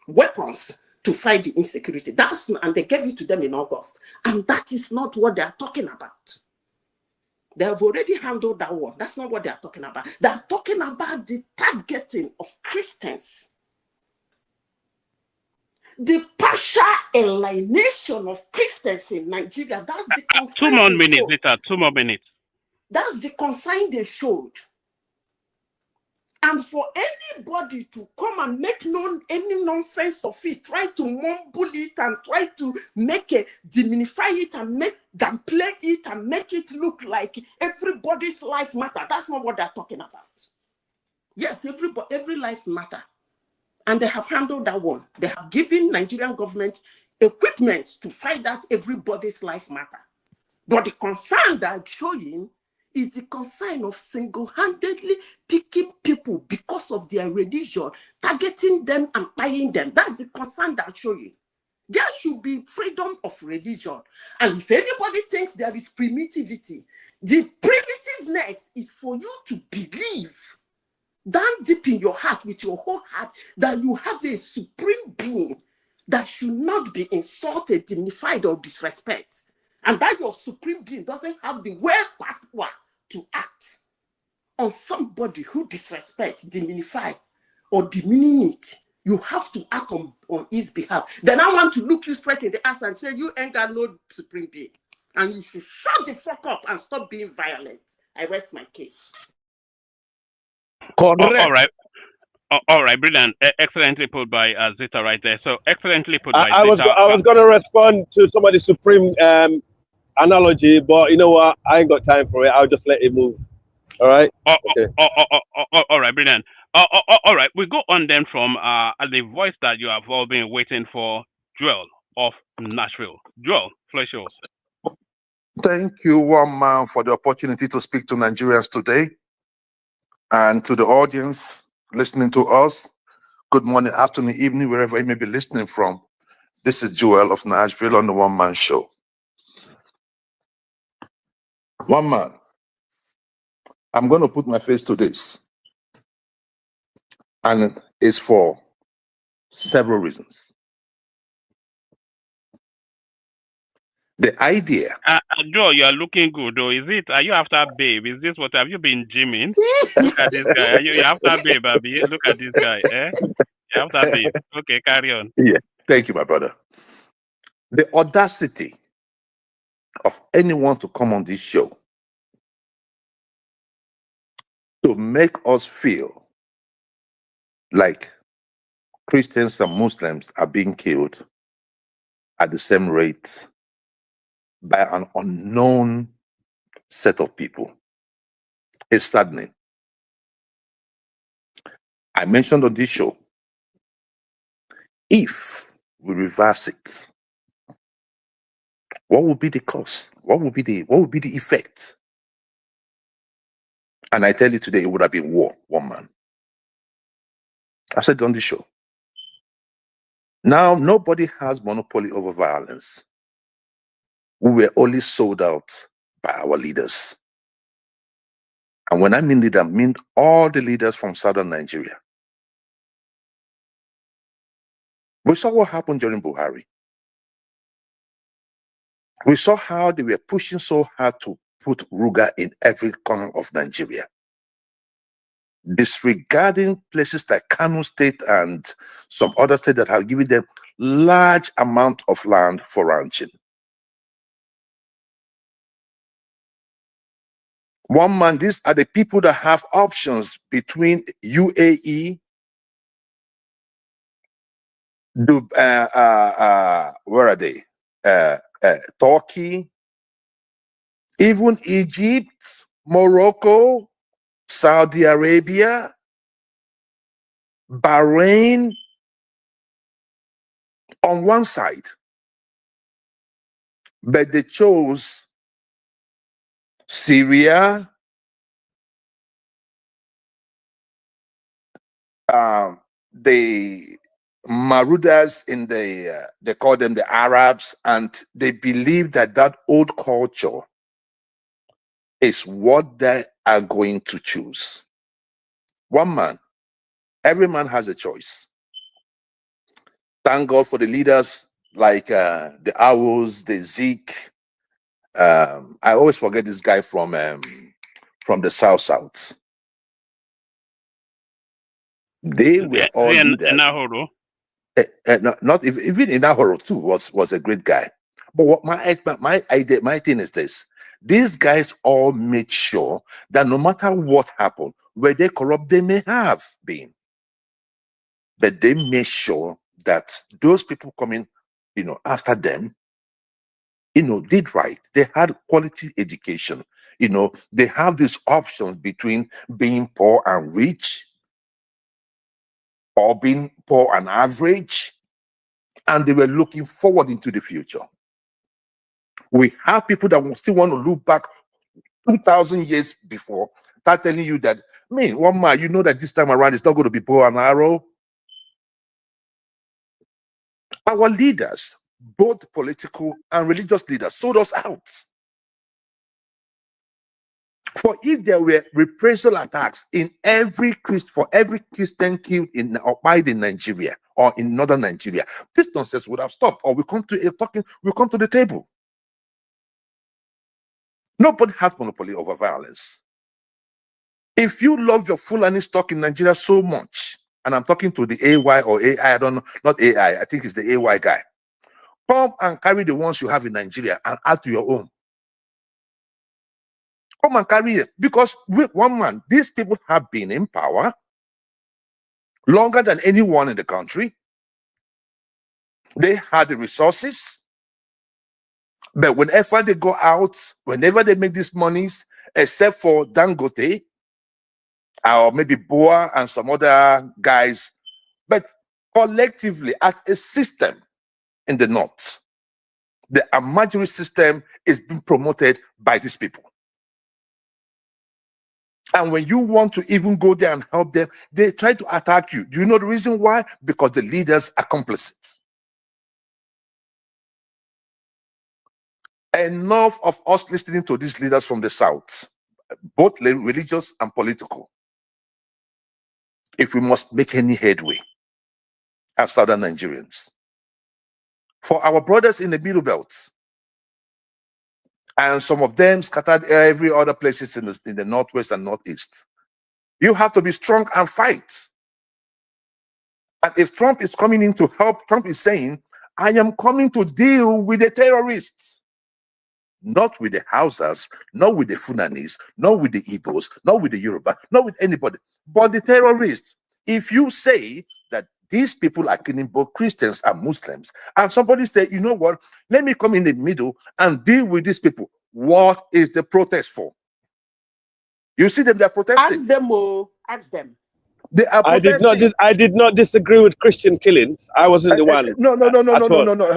weapons to fight the insecurity. And they gave it to them in August. And that is not what they are talking about. They have already handled that one. That's not what they are talking about. They are talking about the targeting of Christians. The partial alienation of Christians in Nigeria. That's the concern. 2 more minutes later. 2 more minutes. That's the concern they showed. And for anybody to come and make any nonsense of it, try to mumble it and try to diminify it and downplay it and make it look like everybody's life matter. That's not what they're talking about. Yes, every life matter. And they have handled that one. They have given Nigerian government equipment to fight that everybody's life matter. But the concern they're showing is the concern of single-handedly picking people because of their religion, targeting them and buying them. That's the concern they're showing. There should be freedom of religion. And if anybody thinks there is primitivity, the primitiveness is for you to believe down deep in your heart, with your whole heart, that you have a supreme being that should not be insulted, dignified, or disrespected. And that your supreme being doesn't have the willpower to act on somebody who disrespects, dignify, or demeaning it. You have to act on his behalf. Then I want to look you straight in the eyes and say, you ain't got no supreme being. And you should shut the fuck up and stop being violent. I rest my case. Correct. All right, brilliant. Excellently put by Zita right there. So excellently put by Zita. I was going to respond to somebody's supreme analogy, but you know what? I ain't got time for it. I'll just let it move. All right? Okay. All right, brilliant. All right, we go on then from the voice that you have all been waiting for, Joel of Nashville. Joel, floor is yours. Thank you, one man, for the opportunity to speak to Nigerians today. And to the audience listening to us, good morning, afternoon, evening, wherever you may be listening from. This is Joel of Nashville on the One Man Show. One man, I'm going to put my face to this. And it's for several reasons. The idea. Joe, you are looking good, though. Are you after babe? Is this what have you been gymming? Look at this guy. Are you after babe, Abby? Look at this guy. You're after babe. Okay, carry on. Yeah, thank you, my brother. The audacity of anyone to come on this show to make us feel like Christians and Muslims are being killed at the same rate by an unknown set of people is saddening. I mentioned on this show, if we reverse it, what would be the cost? What would be the effect? And I tell you today, it would have been war, one man. I said on the show. Now, nobody has monopoly over violence. We were only sold out by our leaders. And when I mean leader, I mean all the leaders from southern Nigeria. We saw what happened during Buhari. We saw how they were pushing so hard to put Ruga in every corner of Nigeria, disregarding places like Kano State and some other states that have given them large amount of land for ranching. One man, these are the people that have options between UAE Where are they? Turkey, even Egypt, Morocco, Saudi Arabia, Bahrain on one side, but they chose Syria, the Marauders in the they call them the Arabs, and they believe that that old culture is what they are going to choose. One man, every man has a choice. Thank God for the leaders like the Owls, the Zeke. I always forget this guy from the South. They were all leaders. Not even Inahoro too was a great guy. But what my thing is this: these guys all made sure that no matter what happened, where they corrupt they may have been, but they made sure that those people coming, after them, did right. They had quality education. They have these options between being poor and rich, or being poor and average, and they were looking forward into the future. We have people that still want to look back 2,000 years before, start telling you that, man, one man, you know that this time around it's not going to be bow and arrow. Our leaders, both political and religious leaders, sold us out. For if there were reprisal attacks in for every Christian killed or died in Nigeria or in northern Nigeria, this nonsense would have stopped, or we come to the table. Nobody has monopoly over violence. If you love your Fulani stock in Nigeria so much, and I'm talking to the AY or AI, I don't know, not AI, I think it's the AY guy, come and carry the ones you have in Nigeria and add to your own. Come and carry it, because with one man, these people have been in power longer than anyone in the country. They had the resources, but whenever they go out, whenever they make these monies, except for Dangote or maybe Boa and some other guys, but collectively as a system in the North, the Amajiri system is being promoted by these people. And when you want to even go there and help them, they try to attack you. Do you know the reason why? Because the leaders are complicit. Enough of us listening to these leaders from the South, both religious and political. If we must make any headway as Southern Nigerians. For our brothers in the Middle Belt, and some of them scattered every other places in the Northwest and Northeast, you have to be strong and fight. And if Trump is coming in to help, Trump is saying, I am coming to deal with the terrorists. Not with the Hausas, not with the Funanis, not with the Igbos, not with the Yoruba, not with anybody, but the terrorists. If you say that these people are killing both Christians and Muslims, and somebody say, you know what, let me come in the middle and deal with these people, what is the protest for? You see them, they're protesting. Ask them, ask them. They are protesting. I did not disagree with Christian killings. I wasn't the one. No.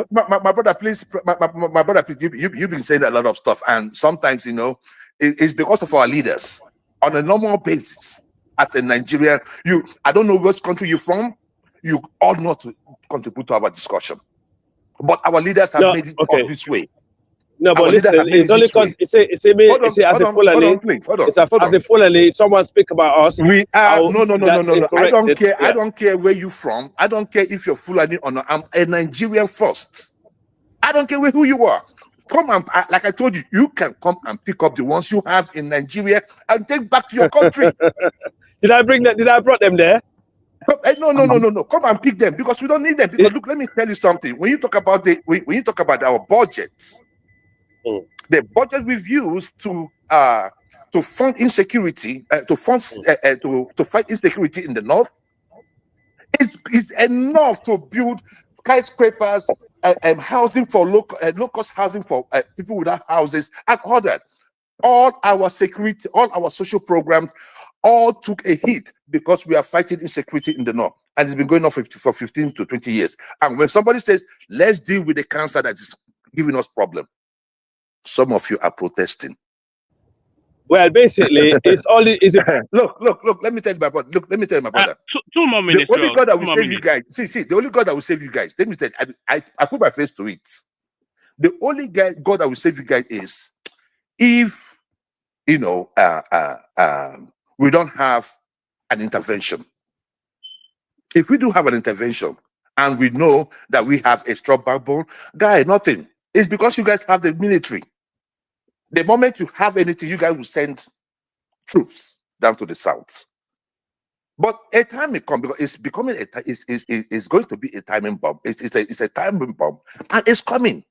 My brother, please, my brother, please. You've been saying a lot of stuff, and sometimes it's because of our leaders. On a normal basis, as a Nigerian, I don't know which country you're from. You ought not to contribute to our discussion, but our leaders have made it up this way. No, but listen, it's only because it's as a Fulani, someone speak about us. We are no. I don't care. Yeah. I don't care where you're from. I don't care if you're Fulani or not. I'm a Nigerian first. I don't care who you are. Come and, like I told you, you can come and pick up the ones you have in Nigeria and take back to your country. Did I bring that? Did I brought them there? No. Come and pick them, because we don't need them. Because look, let me tell you something. When you talk about our budgets. The budget we've used to fund insecurity, to fight insecurity in the North, is enough to build skyscrapers, housing for low-cost housing for people without houses, and all that. All our security, all our social programs, all took a hit because we are fighting insecurity in the north, and it's been going on for 15 to 20 years. And when somebody says, let's deal with the cancer that is giving us problem, some of you are protesting. Well, basically, it's only look. Let me tell you my brother. Look, let me tell you my brother. 2 more minutes. The only God that will save you guys. See, the only God that will save you guys. Let me tell you. I put my face to it. The only God that will save you guys is if we don't have an intervention. If we do have an intervention and we know that we have a strong backbone, guy, nothing. It's because you guys have the military. The moment you have anything, you guys will send troops down to the south. But a time may come because it's becoming it's going to be a timing bomb. It's a timing bomb, and it's coming.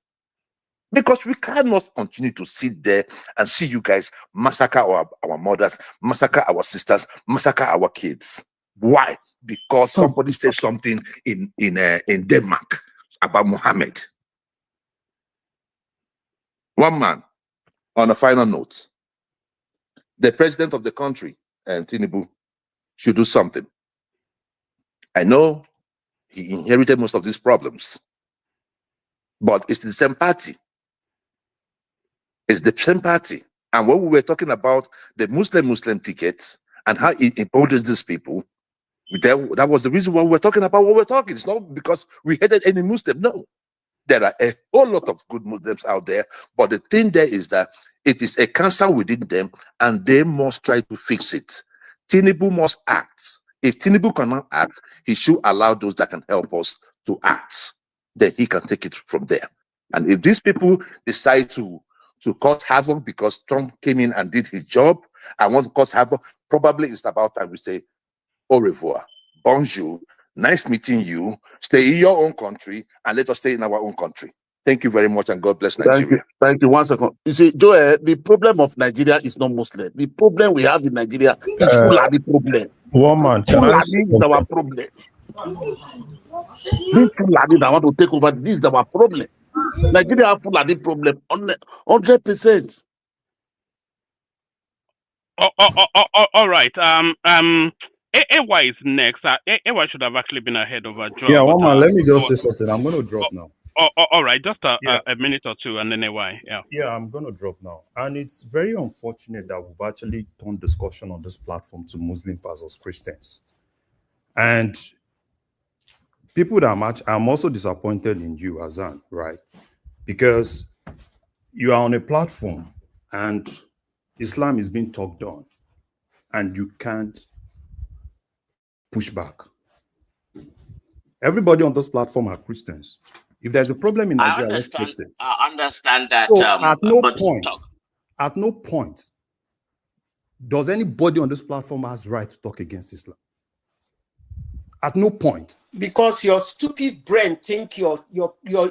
Because we cannot continue to sit there and see you guys massacre our mothers, massacre our sisters, massacre our kids. Why? Because somebody said something in Denmark about Muhammad. One man. On a final note, the president of the country, Tinubu, should do something. I know he inherited most of these problems, but it's the same party. It's the same party. And when we were talking about the Muslim tickets and how it imposes these people, that was the reason why we're talking about what we're talking. It's not because we hated any Muslim. No. There are a whole lot of good Muslims out there, but the thing there is that it is a cancer within them, and they must try to fix it. Tinubu must act. If Tinubu cannot act, he should allow those that can help us to act. Then he can take it from there. And if these people decide to cause havoc because Trump came in and did his job and want to cause havoc, probably it's about time we say, au revoir, bonjour, nice meeting you, stay in your own country, and let us stay in our own country. Thank you very much, and God bless Nigeria. Thank you. 1 second. You see, Joe, the problem of Nigeria is not Muslim. The problem we have in Nigeria is Fulani problem. One man, Fulani is our problem. These Fulani that want to take over, this is our problem. Nigeria have Fulani problem 100%. All right. AY is next. AY should have actually been ahead of Joe. Yeah, one man, let me just say something. I'm going to drop now. All right, just a minute or two, and then AY. Yeah, I'm going to drop now. And it's very unfortunate that we've actually turned discussion on this platform to Muslim versus Christians. And people that match, I'm also disappointed in you, Azan, right? Because you are on a platform and Islam is being talked on, and you can't push back. Everybody on this platform are Christians. If there's a problem in Nigeria, let's fix it. I understand that. So at no point does anybody on this platform has right to talk against Islam. At no point. Because your stupid brain think your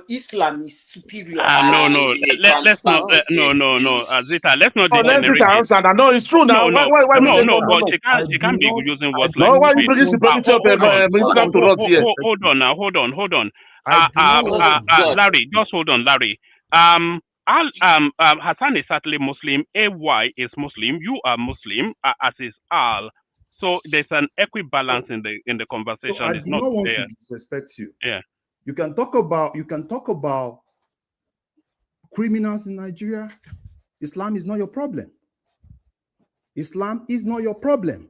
Islam is superior. No. Let's not. No. Zita, let's not. Let's answer that. No, it's true now. Why but you can't be using words like. No, why you bringing superiority of Islam to us here? Hold on. Larry, just hold on, Larry. Hassan is certainly Muslim. AY is Muslim. You are Muslim, as is Al. So there's an equibalence in the conversation. So I do not want to disrespect you. Yeah. You can talk about criminals in Nigeria. Islam is not your problem. Islam is not your problem.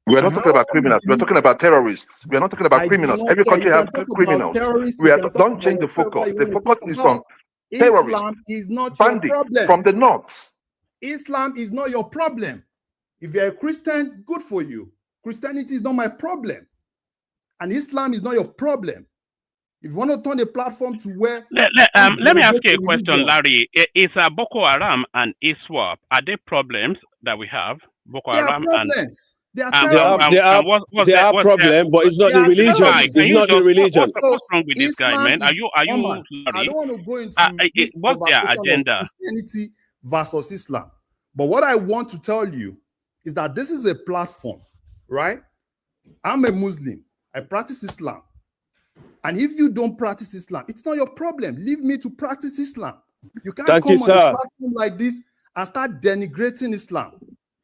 We are not talking about criminals. We are talking about terrorists. We are not talking about criminals. Every country has criminals. Don't change the focus. The focus is on terrorists. Islam is not your problem. From the north. Islam is not your problem. If you're a Christian, good for you. Christianity is not my problem. And Islam is not your problem. If you want to turn the platform to where... Let me ask you a question, Larry. Is Boko Haram and ISWAP, are they problems that we have? Boko Haram problems. They are problems, but it's not the religion. It's not the religion. What's wrong with this guy, man? Are you I don't want to go into what's their agenda? Christianity versus Islam. But what I want to tell you is that this is a platform, right? I'm a Muslim. I practice Islam. And if you don't practice Islam, it's not your problem. Leave me to practice Islam. You can't Thank come you, on a sir. platform like this and start denigrating Islam.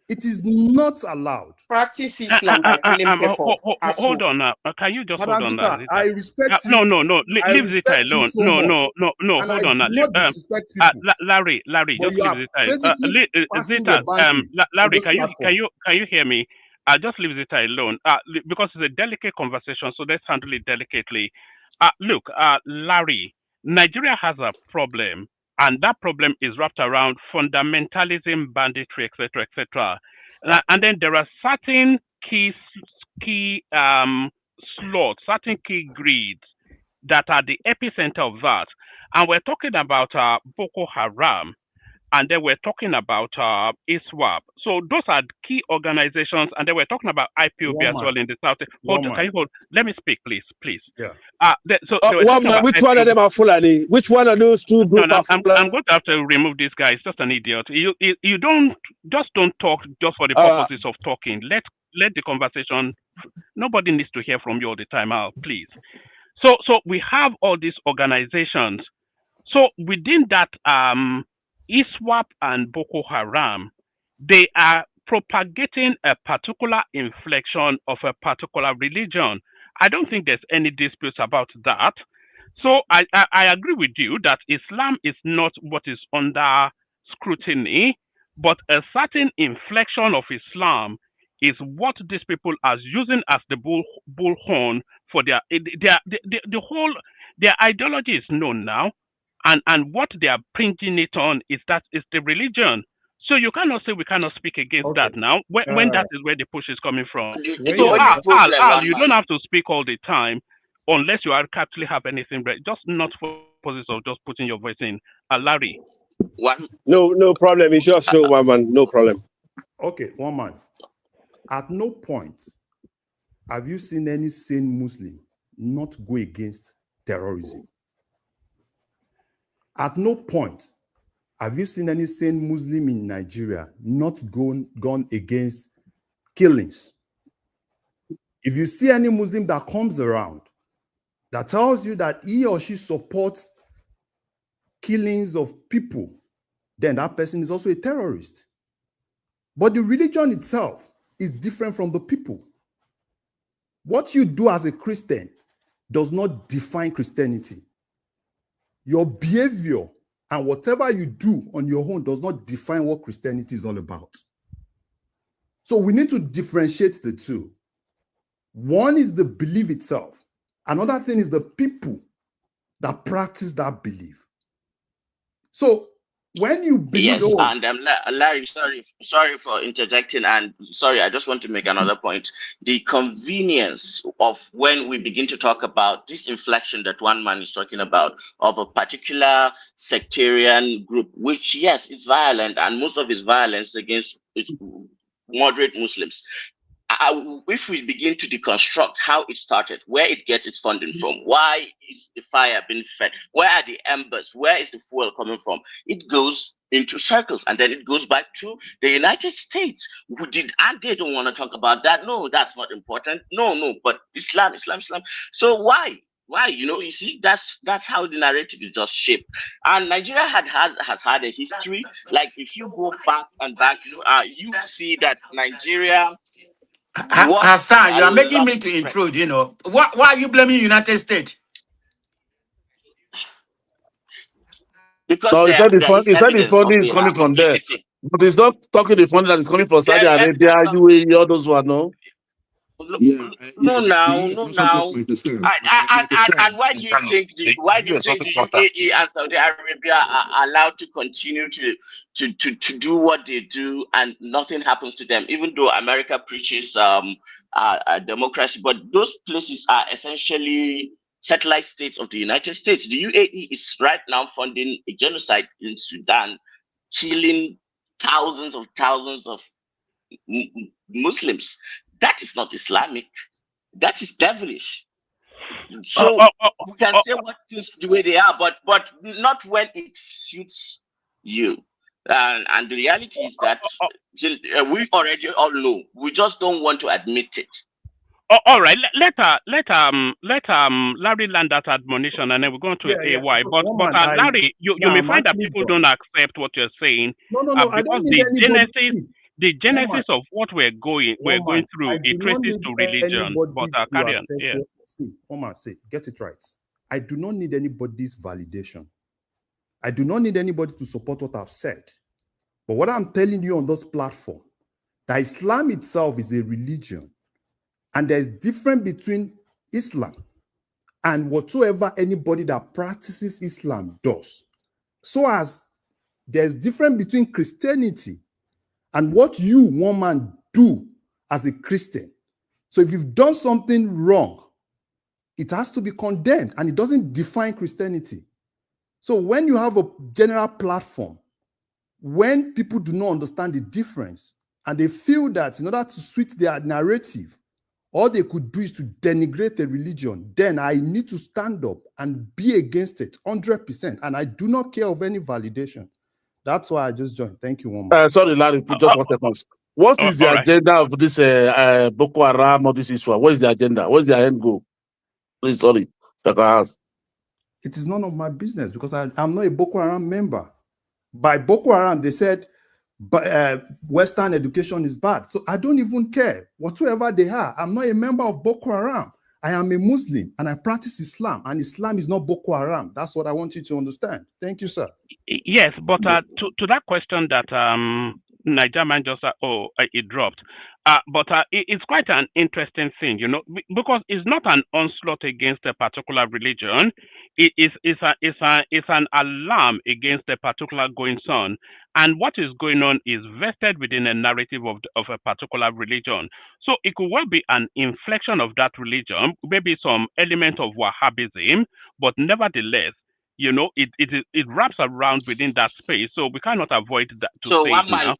It is not allowed. Practice Islam by killing people. Hold on now. Can you just Madam hold on? Zita, I respect you. No. I Leave Zita respect you alone. so much. No. And Hold I on now. do not disrespect people. Larry, But just you leave are Zita. basically passing Zita, your boundary on Larry, this can platform. you hear me? Just leave Zita alone. Because it's a delicate conversation, so let's handle it delicately. Look, Larry, Nigeria has a problem, and that problem is wrapped around fundamentalism, banditry, etc., etc. And then there are certain key slots, certain key grids that are the epicenter of that. And we're talking about Boko Haram, and then we're talking about ISWAP. So those are key organizations, and then we're talking about IPOB as well in the south. Can you hold? Let me speak, please. Yeah. They were talking about which one of them are Fulani? Which one of those two groups are Fulani? I'm going to have to remove this guy. He's just an idiot. You don't talk just for the purposes of talking. Let the conversation. Nobody needs to hear from you all the time, please. So we have all these organizations. So within that, ISWAP and Boko Haram, they are propagating a particular inflection of a particular religion. I don't think there's any dispute about that. So I agree with you that Islam is not what is under scrutiny, but a certain inflection of Islam is what these people are using as the bullhorn for their ideology is known now, and what they are printing it on is the religion. So you cannot say we cannot speak against that now when that is where the push is coming from. So Al, you don't have to speak all the time unless you actually have anything, just not for purposes of just putting your voice in. Larry. No problem. It's your show, one man. No problem. Okay, one man. At no point have you seen any sane Muslim not go against terrorism. At no point have you seen any sane Muslim in Nigeria not gone against killings. If you see any Muslim that comes around that tells you that he or she supports killings of people, then that person is also a terrorist. But the religion itself is different from the people. What you do as a Christian does not define Christianity. Your behavior and whatever you do on your own does not define what Christianity is all about. So we need to differentiate the two. One is the belief itself. Another thing is the people that practice that belief. So when you believe, yes, and Larry, sorry for interjecting, and sorry, I just want to make another point. The convenience of when we begin to talk about this inflection that one man is talking about of a particular sectarian group, which yes, it's violent, and most of its violence against moderate Muslims. If we begin to deconstruct how it started, where it gets its funding from, why is the fire being fed, where are the embers, where is the fuel coming from, it goes into circles, and then it goes back to the United States, and they don't want to talk about that. No, that's not important. No, but Islam. So why? You see, that's how the narrative is just shaped. And Nigeria has had a history. Like if you go back and back, you see that Nigeria. Hassan, you are making me to intrude, Why are you blaming United States? Because no, he said the funding is coming from there. But he's not talking the funding that is coming from Saudi Arabia, UAE, all those one, no? No, now. And why do you think the UAE and Saudi Arabia are allowed to continue to do what they do and nothing happens to them, even though America preaches democracy? But those places are essentially satellite states of the United States. The UAE is right now funding a genocide in Sudan, killing thousands of Muslims. That is not Islamic. That is devilish. So we can say what things the way they are, but not when it suits you. And the reality is that we already all know. We just don't want to admit it. All right. Let Larry land that admonition, and then we're going to AY. But Larry, you may find that people don't accept what you're saying. No. I Because don't need the genesis of what we're going through, it traces to religion. But carry on. Yeah. See, Omar, say, get it right. I do not need anybody's validation. I do not need anybody to support what I've said. But what I'm telling you on this platform, that Islam itself is a religion, and there's difference between Islam and whatsoever anybody that practices Islam does. So as there's difference between Christianity and what you, one man, do as a Christian. So if you've done something wrong, it has to be condemned, and it doesn't define Christianity. So when you have a general platform, when people do not understand the difference, and they feel that in order to suit their narrative, all they could do is to denigrate a religion, then I need to stand up and be against it 100%. And I do not care of any validation. That's why I just joined. Thank you, woman. Sorry, Larry, just 1 second. What is the agenda of this Boko Haram or this issue? What is the agenda? What is the end goal? Please, sorry. It is none of my business because I'm not a Boko Haram member. By Boko Haram, they said Western education is bad. So I don't even care. Whatsoever they are, I'm not a member of Boko Haram. I am a Muslim and I practice Islam, and Islam is not Boko Haram. That's what I want you to understand. Thank you, sir. Yes, but to that question that Niger man just it dropped. But it's quite an interesting thing, you know, because it's not an onslaught against a particular religion. It's an alarm against a particular goings on, and what is going on is vested within a narrative of a particular religion. So it could well be an inflection of that religion, maybe some element of Wahhabism, but nevertheless, you know, it wraps around within that space, so we cannot avoid that. So one man,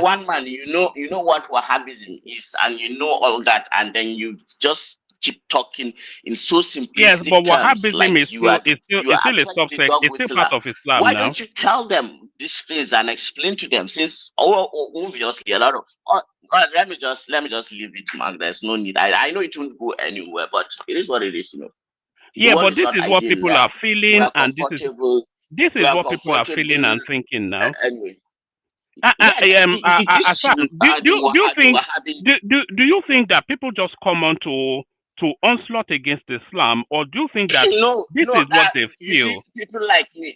one man, you know what Wahhabism is, and you know all that, and then you just keep talking in so simplistic yes, but terms, Wahhabism like is still a subsect. It's still part of Islam Why now. don't you tell them these things and explain to them? Since obviously a lot of let me just leave it, Mark. There's no need. I know it won't go anywhere, but it is what it is, you know. Yeah, but this is what people are feeling, and this is what people are feeling and thinking now. Anyway. Hassan, do you think that people just come on to onslaught against Islam, or do you think that this is what they feel? You see, people like me,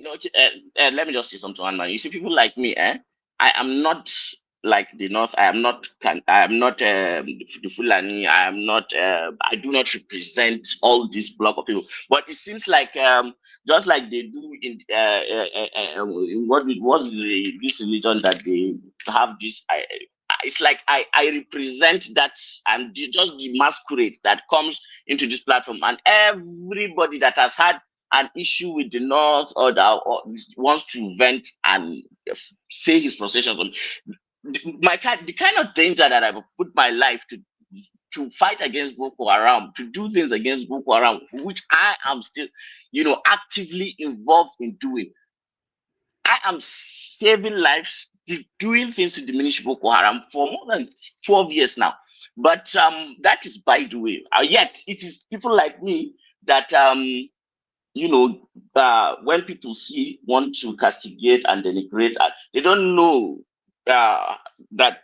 let me just say something, man. You see, people like me, I am not like the North. I am not the Fulani. I am not. I do not represent all this block of people. But it seems like just like they do in this religion that they have this. It's like I represent that, and just the masquerade that comes into this platform, and everybody that has had an issue with the North or wants to vent and say his frustrations on the kind of danger that I've put my life to fight against Boko Haram, to do things against Boko Haram, which I am still, actively involved in doing. I am saving lives, doing things to diminish Boko Haram for more than 12 years now. But that is by the way. Yet it is people like me that when people want to castigate and denigrate, they don't know that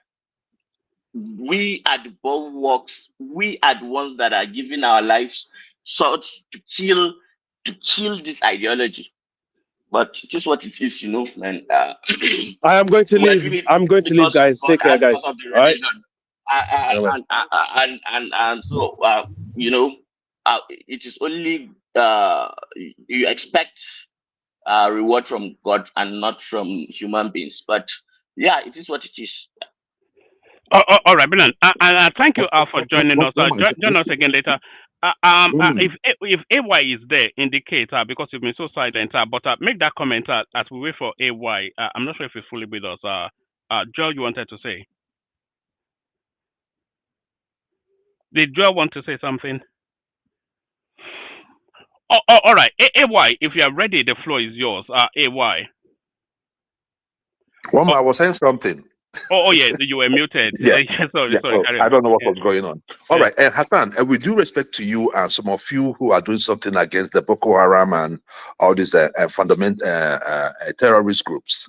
we are the bulwarks. We are the ones that are giving our lives sought to kill this ideology. But it is what it is, man. I am going to leave. I'm going to leave, guys. Take care, guys. All right. And so it is only you expect reward from God and not from human beings. But yeah, it is what it is. All right, brilliant. And thank you for joining us. Join us again later. If AY is there, indicate because you've been so silent. But make that comment as we wait for AY. I'm not sure if you're fully with us. Joel, you wanted to say? Did Joel want to say something? All right. AY, if you are ready, the floor is yours. AY. Well, I was saying something. Oh, yeah, you were muted. Yeah. Sorry, Yeah. Oh, carry I on. don't know what Yeah. was going on. All Yeah. right, Hassan, with due respect to you and some of you who are doing something against the Boko Haram and all these fundamental terrorist groups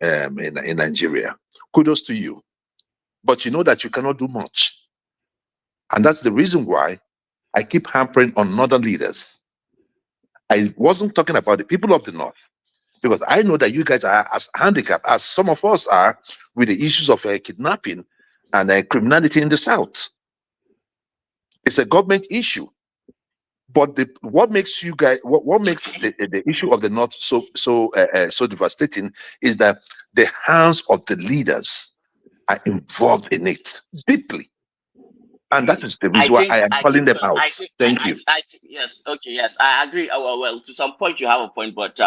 in Nigeria, kudos to you. But you know that you cannot do much. And that's the reason why I keep hampering on northern leaders. I wasn't talking about the people of the north, because I know that you guys are as handicapped as some of us are with the issues of kidnapping and criminality in the south. It's a government issue. But what makes you guys, what makes the issue of the north so devastating is that the hands of the leaders are involved in it deeply. And that is the reason why I am calling them out. Thank you. Yes, okay, yes, I agree. Well, to some point you have a point, but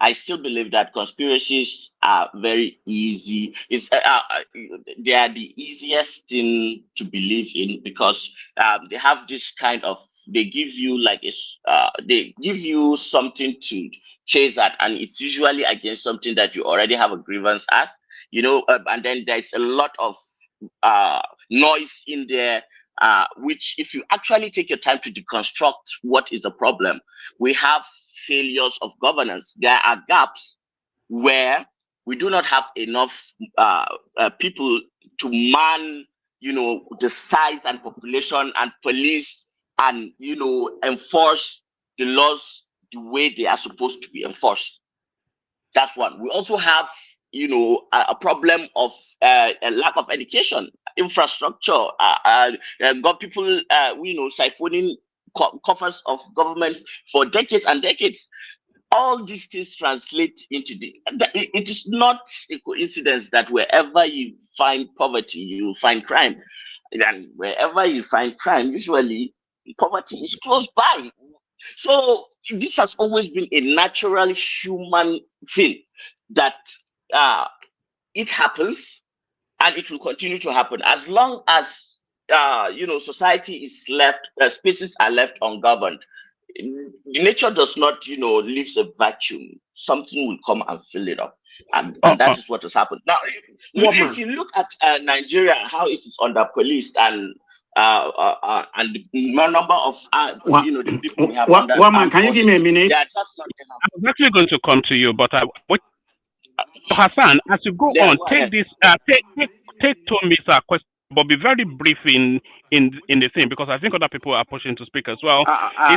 I still believe that conspiracies are very easy. They are the easiest thing to believe in because they have this kind of. They give you they give you something to chase at, and it's usually against something that you already have a grievance at. And then there's a lot of noise in there. Which, if you actually take your time to deconstruct what is the problem, we have failures of governance. There are gaps where we do not have enough people to man, the size and population and police and, enforce the laws the way they are supposed to be enforced. That's one. We also have, a problem of a lack of education, infrastructure, got people, siphoning coffers of government for decades and decades. All these things translate into it is not a coincidence that wherever you find poverty, you find crime. And wherever you find crime, usually poverty is close by. So this has always been a natural human thing that it happens and it will continue to happen as long as society is left, spaces are left ungoverned. The nature does not leaves a vacuum. Something will come and fill it up, and that is what has happened. Now if you look at Nigeria, how it is under policed and the number of the people we have under Woman, can you give me a minute? They are just not enough. I was actually going to come to you, but Hassan, as you go on, take this, take 2 minutes question, but be very brief in the thing, because I think other people are pushing to speak as well. I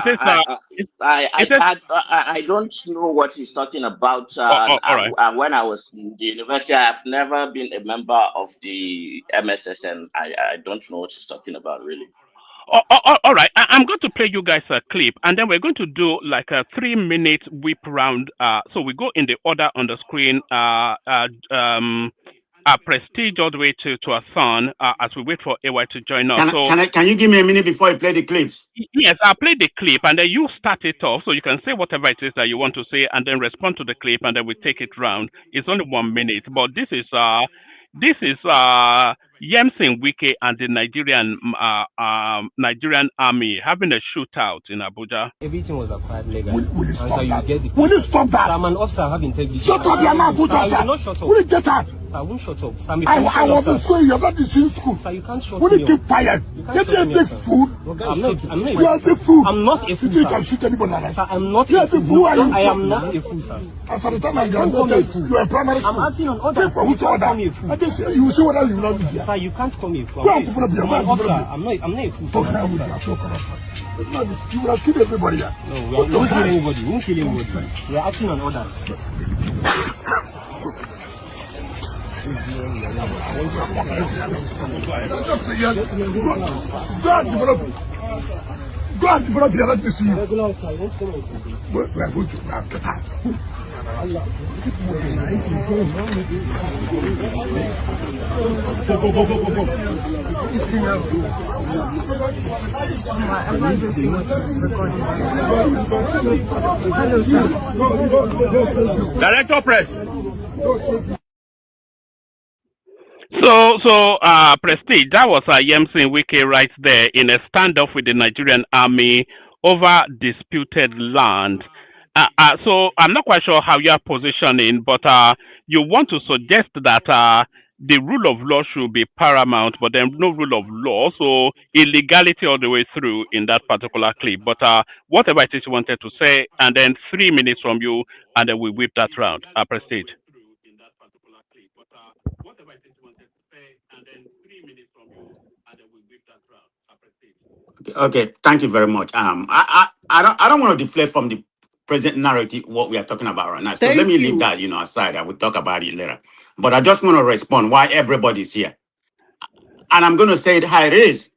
don't know what he's talking about. All right. When I was in the university, I have never been a member of the MSSN. I don't know what he's talking about, really. All right, I'm going to play you guys a clip, and then we're going to do like a 3-minute whip round. So we go in the order on the screen. Prestige all the way to Hassan as we wait for AY to join us. Can you give me a minute before you play the clips? Yes, I'll play the clip, and then you start it off, so you can say whatever it is that you want to say, and then respond to the clip, and then we take it round. It's only 1 minute, but this is N0C1D and the Nigerian army having a shootout in Abuja. Everything was acquired legally. Will you stop that? I'm an officer, I have integrity. Shut up, your mouth, sir. I will not shut up. Will you get out? Sir, I won't shut up. I was in school, you're not in school. Sir, you can't shut me up. Will you keep quiet? Get me a big food. I'm not a fool. I'm not a fool, sir. You can shoot anybody like that. Sir, I'm not a fool. I am not a fool, sir. As at the time I graduated, you were primary school. I'm acting on orders. You can't call me a fool. You will see whether you will not be here. Sir, you can't call me a fool. I'm an officer. I'm not a fool, sir. You will have killed everybody here. No, we won't kill anybody. We won't kill anybody. We are acting on orders. Go and develop here. Let me see you. We are going to get out. Hello, sir. Director Press. So, Prestige, that was N0C1D right there in a standoff with the Nigerian army over disputed land. So I'm not quite sure how you are positioning, but you want to suggest that the rule of law should be paramount, but then no rule of law, so illegality all the way through in that particular clip. But whatever it is you wanted to say, and then 3 minutes from you, and then we whip that round. Prestige. Okay, thank you very much. I don't want to deflect from the present narrative what we are talking about right now. So let me Thank leave you. that aside. I will talk about it later. But I just want to respond why everybody's here, and I'm going to say it how it is.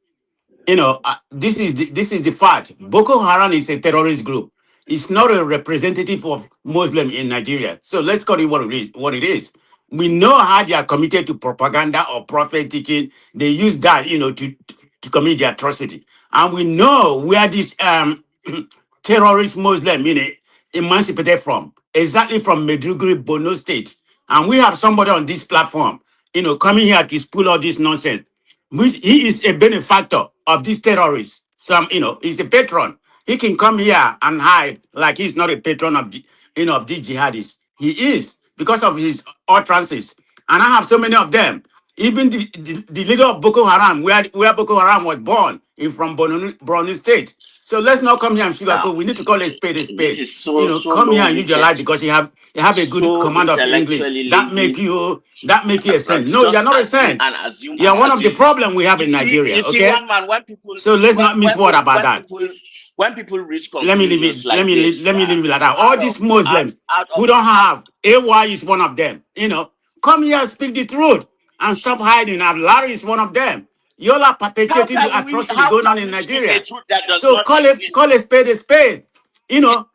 This is the fact. Boko Haram is a terrorist group. It's not a representative of Muslim in Nigeria. So let's call it what it is. What it is. We know how they are committed to propaganda or prophet taking. They use that, to commit the atrocity. And we know where this terrorist Muslim, emancipated from. Exactly from Maiduguri, Borno State. And we have somebody on this platform, coming here to spoil all this nonsense, which he is a benefactor of these terrorists. He's a patron. He can come here and hide like he's not a patron of of these jihadists. He is because of his utterances. And I have so many of them. Even the leader of Boko Haram, where Boko Haram was born, in from Borno State. So let's not come here and Now, sugarcoat. We need to call a spade a this spade. is so Come here low and use your life rooted, because you have a good so command of English. intellectually That make you a saint. No, just you're not a assume saint. and assume You're and one of the assume. problem we have You in see, Nigeria. one Okay. man, So let's not miss word about that. when people reach Let me leave conclusions it. Let like me this, leave it like that. All out of these Muslims who don't have AY is one of them. Come here and speak the truth and stop hiding. And Larry is one of them. You all are perpetuating the atrocity how going on can in we speak a Nigeria. truth that does So not exist? call a spade a spade. You know,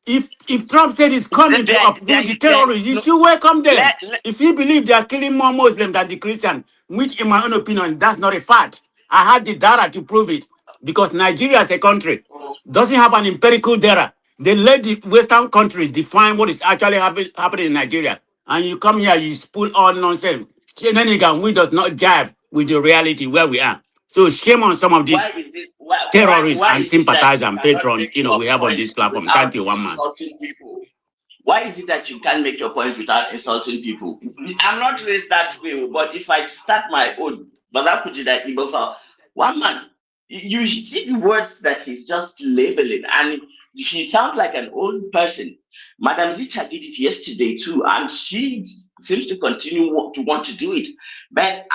if Trump said he's coming to uproot the terrorists, you should welcome them. If you believe they are killing more Muslims than the Christian, which in my own opinion, that's not a fact. I had the data to prove it. Because Nigeria as a country doesn't have an empirical data. They let the Western countries define what is actually happening in Nigeria. And you come here, you spool all nonsense. Shenanigan, we does not jive with the reality where we are. So shame on some of these Why is it why terrorists why and is it that sympathizers you and cannot patrons, make your we have on point this platform. without Thank you, one man. insulting people? Why is it that you can't make your point without insulting people? I'm not raised that way, but if I start my own, but that could be that one man, you see the words that he's just labeling, and he sounds like an old person. Madam Zita did it yesterday too, and she seems to continue to want to do it. But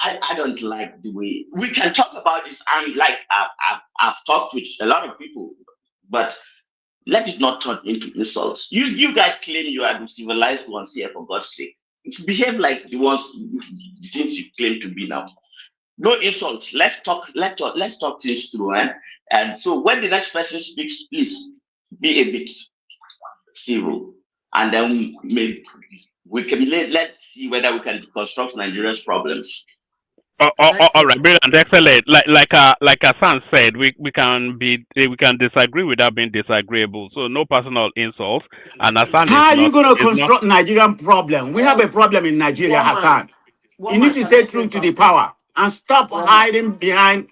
I don't like the way we can talk about this. And like I've talked with a lot of people, but let it not turn into insults. You guys claim you are the civilized ones here, for God's sake. Behave like the things you claim to be now. No insults. Let's talk things through. And so when the next person speaks, please be a bit civil. And then we can let's see whether we can construct Nigeria's problems. All right, brilliant, excellent. Like Hassan said, we can disagree without being disagreeable. So no personal insults. And Hassan How is are you not going to is not. construct Nigerian problem? We have a problem in Nigeria, Woman, Hassan. You need to can I say say truth to the something? power and stop hiding behind.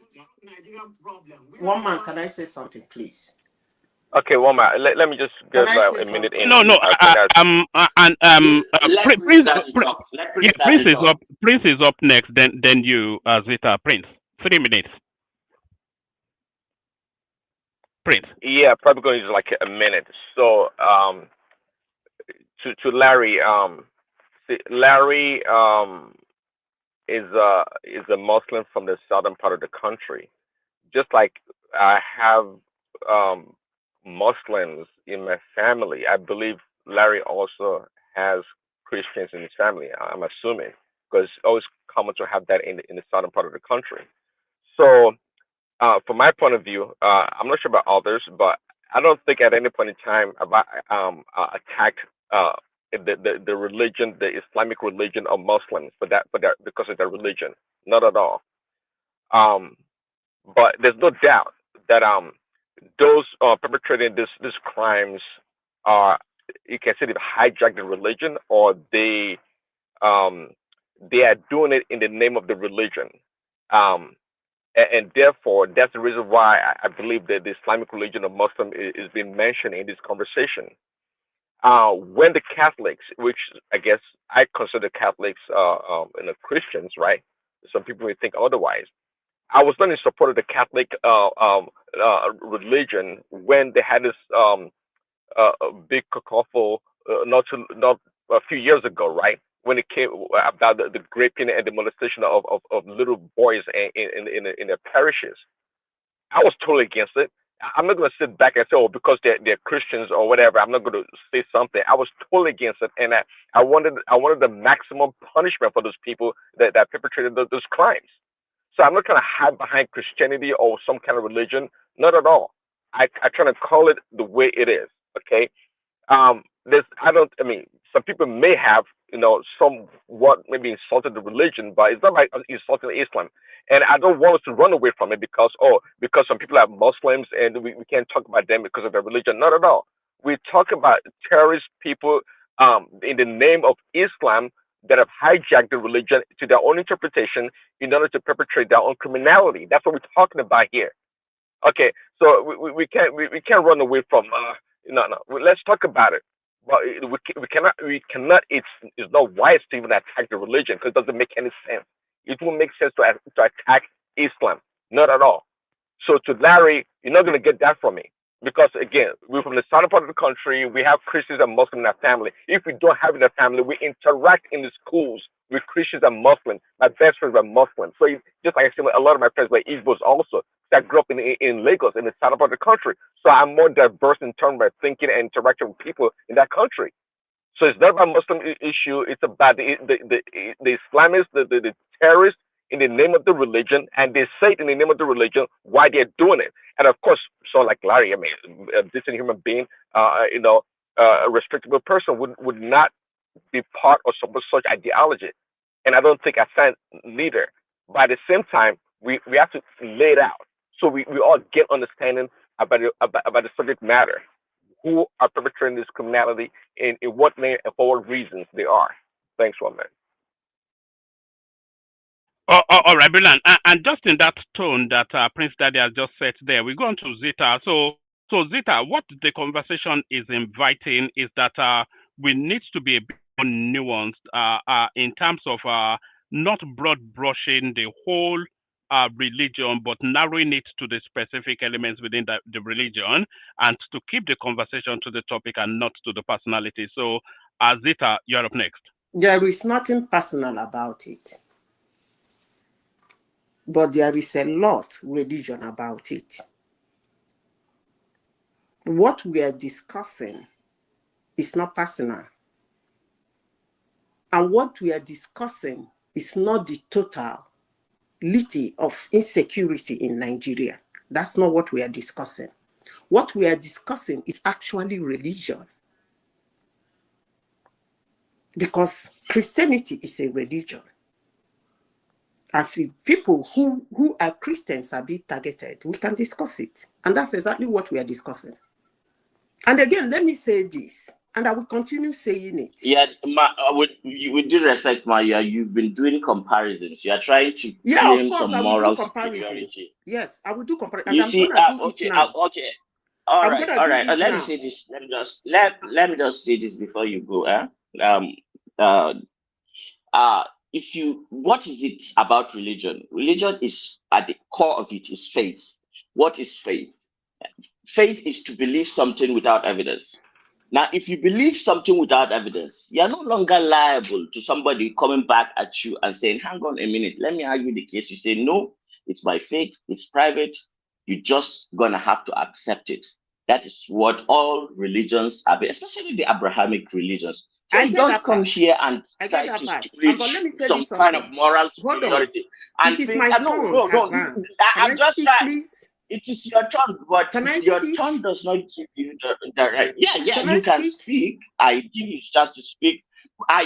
Woman, can I say something, please? Okay, one minute. Let me just Can get I say a minute something, in. No, no. please? I think that's Let Prince, talk. Let Prince is up. Prince is up next. Then you, Zita. Prince. 3 minutes. Prince. yeah, probably going to use like a minute. So to Larry, Larry is a Muslim from the southern part of the country. Just like I have Muslims in my family, I believe Larry also has Christians in his family. I'm assuming because it's always common to have that in the southern part of the country. So, from my point of view, I'm not sure about others, but I don't think at any point in time have I attacked the religion, the Islamic religion of Muslims for that because of their religion. Not at all. Um, but there's no doubt that those perpetrating these crimes are, you can say, they've hijacked the religion, or they are doing it in the name of the religion. Um, and therefore, that's the reason why I believe that the Islamic religion of Muslim is being mentioned in this conversation. when the Catholics, which I guess I consider Catholics, Christians, right? Some people may think otherwise. I was not in support of the Catholic religion when they had this big kerfuffle not a few years ago, right? When it came about the raping and the molestation of little boys in their parishes. I was totally against it. I'm not going to sit back and say, oh, because they're Christians or whatever, I'm not going to say something. I was totally against it, and I wanted the maximum punishment for those people that perpetrated those crimes. So I'm not trying to hide behind Christianity or some kind of religion. Not at all. I try to call it the way it is. Okay. Some people may have, somewhat maybe insulted the religion, but it's not like insulting Islam. And I don't want us to run away from it because some people are Muslims and we can't talk about them because of their religion. Not at all. We talk about terrorist people in the name of Islam that have hijacked the religion to their own interpretation in order to perpetrate their own criminality. That's what we're talking about here. Okay, so we can't run away from no. Let's talk about it. But we cannot. It's not wise to even attack the religion because it doesn't make any sense. It won't make sense to attack Islam, not at all. So to Larry, you're not going to get that from me because again, we're from the southern part of the country. We have Christians and Muslims in our family. If we don't have it in our family, we interact in the schools with Christians and Muslims. My best friends were Muslims. So just like I said, a lot of my friends were Igbos also. I grew up in Lagos, in the southern part of the country. So I'm more diverse in terms of my thinking and interaction with people in that country. So it's not about Muslim issue. It's about the Islamists, the terrorists in the name of the religion, and they say it in the name of the religion why they're doing it. And of course, so like Larry, I mean, a decent human being, a respectable person would not be part of such ideology. And I don't think I stand neither. But at the same time, we have to lay it out so we all get understanding about the subject matter. Who are perpetrating this criminality, in what name and for what reasons they are. Thanks, one man. All right, brilliant. And just in that tone that Prince Daddy has just said there, we go on to Zita. So Zita, what the conversation is inviting is that we need to be a bit more nuanced in terms of not broad brushing the whole religion, but narrowing it to the specific elements within the religion, and to keep the conversation to the topic and not to the personality. So, Zita, you're up next. There is nothing personal about it, but there is a lot religion about it. What we are discussing is not personal. And what we are discussing is not the totality of insecurity in Nigeria. That's not what we are discussing. What we are discussing is actually religion. Because Christianity is a religion. If people who are Christians are being targeted, we can discuss it. And that's exactly what we are discussing. And again, let me say this, and I will continue saying it. Yeah, with due respect, Maya, you've been doing comparisons. You are trying to claim some moral superiority. Yes, I will do comparison. You see, okay. All right. Let me say this. Let me just say this before you go. What is it about religion? Religion is at the core of it is faith. What is faith? Faith is to believe something without evidence. Now, if you believe something without evidence, you're no longer liable to somebody coming back at you and saying, hang on a minute, let me argue the case. You say, no, it's my faith, it's private. You're just going to have to accept it. That is what all religions are, especially the Abrahamic religions. So you don't come here and try to preach some kind of moral superiority. It is my turn. I'm just trying. It is your turn, but your turn does not give you the right. Yeah, you can speak. I give you just to speak.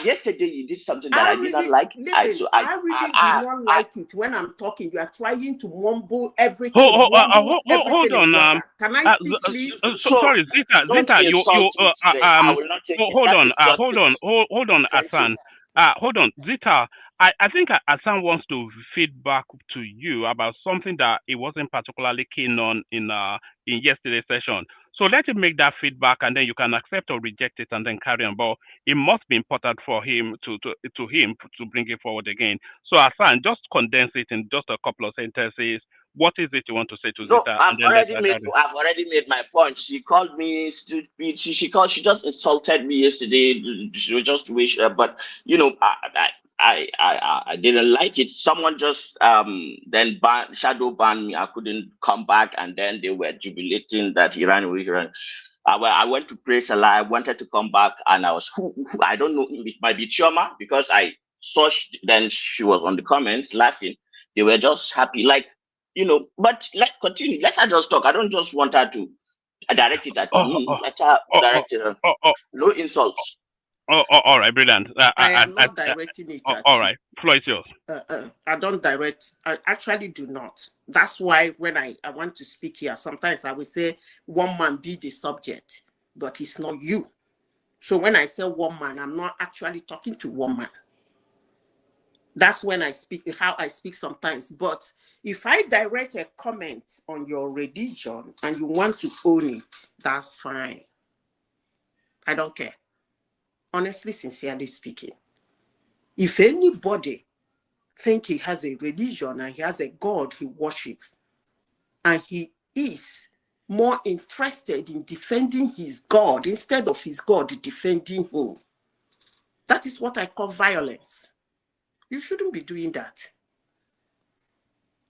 Yesterday you did something that I did not like. I really did not like it when I'm talking. You are trying to mumble everything. Hold on. Can I speak, please? Sorry, Zita, you hold on, Hassan. Hold on, Zita. I think Hassan wants to feed back to you about something that he wasn't particularly keen on in yesterday's session. So let him make that feedback, and then you can accept or reject it, and then carry on. But it must be important for him to bring it forward again. So Hassan, just condense it in just a couple of sentences. What is it you want to say to No, Zita? I've already made my point. She called me stupid. She just insulted me yesterday. She was just wish, but you know, I didn't like it. Someone just then shadow banned me. I couldn't come back, and then they were jubilating that he ran away. I went to pray Salah. I wanted to come back, and I was I don't know. It might be Chioma, because I saw then she was on the comments laughing. They were just happy, like. You know, but continue. Let her just talk. I don't just want her to direct it at me. Let her direct it. No insults. All right, brilliant. I am not directing it at all you. right, floor is yours. I don't direct. I actually do not. That's why when I want to speak here, sometimes I will say one man be the subject, but it's not you. So when I say one man, I'm not actually talking to one man. That's when I speak, how I speak sometimes. But if I direct a comment on your religion and you want to own it, that's fine. I don't care. Honestly, sincerely speaking. If anybody think he has a religion and he has a God he worships, and he is more interested in defending his God instead of his God defending him, that is what I call violence. You shouldn't be doing that.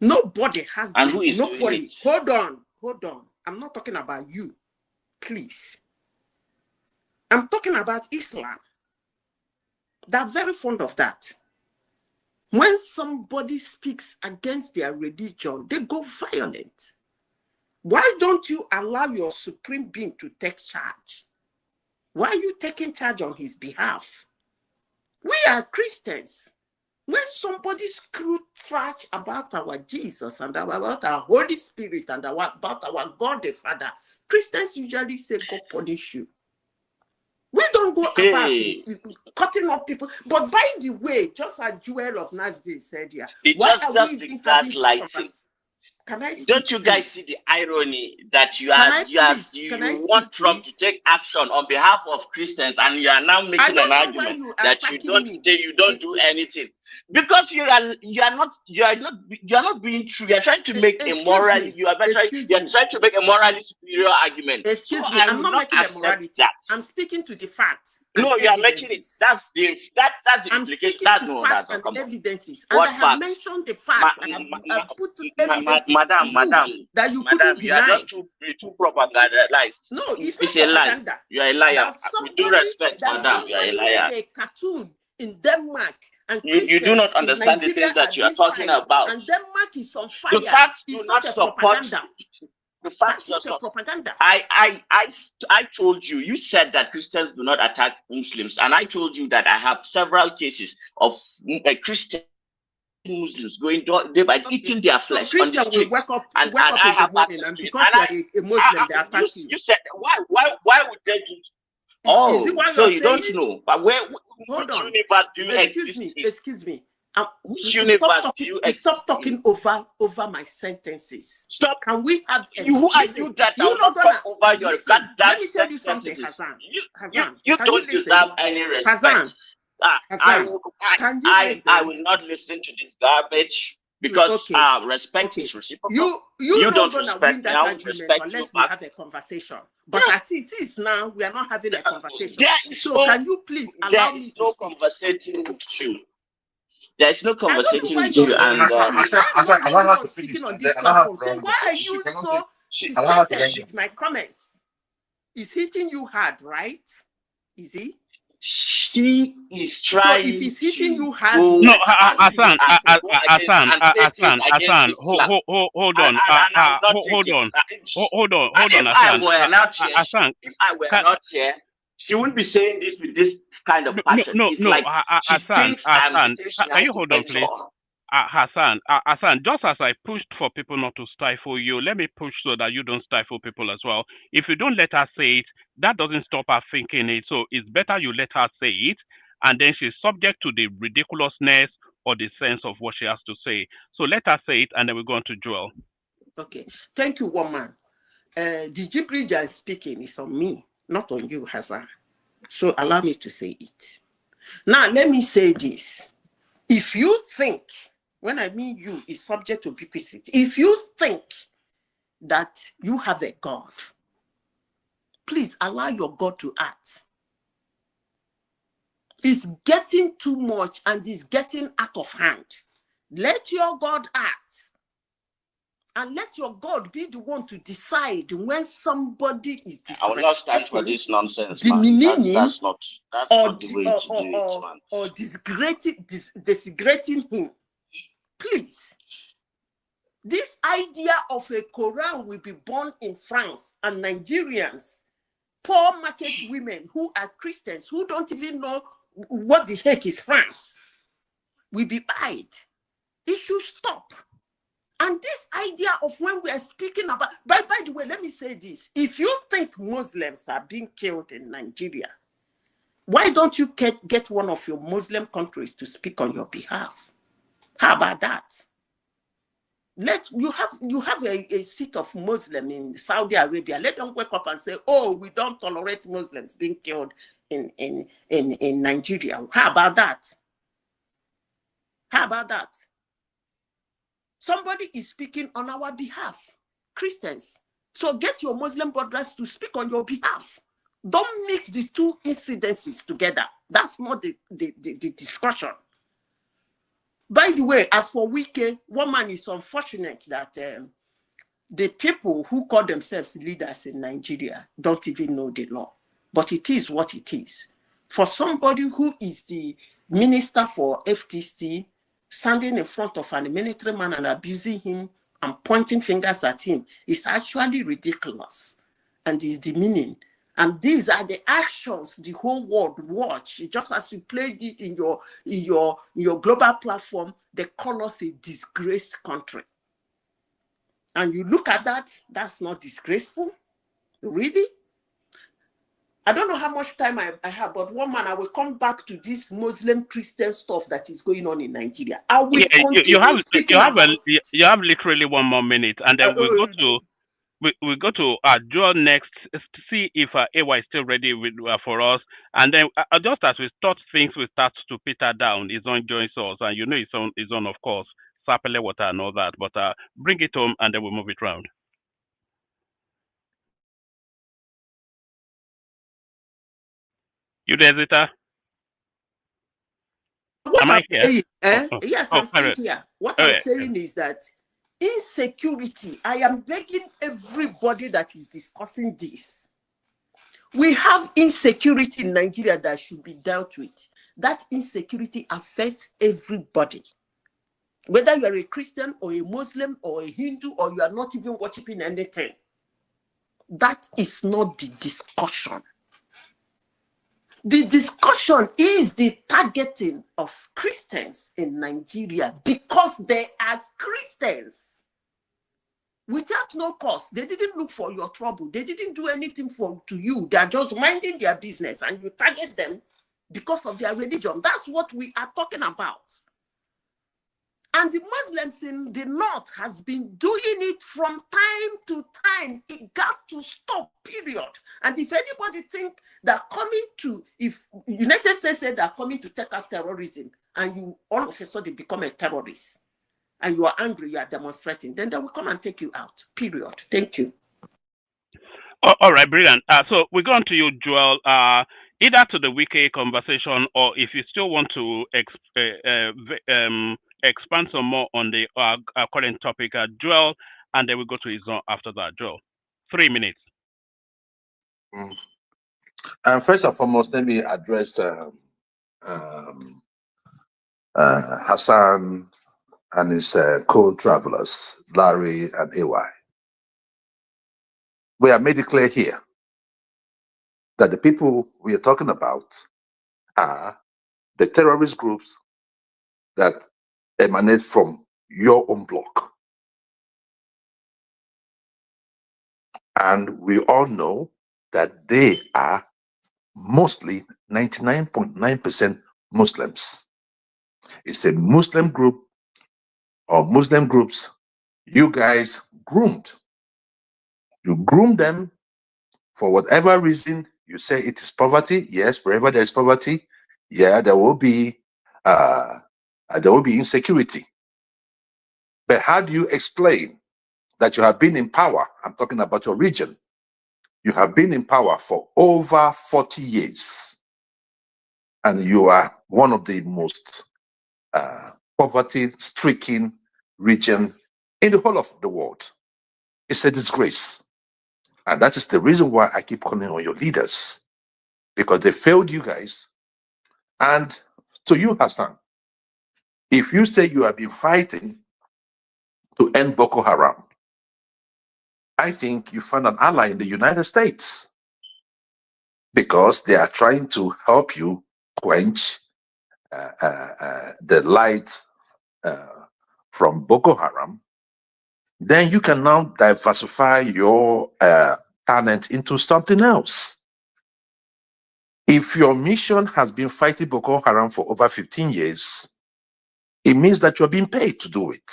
Nobody has and who is doing it? Hold on. I'm not talking about you, please. I'm talking about Islam. They're very fond of that. When somebody speaks against their religion, they go violent. Why don't you allow your supreme being to take charge? Why are you taking charge on his behalf? We are Christians. When somebody screw trash about our Jesus and about our Holy Spirit and about our God the Father, Christians usually say, God punish you. We don't go about cutting up people. But by the way, just as Joel of Nazareth said here, why are we even having conversations? Can I speak, don't you guys see the irony that you want Trump to take action on behalf of Christians, and you are now making an argument that you don't do anything because you are not being true. You are trying to make a morally superior argument. I'm not making a morality. I'm speaking to the facts. No, you are making it. That's the implication. That's no facts and evidences. And I have mentioned the facts. I have put evidences that you couldn't deny. You are not too propagandized. No, it's not propaganda. You are a liar. With due respect, madam, you are a liar. Made a cartoon in Denmark. And you do not understand the things that you are talking about. And Denmark is on fire. The facts do not support. The facts not a propaganda. I told you. You said that Christians do not attack Muslims, and I told you that I have several cases of Christian Muslims going day by eating their flesh on the streets. Wake up in the morning, and because you are a Muslim, they attack you. You said why would they do? Oh, so you don't know? But which universe do you exist in? Excuse me. Which universe do you exist? Stop talking over my sentences. Stop. Can we have? Who are you that I will not talk over your goddamn sentences? Let me tell you something, Hassan. You don't deserve any respect. Hassan. I will not listen to this garbage because respect is reciprocal. You don't win that argument unless we have a conversation. But I see, since now we are not having a conversation. So can you please allow me to speak? There is no conversation with you. And I'm speaking on this platform. So why are you so distracted with my comments? He's hitting you hard, right? Is he? She is trying. So if he's hitting you hard, no, Hassan, hold on, Hassan. If I were not here, she wouldn't be saying this with this kind of passion. Hassan, can you hold on, please? Hassan, just as I pushed for people not to stifle you, let me push so that you don't stifle people as well. If you don't let her say it, that doesn't stop her thinking it. So it's better you let her say it, and then she's subject to the ridiculousness or the sense of what she has to say. So let her say it, and then we go on to Joel. Okay. Thank you, woman. the gibberish I'm speaking is on me, not on you, Hassan. So allow me to say it. Now, let me say this. If you think, when I mean you, is subject to ubiquity, if you think that you have a God, please allow your God to act. It's getting too much and it's getting out of hand. Let your God act. And let your God be the one to decide when somebody is I will not stand for this nonsense, man. demeaning That's not the way to do it, man. Or disgrating him. Please. This idea of a Quran will be born in France, and Nigerians, poor market women who are Christians, who don't even know what the heck is France, will be buyed. It should stop. And this idea of when we are speaking about, by the way, let me say this. If you think Muslims are being killed in Nigeria, why don't you get one of your Muslim countries to speak on your behalf? How about that? You have a seat of Muslim in Saudi Arabia. Let them wake up and say, oh, we don't tolerate Muslims being killed in Nigeria. How about that? How about that? Somebody is speaking on our behalf, Christians. So get your Muslim brothers to speak on your behalf. Don't mix the two incidences together. That's not the discussion. By the way, as for Wike, one man is unfortunate that the people who call themselves leaders in Nigeria don't even know the law. But it is what it is. For somebody who is the minister for FTC, standing in front of a military man and abusing him and pointing fingers at him is actually ridiculous and is demeaning. And these are the actions the whole world watch. Just as you played it in your global platform, they call us a disgraced country. And you look at that, that's not disgraceful. Really? I don't know how much time I have, but one man, I will come back to this Muslim Christian stuff that is going on in Nigeria. I will continue speaking about it. You have literally 1 more minute, and then we go to Joel next to see if AY is still ready for us, and then just as we start things, we start to peter down. His own joins us, and you know his own of course, Sapele water and all that. But bring it home, and then we'll move it round. You there, Zita? Am I here? Yes, I'm still here. What I'm saying is that insecurity, I am begging everybody that is discussing this. We have insecurity in Nigeria that should be dealt with. That insecurity affects everybody. Whether you are a Christian or a Muslim or a Hindu or you are not even worshiping anything. That is not the discussion. The discussion is the targeting of Christians in Nigeria because they are Christians. Without no cause, they didn't look for your trouble. They didn't do anything to you. They are just minding their business and you target them because of their religion. That's what we are talking about. And the Muslims in the North has been doing it from time to time. It got to stop, period. And if anybody think that if United States said they're coming to take out terrorism, and you all of a sudden become a terrorist, and you are angry, you are demonstrating, then they will come and take you out, period. Thank you. All right, brilliant. So we're going to you, Joel. Either to the wiki conversation, or if you still want to expand some more on the current topic, Joel, and then we go to his own after that. Joel, 3 minutes. First and foremost, let me address Hassan and his co-travelers, Larry and AY. We have made it clear here that the people we are talking about are the terrorist groups that emanate from your own bloc. And we all know that they are mostly 99.9% Muslims. It's a Muslim group or Muslim groups you guys groomed. You groom them for whatever reason. You say it is poverty. Yes, wherever there is poverty, yeah, there will be insecurity. But how do you explain that you have been in power? I'm talking about your region. You have been in power for over 40 years, and you are one of the most poverty-stricken region in the whole of the world. It's a disgrace. And that is the reason why I keep calling on your leaders, because they failed you guys. And to you, Hassan, if you say you have been fighting to end Boko Haram, I think you found an ally in the United States, because they are trying to help you quench the light from Boko Haram. Then you can now diversify your talent into something else. If your mission has been fighting Boko Haram for over 15 years, it means that you're being paid to do it.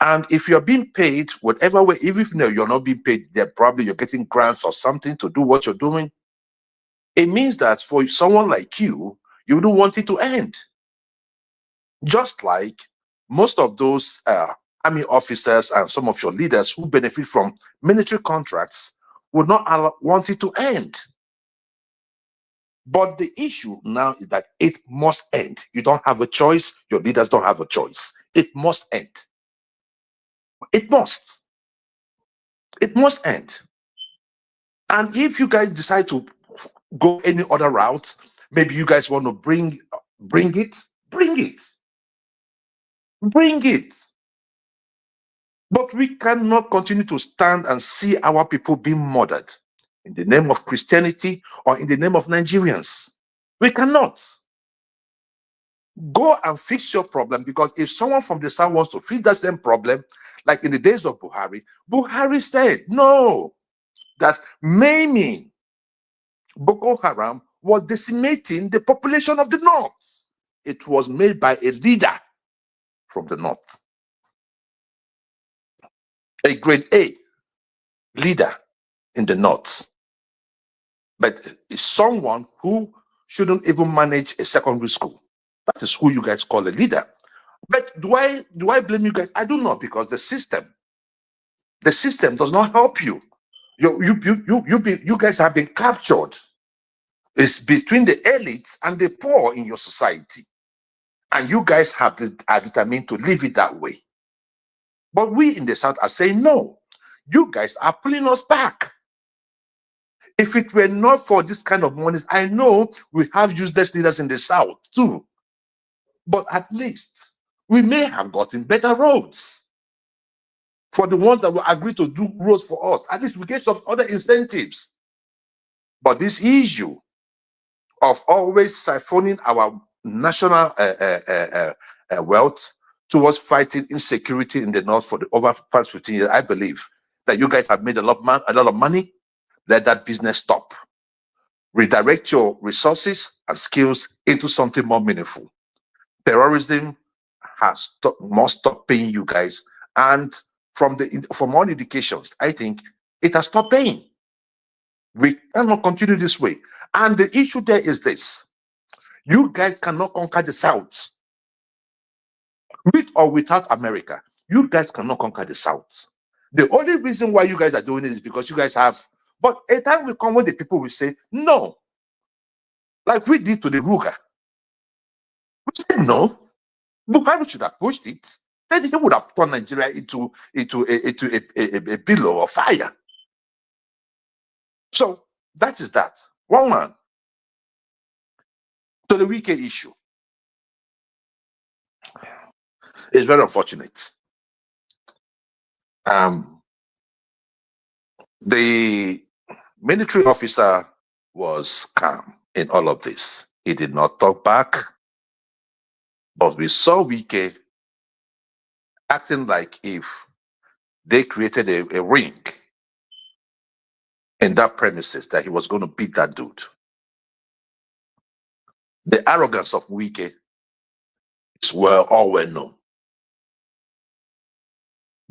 And if you're being paid, whatever way, even if you're not being paid, then probably you're getting grants or something to do what you're doing. It means that for someone like you, you don't want it to end. Just like most of those army officers and some of your leaders who benefit from military contracts would not want it to end. But the issue now is that it must end. You don't have a choice. Your leaders don't have a choice. It must end. It must. It must end. And if you guys decide to go any other route, maybe you guys want to bring it. Bring it. But we cannot continue to stand and see our people being murdered in the name of Christianity or in the name of Nigerians. We cannot. Go and fix your problem, because if someone from the south wants to fix that same problem, like in the days of Buhari said, no, that maiming Boko Haram was decimating the population of the north. It was made by a leader from the north, a grade A leader in the north, but it's someone who shouldn't even manage a secondary school. That is who you guys call a leader. But do I blame you guys? I do not, because the system does not help you. You guys have been captured. It's between the elites and the poor in your society, and you guys are determined to leave it that way. But we in the south are saying no. You guys are pulling us back. If it were not for this kind of money, I know we have useless leaders in the south too. But at least we may have gotten better roads. For the ones that will agree to do roads for us, at least we get some other incentives. But this issue of always siphoning our national wealth towards fighting insecurity in the north for the over past 15 years, I believe that you guys have made a lot of money. Let that business stop. Redirect your resources and skills into something more meaningful. Terrorism must stop paying you guys, and from all indications, I think it has stopped paying. We cannot continue this way. And the issue there is this: you guys cannot conquer the South. With or without America, you guys cannot conquer the South. The only reason why you guys are doing it is because you guys have. But a time will come when the people will say no, like we did to the Ruger. We said no. Buhari should have pushed it. Then he would have turned Nigeria into a billow of fire. So that is that. One man. So the Wike issue is very unfortunate. The military officer was calm in all of this. He did not talk back. But we saw Wike acting like if they created a ring in that premises that he was going to beat that dude. The arrogance of Wike is all well known.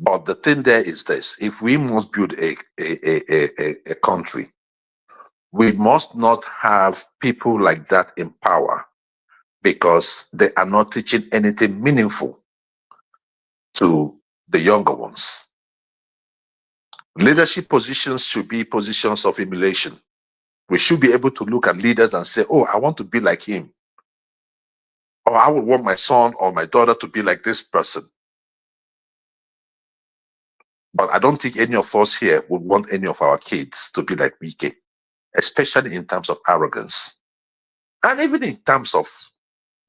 But the thing there is this: if we must build a country, we must not have people like that in power, because they are not teaching anything meaningful to the younger ones. Leadership positions should be positions of emulation. We should be able to look at leaders and say, oh, I want to be like him. Or I would want my son or my daughter to be like this person. But I don't think any of us here would want any of our kids to be like Wike, especially in terms of arrogance. And even in terms of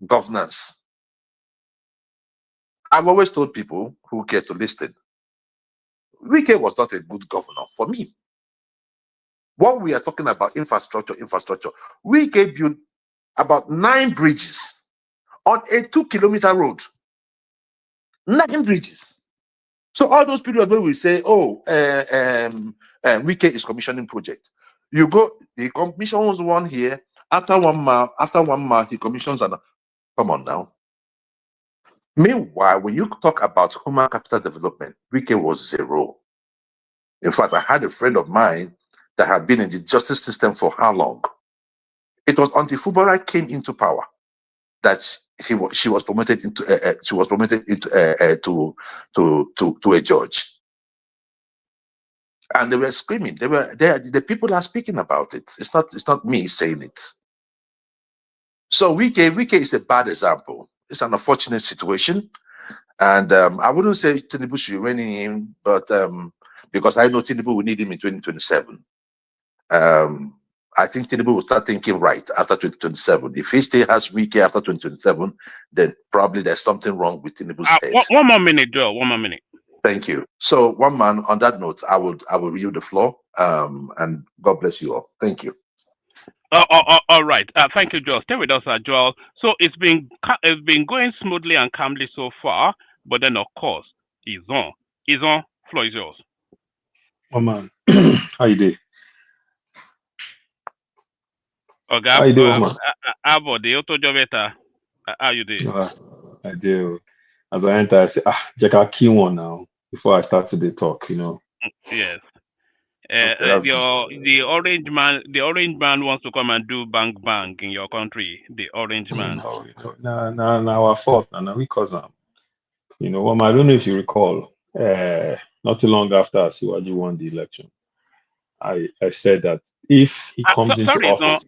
governance. I've always told people who care to listen, Wike was not a good governor for me. What we are talking about, infrastructure. Wike built about 9 bridges on a 2-kilometer road. 9 bridges. So all those periods where we say, oh, Wike is commissioning project. You go, he commissions one here, after 1 mile, he commissions another. Come on now. Meanwhile, when you talk about human capital development, Wike was 0. In fact, I had a friend of mine that had been in the justice system for how long? It was until Fubara came into power that she was promoted into to a judge. And they were screaming. The people are speaking about it. It's not me saying it. So Wike is a bad example. It's an unfortunate situation. And I wouldn't say Tinubu should be running him, but because I know Tinubu will need him in 2027. I think Tinubu will start thinking right after 2027. If he still has Wike after 2027, then probably there's something wrong with Tinubu's head. One more minute, Joe. 1 more minute. Thank you. So, one man, on that note, I will yield the floor. And God bless you all. Thank you. All right. Thank you, Joel. Stay with us, Joel. So it's been going smoothly and calmly so far, but then of course, he's on. Floor is yours. Oh man, how you doing? Okay. How you doing, man? How you doing? I do. As I enter, I say, Jack, I'll key one now before I start to the talk. Yes. Okay, the orange man wants to come and do bang bang in your country. The orange man. No, our fault. No, we cause them. I don't know if you recall. Not too long after N0C1D won the election, I said that if he comes into office.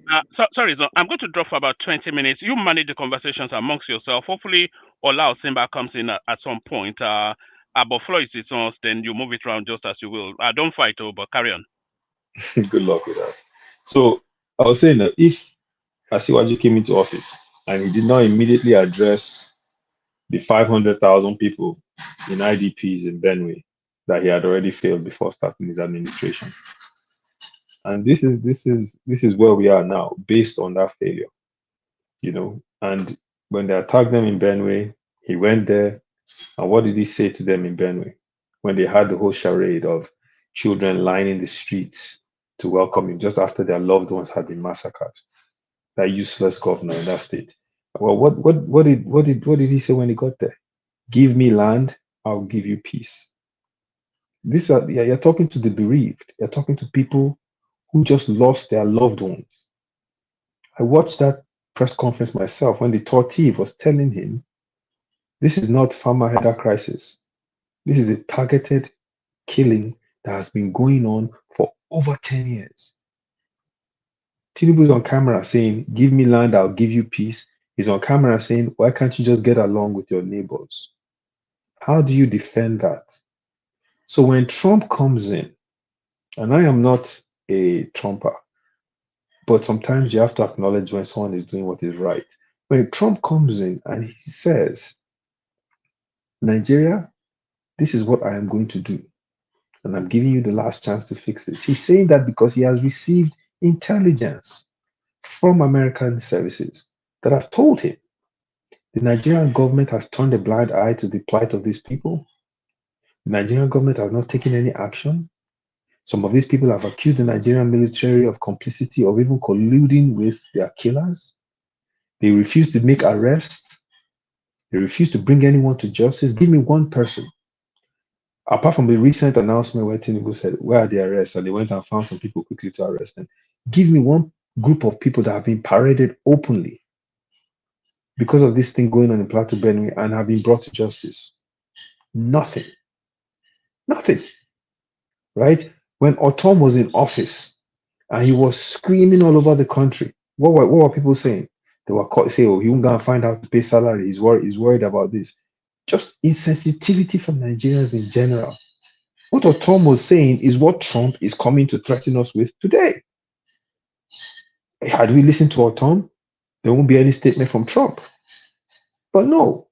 Sorry, I'm going to drop for about 20 minutes. You manage the conversations amongst yourself. Hopefully, Ola Simba comes in at some point. But floor is its own, then you move it around just as you will. Don't fight, but carry on. Good luck with that. So I was saying that if N0C1D came into office and he did not immediately address the 500,000 people in IDPs in Benue that he had already failed before starting his administration. And this is where we are now, based on that failure. And when they attacked them in Benue, he went there, and what did he say to them in Benue when they had the whole charade of children lining the streets to welcome him just after their loved ones had been massacred? That useless governor in that state. Well, what did he say when he got there? Give me land, I'll give you peace. You're talking to the bereaved. You're talking to people who just lost their loved ones. I watched that press conference myself when the Tortee was telling him, this is not farmer header crisis. This is a targeted killing that has been going on for over 10 years. Tinubu is on camera saying, give me land, I'll give you peace. He's on camera saying, why can't you just get along with your neighbors? How do you defend that? So when Trump comes in, and I am not a Trumper, but sometimes you have to acknowledge when someone is doing what is right. When Trump comes in and he says, Nigeria, this is what I am going to do, and I'm giving you the last chance to fix this. He's saying that because he has received intelligence from American services that have told him the Nigerian government has turned a blind eye to the plight of these people. The Nigerian government has not taken any action. Some of these people have accused the Nigerian military of complicity or even colluding with their killers. They refuse to make arrests. They refuse to bring anyone to justice. Give me one person Apart from the recent announcement where Tinubu said, where are the arrests? And they went and found some people quickly to arrest them. Give me one group of people that have been paraded openly because of this thing going on in Plateau Benue and have been brought to justice. Nothing. Nothing. Right? When Otom was in office and he was screaming all over the country, what were people saying? They were saying, oh, he won't go and find out to pay salary. He's worried about this. Just insensitivity from Nigerians in general. What Otom was saying is what Trump is coming to threaten us with today. Had we listened to Otom, there won't be any statement from Trump. But no,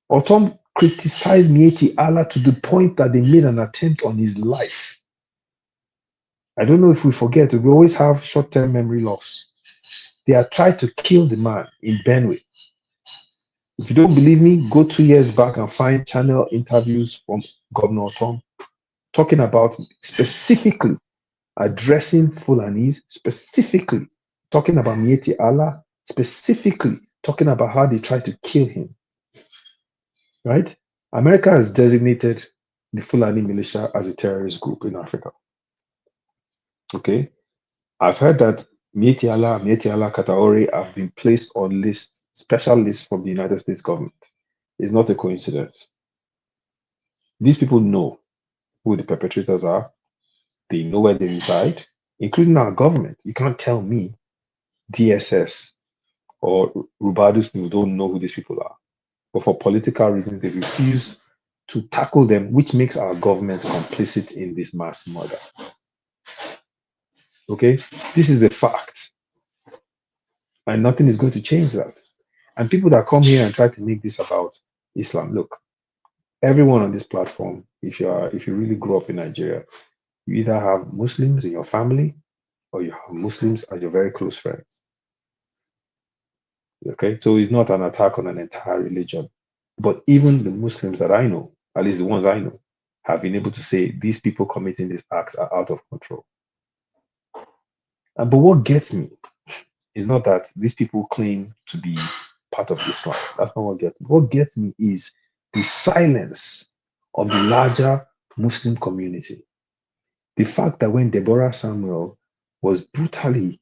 Otom criticized Mieti Allah to the point that they made an attempt on his life. I don't know if we forget, we always have short-term memory loss. They had tried to kill the man in Benue. If you don't believe me, go 2 years back and find channel interviews from Governor Otom talking about specifically addressing Fulanis, specifically talking about Mieti Allah, specifically talking about how they tried to kill him. Right? America has designated the Fulani militia as a terrorist group in Africa. Okay? I've heard that Mieti Allah Kataori have been placed on lists, special lists from the United States government. It's not a coincidence. These people know who the perpetrators are. They know where they reside, including our government. You can't tell me DSS or Rubadu's people don't know who these people are. But for political reasons, they refuse to tackle them, which makes our government complicit in this mass murder. Okay? This is the fact. And nothing is going to change that. And people that come here and try to make this about Islam, look, everyone on this platform, if you really grew up in Nigeria, you either have Muslims in your family or you have Muslims as your very close friends. Okay, so it's not an attack on an entire religion. But even the Muslims that I know, at least the ones I know, have been able to say these people committing these acts are out of control. But what gets me is not that these people claim to be part of Islam. That's not what gets me. What gets me is the silence of the larger Muslim community. The fact that when Deborah Samuel was brutally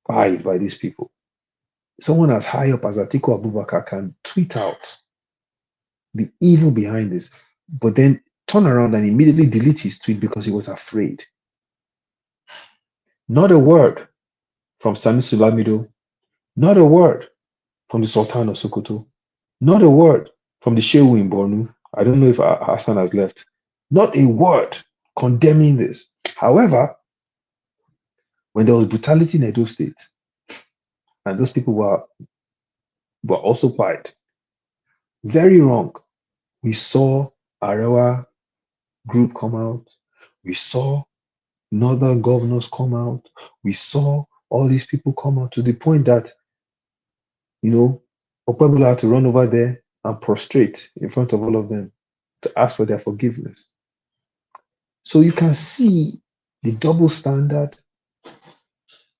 fired by these people, someone as high up as Atiku Abubakar can tweet out the evil behind this, but then turn around and immediately delete his tweet because he was afraid. Not a word from Sanusi Lamido, not a word from the Sultan of Sokoto, not a word from the Shehu in Bornu. I don't know if Hassan has left. Not a word condemning this. However, when there was brutality in Edo State, and those people were also quiet, very wrong. We saw Arewa group come out. We saw northern governors come out. We saw all these people come out to the point that, Okpebula had to run over there and prostrate in front of all of them to ask for their forgiveness. So you can see the double standard,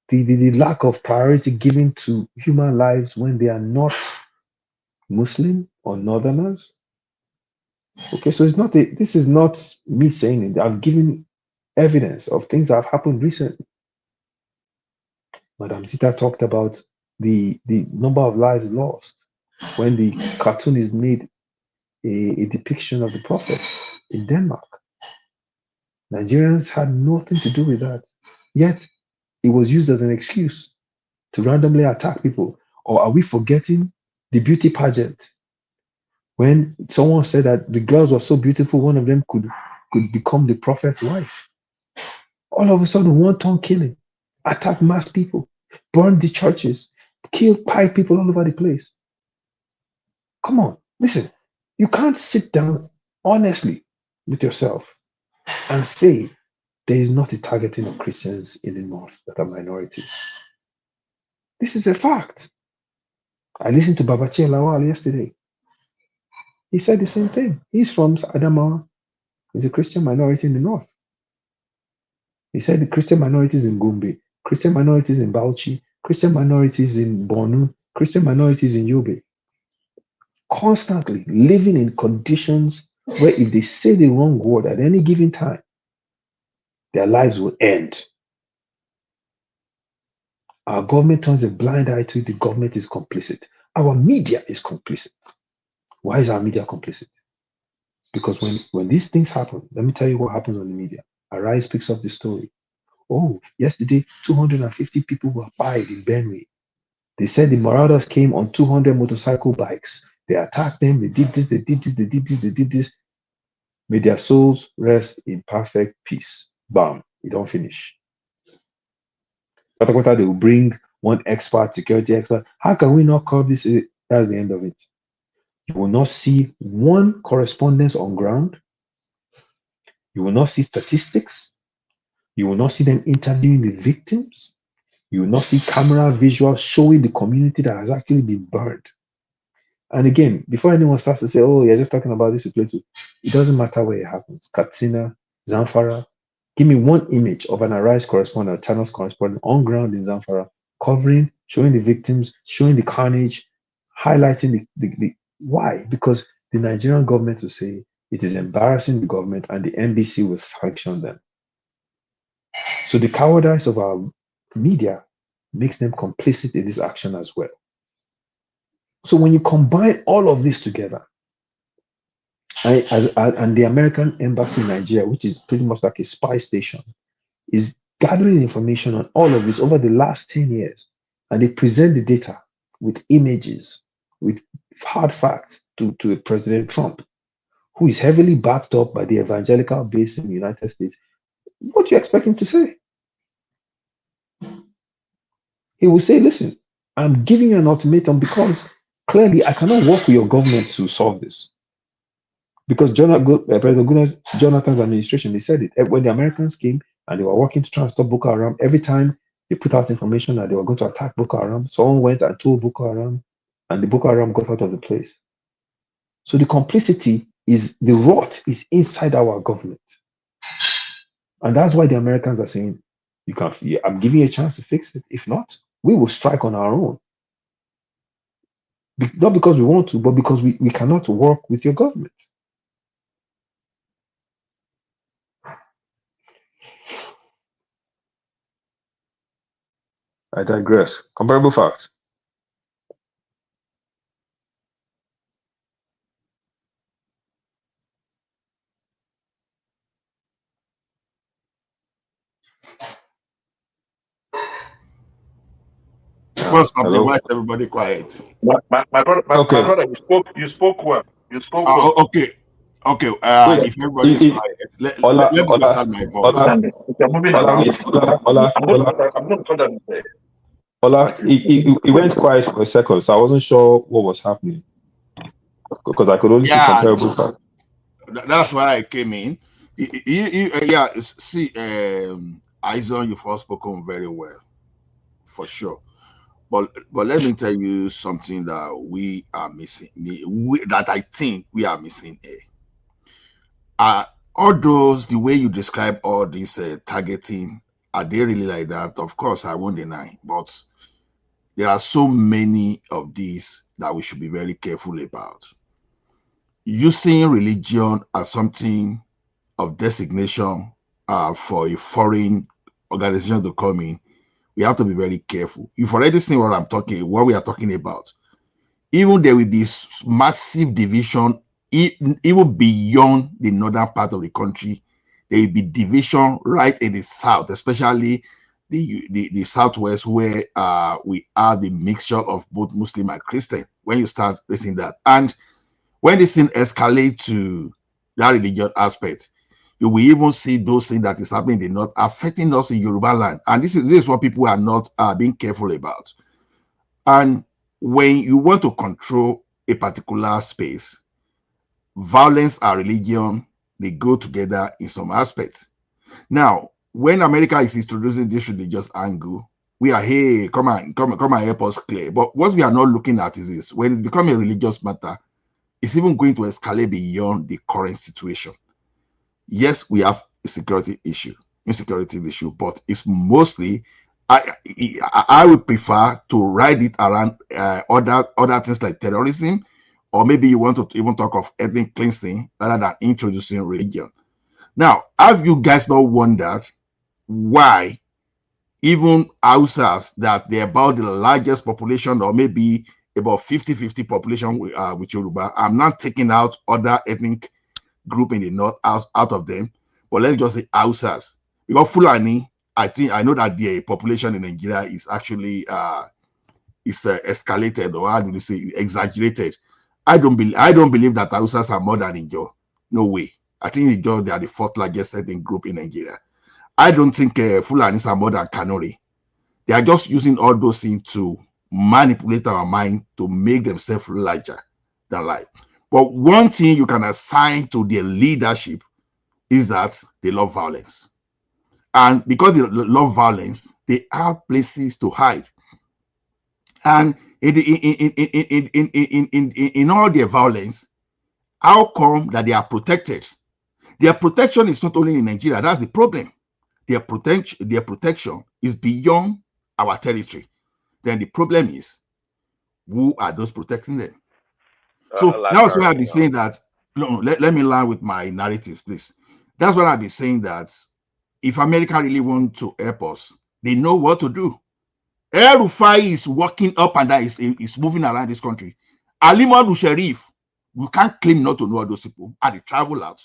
the lack of priority given to human lives when they are not Muslim or Northerners. Okay, so this is not me saying it. I've given evidence of things that have happened recently. Madam Zita talked about the number of lives lost when the cartoon is made a depiction of the prophets in Denmark. Nigerians had nothing to do with that. Yet it was used as an excuse to randomly attack people. Or are we forgetting the beauty pageant? When someone said that the girls were so beautiful, one of them could become the prophet's wife. All of a sudden, one-ton killing, attack mass people, burn the churches, kill 5 people all over the place. Come on, listen. You can't sit down honestly with yourself and say there is not a targeting of Christians in the north that are minorities. This is a fact. I listened to Babachi Lawal yesterday. He said the same thing. He's from Adamawa. He's a Christian minority in the north. He said the Christian minorities in Gombe, Christian minorities in Bauchi, Christian minorities in Bornu, Christian minorities in Yobe, constantly living in conditions where if they say the wrong word at any given time, their lives will end. Our government turns a blind eye to it. The government is complicit. Our media is complicit. Why is our media complicit? Because when these things happen, let me tell you what happens on the media. Arise picks up the story. Oh, yesterday, 250 people were fired in Benue. They said the marauders came on 200 motorcycle bikes. They attacked them. They did this, they did this, they did this, they did this. May their souls rest in perfect peace. Bam, you don't finish. They will bring one expert, security expert. How can we not cover this? That's the end of it. You will not see one correspondence on ground. You will not see statistics. You will not see them interviewing the victims. You will not see camera visuals showing the community that has actually been burned. And again, before anyone starts to say, oh, you're just talking about this with Plato, it doesn't matter where it happens. Katsina, Zamfara. Give me one image of an Arise correspondent, channels correspondent on ground in Zamfara, covering, showing the victims, showing the carnage, highlighting the why? Because the Nigerian government will say it is embarrassing the government and the NBC will sanction them. So the cowardice of our media makes them complicit in this action as well. So when you combine all of this together, and the American embassy in Nigeria, which is pretty much like a spy station, is gathering information on all of this over the last 10 years. And they present the data with images, with hard facts to President Trump, who is heavily backed up by the evangelical base in the United States. What do you expect him to say? He will say, listen, I'm giving you an ultimatum because clearly I cannot work with your government to solve this. Because President Jonathan's administration, they said it. When the Americans came and they were working to try and stop Boko Haram, every time they put out information that they were going to attack Boko Haram, someone went and told Boko Haram, and the Boko Haram got out of the place. So the complicity is, the rot is inside our government. And that's why the Americans are saying, I'm giving you a chance to fix it. If not, we will strike on our own. Not because we want to, but because we cannot work with your government. I digress. Comparable facts. What's happening? Hello? Why is everybody quiet? My brother, Okay. my brother, you spoke well. You spoke well. Okay. Okay. Wait, If everybody is quiet, let me understand my voice. He went quiet for a second, so I wasn't sure what was happening. Because I could only see comparable facts. That's why I came in. See, Izon, you've all spoken very well, for sure. But let me tell you something that we are missing. That I think we are missing here. All those, the way you describe all this targeting, are they really like that? Of course, I won't deny. But there are so many of these that we should be very careful about. Using religion as something of designation for a foreign organization to come in, we have to be very careful. You've already seen what we are talking about. Even there will be massive division, even beyond the northern part of the country. There will be division right in the south, especially the southwest, where we have the mixture of both Muslim and Christian. When you start raising that, and when this thing escalates to that religious aspect, you will even see those things that is happening in the north affecting us in Yoruba land. And this is what people are not being careful about. And when you want to control a particular space, violence and religion, they go together in some aspects. Now, when America is introducing this religious angle, we are, hey, come and help us clear. But what we are not looking at is this: when it becomes a religious matter, it's even going to escalate beyond the current situation. Yes, we have a insecurity issue, but it's mostly, I would prefer to ride it around other things like terrorism or maybe you want to even talk of ethnic cleansing rather than introducing religion. Now, have you guys not wondered why even Hausas, that they're about the largest population, or maybe about 50-50 population with Yoruba? I'm not taking out other ethnic group in the north out of them, but let's just say Hausas. Because Fulani, I know that the population in Nigeria is actually escalated, or how do you say, exaggerated. I don't believe that Hausas are more than Ijaw. No way. I think Ijaw, they are the fourth largest ethnic group in Nigeria. I don't think Fulanis are more than Kanuri. They are just using all those things to manipulate our mind to make themselves larger than life. But one thing you can assign to their leadership is that they love violence. And because they love violence, they have places to hide. And in all their violence, how come that they are protected? Their protection is not only in Nigeria. That's the problem. Their protection is beyond our territory. Then the problem is, who are those protecting them? So that's why I've been saying that. No, let me line with my narrative, please. That's why I've been saying that if America really want to help us, they know what to do. El-Rufai is walking up and down, is moving around this country. Ali Modu Sharif, we can't claim not to know all those people, and they travel out.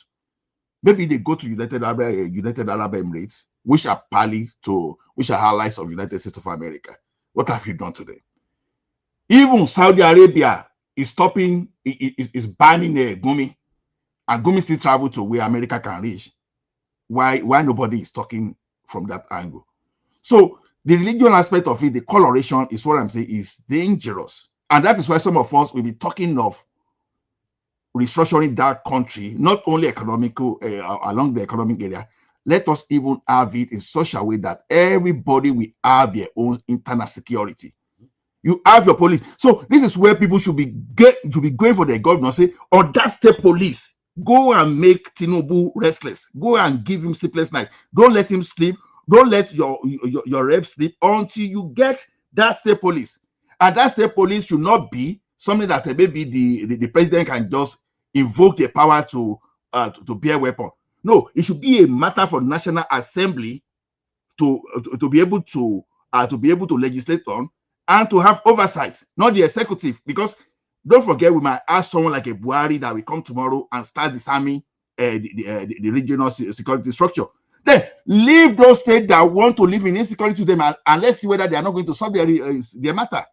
Maybe they go to United Arab Emirates, which are allies of United States of America. What have you done to them? Even Saudi Arabia is stopping, is banning Gumi, and Gumi still travel to where America can reach. Why nobody is talking from that angle? So the religion aspect of it, the coloration, is what I'm saying is dangerous. And that is why some of us will be talking of restructuring that country, not only economical, along the economic area. Let us even have it in such a way that everybody will have their own internal security. You have your police. So this is where people should be going for their governor. Say, on that state police, go and make Tinubu restless. Go and give him sleepless night. Don't let him sleep. Don't let your rep sleep until you get that state police. And that state police should not be something that maybe the president can just invoke the power to bear weapon. No, it should be a matter for the National Assembly to be able to legislate on and to have oversight, not the executive. Because don't forget, we might ask someone like a Buhari that will come tomorrow and start disarming the regional security structure. Then leave those states that want to live in insecurity to them, and let's see whether they are not going to solve their matter.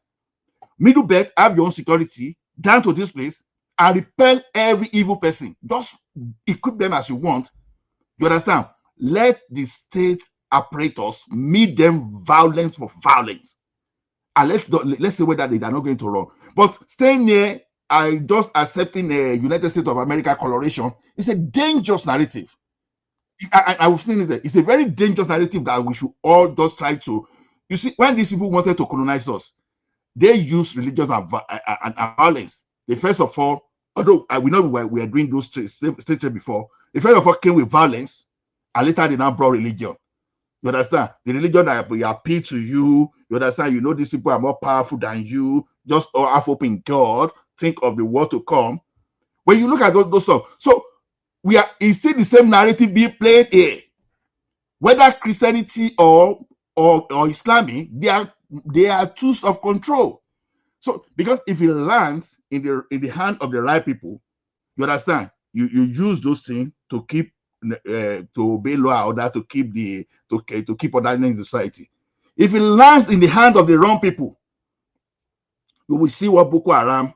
Middle belt, have your own security down to this place and repel every evil person. Just equip them as you want. You understand? Let the state apparatus meet them violence for violence. And let's see whether they are not going to run. But staying here, just accepting a United States of America coloration, it's a dangerous narrative. I was saying it's a very dangerous narrative that we should all just try to. You see, when these people wanted to colonize us, they used religion and violence. They first of all, although we know we are doing those stages before, they first of all came with violence, and later they now brought religion. You understand? The religion that we appeal to you. You understand? You know these people are more powerful than you. Just have hope in God. Think of the world to come. When you look at those stuff, so it's still the same narrative being played here. Whether Christianity or Islamic, they are tools of control. So because if it lands in the hand of the right people, you understand, you use those things to keep to obey law order, to keep order in society. If it lands in the hand of the wrong people, you will see what Boko Haram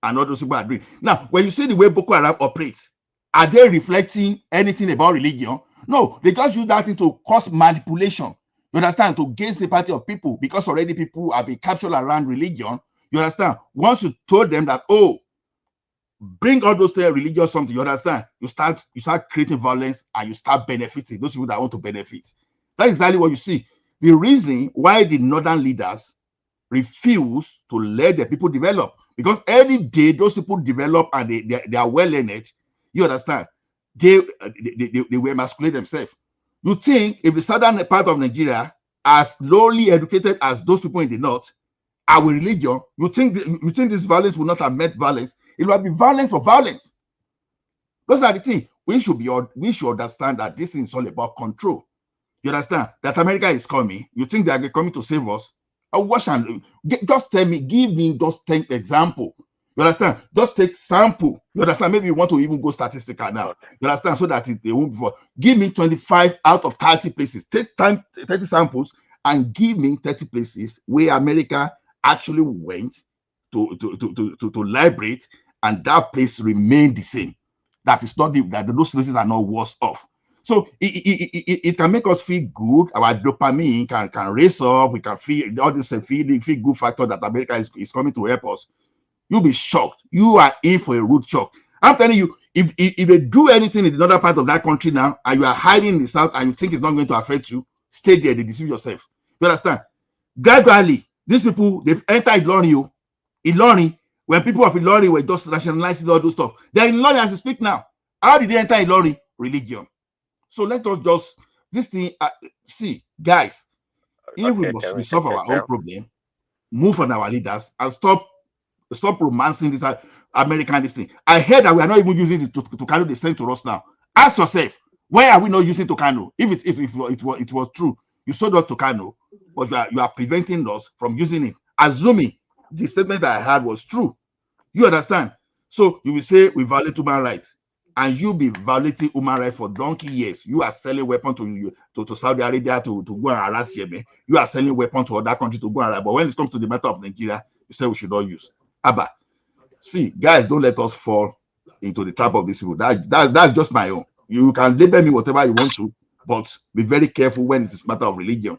and all those people are doing. Now, when you see the way Boko Haram operates, are they reflecting anything about religion? No, they just use that thing to cause manipulation. You understand? To gain sympathy of people, because already people have been captured around religion. You understand? Once you told them that, oh, bring all those religious something, you understand? You start creating violence and you start benefiting those people that want to benefit. That's exactly what you see. The reason why the northern leaders refuse to let the people develop, because any day those people develop and they are well learned, you understand, they will emasculate themselves. You think if the southern part of Nigeria, as lowly educated as those people in the north, our religion, you think this violence will not have met violence? It will be violence for violence. Those are the things we should understand, that this is all about control. You understand that America is coming? You think they are coming to save us? Just tell me, give me just 10 example. You understand? Just take sample. You understand? Maybe you want to even go statistical now. You understand? So that they won't before. Give me 25 out of 30 places. Take 30 samples and give me 30 places where America actually went to liberate, and that place remained the same. That is not that those places are not worse off. So it can make us feel good. Our dopamine can raise up. We can feel all this feel good factor that America is coming to help us. You'll be shocked. You are in for a root shock. I'm telling you, if they do anything in another part of that country now, and you are hiding in the south and you think it's not going to affect you, stay there. They deceive yourself. You understand? Gradually, these people, they've entered Ilorin. Ilorin, when people of Ilorin were just rationalizing all those stuff, they're in Ilorin as we speak now. How did they enter Ilorin? Religion. So let us just, this thing, see, guys, if we must resolve our own problem, move on our leaders, and stop romancing this American this thing. I heard that we are not even using it to carry the same to us now. Ask yourself, why are we not using Tucano? If it was true, you sold us Tucano, but you are preventing us from using it, assuming the statement that I had was true. You understand? So you will say we violate human rights, and you be violating human rights for donkey years. You are selling weapons to Saudi Arabia to go and harass Yemen. You are selling weapons to other countries to go and harass. But when it comes to the matter of Nigeria, you say we should not use. Abba, see, guys, don't let us fall into the trap of these people. That's just my own. You can label me whatever you want to, but be very careful when it is a matter of religion.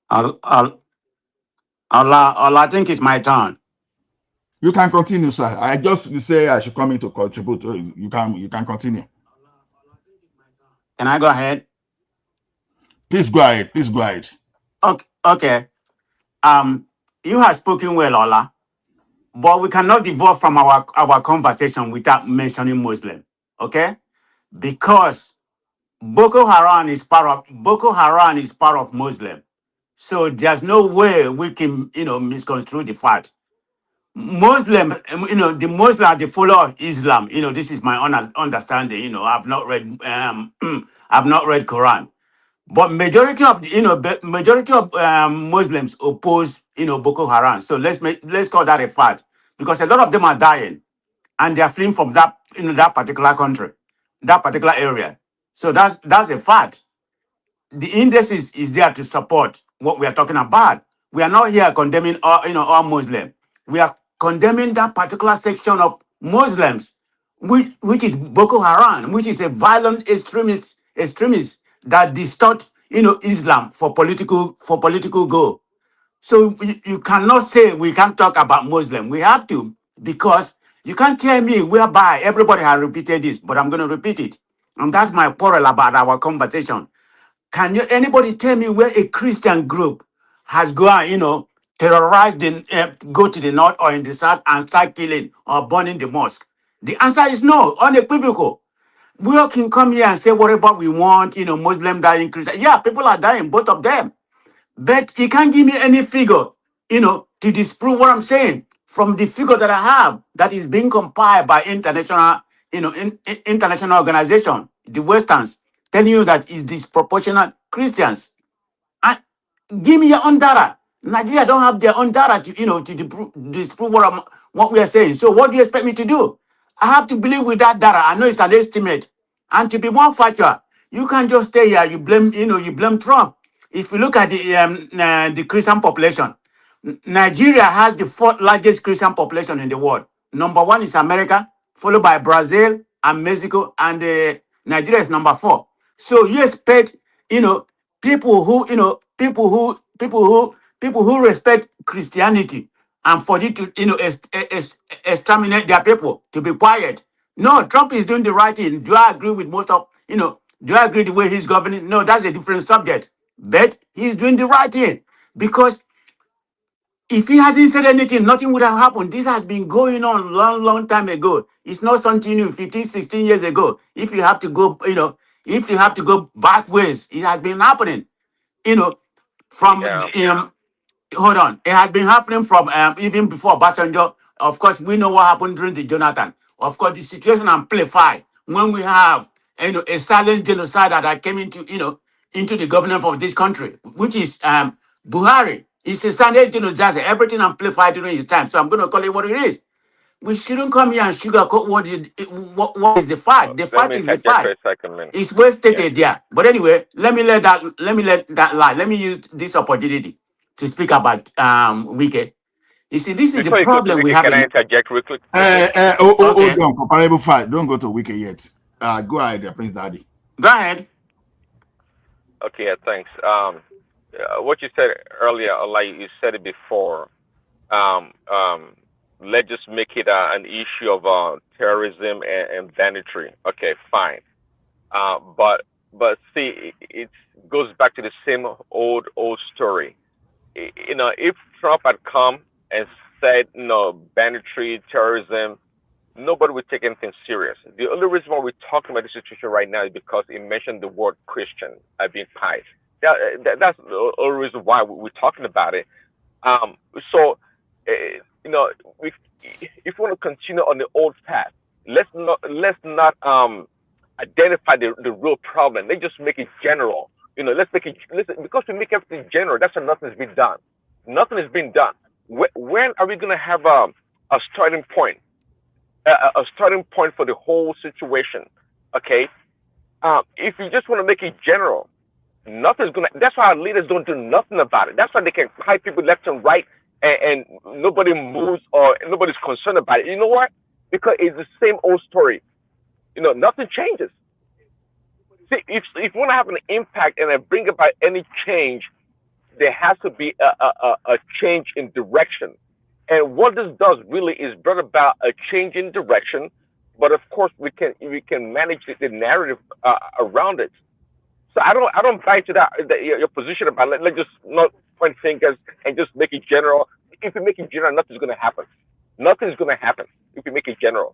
I think it's my turn. You can continue, sir. You say I should come in to contribute. You can continue. Can I go ahead? Please go ahead. Please go ahead. Okay. You have spoken well, Ola, but we cannot devolve from our conversation without mentioning Muslim. Okay? Because Boko Haram is part of Muslim. So there's no way we can, misconstrue the fact. Muslim, the Muslim are the follower of Islam. This is my understanding. I've not read Quran, but majority of Muslims oppose, Boko Haram. So let's call that a fact, because a lot of them are dying, and they are fleeing from that, that particular country, that particular area. So that's a fact. The index is there to support what we are talking about. We are not here condemning all Muslims. We are condemning that particular section of Muslims, which is Boko Haram, which is a violent extremist that distort Islam for political goal. So you cannot say we can't talk about Muslim. We have to, because you can't tell me whereby everybody has repeated this, but I'm going to repeat it. And that's my quarrel about our conversation. Can anybody tell me where a Christian group has gone, terrorize go to the north or in the south and start killing or burning the mosque? The answer is no, unequivocal. We all can come here and say whatever we want, Muslim dying, Christian. Yeah, people are dying, both of them. But you can't give me any figure, to disprove what I'm saying from the figure that I have that is being compiled by international, international organization, the Westerns, telling you that it's disproportionate Christians. And give me your own data. Nigeria don't have their own data to disprove what we are saying. So what do you expect me to do? I have to believe with that data. I know it's an estimate. And to be more factual, you can't just stay here. You blame Trump. If you look at the Christian population, Nigeria has the fourth largest Christian population in the world. Number one is America, followed by Brazil and Mexico, and Nigeria is number 4. So you expect, people who respect Christianity, and for you to, exterminate their people, to be quiet. No, Trump is doing the right thing. Do I agree with most of, do I agree the way he's governing? No, that's a different subject. But he's doing the right thing, because if he hasn't said anything, nothing would have happened. This has been going on long time ago. It's not something new, 15, 16 years ago. If you have to go, if you have to go back ways, it has been happening. you know, from hold on. It has been happening from even before Basanjo. Of course, we know what happened during the Jonathan. Of course, the situation amplified when we have a silent genocide that came into into the government of this country, which is Buhari. It's a silent genocide. Everything amplified during his time. So I'm going to call it what it is. We shouldn't come here and sugarcoat what is the fact. The Let fact me is the interject for fact. a second, man. It's well stated there. But anyway, let me let that lie. Let me use this opportunity to speak about Wike. You see, this is the Before you go to problem we Wiki, have can I in. interject real quick? Okay. Hold on, comparable fight. Don't go to Wiki yet. Go ahead, Prince Daddy. Go ahead. Okay, yeah, thanks. What you said earlier, like you said it before, let's just make it an issue of terrorism and banditry. Okay, fine. But see, it goes back to the same old story. You know, if Trump had come and said, banditry, terrorism, nobody would take anything serious. The only reason why we're talking about the situation right now is because he mentioned the word Christian being pious. That's the only reason why we're talking about it. So, if we want to continue on the old path, let's not identify the real problem. Let's just make it general. Let's make it because we make everything general. That's why nothing's been done. Nothing has been done. When are we going to have a starting point? A starting point for the whole situation. Okay. If you just want to make it general, nothing's gonna. That's why our leaders don't do nothing about it. That's why they can fight people left and right, and nobody moves or nobody's concerned about it. You know what? Because it's the same old story. Nothing changes. See, if you want to have an impact and bring about any change, there has to be a change in direction. And what this does really is bring about a change in direction, but of course we can manage the narrative around it. So I don't buy into that your position about let's just not point fingers and just make it general. If you make it general, nothing's going to happen. Nothing's going to happen if you make it general.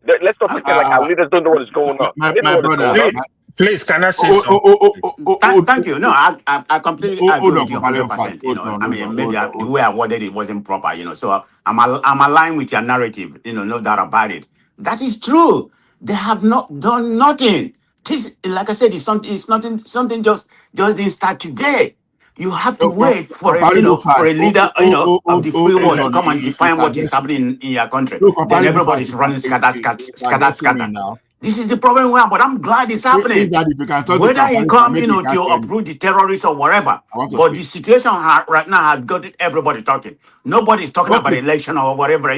Let's not pretend like our leaders don't know what is going on. They know what is going on. Please, can I say something? Thank you. No, I completely agree with you 100%. I mean, maybe the way I worded it wasn't proper. So I'm aligned with your narrative. No doubt about it. That is true. They have not done nothing. This, like I said, it's something just didn't start today. You have to wait for a leader of the free world to come and define what is happening in your country. Then everybody's running scatter. This is the problem we have, but I'm glad it's happening. Whether he come, to uproot the terrorists or whatever, but the situation right now has got everybody talking. Nobody's talking about election or whatever.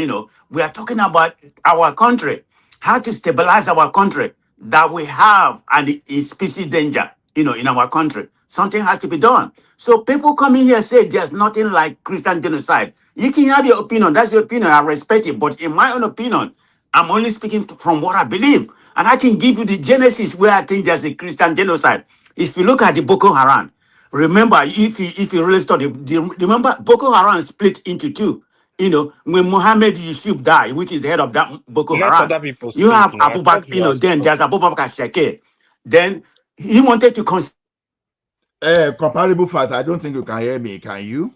We are talking about our country, how to stabilize our country, that we have an species danger, in our country. Something has to be done. So people come in here and say there's nothing like Christian genocide. You can have your opinion. That's your opinion. I respect it. But in my own opinion, I'm only speaking from what I believe. And I can give you the genesis where I think there's a Christian genocide. If you look at the Boko Haram, remember, if you really study, remember Boko Haram split into two. When Mohammed Yusuf died, which is the head of that Boko Let Haram, other people you speak. have Abu Bakr, then there's Abu Bakr Sheke. Then he wanted to comparable fact. I don't think you can hear me. Can you?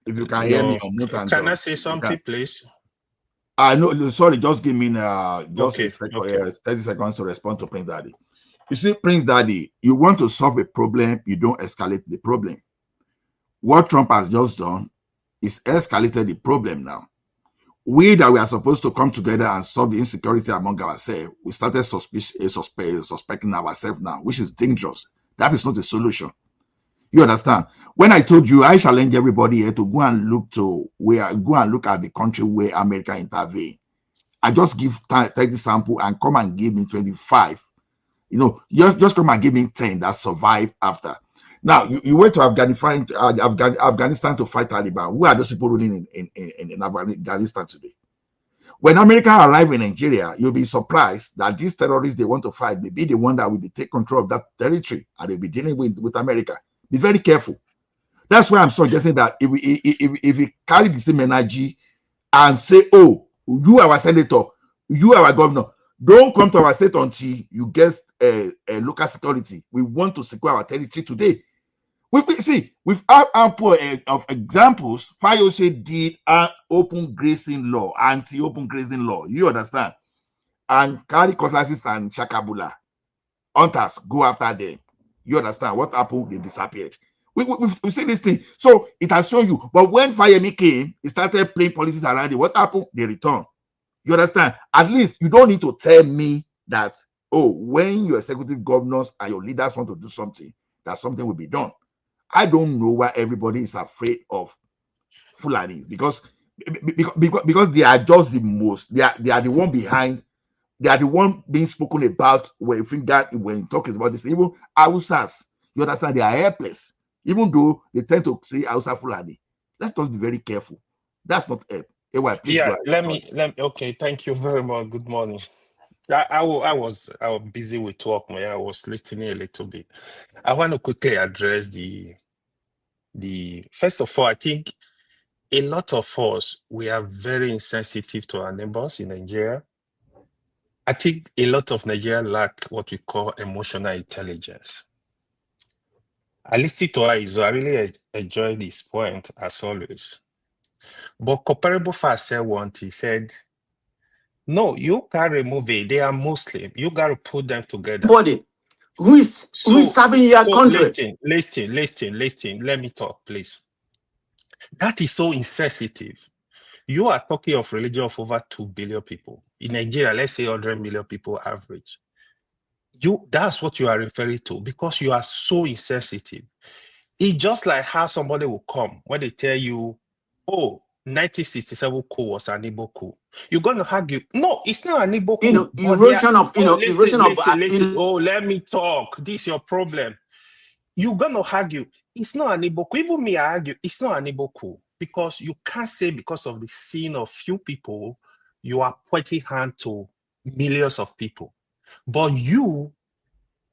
If you can hear me, can I say something, please? No, sorry, just give me 30 seconds to respond to Prince Daddy. You see, Prince Daddy, you want to solve a problem, you don't escalate the problem. What Trump has just done is escalated the problem now. We that we are supposed to come together and solve the insecurity among ourselves, we started suspecting ourselves now, which is dangerous. That is not a solution. You understand? When I told you, I challenge everybody here to go and look at the country where America intervened. I just give 30 sample and come and give me 25. Just come and give me 10 that survive after. Now, you went to Afghanistan to fight Taliban. Who are those people ruling in Afghanistan today? When America arrive in Nigeria, you'll be surprised that these terrorists they want to fight may be the one that will take control of that territory and they'll be dealing with America. Be very careful. That's why I'm suggesting that if we carry the same energy and say, oh, you are our senator, you are our governor, don't come to our state until you get local security. We want to secure our territory today. We see, we've had ample of examples. Fayose did an open grazing law, anti-open grazing law. You understand? And carry cutlasses and shakabula. Hunters go after them. You understand? What happened? They disappeared. We've seen this thing. So it has shown you. But when Fayemi came, he started playing politics around it. What happened? They returned. You understand? At least you don't need to tell me that, oh, when your executive governors and your leaders want to do something, that something will be done. I don't know why everybody is afraid of Fulani, because they are just the most, they are the one behind, they are the one being spoken about when talking about this. Even Hausas, you understand, they are helpless, even though they tend to say Hausa Fulani. Let's just be very careful. That's not help. AY, please go Yeah, ahead. okay, thank you very much. Good morning. I was busy with work, man. I was listening a little bit. I want to quickly address the first of all, I think a lot of us, we are very insensitive to our neighbors in Nigeria. I think a lot of Nigerians lack what we call emotional intelligence. I listened to Aizo. I really enjoyed his point, as always. But comparable fast said one, he said, no, you can't remove it. They are Muslim. You got to put them together. Body. Who is serving your country? Listen. Let me talk, please. That is so insensitive. You are talking of religion of over 2 billion people. In Nigeria, let's say 100 million people average. That's what you are referring to, because you are so insensitive. It's just like how somebody will come when they tell you, oh, 1967 coup was an Igbo coup. You're going to argue, no, it's not an Igbo coup. Listen. Oh, let me talk. This is your problem. You're going to argue, it's not an Igbo coup. Even me, I argue, it's not an Igbo coup. Because you can't say because of the sin of few people, you are pointing hand to millions of people. But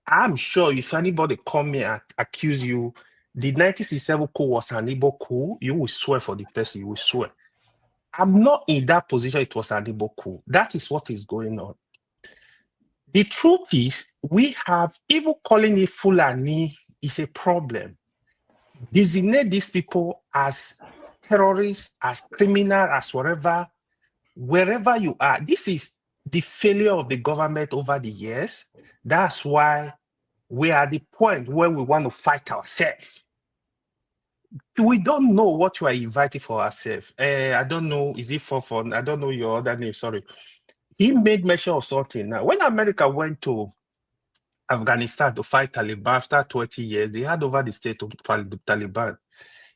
I'm sure if anybody come here and accuse you, the 1967 coup was an Igbo coup, you will swear for the person, you will swear. I'm not in that position, it was an Igbo coup. That is what is going on. The truth is, we have, even calling it Fulani is a problem. Designate these people as terrorists, as criminals, as whatever, wherever you are. This is the failure of the government over the years. That's why we are at the point where we want to fight ourselves. We don't know what you are inviting for ourselves. I don't know, is it for fun? I don't know your other name, sorry. He made mention of something. Now, when America went to Afghanistan to fight Taliban after 20 years, they had over the state of Taliban.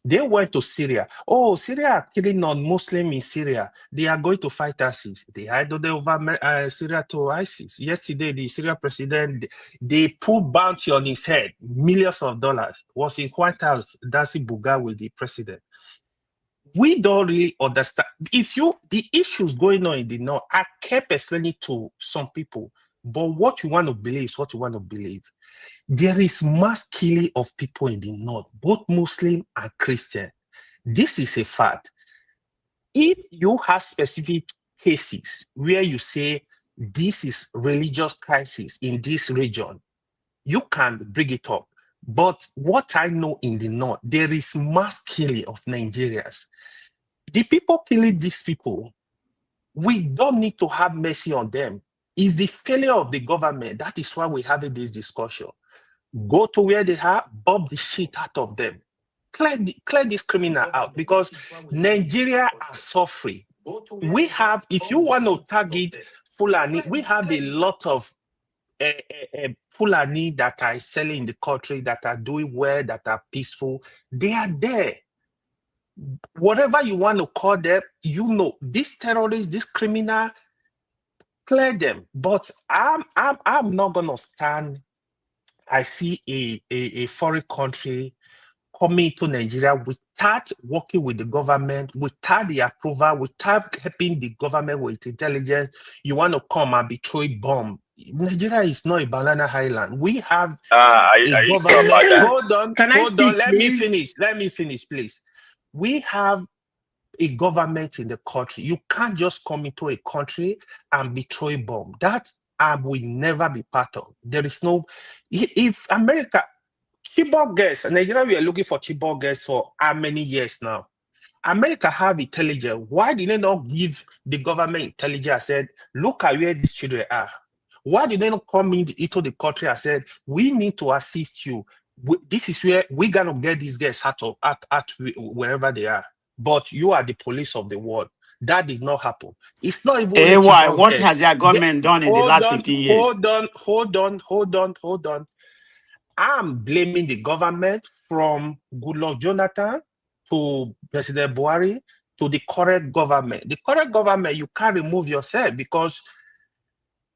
They went to Syria. Oh, Syria are killing non-Muslim in Syria. They are going to fight ISIS. They handed over Syria to ISIS. Yesterday, the Syrian president, they put bounty on his head, millions of dollars. Was in White House, dancing Buga with the president. We don't really understand. The issues going on in the North, I kept explaining to some people, but what you want to believe is what you want to believe. There is mass killing of people in the North, both Muslim and Christian. This is a fact. If you have specific cases where you say this is religious crisis in this region, you can bring it up. But what I know in the North, there is mass killing of Nigerians. The people killing these people, we don't need to have mercy on them. It's the failure of the government. That is why we're having this discussion. Go to where they are, bomb the shit out of them. Clear this criminal out, because Nigeria are suffering. We have, if you want to target Fulani, we have a lot of Fulani that are selling in the country, that are doing well, that are peaceful. They are there. Whatever you want to call them, you know, these terrorists, this criminal, clear them. But I'm not gonna stand. I see a foreign country coming to Nigeria without working with the government, without the approval, without helping the government with intelligence. You want to come and be throwing bomb. Nigeria is not a banana island. We have a government. Hold on. Let me finish, please. We have a government in the country. You can't just come into a country and be throwing bomb. That and will never be part of. There is no, if America, Chibok girls, Nigeria, we are looking for Chibok girls for how many years now? America have intelligence. Why did they not give the government intelligence and said, look at where these children are? Why did they not come into the country and said, we need to assist you? This is where we're going to get these guys at wherever they are. But you are the police of the world. That did not happen. It's not even what has your government done in the last 15 years? Hold on. I'm blaming the government from Goodluck Jonathan to President Buhari to the current government. The current government, you can't remove yourself because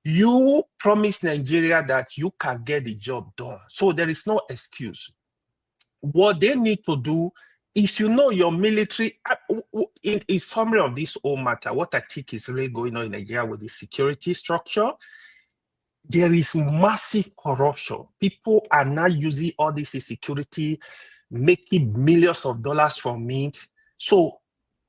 you promised Nigeria that you can get the job done. So there is no excuse. What they need to do, if you know your military, in summary of this whole matter, what I think is really going on in Nigeria with the security structure, there is massive corruption. People are now using all this security, making millions of dollars from it. So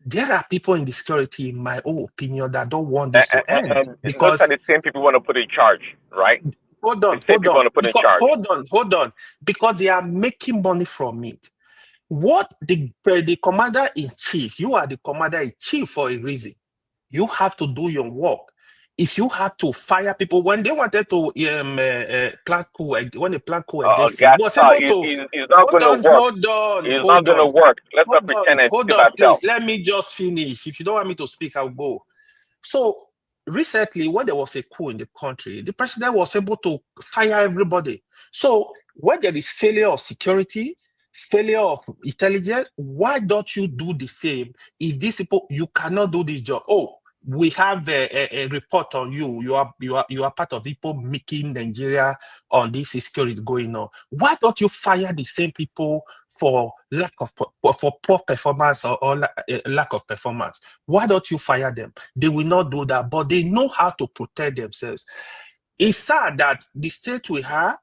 there are people in the security, in my own opinion, that don't want this to end. And Because those are the same people want to put in charge, right? hold on. Because they are making money from it. What the commander-in-chief, you are the commander-in-chief for a reason. You have to do your work. If you have to fire people, when they wanted to plant coup, when they plant coup against him, was able to. It's not going to work. It's not going to work. Let's not pretend and hold keep on, ourselves. please. Let me just finish. If you don't want me to speak, I'll go. So recently, when there was a coup in the country, the president was able to fire everybody. So when there is failure of security, failure of intelligence, why don't you do the same? If these people, you cannot do this job. Oh, we have a report on you. You are part of people making Nigeria on this security going on. Why don't you fire the same people for poor performance or lack of performance? Why don't you fire them? They will not do that, but they know how to protect themselves. It's sad that the state we have,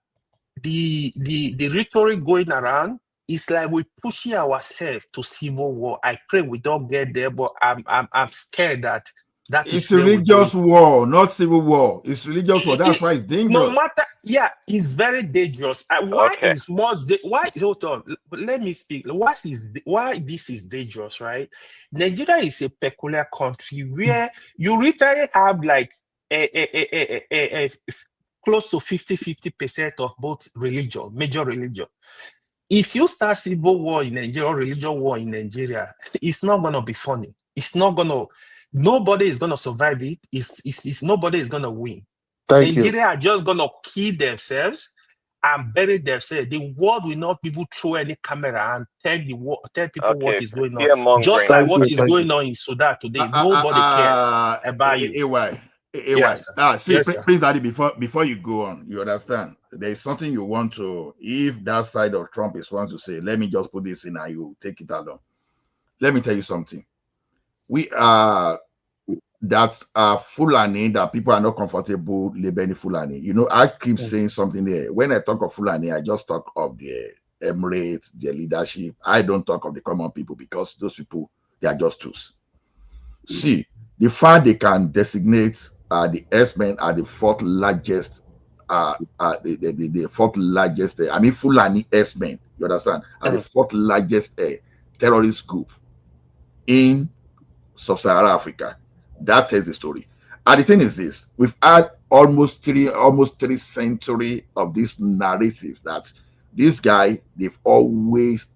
the rhetoric going around, it's like we're pushing ourselves to civil war. I pray we don't get there, but I'm scared that it's religious war, not civil war. It's religious war. That's why it's dangerous. No matter, yeah, it's very dangerous. Why hold on, let me speak. Why this is dangerous, right? Nigeria is a peculiar country where you literally have like a close to 50% of both religion, major religion. If you start civil war in Nigeria or religion war in Nigeria, it's not going to be funny. It's not going to, nobody is going to survive it. Nobody is going to win. Nigeria are just going to kill themselves and bury themselves. The world will not be able to throw any camera and tell people what is going on. Just like what is going on in Sudan today. Nobody cares about you. Yes, please, Daddy, before you go on, you understand there is something you want to, if that side of Trump is wants to say, let me just put this in and you take it along. Let me tell you something. We are that's Fulani, that people are not comfortable labeling Fulani. You know, I keep saying something there. When I talk of Fulani, I just talk of the Emirates, their leadership. I don't talk of the common people because those people, they are just tools. See, the fact they can designate the S-men are the fourth largest, the fourth largest, I mean, Fulani S-men, you understand, are the fourth largest terrorist group in sub-Saharan Africa. That tells the story. And the thing is this, we've had almost three centuries of this narrative that this guy, they've always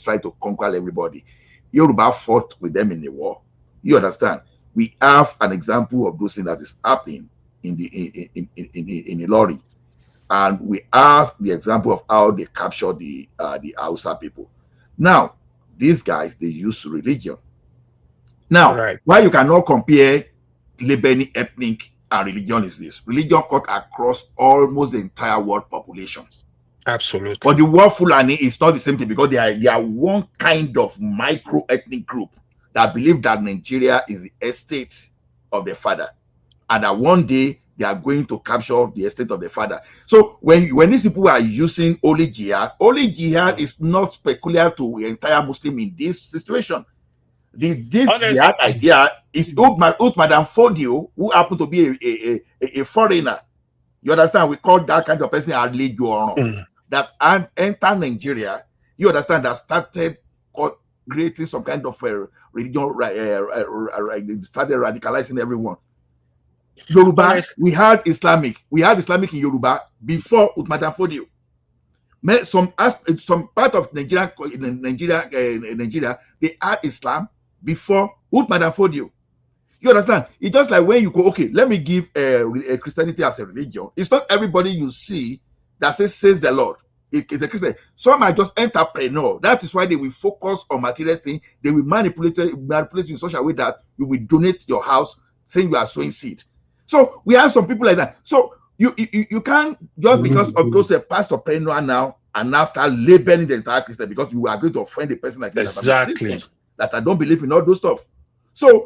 tried to conquer everybody. Yoruba fought with them in the war. You understand? We have an example of those things that is happening in the lorry, and we have the example of how they captured the Hausa people. Now, these guys, they use religion. Now, why you cannot compare Lebanese ethnic and religion is this: religion cut across almost the entire world population. Absolutely. But the word Fulani is not the same thing because they are one kind of micro ethnic group that believe that Nigeria is the estate of the father, and that one day they are going to capture the estate of the father. So when these people are using holy jihad is not peculiar to the entire Muslim in this situation. The jihad idea is Madame Fodio, who happened to be a foreigner. You understand? We call that kind of person a that enter Nigeria. You understand? That started creating some kind of religion, started radicalizing everyone. Yoruba, we had Islamic in Yoruba before Madame Fodio. Some part of Nigeria, they had Islam before Madame Fodio. You understand? It's just like when you go, okay, let me give Christianity as a religion. It's not everybody you see that says the Lord. It's a Christian. Some are just entrepreneur. That is why they will focus on material things. They will manipulate you in such a way that you will donate your house saying you are sowing seed. So we have some people like that. So you can't just because of those pastorpreneur now and now start labeling the entire Christian, because you are going to offend a person like exactly that I don't believe in all those stuff. So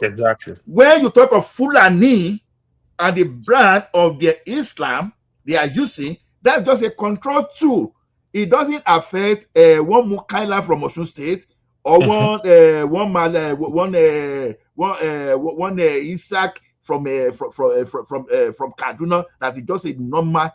when you talk of Fulani and the brand of their Islam they are using, that's just a control tool. It doesn't affect one Mukaila from Osun State or one Isaac from Kaduna, that is just a normal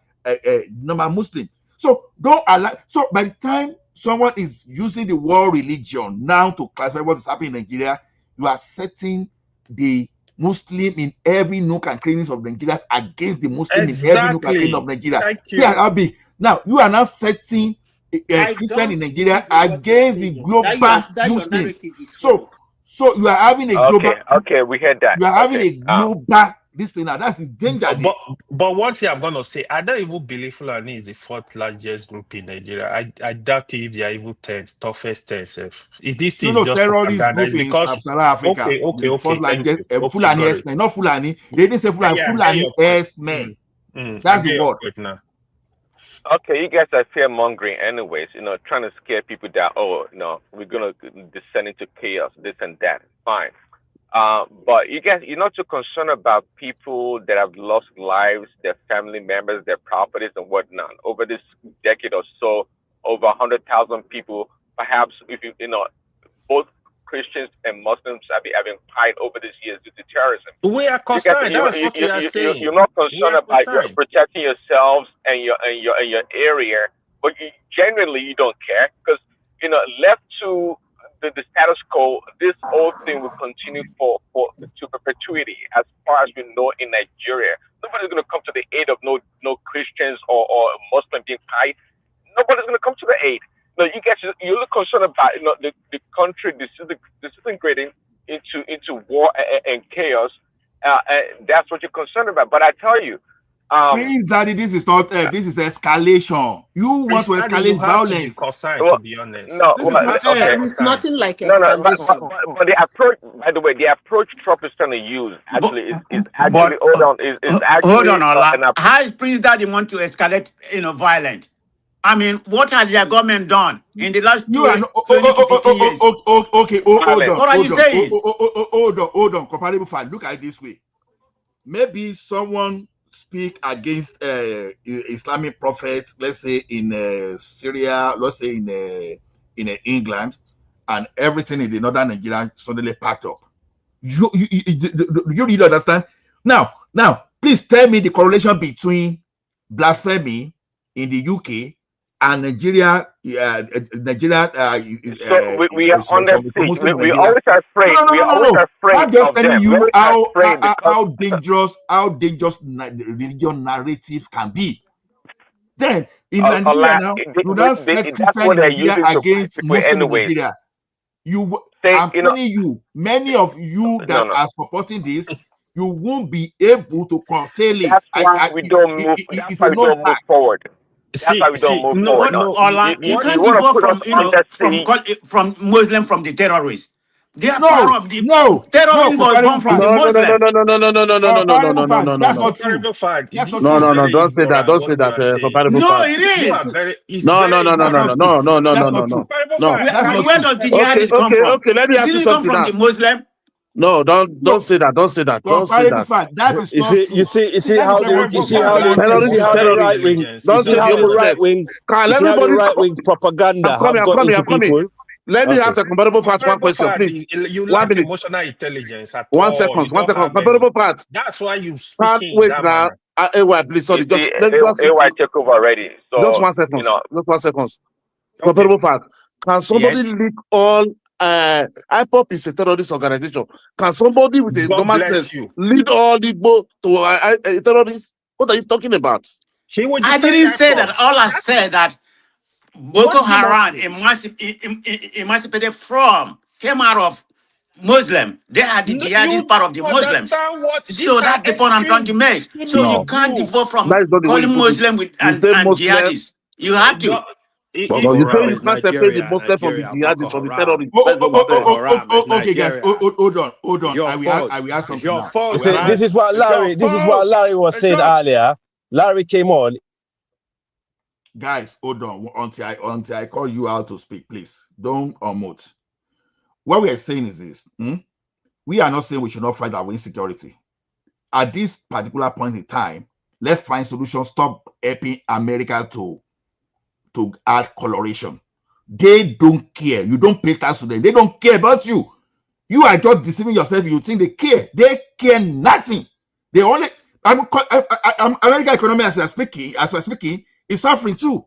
Muslim. So don't allow. So by the time someone is using the word religion now to classify what is happening in Nigeria, you are setting the Muslim in every nook and crannies of Nigeria against the Muslim in every nook and cranny of Nigeria. Thank you. Yeah, Abi. Now you are now setting Christian in Nigeria against the global Muslim. So you are having a global. Okay, we heard that. You are having a global this thing now. That's the danger. But one thing I'm gonna say, I don't even believe Fulani is the fourth largest group in Nigeria. I doubt if they are even toughest 10. Is this thing just terrorist group in Sub-Saharan Africa? Okay. Fulani S-men, not Fulani. They didn't say Fulani. Fulani S-men. That's the word. Okay, you guys are fear mongering, anyways. Trying to scare people that we're gonna descend into chaos, this and that. Fine. But you guys, you're not too concerned about people that have lost lives, their family members, their properties, and whatnot. Over this decade or so, over 100,000 people, perhaps, if both Christians and Muslims have been fight over these years due to terrorism. We are concerned. That's what we are saying. You're not concerned about protecting yourselves and your area, but genuinely you don't care, because left to the status quo, this whole thing will continue to perpetuity as far as we know in Nigeria. Nobody's going to come to the aid of no Christians or Muslim being fight. Nobody's going to come to the aid. No, you guys, you look concerned about the country disintegrating into war and chaos. And that's what you're concerned about. But I tell you, please, Daddy, this is not this is escalation. You want to escalate violence. To be honest. No, it's nothing like escalation. But the approach, by the way, the approach Trump is trying to use actually is actually hold on, Ola. How is Prince Daddy want to escalate violence? I mean, what has their government done in the last 20 to 15 years? Okay, hold on. What are you saying? Hold on. Comparable fact. Look at it this way. Maybe someone speak against Islamic prophets, let's say in Syria, let's say in England, and everything in the northern Nigeria suddenly packed up. You really understand? Now, please tell me the correlation between blasphemy in the UK and Nigeria. So we are on that stage. We always are afraid. We are always afraid. I'm just telling you how dangerous religion narrative can be. Then in Nigeria now, you now set Christian Nigeria against Muslim Nigeria. I'm telling you, many of you that are supporting this, you won't be able to curtail it. That's why we don't move. That's why we don't move forward. That's why we don't move forward. You can't divorce from Muslim from the terrorists. They are part of the terrorism was born from the Muslim. No. That's not true. No. Don't say that. Don't say that. No, it is. No. Where does the jihadist come from? Okay. Let me ask you something. Did it come from the Muslim? No, don't say that. Don't say that. Don't say that. That is not true. You see how the right wing. Don't see how the right wing. Right wing propaganda have got into people. Let me ask a comparable part. One question, Part, please. you 1 lack minute. emotional intelligence at 1 all. second. You 1 don't second. have any. Comparable part. That's why you Can't speaking in wait that now. manner. Please, sorry. You see, Just AY take over already. So, 1 second. you know, Just 1 second. Okay. Comparable part. Can somebody Yes. leak all? IPOP is a terrorist organization. Can somebody with a God normal bless sense you. lead all Igbo to a terrorist? What are you talking about? He would I defend didn't say IPOB. that. All I said that Boko What did you not Haram say? emancipated from came out of Muslim. They are the No, jihadist part of the you Muslims. understand what So these are that's the point I'm trying to make. So you No. can't you. devote from That is not the way you calling put it. Muslim You say and Muslim. jihadists. You have to. No, you say Haram you is can't separate the Nigeria. Muslim from the Nigeria, jihadists Boko from the Haram. terrorists. That's what you said. Boko Haram is Okay, guys, Nigeria. hold on. It's your fault. I will ask It's something your now. fault, See, man. this is what It's your Larry. This is what fault. Larry was saying earlier. Larry came on. Guys, hold on until I call you out to speak, please. Don't unmute. What we are saying is this: we are not saying we should not fight our insecurity. At this particular point in time, let's find solutions. Stop helping America to add coloration. They don't care. You don't pay tax to them. They don't care about you. You are just deceiving yourself. You think they care. They care nothing. They only American economy as we're speaking is suffering too.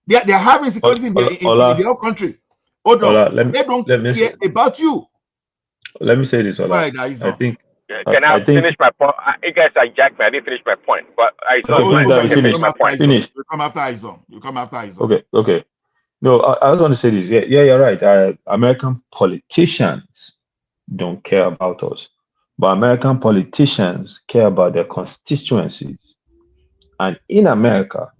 They're having security in their own country. Hold on. They don't care about you. Let me say this, Ola. Right, I think. Can I finish my point? You guys hijacked me. I didn't finish my point. But I finish my point. Finish. You come after Izon. Okay. No, I was going to say this. Yeah, you're right. American politicians don't care about us, but American politicians care about their constituencies. And in America,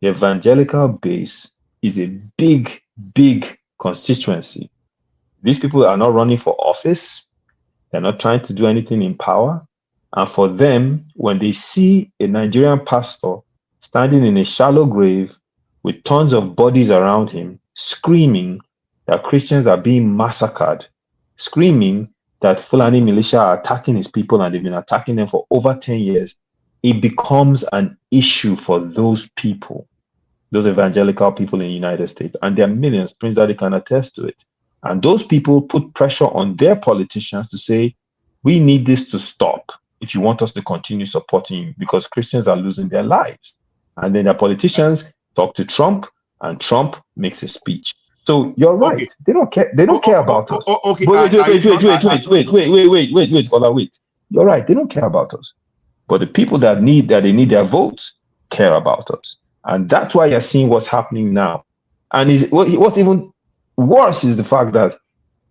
the evangelical base is a big, big constituency. These people are not running for office. They're not trying to do anything in power. And for them, when they see a Nigerian pastor standing in a shallow grave with tons of bodies around him, screaming that Christians are being massacred, screaming that Fulani militia are attacking his people and they've been attacking them for over 10 years, it becomes an issue for those people, those evangelical people in the United States. And there are millions, Prince Daddy can attest to it. And those people put pressure on their politicians to say, we need this to stop if you want us to continue supporting you, because Christians are losing their lives. And then the politicians talk to Trump, and Trump makes a speech. So you're right. Okay. They don't care. They don't care about us. Okay. Wait. You're right. They don't care about us. But the people that need they need their votes care about us. And that's why you're seeing what's happening now. And what's even worse is the fact that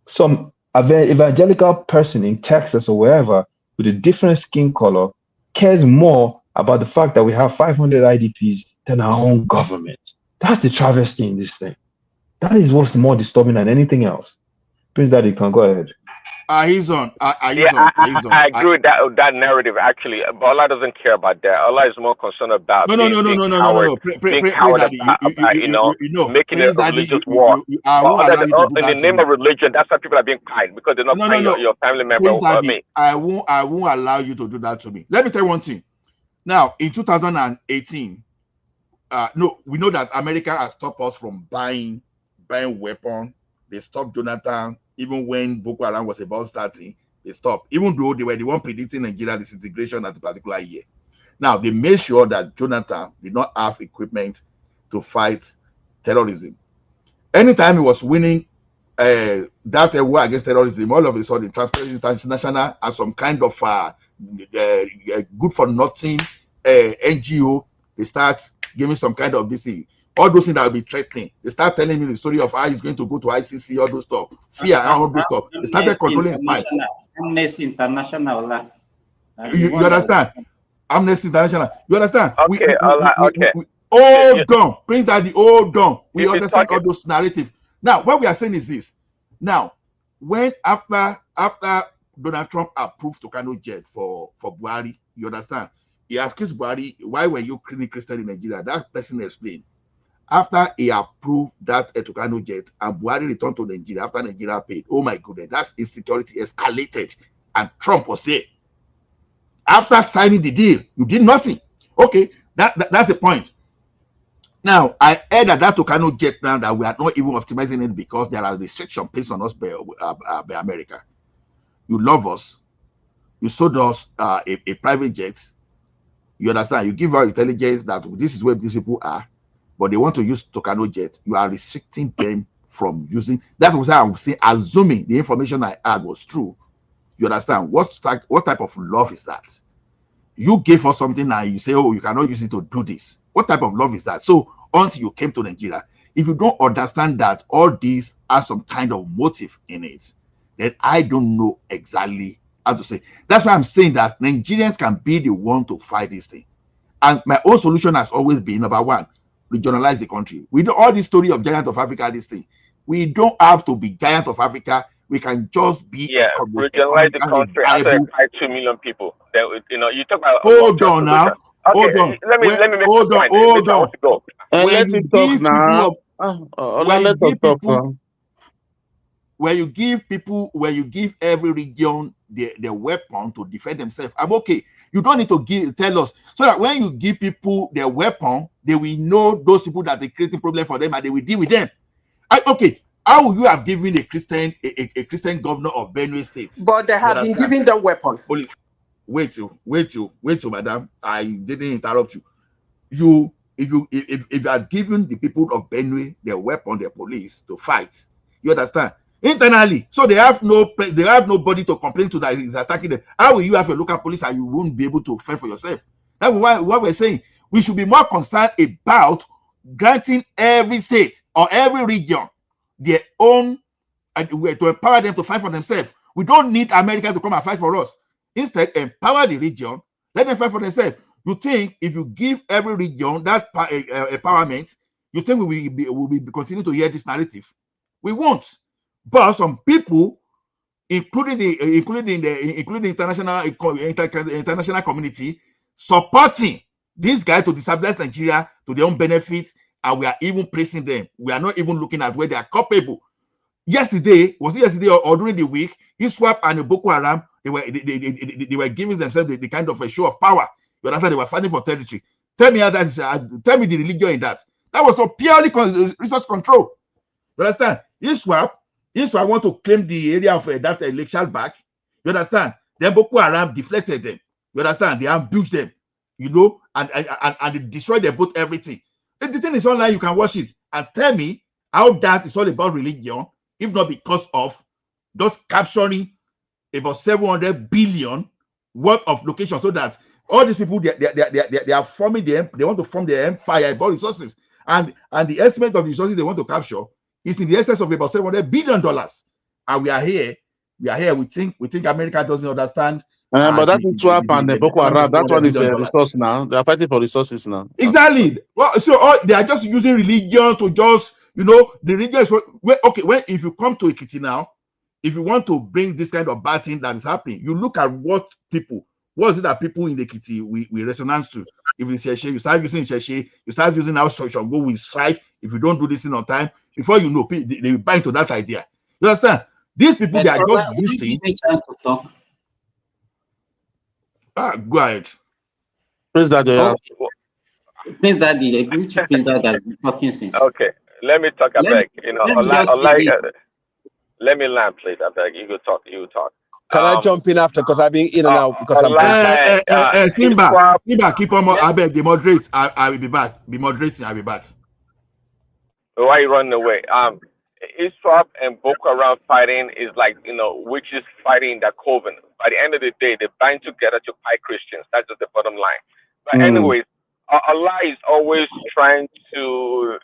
some evangelical person in Texas or wherever with a different skin color cares more about the fact that we have 500 IDPs than our own government. That's the travesty in this thing. That is what's more disturbing than anything else. Prince Daddy, can go ahead. I agree with that narrative actually, but Allah doesn't care about that. Allah is more concerned about being coward about making a religious war. In the name of religion, that's why people are being kind, because they're not paying your family member or me. I won't allow you to do that to me. Let me tell you one thing. Now, in 2018, we know that America has stopped us from buying weapons. They stopped Jonathan. Even when Boko Haram was about starting, they stopped. Even though they were the one predicting Nigeria disintegration at a particular year. Now, they made sure that Jonathan did not have equipment to fight terrorism. Anytime he was winning that war against terrorism, all of a sudden, Transparency International as some kind of good-for-nothing NGO, they start giving some kind of this thing. All those things that will be threatening. They start telling me the story of how he's going to go to ICC, all those stuff. Fear, all those stuff. They started controlling his mind. Amnesty International. You understand? Amnesty International. You understand? Okay, hold on. Prince Daddy, hold on. We understand all those narratives. Now, what we are saying is this. Now, when after Donald Trump approved Tucano jet for Buhari, you understand? He asked Buhari, why were you killing Christain in Nigeria? That person explained. After he approved that Tucano jet and Buhari returned to Nigeria after Nigeria paid, oh my goodness, that's insecurity escalated, and Trump was there. After signing the deal, you did nothing. Okay, that's the point. Now, I heard that Tucano jet now that we are not even optimizing it because there are restrictions placed on us by America. You love us. You sold us a private jet. You understand? You give our intelligence that this is where these people are, but they want to use Tucano jet. You are restricting them from using. That was how I'm saying, assuming the information I had was true. You understand? What type of love is that? You gave us something and you say, oh, you cannot use it to do this. What type of love is that? So until you came to Nigeria, if you don't understand that all these are some kind of motive in it, then I don't know exactly how to say. That's why I'm saying that Nigerians can be the one to fight this thing. And my own solution has always been, number one, regionalize the country. We do all this story of giant of Africa, this thing. We don't have to be giant of Africa. We can just be regionalize the country after viable. 2 million people. Then you talk about Hold on now. Okay, Hold on. let me make hold a on. point. Hold I on. want to go. Let him talk now. When you give every region the weapon to defend themselves, I'm okay. You don't need to tell us, so that when you give people their weapon, they will know those people that are creating problem for them and they will deal with them. Okay. How would you have given a Christian governor of Benue State? But they have been given the weapon. Wait, madam. I didn't interrupt you. If you are giving the people of Benue their weapon, their police to fight, you understand? Internally, so they have nobody to complain to that is attacking them. How will you have a local police and you won't be able to fend for yourself? That's why what we're saying. We should be more concerned about granting every state or every region their own, to empower them to fight for themselves. We don't need America to come and fight for us. Instead, empower the region, let them fight for themselves. You think if you give every region that empowerment, you think we will continue to hear this narrative? We won't. But some people, including the international community, supporting this guy to destabilize Nigeria to their own benefit, and we are even praising them. We are not even looking at where they are culpable. Yesterday, was it yesterday or during the week, ISWAP and Boko Haram, they were giving themselves the kind of a show of power. You understand? They were fighting for territory. Tell me how that is. Tell me the religion in that. That was so purely resource control. You understand? ISWAP want to claim the area of that election back. You understand? Then Boko Haram deflected them. You understand? They ambushed them. You know, and they destroyed their boat, everything. The thing is online, you can watch it and tell me how that is all about religion, if not because of just capturing about 700 billion worth of locations, so that all these people they are forming they want to form their empire about resources, and the estimate of the resources they want to capture is in the excess of about $700 billion. And we are here. We think America doesn't understand. But that is swap and the Boko Haram. That one is a resource now. They are fighting for resources now. Exactly. Well, so they are just using religion to just, the religion is okay. If you come to Ekiti now, if you want to bring this kind of bad thing that is happening, you look at what is it that people in Ekiti we resonance to. If it's Sheshe, you start using Sheshe, you start using how social go with strike. If you don't do this thing on time, before you know, they buy into that idea. You understand? These people, they are just using. Go ahead. Prince Daddy. Prince Daddy, Prince Daddy has been talking since. Okay, let me talk. I beg. Let me land, please. I beg. You go talk. Can I jump in after? Because I've been in and out. Because I'm Simba, keep on. I beg. Be moderate. I will be back. Be moderating. I'll be back. Why are you running away? ISWAP and Boko Haram fighting is like, witches fighting their coven. By the end of the day, they bind together to fight Christians. That's just the bottom line. But anyways, Allah is always trying to,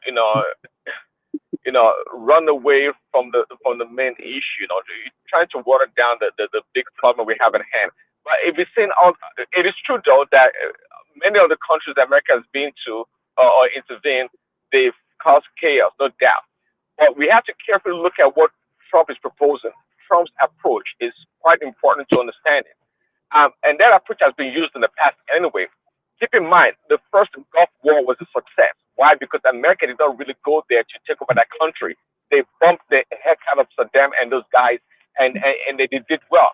run away from the main issue. Trying to water down the big problem we have at hand. But if you've seen, it is true though that many of the countries that America has been to or intervened, they've caused chaos, no doubt. But we have to carefully look at what Trump is proposing. Trump's approach is quite important to understand it. And that approach has been used in the past anyway. Keep in mind, the first Gulf War was a success. Why? Because America did not really go there to take over that country. They bumped the heck out of Saddam and those guys, and they did well.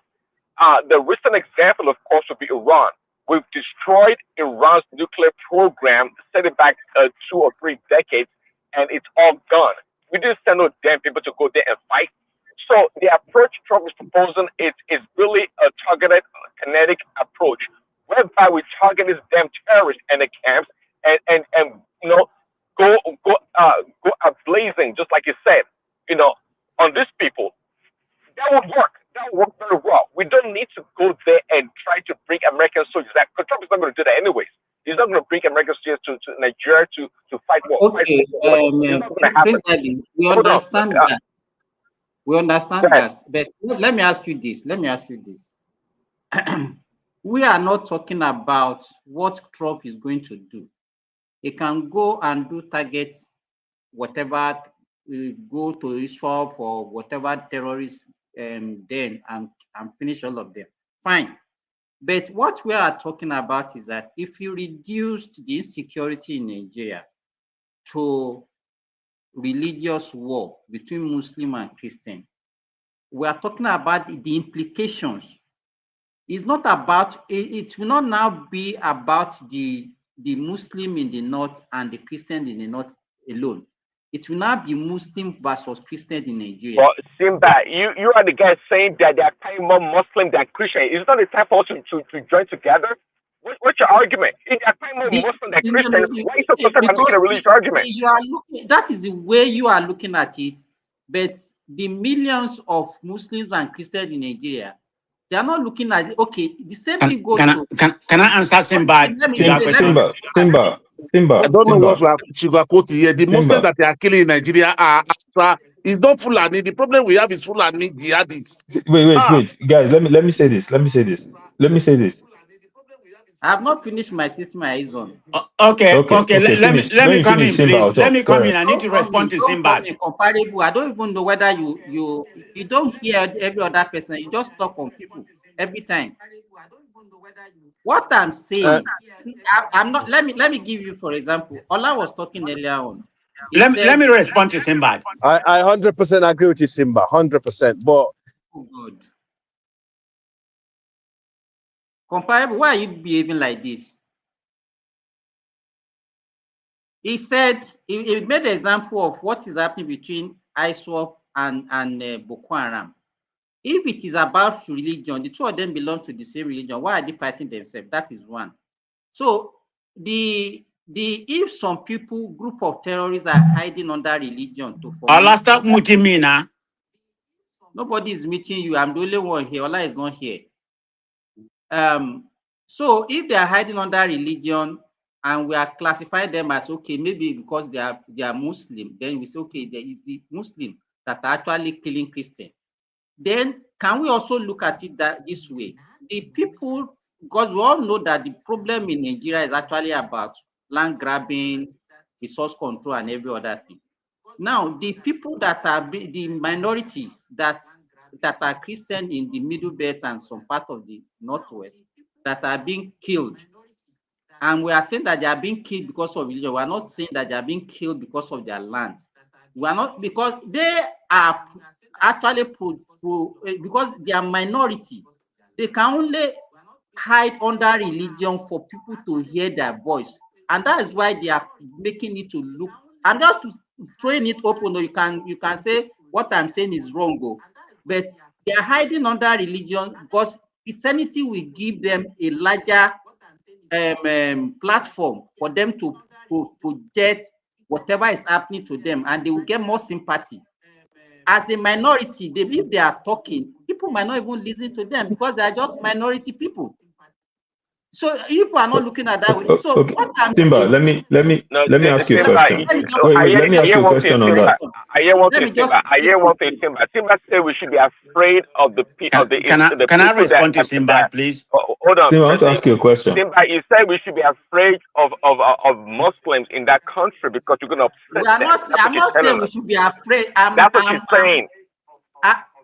The recent example, of course, would be Iran, We've destroyed Iran's nuclear program, set it back 2 or 3 decades, and it's all gone. We didn't send no damn people to go there and fight. So the approach Trump is proposing is really a targeted, kinetic approach, whereby we target these damn terrorists and the camps, and you know, go blazing, just like you said, you know, on these people. That would work. That would work very well. We don't need to go there and try to bring American soldiers. Because Trump is not going to do that anyways. He's not going to bring American soldiers to Nigeria to fight war. Okay, President, we understand that. We understand that. But let me ask you this. Let me ask you this. We are not talking about what Trump is going to do. He can go and do target whatever, go to Israel or whatever terrorists then and finish all of them. Fine. But what we are talking about is that if you reduced the insecurity in Nigeria to religious war between Muslim and Christian, we are talking about the implications. It's not about, it will not now be about the Muslim in the north and the Christian in the north alone. It will now be Muslim versus Christian in Nigeria. Well, Simba, you are the guy saying that they are kind more Muslim than Christian. Is it not the time for us to join together? What's your argument? If they are kind more Muslim than Christian, why are you so concerned about making a religious argument? You are looking, that is the way you are looking at it. But the millions of Muslims and Christians in Nigeria, they are not looking at it. Okay, the same thing goes to... Can I answer Simba? Simba. I don't know what we are sugarcoating here. The Muslims that they are killing in Nigeria are it's not Fulani. The problem we have is Fulani jihadists. Wait, guys. Let me say this. I have not finished my eyes on. Okay. Let me come in, please. Let me come in. I need to respond to Simba. Comparable. I don't even know whether you don't hear every other person. You just talk on people every time. What I'm saying, I'm not. Let me give you, for example. Ola was talking earlier on. Let me respond to Simba. I 100% agree with you, Simba. 100%. But oh God, comparable. Why are you behaving like this? He said he made an example of what is happening between ISWAP and Boko Haram. If it is about religion, the two of them belong to the same religion. Why are they fighting themselves? That is one. So if some people, group of terrorists are hiding under religion to form. Allah stop muting me now. Nobody is meeting you. I'm the only one here. Allah is not here. So if they are hiding under religion and we are classifying them as okay, maybe because they are Muslim, then we say okay, there is the Muslim that are actually killing Christian. Then can we also look at it this way? The people, because we all know that the problem in Nigeria is actually about land grabbing, resource control, and every other thing. Now, the people that are the minorities that are Christian in the Middle Belt and some part of the Northwest that are being killed, and we are saying that they are being killed because of religion. We are not saying that they are being killed because of their land. We are not, because they are actually because they are minority. They can only hide under religion for people to hear their voice, and that is why they are making it to look. I'm just throwing it open. You can say what I'm saying is wrong, but they are hiding under religion because Christianity will give them a larger platform for them to get whatever is happening to them, and they will get more sympathy. As a minority, if they are talking, people might not even listen to them because they are just minority people. So people are not looking at that way. So okay. Simba, let me ask you a question. Wait, let me ask you a question on that. I hear one thing, Simba. Simba said we should be afraid of the people. Can I respond to Simba, please? Hold on. Simba, I want to ask you a question. Simba, you said we should be afraid of Muslims in that country because you're going to upset them. I'm not saying we should be afraid. That's what you're saying.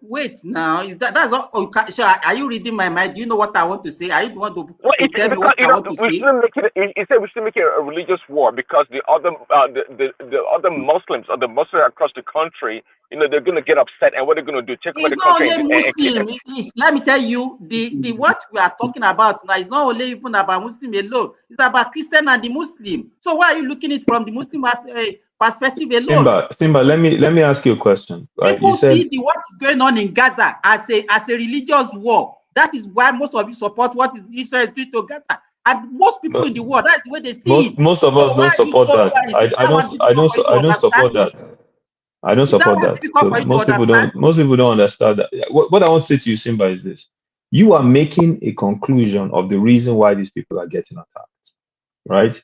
Wait now, is that's not? Oh, so are you reading my mind? Do you know what I want to say? Are you want to tell me what I want to say? He said we should make it a religious war because the other the other Muslims or the Muslims across the country, they're going to get upset, and what they're going to do, take over the country. It's not only Muslim. Let me tell you, the what we are talking about now is not only even about Muslim alone. It's about Christian and the Muslim. So why are you looking at it from the Muslim perspective alone? Simba, let me ask you a question. People see what is going on in Gaza as a religious war. That is why most of you support what is Israel doing to Gaza. And most people in the world, that's the way they see it. Most of us don't support that. I don't support that. I don't support that. So most people don't understand that. What I want to say to you, Simba, is this: you are making a conclusion of the reason why these people are getting attacked, right?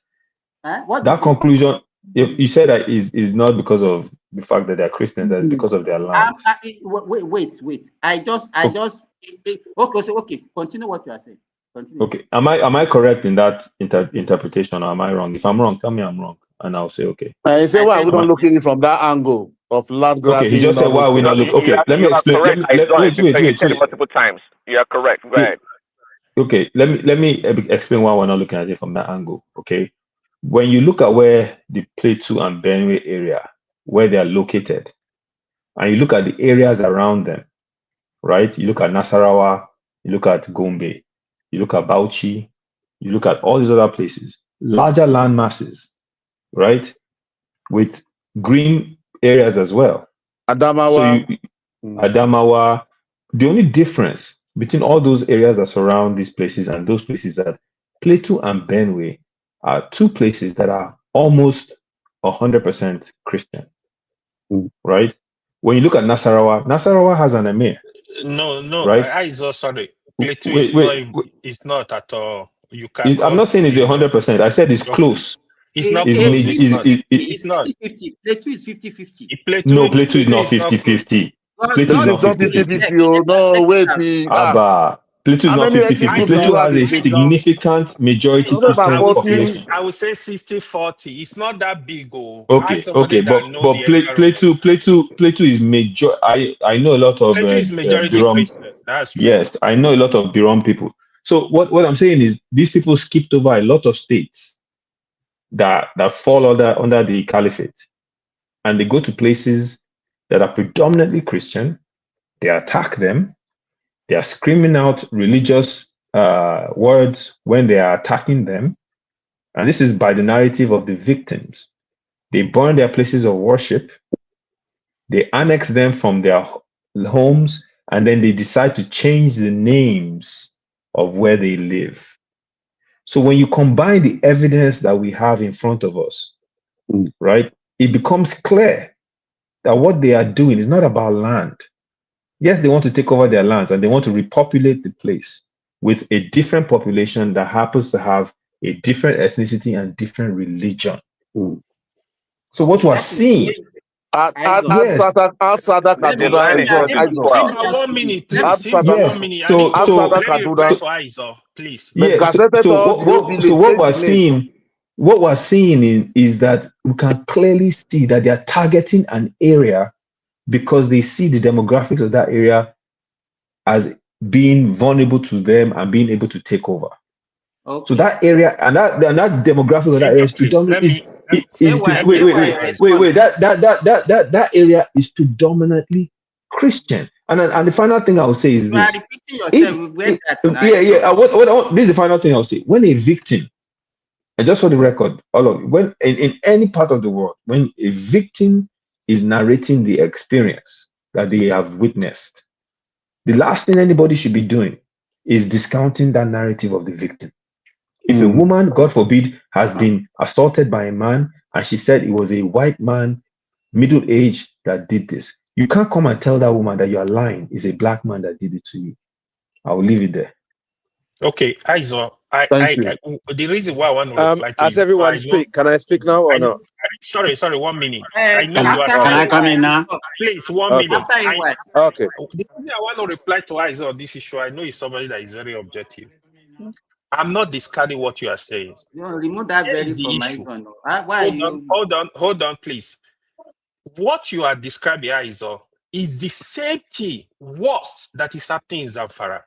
That conclusion, you said that is not because of the fact that they're Christians, that's because of their land. Wait. I just okay. Continue what you are saying. Continue. Okay. Am I correct in that interpretation, or am I wrong? If I'm wrong, tell me I'm wrong, and I'll say okay. I say why we don't look at it from that angle of land grabbing. Okay, he just said why we not look. Okay, let me explain. Wait. Multiple times. You are correct. Go ahead. Okay, let me explain why we're not looking at it from that angle. Okay, when you look at where the Plateau and Benue area, where they are located, and you look at the areas around them, right? You look at Nasarawa, you look at Gombe, you look at Bauchi, you look at all these other places, larger land masses, right? With green areas as well. Adamawa. Adamawa. The only difference between all those areas that surround these places and those places that Plateau and Benue are two places that are almost 100% Christian, right? When you look at Nasarawa has an emir. No, right? I is sorry. Plateau is not at all. You can. I'm not saying it's 100%. I said it's close. It's not close. It's not. Plateau is 50-50. No, Plateau is not 50-50. Plateau is not 50-50. No, wait. Plateau is not 50-50. Plateau has a significant majority Christian population. I would say 60-40. It's not that big. Okay, but Plateau is major. I know a lot of Plateau is majority Christian. That's true. Yes, I know a lot of Birom people. So what I'm saying is these people skipped over a lot of states that fall under the caliphate, and they go to places that are predominantly Christian. They attack them. They are screaming out religious words when they are attacking them. And this is by the narrative of the victims. They burn their places of worship. They annex them from their homes, and then they decide to change the names of where they live. So when you combine the evidence that we have in front of us, right, it becomes clear that what they are doing is not about land. Yes, they want to take over their lands and they want to repopulate the place with a different population that happens to have a different ethnicity and different religion. So what we're seeing outside that Kaduna, 1 minute, please. 1 minute. Please. So what we're seeing is that we can clearly see that they are targeting an area because they see the demographics of that area as being vulnerable to them and being able to take over. Okay. So that area and that demographic of that area is predominantly that area is predominantly Christian. And the final thing I will say is this. This is the final thing I'll say. When a victim, and just for the record, all of you, when in any part of the world, when a victim is narrating the experience that they have witnessed, the last thing anybody should be doing is discounting that narrative of the victim. If a woman, God forbid, has been assaulted by a man and she said it was a white man, middle age, that did this, you can't come and tell that woman that you are lying. It's a black man that did it to you. I will leave it there. Okay, Aizo, the reason why I want to reply to as everyone speak, can I speak now or not? Sorry, 1 minute. I know you are. Can I come in now? Please, 1 minute. Okay. The reason I want to reply to Aizo on this issue, I know he's somebody that is very objective. I'm not discarding what you are saying. You remove that very from my phone. Hold on, please. What you are describing, Aizo, is the same thing, worse, that is happening in Zamfara.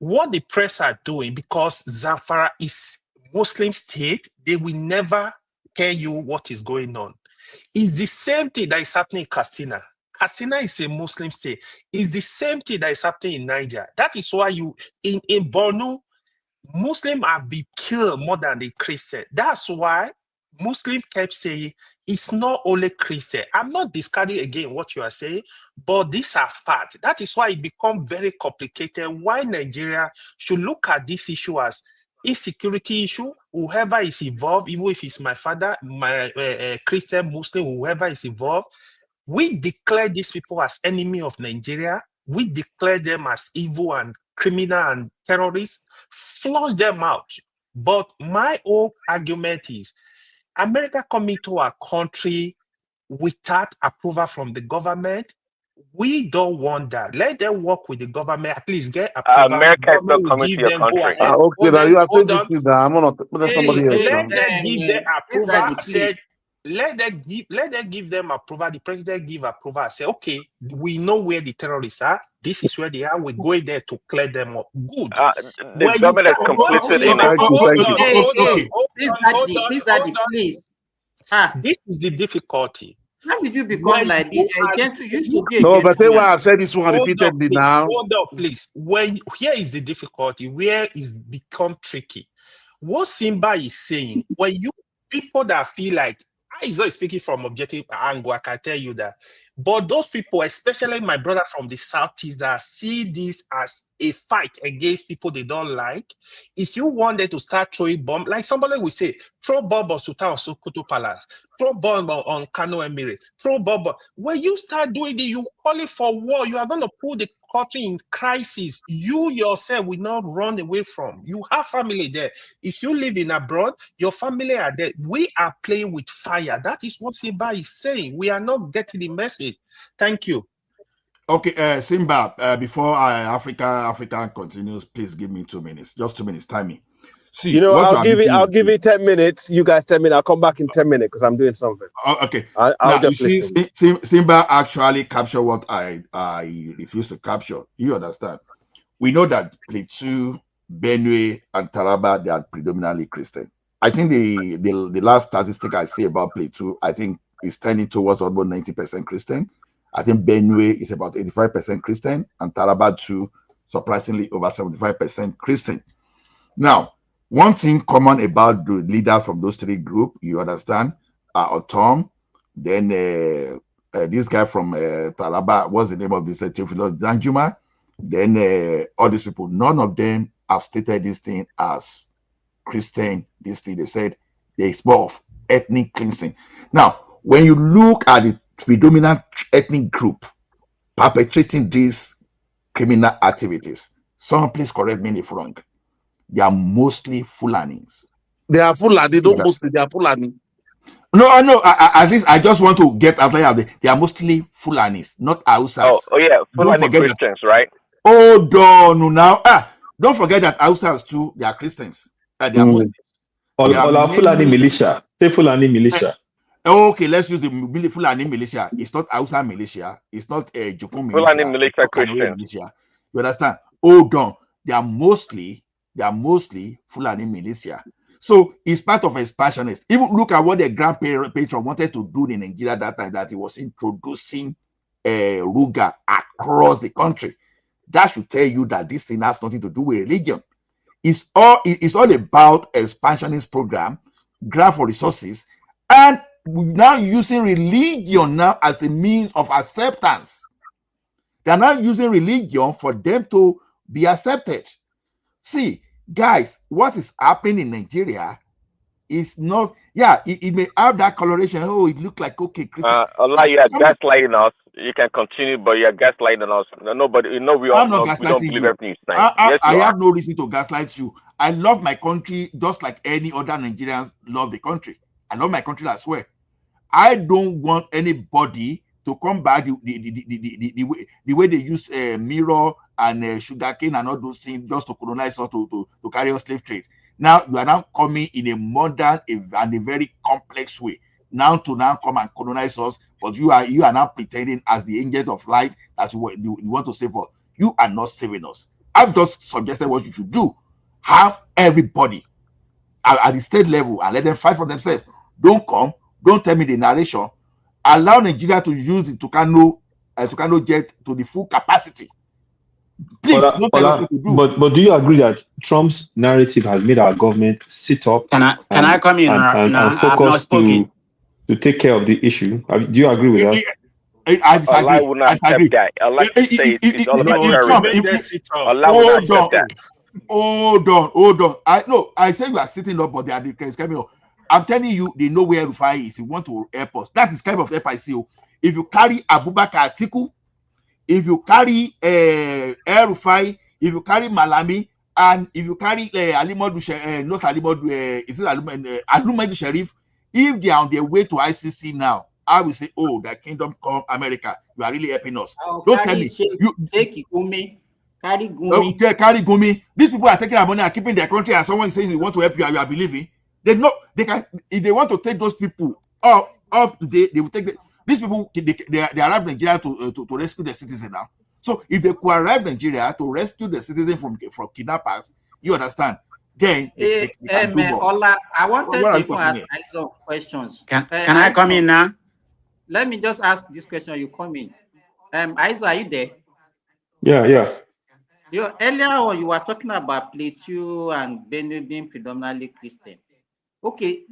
What the press are doing, because Zamfara is Muslim state, they will never tell you what is going on. It's the same thing that is happening in Christina. Christina is a Muslim state. It's the same thing that is happening in Niger. That is why you in Borno, Muslims have been killed more than the Christian. That's why Muslims kept saying it's not only Christian. I'm not discarding again what you are saying, but these are facts. That is why it becomes very complicated. Why Nigeria should look at this issue as insecurity issue. Whoever is involved, even if it's my father, my Christian, Muslim, whoever is involved, we declare these people as enemy of Nigeria. We declare them as evil and criminal and terrorists, flush them out. But my own argument is America coming to our country without approval from the government. We don't want that. Let them work with the government, at least get approval. America is not coming to your country. Okay, now you have said this thing now. I'm gonna put somebody else now. Let them give them approval. I said, let them give them approval. The president give approval. I say, okay, we know where the terrorists are. This is where they are. We're going there to clear them up. Good. The government is complicit in it. Please. This is the difficulty. How did you become like this? You used to be a No, but gentleman. I've said this one repeatedly now. Hold up, please. Here is the difficulty, where it's become tricky. What Simba is saying, when you people that feel like, I'm not speaking from objective angle, I can tell you that. But those people, especially my brother from the Southeast, that see this as a fight against people they don't like, if you want them to start throwing bombs, like somebody will say, throw bomb on Sultan of Sokoto Palace, throw bomb on Kano Emirate, throw bomb. When you start doing it, you call it for war. You are going to put the country in crisis. You yourself will not run away from. You have family there. If you live in abroad, your family are there. We are playing with fire. That is what Simba is saying. We are not getting the message. Thank you. Okay, Simba, before Africa continues, please give me 2 minutes. Just 2 minutes, timing. See, I'll give it 10 minutes. You guys 10 minutes. I'll come back in 10 minutes because I'm doing something. Okay. I'll just listen. Simba actually captured what I refused to capture. You understand? We know that Plateau, Benue, and Taraba, they are predominantly Christian. I think the last statistic I see about Plateau, I think is tending towards almost 90% Christian. I think Benue is about 85% Christian, and Taraba too, surprisingly over 75% Christian. Now, one thing common about the leaders from those three groups, you understand, Tom, then this guy from Taraba, what's the name of this? Theophilus Danjuma, then all these people, none of them have stated this thing as Christian. This thing, they said it's more of ethnic cleansing. Now, when you look at the predominant ethnic group perpetrating these criminal activities, someone please correct me if wrong. They are mostly Fulanis. They are Fulani. They don't mostly. They are Fulani. No, I know. At least I just want to get out there. They are mostly Fulanis, not Hausas. Oh yeah, Fulani Christians, right? Oh, no, now. Don't forget that Hausas too. They are Christians. They are Muslims. Fulani militia. Say Fulani militia. Okay, let's use the Fulani militia. It's not Hausa militia. It's not a Jukun militia. Fulani militia Christian. You understand? Hold on. They are mostly Fulani militia. So it's part of expansionist. Even look at what the Grand Patron wanted to do in Nigeria that time, that he was introducing Ruga across the country. That should tell you that this thing has nothing to do with religion. It's all about expansionist program, grab for resources, and now using religion now as a means of acceptance. They're not using religion for them to be accepted. See, guys, what is happening in Nigeria is not, it may have that coloration. Oh, it look like, okay, Christian. Allah, you are gaslighting us. You can continue, but you are gaslighting us. Nobody, we all know, we don't believe everything you say. I have no reason to gaslight you. I love my country just like any other Nigerians love the country. I love my country as well. I don't want anybody to come back the way they use mirror and sugarcane and all those things just to colonize us, to carry on slave trade. Now you are now coming in a modern and a very complex way now to come and colonize us but you are now pretending as the angels of light that you want to save us. You are not saving us. I've just suggested what you should do. Have everybody at the state level and let them fight for themselves. Don't tell me the narration. Allow Nigeria to use the Tucano jet to the full capacity. Please, don't tell us what to do. But do you agree that Trump's narrative has made our government sit up can I come in and focus to take care of the issue? Do you agree with that? I disagree. Allah will not accept that. Allah says it's all about terrorism. Allah will not accept that. Hold on. I say you are sitting up, but they are coming up. I'm telling you, they know where Rufai is. You want to help us. That is kind of help I see. If you carry Abubakar Atiku, if you carry Rufai, if you carry Malami, and if you carry Alimodu Sharif, if they are on their way to ICC now, I will say, oh, the kingdom come America. You are really helping us. Don't tell me. Carry Gumi. Okay, carry Gumi. These people are taking our money and keeping their country, and someone says they want to help you, and you are believing. They can. If they want to take those people off today, they will take these people. They arrive Nigeria to rescue the citizen now. So if they could arrive Nigeria to rescue the citizen from kidnappers, you understand? Then they can do more. Ola, I wanted to ask some questions. Can I come in now? Let me just ask this question. You come in. Aizo, are you there? Yeah. Earlier on, you were talking about Plateau and Benue being predominantly Christian. Okay,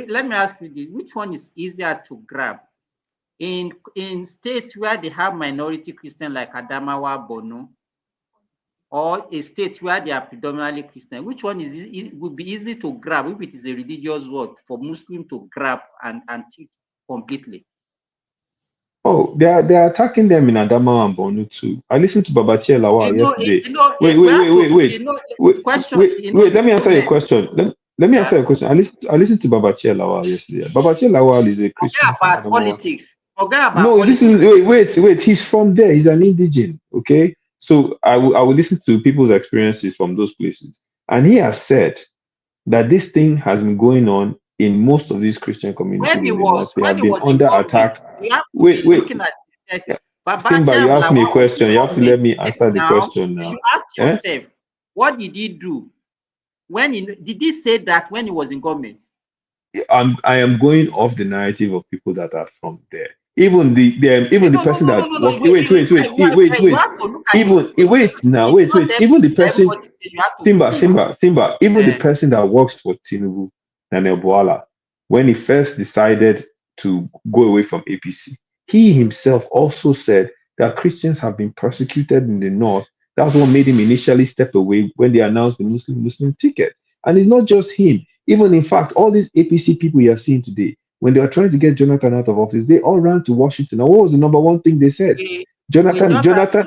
let me ask you this: which one is easier to grab? In states where they have minority Christian like Adamawa, Borno, or a state where they are predominantly Christian, which one would be easy to grab if it is a religious word for Muslim to grab and teach completely? Oh, they are attacking them in Adamawa and Borno too. I listened to Babachi Lawal yesterday. Wait. Let me answer your question. Let me answer your question. I listened to Babachi Lawal yesterday. Babachi Lawal is a Christian. Forget about politics. Wait. He's from there. He's an indigene. Okay, so I will listen to people's experiences from those places, and he has said that this thing has been going on in most of these Christian communities. They have been under attack. Wait. Simba, you asked me a question. You have to let me answer the question now. You ask yourself, what did he do? Did he say that when he was in government? I am going off the narrative of people that are from there. Even the person that even the person Simba, even the person that works for Tinubu, Daniel Bwala, when he first decided to go away from APC, he himself also said that Christians have been persecuted in the north. That's what made him initially step away when they announced the Muslim ticket. And it's not just him. Even in fact, all these APC people you are seeing today, when they were trying to get Jonathan out of office, they all ran to Washington. Now, what was the number one thing they said? Jonathan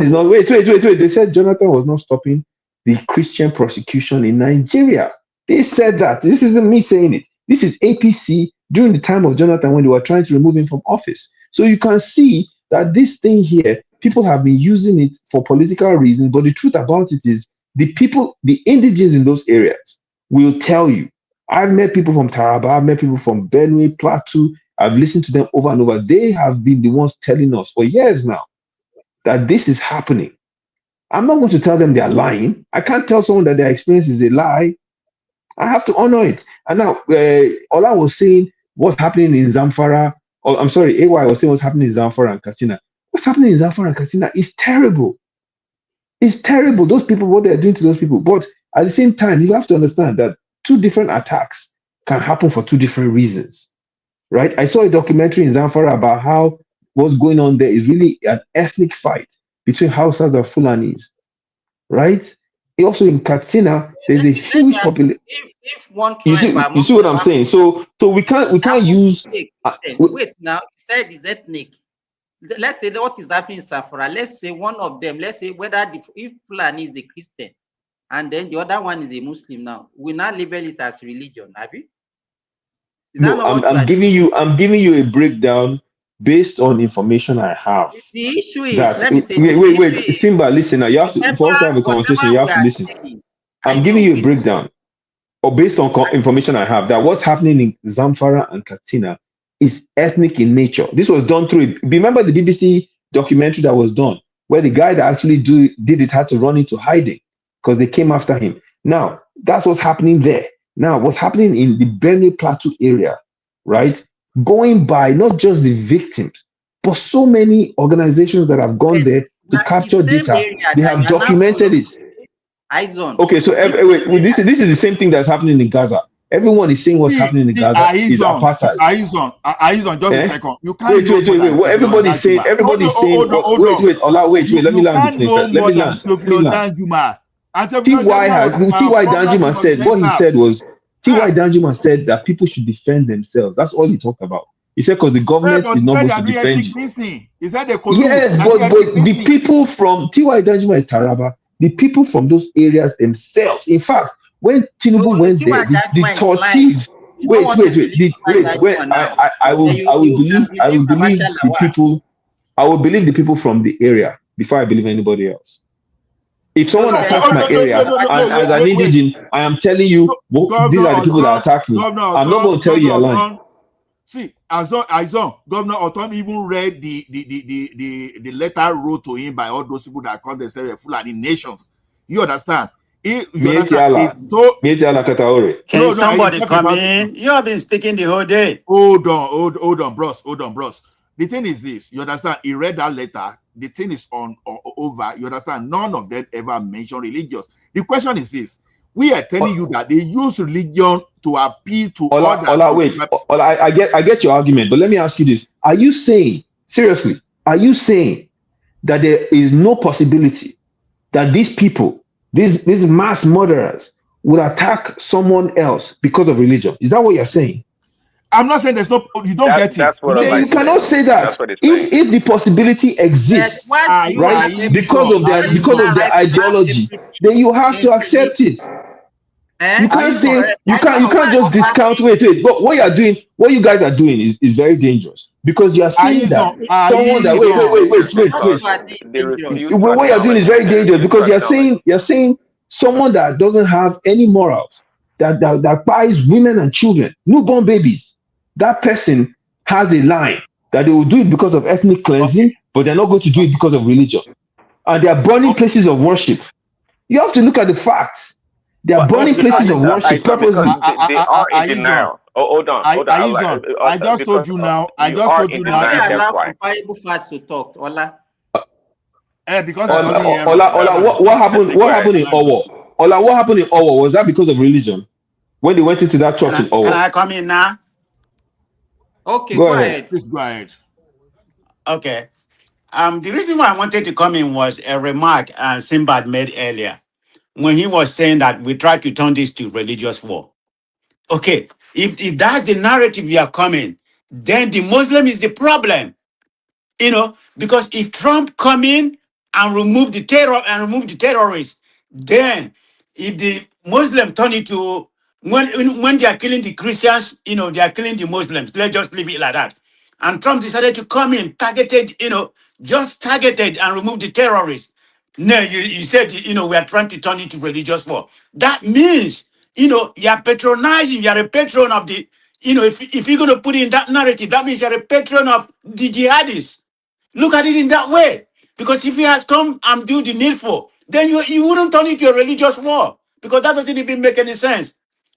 is not. Wait. They said Jonathan was not stopping the Christian persecution in Nigeria. They said that. This isn't me saying it. This is APC during the time of Jonathan when they were trying to remove him from office. So you can see that this thing here, people have been using it for political reasons. But the truth about it is the people, the indigenes in those areas will tell you. I've met people from Taraba, I've met people from Benue, Plateau. I've listened to them over and over. They have been the ones telling us for years now that this is happening. I'm not going to tell them they are lying. I can't tell someone that their experience is a lie. I have to honor it. And now, Ola was saying what's happening in Zamfara. Or I'm sorry, AY was saying what's happening in Zamfara and Katsina. What's happening in Zamfara and Katsina is terrible. It's terrible. Those people, what they're doing to those people. But at the same time, you have to understand that two different attacks can happen for two different reasons, right? I saw a documentary in Zamfara about how what's going on there is really an ethnic fight between Hausas and Fulanis, right? Also in Katsina, there's a huge population. If one you see what I'm saying? So we can't use. Wait now, you said it's ethnic. Let's say what is happening in Zamfara. Let's say one of them. Let's say if Fulani is a Christian, and then the other one is a Muslim. Now we now label it as religion, have you? No, I'm giving you a breakdown based on information I have. The issue is, let me say, wait, Simba, listen now. You have to, for us to have a conversation, you have to listen. I'm giving you a breakdown, or based on information I have, that what's happening in Zamfara and Katsina is ethnic in nature. This was done through. Remember the BBC documentary that was done, where the guy that actually did it had to run into hiding because they came after him. Now that's what's happening there. Now what's happening in the Benue Plateau area, right? Going by not just the victims, but so many organizations that have gone there to capture data. They have documented it. Okay, so this is the same thing that's happening in Gaza. Everyone is saying what's happening in Gaza is apartheid. Aizon, just a second. You can't wait. What everybody's saying, wait. Let me land the plane. Let me land. T.Y. Danjuma said, what he said was, T.Y. Danjuma said that people should defend themselves. That's all he talked about. He said because the government is not going to defend you. Yes, but the people from T.Y. Danjuma is Taraba. The people from those areas themselves. In fact, when Tinubu went there, the torchive. I will believe the people. I will believe the people from the area before I believe anybody else. If someone attacks my area, and as an indigenous, I am telling you, these are the people that attack me. I'm not going to tell you you're lying. See, Aizon, Governor Otom even read the letter wrote to him by all those people that call themselves Fulani nations. You understand? Can somebody come in? You have been speaking the whole day. Hold on, bros. The thing is this, you understand? He read that letter. The thing is over. You understand? None of them ever mention religious. The question is this: we are telling you that they use religion to appeal to others. I get your argument, but let me ask you this: are you saying seriously? Are you saying that there is no possibility that these people, these mass murderers, would attack someone else because of religion? Is that what you're saying? I'm not saying there's no. You don't get it. You cannot say that. If the possibility exists, right, because of their ideology, then you have to accept it. You can't say you can't just discount. Wait. But what you guys are doing is very dangerous because you are saying that someone that wait. What you're doing is very dangerous because you're saying someone that doesn't have any morals, that buys women and children, newborn babies. That person has a line that they will do it because of ethnic cleansing, but they're not going to do it because of religion. And they are burning places of worship. You have to look at the facts. They are burning places of worship purposely. They are in denial. Hold on. I just told you now. Comparable facts to talk, Ola. Because what happened in Owo? Ola, what happened in Owo? Was that because of religion? When they went into that church in Owo? Can I come in now? Okay, go ahead. Please go ahead. Okay. The reason why I wanted to come in was a remark Simbad made earlier when he was saying that we try to turn this to religious war. Okay, if that's the narrative you are coming, then the Muslim is the problem. Because if Trump come in and remove the terror and remove the terrorists, then if the Muslim turn it to when they are killing the Christians, they are killing the Muslims. Let's just leave it like that. And Trump decided to come in, just targeted and remove the terrorists. No, you said, we are trying to turn it to religious war. That means, you are patronizing, you are a patron of the, if you're going to put in that narrative, that means you're a patron of the jihadists. Look at it in that way. Because if he had come and do the needful, then you wouldn't turn it to a religious war. Because that doesn't even make any sense.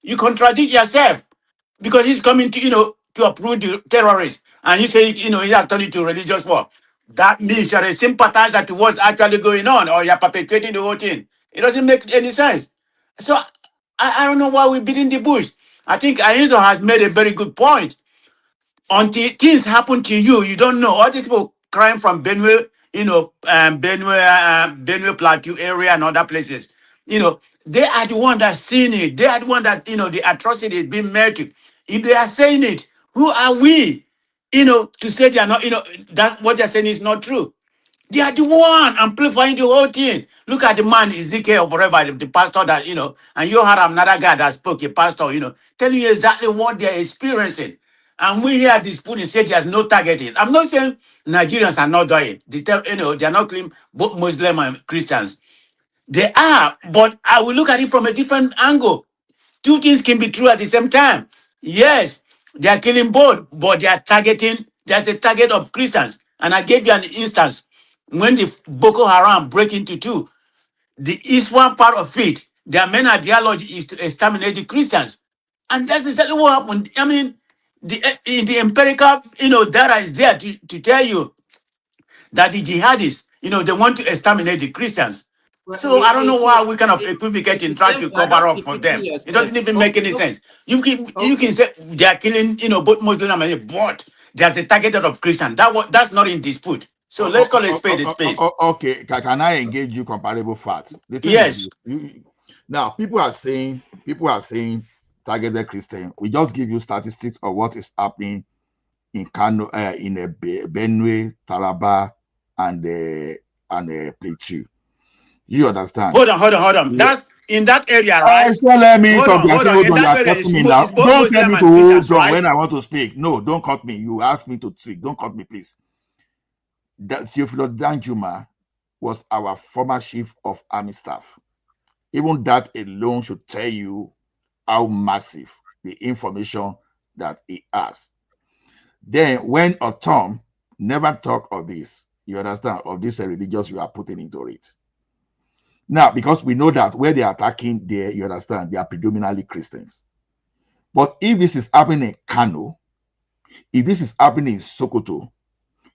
You contradict yourself. Because he's coming to, to approve the terrorists. And you say, he has turned it to a religious war. That means you're a sympathizer to what's actually going on, or you're perpetuating the whole thing. It doesn't make any sense. So I don't know why we're beating the bush. I think Ayenzo has made a very good point. Until things happen to you, you don't know. All these people crying from Benue, Benue Plateau area and other places, they are the one that's seeing it. They are the one that, the atrocity is being made to. If they are saying it, who are we, to say they are not, that what they're saying is not true. They are the one amplifying the whole thing. Look at the man, Ezekiel, or whatever, the pastor that, and you had another guy that spoke, a pastor, telling you exactly what they're experiencing. And we hear this Putin say there's no targeting. I'm not saying Nigerians are not doing it. They are not claiming both Muslim and Christians. They are, but I will look at it from a different angle. Two things can be true at the same time. Yes, They are killing both, but they are targeting, there's a target of Christians. And I gave you an instance when the Boko Haram break into two. The east one part of it, their main ideology is to exterminate the Christians. And that's exactly what happened. I mean, in the empirical, data is there to tell you that the jihadists, they want to exterminate the Christians. Well, So I don't know why we kind of it equivocate and is try them, to you are cover just up for repeating them. It doesn't yourself. even make any sense. You can say they are killing, both Muslim and Muslim, but there's a target of Christian. That's not in dispute. So let's call a spade a spade. Okay, can I engage you comparable facts? The thing Yes. is, now people are saying targeted Christian. We just give you statistics of what is happening in Kano, in Benue, Taraba, and Plateau. You understand? Hold on. Yeah. That's in that area, right? So let me Hold talk. on. Hold In on. You that are area, cutting me now. it's both Don't tell Muslim me and to hold Christians, on right? when I want to speak. No, don't cut me. You asked me to speak. Don't cut me, please. Theophilus Danjuma was our former chief of army staff. Even that alone should tell you how massive the information that he has. Then when Otom never talk of this, you understand, of this religious you are putting into it. Now, because we know that where they are attacking there, you understand, they are predominantly Christians. But if this is happening in Kano, if this is happening in Sokoto,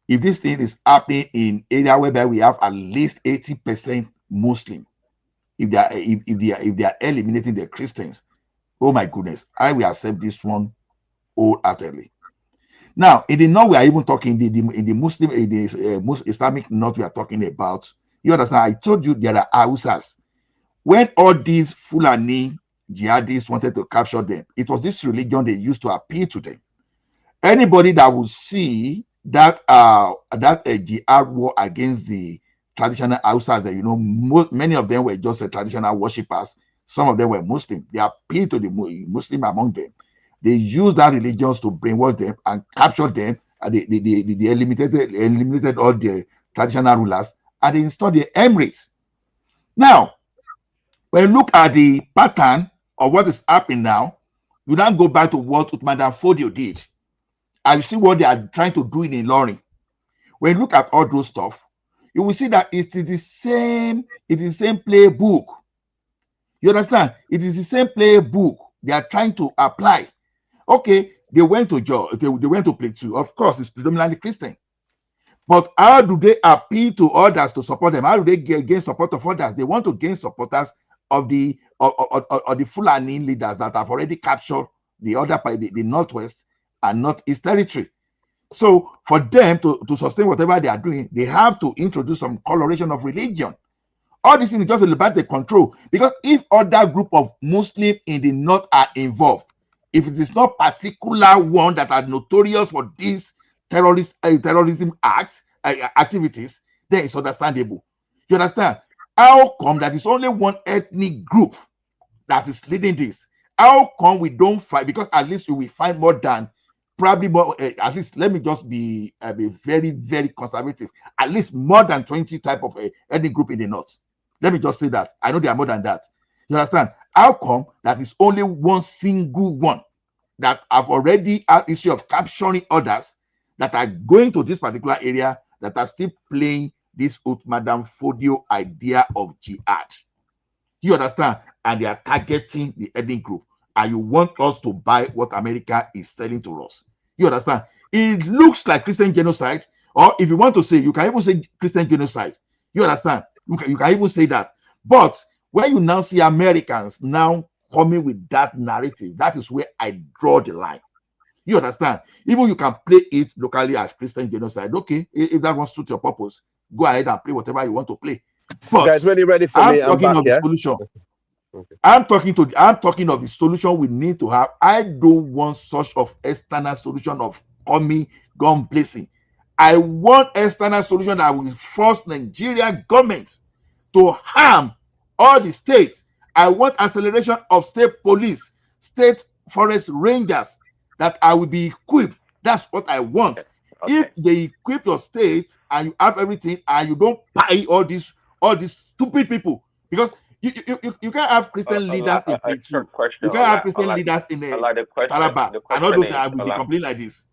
if this thing is happening in area whereby we have at least 80% Muslim, if they are eliminating the Christians, oh my goodness, I will accept this one wholeheartedly. Now, in the north, we are even talking in the Muslim, in the Islamic north, we are talking about. You understand? I told you there are Hausas. When all these Fulani jihadists wanted to capture them, it was this religion they used to appeal to them. Anybody that would see that jihad war against the traditional Hausas, that many of them were just traditional worshippers. Some of them were Muslim. They appealed to the Muslim among them. They used that religions to brainwash them and capture them. And they eliminated all the traditional rulers and they installed the emirates. Now, when you look at the pattern of what is happening now, you now go back to what Uthman Dan Fodio did. And you see what they are trying to do in Ilorin. When you look at all those stuff, you will see that it is the same playbook. You understand? It is the same playbook they are trying to apply. Okay, they went to Georgia, they went to Plateau. Of course, it's predominantly Christian. But how do they appeal to others to support them? How do they gain support of others? They want to gain supporters of the Fulani leaders that have already captured the other part, the Northwest and Northeast territory. So for them to sustain whatever they are doing, they have to introduce some coloration of religion. All this thing is just about the control. Because if other group of Muslims in the north are involved, if it is not particular one that are notorious for these terrorism acts, activities, then it's understandable. You understand? How come that it's only one ethnic group that is leading this? How come we don't fight? Because at least we will find more than probably more. At least let me just be very, very conservative. At least more than 20 type of ethnic group in the north. Let me just say that. I know there are more than that. You understand? How come that is only one single one that have already had issue of capturing others that are going to this particular area that are still playing this Uthman Dan Fodio idea of jihad? You understand? And they are targeting the ethnic group. And you want us to buy what America is selling to us. You understand? It looks like Christian genocide. Or if you want to say, you can even say Christian genocide. You understand? You can even say that. But when you now see Americans now coming with that narrative, that is where I draw the line. You understand? Even you can play it locally as Christian genocide. Okay, if that won't suit your purpose, go ahead and play whatever you want to play. But guys, when you're ready for me, I'm talking back, of yeah? the solution. Okay. I'm talking of the solution we need to have. I don't want such of external solution of coming gun blazing. I want external solution that will force Nigeria government to harm all the states. I want acceleration of state police, state forest rangers that I will be equipped. That's what I want. Okay. If they equip your states and you have everything and you don't buy all these stupid people, because You can't have Christian leaders in P2. You can't have Christian leaders in Taraba, and all those that will be complaining like this.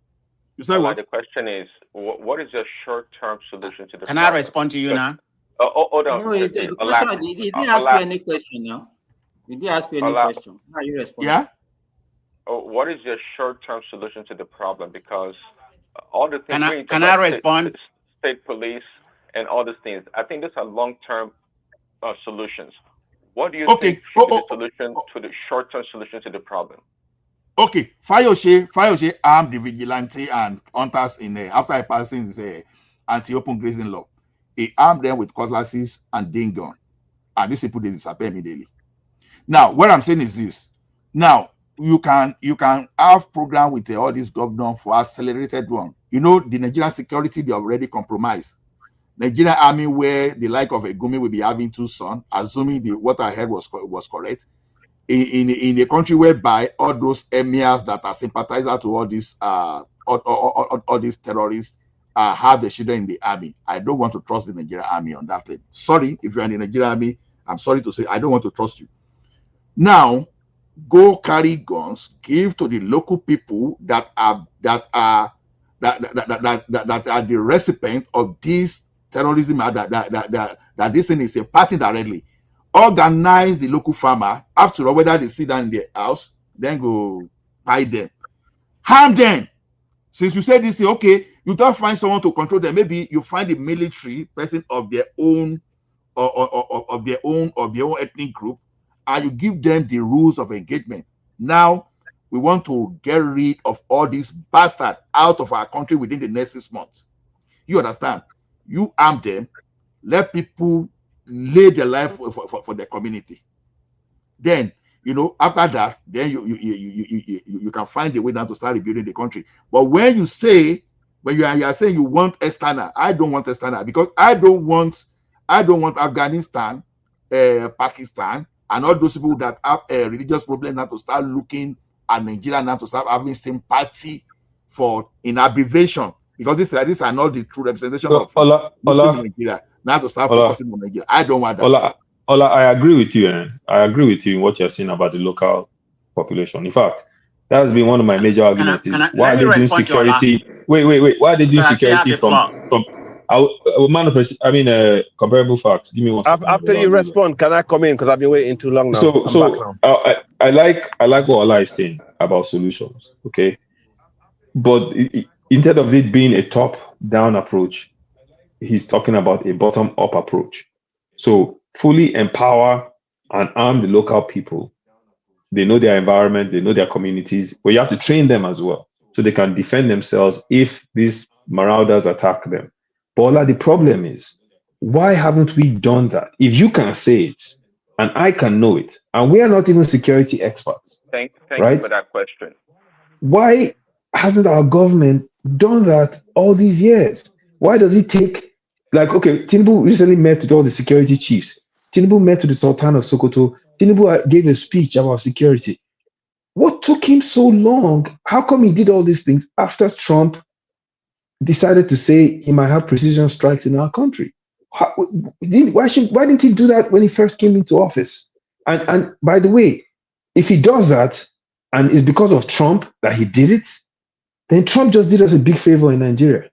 You say what? The question is, what is your short-term solution to the Can problem? I respond to you now? Hold on. No, the question, he didn't ask you any question now. He didn't ask you any question. How are you responding? Yeah. What is your short-term solution to the problem? Because all the things can I respond? State police and all these things, I think these are long-term solutions. What do you think should be the solution to the short-term solution to the problem? Okay, Fayose armed the vigilante and hunters in after passing the anti-open grazing law. He armed them with cutlasses and gun, and these people they disappear immediately. Now, what I'm saying is this: now you can have program with all these governors for accelerated one. You know, the Nigerian security they already compromised. Nigerian army, where the like of a Gumi will be having 2 sons, assuming what I heard was correct. In a country whereby all those emirs that are sympathizers to all these all these terrorists have the children in the army. I don't want to trust the Nigerian army on that thing. Sorry, if you're in the Nigerian army, I'm sorry to say I don't want to trust you. Now, go carry guns, give to the local people that are the recipient of this terrorism, that this thing is imparting directly. Organize the local farmer. After all, whether they sit down in their house, then go buy them. Harm them. Since you said this thing, okay, you don't find someone to control them. Maybe you find a military person of their own of their own ethnic group, and you give them the rules of engagement. Now, we want to get rid of all these bastards out of our country within the next 6 months. You understand? You arm them, let people lay their life for their community. Then, you know, after that, then you can find a way now to start rebuilding the country. But when you say, when you are saying you want external, I don't want external, because I don't want Afghanistan, Pakistan, and all those people that have a religious problem now to start looking at Nigeria, now to start having sympathy for in abbreviation, because these are not the true representation of Muslims in Nigeria. Now to start focusing on Nigeria. I don't want that. Ola, I agree with you, and I agree with you in what you're saying about the local population. In fact, that has been one of my major arguments. Why are they doing security? Wait. Why are they doing security from comparable facts. Give me 1 second. After you respond, can I come in? Because I've been waiting too long now. So I like what Ola is saying about solutions. Okay. But instead of it being a top-down approach, he's talking about a bottom-up approach. So fully empower and arm the local people. They know their environment, they know their communities, but you have to train them as well so they can defend themselves if these marauders attack them. But the problem is, why haven't we done that? If you can say it, and I can know it, and we are not even security experts. Thank right? you for that question. Why hasn't our government done that all these years? Why does it take, okay, Tinubu recently met with all the security chiefs. Tinubu met with the Sultan of Sokoto. Tinubu gave a speech about security. What took him so long? How come he did all these things after Trump decided to say he might have precision strikes in our country? Why didn't he do that when he first came into office? And by the way, if he does that, and it's because of Trump that he did it, then Trump just did us a big favor in Nigeria.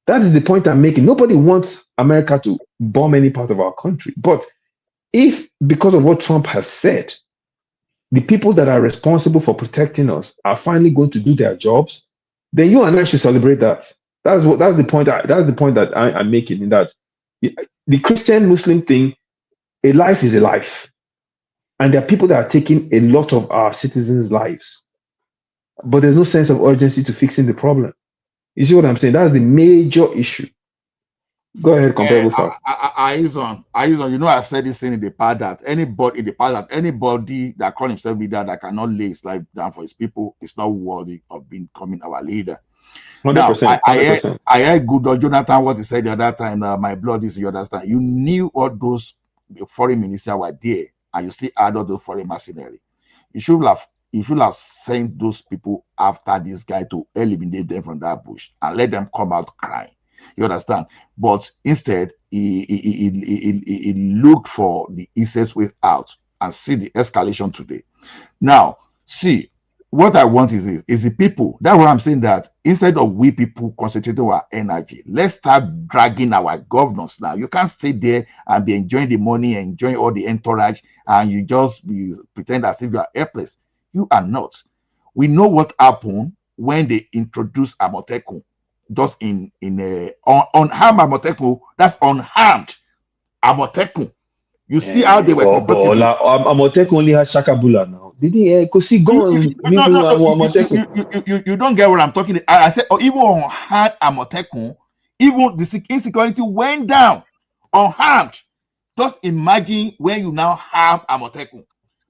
That is the point I'm making. Nobody wants America to bomb any part of our country. But if, because of what Trump has said, the people that are responsible for protecting us are finally going to do their jobs, then you and I should celebrate that. That's the point that I'm making, in that the Christian-Muslim thing, a life is a life. And there are people that are taking a lot of our citizens' lives. But there's no sense of urgency to fixing the problem. You see what I'm saying? That's the major issue. Go ahead, comparable fact. You know, I've said this thing in the past, that anybody that calls himself leader that cannot lay his life down for his people is not worthy of becoming our leader. 100%. Now, I heard good Jonathan what he said the other time. My blood is, you understand. You knew all those foreign ministers were there, and you still add all those foreign mercenaries. You should have sent those people after this guy to eliminate them from that bush and let them come out crying. You understand? But instead, he looked for the easiest way out and see the escalation today. Now, see, what I want is the people. That's what I'm saying, that instead of we people concentrating our energy, let's start dragging our governors now. You can't stay there and be enjoying the money, enjoying all the entourage, and you just pretend as if you are helpless. You are not. We know what happened when they introduced Amotekun, just in unharmed Amotekun. That's unharmed Amotekun. You see how they were comfortable. Amotekun only has Shakabula now. Did he? Because he go You don't get what I'm talking. I said, even unharmed Amotekun, even the insecurity went down unharmed. Just imagine when you now harm Amotekun.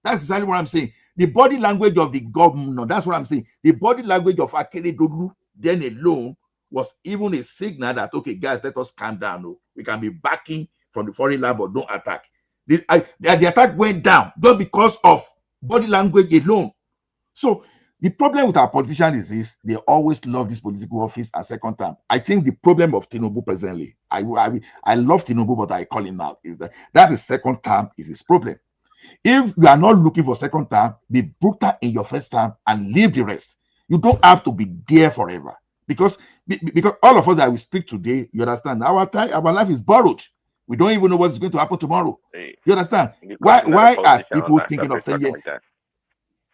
That's exactly what I'm saying. The body language of the governor, that's what I'm saying. The body language of Akeredolu then alone was even a signal that, okay, guys, let us calm down. No, we can be backing from the foreign land, but don't attack. The attack went down just because of body language alone. So the problem with our politicians is this: they always love this political office a second term. I think the problem of Tinubu presently, I love Tinubu, but I call him out, is that the second term is his problem. If you are not looking for second term, be brutal in your first term and leave the rest. You don't have to be there forever, because all of us that we speak today, you understand, our life is borrowed. We don't even know what's going to happen tomorrow. You understand? Why are people thinking of 10 years?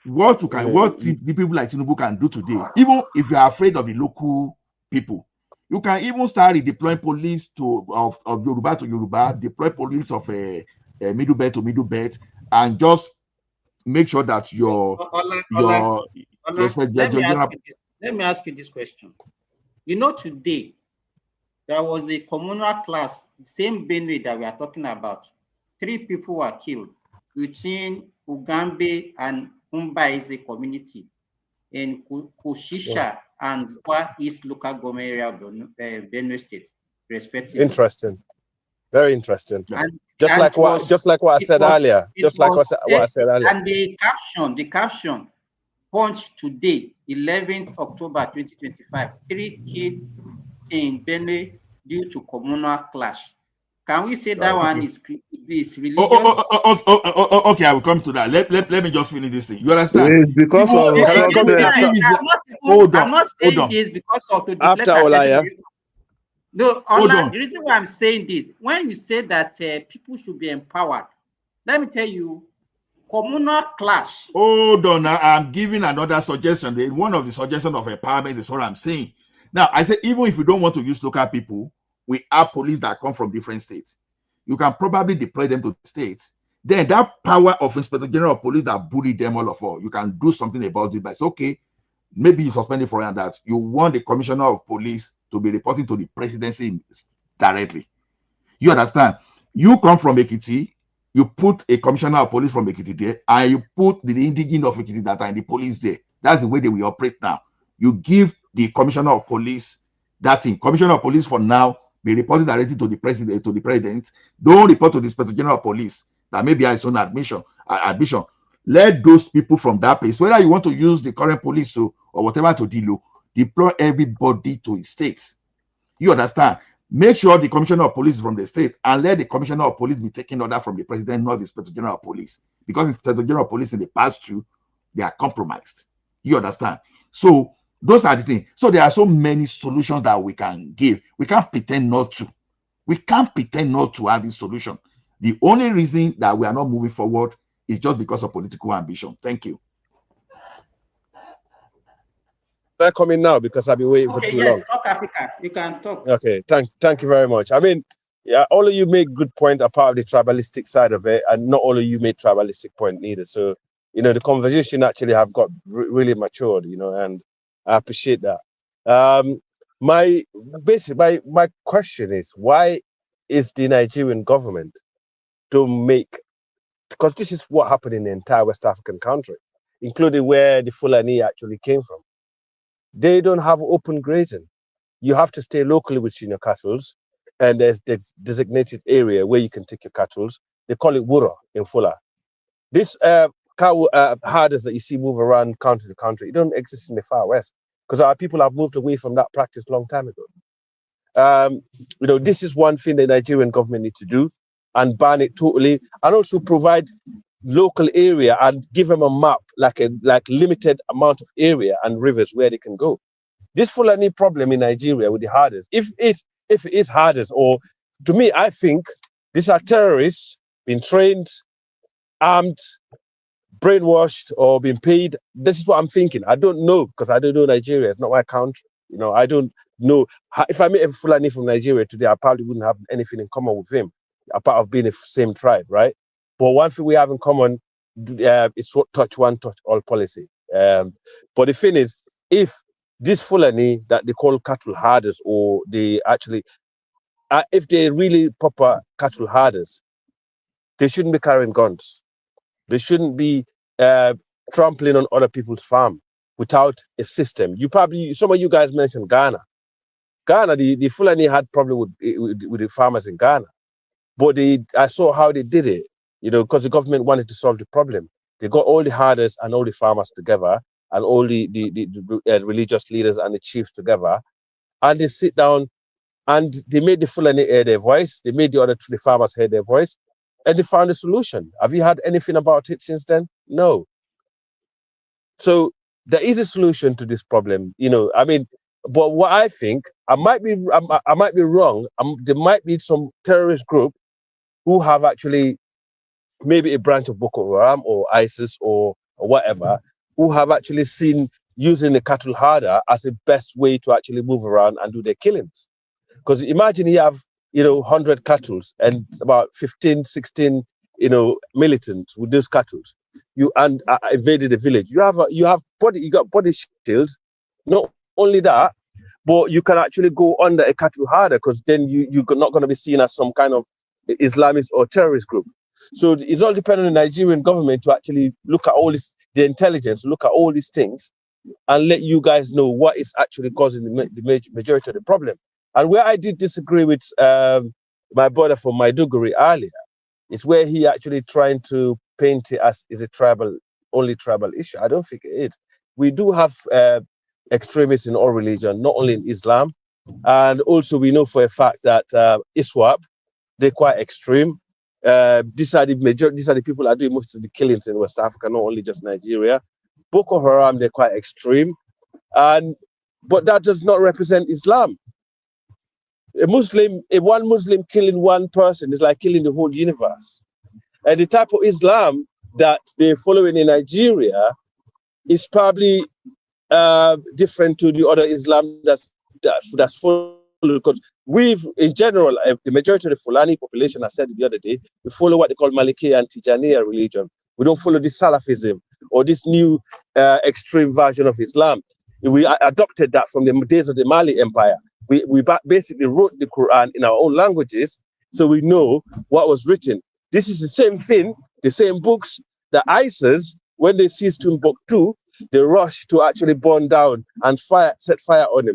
What the people like Tinubu can do today, even if you are afraid of the local people, you can even start deploying police of Yoruba to Yoruba, deploy police of middle belt to middle belt, and just make sure that let me ask you this question. You know, today there was a communal class, the same Benue that we are talking about. 3 people were killed between Ugambe and Umbaise community in Kushisha and Kwa East local government area of Benue State, respectively. Interesting. Very interesting. Just like what I said earlier. And the caption, Punch today, 11th October 2025, 3 killed in Benue due to communal clash. Can we say that one is religious? Okay, I will come to that. Let me just finish this thing. You understand? Because of I'm not saying this because of the after Olaya. No, the reason why I'm saying this, when you say that people should be empowered, let me tell you, communal clash. Hold on, I'm giving another suggestion. One of the suggestions of empowerment is what I'm saying. Now, I said, even if you don't want to use local people, we have police that come from different states. You can probably deploy them to the states. Then that power of Inspector General of Police that bullied them all of all, you can do something about it. But it's okay. Maybe you suspend it for that. You want the Commissioner of Police to be reporting to the presidency directly. You understand? You come from Ekiti, you put a Commissioner of Police from Ekiti there, and you put the indigenous of Ekiti that are in the police there. That's the way they will operate now. You give the Commissioner of Police that thing. Commissioner of Police for now be reporting directly to the president. Don't report to the Inspector General of Police. That may be his own admission. Let those people from that place, whether you want to use the current police or whatever to deploy everybody to his states. You understand? Make sure the Commissioner of Police is from the state, and let the Commissioner of Police be taking order from the president, not the Inspector General of Police. Because the Inspector General of Police in the past too, they are compromised. You understand? So those are the things. So there are so many solutions that we can give. We can't pretend not to. We can't pretend not to have this solution. The only reason that we are not moving forward is just because of political ambition. Thank you. They're coming now because I've been waiting for too long. Talk Africa. You can talk. Okay, thank you very much. I mean, yeah, all of you make good point apart of the tribalistic side of it, and not all of you made tribalistic point neither. So, the conversation actually have got really matured, and I appreciate that. My question is, why is the Nigerian government because this is what happened in the entire West African country, including where the Fulani actually came from. They don't have open grazing. You have to stay locally with your cattle, and there's the designated area where you can take your cattle. They call it wura in Fula. This cow herders that you see move around country to country, it don't exist in the far west because our people have moved away from that practice a long time ago. this is one thing the Nigerian government need to do, and ban it totally, and also provide local area and give them a map, like limited amount of area and rivers where they can go. This Fulani problem in Nigeria with the hardest, if it is hardest, or to me, I think these are terrorists being trained, armed, brainwashed, or being paid. This is what I'm thinking. I don't know, because I don't know Nigeria. It's not my country. I don't know. If I met a Fulani from Nigeria today, I probably wouldn't have anything in common with him, apart of being the same tribe, right? But one thing we have in common is touch one, touch all policy. But the thing is, if this Fulani that they call cattle herders, or they actually, if they're really proper cattle herders, they shouldn't be carrying guns. They shouldn't be trampling on other people's farm without a system. Some of you guys mentioned Ghana. Ghana, the Fulani had problem with the farmers in Ghana. But I saw how they did it, because the government wanted to solve the problem. They got all the herders and all the farmers together, and all the religious leaders and the chiefs together, and they sit down and they made the Fulani hear their voice. They made the farmers hear their voice, and they found a solution. Have you heard anything about it since then? No. So there is a solution to this problem, But what I think, I might be wrong. There might be some terrorist group who have actually, maybe a branch of Boko Haram or ISIS or whatever, who have actually seen using the cattle herder as the best way to actually move around and do their killings. Because imagine you have, 100 cattle and about 15, 16, militants with those cattle. You invaded the village. You got body shields. Not only that, but you can actually go under a cattle herder, because then you're not going to be seen as some kind of Islamist or terrorist group. So it's all dependent on the Nigerian government to actually look at all this, the intelligence, look at all these things, and let you guys know what is actually causing the majority of the problem. And where I did disagree with my brother from Maiduguri earlier, is where he actually trying to paint it as is a only tribal issue. I don't think it is. We do have extremists in all religion, not only in Islam, and also we know for a fact that ISWAP, they're quite extreme. These are the people that are doing most of the killings in West Africa, not only just Nigeria. Boko Haram, they're quite extreme, but that does not represent Islam. One Muslim killing one person is like killing the whole universe. And the type of Islam that they're following in Nigeria is probably different to the other Islam that's followed, because in general, the majority of the Fulani population, I said it the other day, we follow what they call Maliki and Tijaniya religion. We don't follow this Salafism or this new extreme version of Islam. We adopted that from the days of the Mali Empire. We basically wrote the Quran in our own languages, so we know what was written. This is the same thing, the same books that ISIS, when they seized Timbuktu, they rushed to actually burn down and set fire on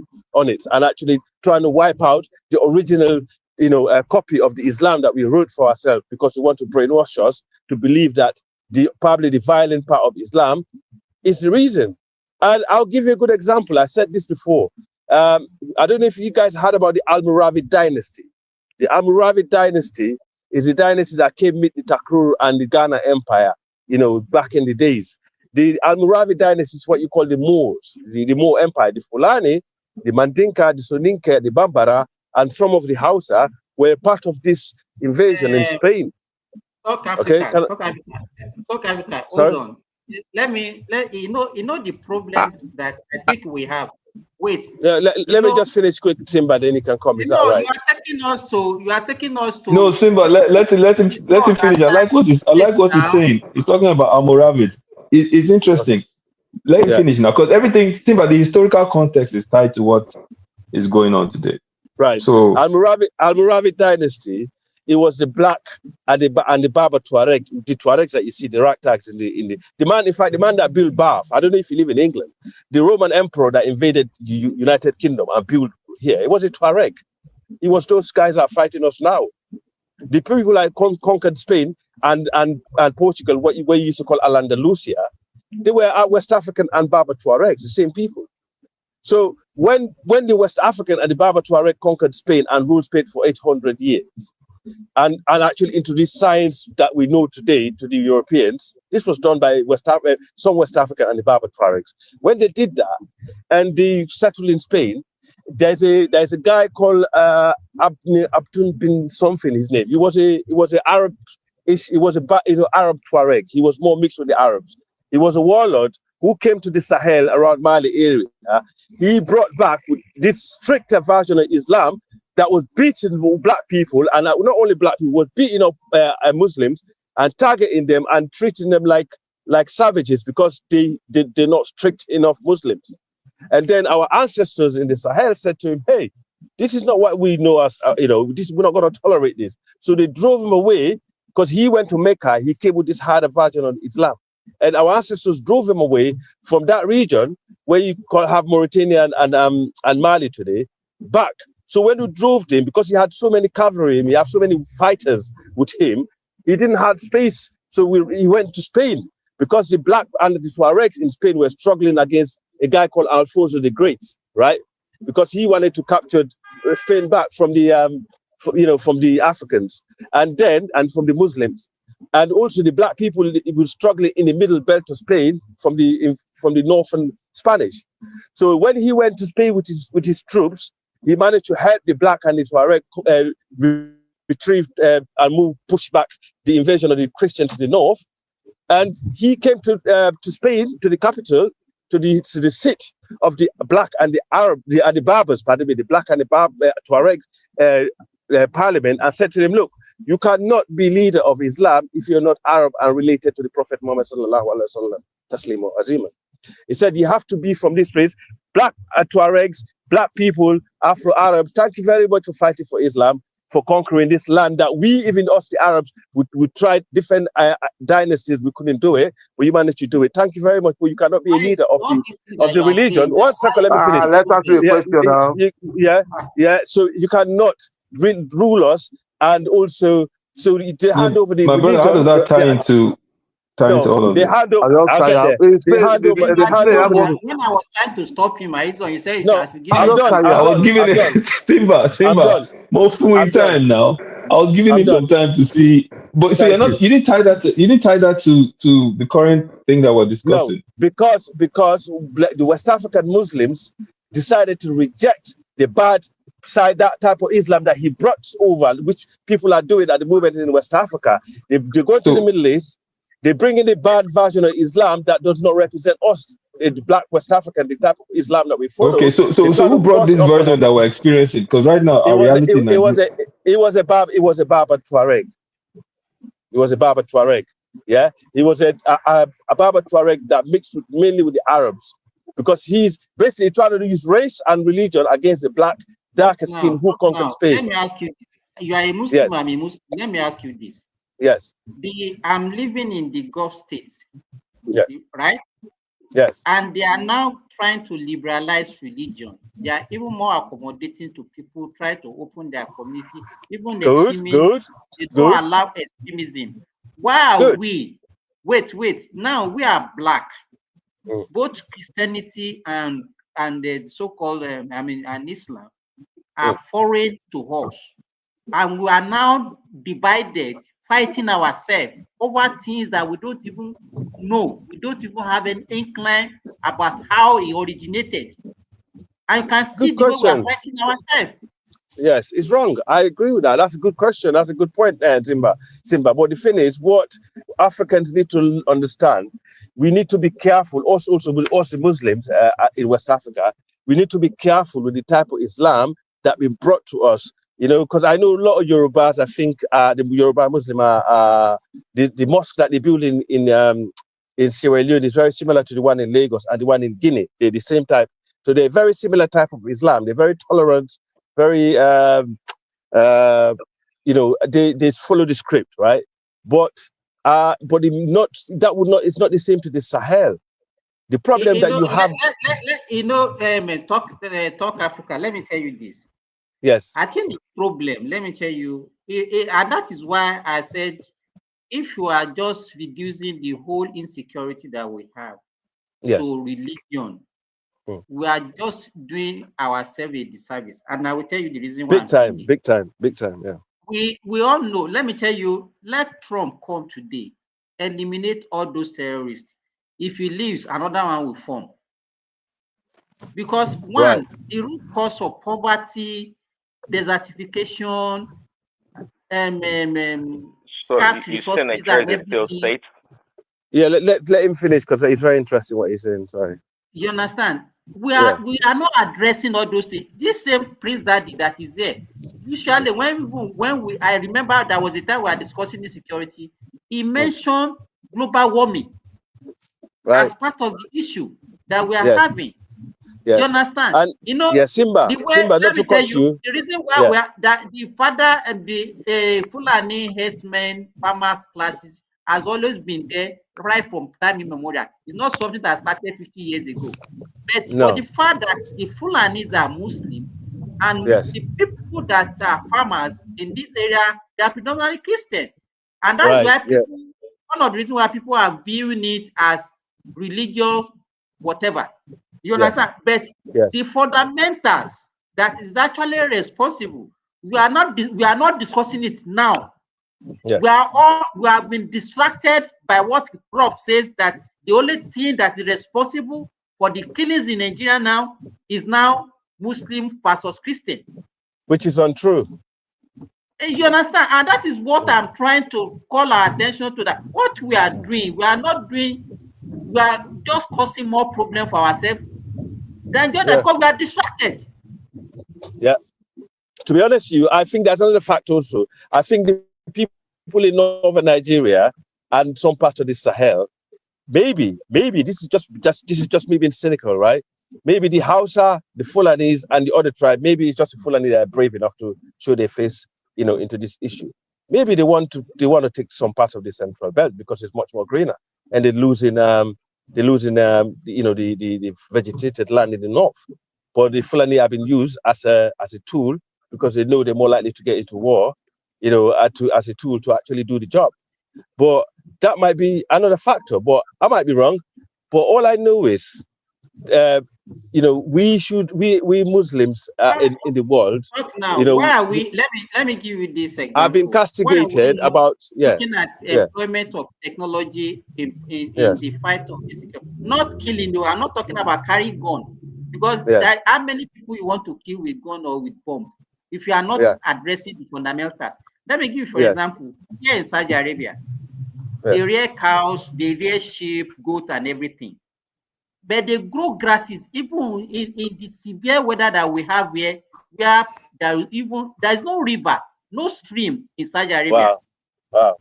it, and actually trying to wipe out the original, copy of the Islam that we wrote for ourselves, because we want to brainwash us to believe that probably the violent part of Islam is the reason. And I'll give you a good example. I said this before. I don't know if you guys heard about the Almoravid dynasty. The Almoravid dynasty is the dynasty that came with the Takrur and the Ghana Empire, back in the days. The Almoravid dynasty is what you call the Moors, the Moor Empire. The Fulani, the Mandinka, the Soninke, the Bambara, and some of the Hausa were part of this invasion in Spain. Talk Africa. Hold on. Let the problem that I think we have. Wait. Let me just finish quick, Simba. Then you can come. Is that right? You are taking us to. No, Simba. Let him finish. I like what he's saying. He's talking about Almoravids. It's interesting. Let him finish now, because everything, Simba, the historical context is tied to what is going on today. Right. So Almoravid dynasty, it was the black and the Berber Tuareg, the Tuaregs that you see, the ragtags in the man. In fact, the man that built Bath. I don't know if you live in England. The Roman emperor that invaded the United Kingdom and built here. It was a Tuareg. It was those guys that are fighting us now. The people that conquered Spain and Portugal, what you used to call Al-Andalusia, they were West African and Berber Tuaregs, the same people. So when the West African and the Berber Tuareg conquered Spain and ruled Spain for 800 years, and actually introduced science that we know today to the Europeans, this was done by some West African and the Berber Tuaregs. When they did that and they settled in Spain, there's a guy called Abdul bin something, his name. He was an Arab. He was an Arab Tuareg. He was more mixed with the Arabs. He was a warlord who came to the Sahel around Mali area. He brought back this stricter version of Islam that was beating black people, and not only black people, was beating up Muslims and targeting them and treating them like savages because they're not strict enough Muslims. And then our ancestors in the Sahel said to him, "Hey, this is not what we know as we're not going to tolerate this." So they drove him away because he went to Mecca. He came with this harder version of Islam, and our ancestors drove him away from that region where you have Mauritania and Mali today back. So when we drove him, because he had so many cavalry, he had so many fighters with him, he didn't have space. So he went to Spain because the black and the Tuaregs in Spain were struggling against a guy called Alfonso the Great, right? Because he wanted to capture Spain back from the from the Africans and from the Muslims, and also the black people were struggling in the middle belt of Spain from the northern Spanish. So when he went to Spain with his troops, he managed to help the black and the Tuareg retrieve and push back the invasion of the Christians to the north. And he came to Spain, to the capital, to the seat of the black and the Arab, the Berbers, pardon me, the black and the Tuareg parliament, and said to them, "Look, you cannot be leader of Islam if you're not Arab and related to the Prophet Muhammad sallallahu alaihi wasallam, Taslimu Azima." He said, "You have to be from this place, black Tuaregs, black people, Afro-Arab. Thank you very much for fighting for Islam, for conquering this land that we, even us, the Arabs, we tried different dynasties, we couldn't do it, but you managed to do it. Thank you very much, but you cannot be a leader of the religion." One second, let me finish. Let's ask you a question now. So you cannot rule us, and also, so they hand over the religion. Brother, how does that tie into all of they this? hand over. I'll get there. They hand over. When I was trying to stop him, he said, "No, I'm done. I was giving it Timber. More full time now. I was giving him some time to see. But so you didn't tie that to the current thing that we're discussing. No, because the West African Muslims decided to reject the bad side, that type of Islam that he brought over, which people are doing at the moment in West Africa. They go to the Middle East, they bring in a bad version of Islam that does not represent us, the black West African, the type of Islam that we follow. Okay, so who brought this version that we're experiencing? Because right now, our reality it was a Berber Tuareg. It was a Berber Tuareg. Yeah, he was a Berber Tuareg that mixed mainly with the Arabs, because he's basically trying to use race and religion against the black, darker skin who conquered Spain. Let me ask you, you are a Muslim, yes. I'm a Muslim. Let me ask you this. Yes. I'm living in the Gulf states, yes. right? Yes. And they are now trying to liberalize religion. They are even more accommodating to people, try to open their community, even extremism. They don't allow extremism. Why are we? Wait. Now we are black. Both Christianity and the so-called and Islam are foreign to us, and we are now divided, fighting ourselves over things that we don't even know. We don't even have an inkling about how it originated. And you can see the way we are fighting ourselves. Yes, it's wrong. I agree with that. That's a good question. That's a good point, Simba. But the thing is, what Africans need to understand, we need to be careful. Also with us, the Muslims in West Africa, we need to be careful with the type of Islam that we brought to us. You know, because I know a lot of Yorubas. I think the Yoruba Muslim the mosque that they build in Sierra Leone is very similar to the one in Lagos and the one in Guinea. They're the same type. So they're very similar type of Islam. They're very tolerant, very they follow the script, right? But it's not the same to the Sahel. The problem you have, talk Africa. Let me tell you this. Yes. I think the problem, let me tell you, and that is why I said, if you are just reducing the whole insecurity that we have to religion, we are just doing ourselves a disservice. And I will tell you the reason why. Big time, yeah. We all know, let me tell you, let Trump come today, eliminate all those terrorists. If he leaves, another one will form. Because one, the root cause of poverty, desertification, scarce resources and everything. Yeah, let him finish because it's very interesting what he's saying. Sorry. You understand? We are not addressing all those things. This same Prince Daddy that is there. Usually, I remember there was a time we were discussing the security. He mentioned global warming as part of the issue that we are having. Yes. You understand? And Simba, let me tell you, the reason why we are that the father and the Fulani herdsmen farmer classes has always been there right from time immemorial. It's not something that started 50 years ago. But for the fact that the Fulanis are Muslim and the people that are farmers in this area, they are predominantly Christian. And that's why people, one of the reasons why people are viewing it as religious, whatever. You understand? But the fundamentals that is actually responsible, we are not discussing it now. We have been distracted by what Rob says, that the only thing that is responsible for the killings in Nigeria now is now Muslim versus Christian, which is untrue. You understand? And that is what I'm trying to call our attention to, that what we are doing, we are not doing, we are just causing more problem for ourselves than just because we are distracted. Yeah. To be honest with you, I think that's another fact also. I think the people in northern Nigeria and some part of the Sahel, maybe this is just me being cynical, right? Maybe the Hausa, the Fulanis, and the other tribe, maybe it's just the Fulani that are brave enough to show their face, into this issue. Maybe they want to take some part of the central belt because it's much more greener, and they're losing the vegetated land in the north. But the Fulani have been used as a tool because they know they're more likely to get into war, as a tool to actually do the job. But that might be another factor. But I might be wrong. But all I know is, we Muslims in the world. Now, why are we? Let me give you this example. I've been castigated about looking at employment of technology in the fight of this security. Not killing you. I'm not talking about carrying gun, because how many people you want to kill with gun or with bomb if you are not addressing the fundamentals. Let me give you, for example, here in Saudi Arabia, they rear cows, they rear sheep, goat, and everything. But they grow grasses, even in the severe weather that we have here, where there is no river, no stream in Saudi Arabia. Wow.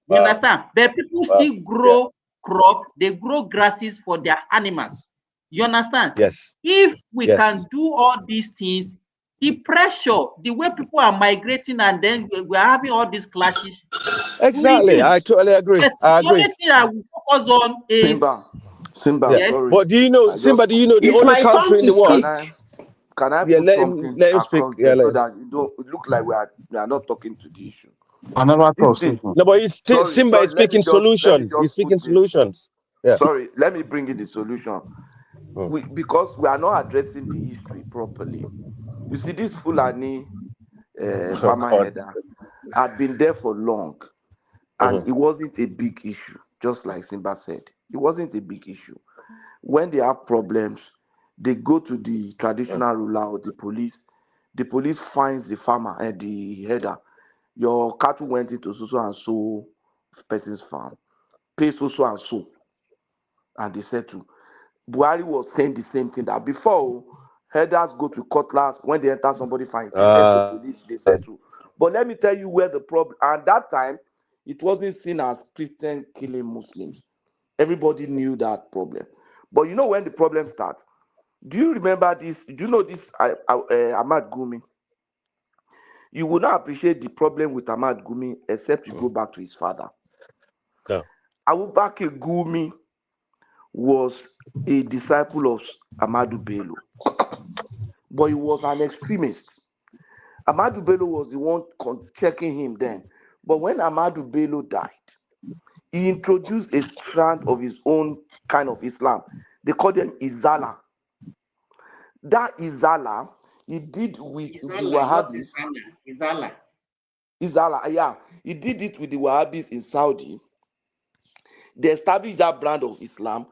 You understand? But people still grow crop, they grow grasses for their animals. You understand? Yes. If we can do all these things, the pressure, the way people are migrating, and then we're having all these clashes. Exactly. I totally agree. The only thing that we focus on is Simba, yes. sorry. But do you know the only country in the world? Can I put something across there so that it look like we are not talking to the issue? No, but Simba is speaking solutions. He's speaking solutions. Yeah. Sorry, let me bring in the solution. Because we are not addressing the history properly. You see, this Fulani farmer header had been there for long, and it wasn't a big issue, just like Simba said. It wasn't a big issue. When they have problems, they go to the traditional ruler or the police. The police finds the farmer and the header. Your cattle went into so and so person's farm, pay so and so, and they said to. Buhari was saying the same thing, that before headers go to cutlass, when they enter somebody fine, they get to police, they settle. But let me tell you where the problem, and that time it wasn't seen as Christian killing Muslims. Everybody knew that problem. But you know when the problem starts? Do you remember this? Do you know this Ahmad Gumi? You will not appreciate the problem with Ahmad Gumi except you go back to his father. No. Abubakar Gumi was a disciple of Ahmadu Bello, but he was an extremist. Ahmadu Bello was the one checking him then. But when Ahmadu Bello died, he introduced a strand of his own kind of Islam. They called them Izala. That Izala, he did with the Wahhabis. Izala, yeah. He did it with the Wahhabis in Saudi. They established that brand of Islam,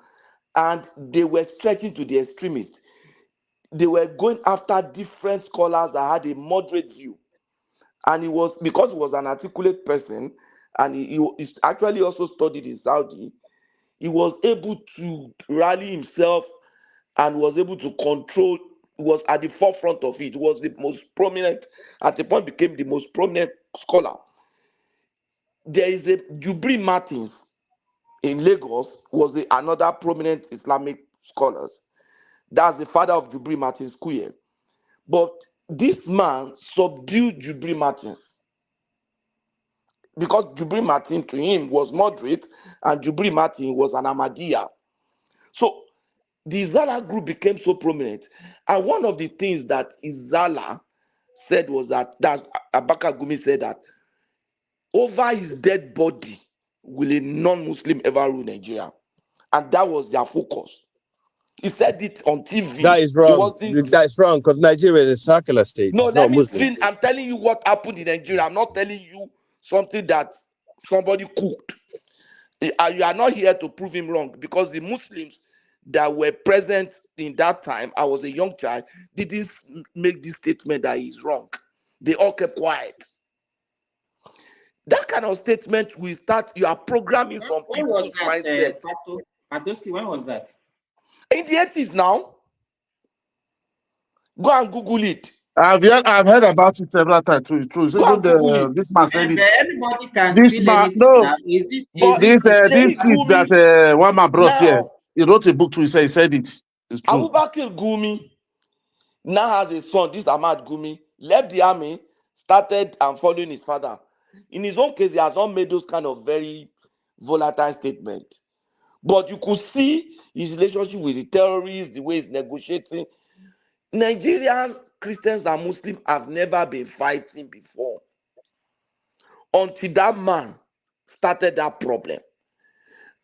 and they were stretching to the extremists. They were going after different scholars that had a moderate view. And he was, because he was an articulate person, and he actually also studied in Saudi, he was able to rally himself and was able to control, was at the forefront of it, was the most prominent, at the point became the most prominent scholar. There is a Jubri Martins in Lagos, was another prominent Islamic scholars. That's the father of Jubri Martins Kuye. But this man subdued Jubri Martins, because Jubri Martin to him was moderate and Jubri Martin was an Ahmadiyya. So the Izala group became so prominent. And one of the things that Izala said was that Abaka Gumi said that over his dead body will a non-Muslim ever rule Nigeria. And that was their focus. He said it on TV. That is wrong. That's wrong, because Nigeria is a secular state. No, it's let not me Muslim finish. state. I'm telling you what happened in Nigeria. I'm not telling you something that somebody cooked. You are not here to prove him wrong, because the Muslims that were present in that time, I was a young child, didn't make this statement that he's wrong. They all kept quiet. That kind of statement will start, you are programming some people's mindset. Patoski, when was that? In the 80s now. Go and Google it. I've heard about it several times. True. So even this man said it. Everybody can This spill man, anything no. now. Is it? This tweet that one man brought here. He wrote a book to. He said it. It's true. Abubakar Gumi now has a son. This Ahmad Gumi left the army, started and following his father. In his own case, he has not made those kind of very volatile statements. But you could see his relationship with the terrorists, the way he's negotiating. Nigerian Christians and Muslims have never been fighting before, until that man started that problem.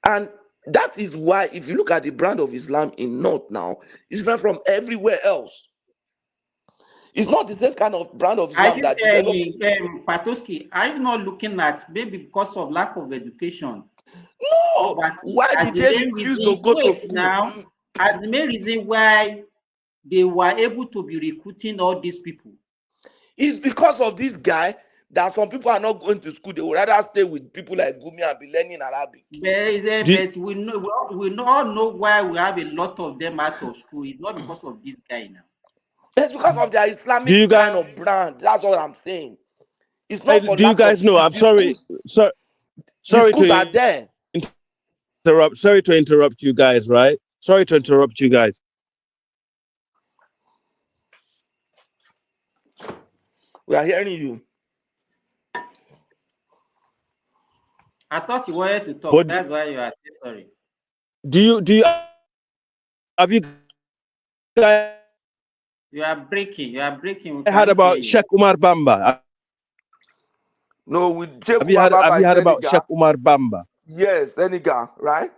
And that is why, if you look at the brand of Islam in North now, it's different from everywhere else. It's not the same kind of brand of Islam that developed. Patoski, are you not looking at maybe because of lack of education? No. Why did they refuse to go to school? Now, as the main reason why they were able to be recruiting all these people, it's because of this guy that some people are not going to school. They would rather stay with people like Gumi and be learning Arabic. But we all know why we have a lot of them out of school. It's not because of this guy now. It's because of their Islamic kind of brand. That's what I'm saying. It's not for Do you guys know? I'm sorry. Sorry to are there. Interrupt. Sorry to interrupt you guys. Right? Sorry to interrupt you guys. We are hearing you. I thought you wanted to talk. But that's why you are saying sorry. Do you have you guys? You are breaking. I heard about Sheikh Umar Bamba. No, with Sheikh Have you heard about Sheikh Umar Bamba? Yes, Senegal, right?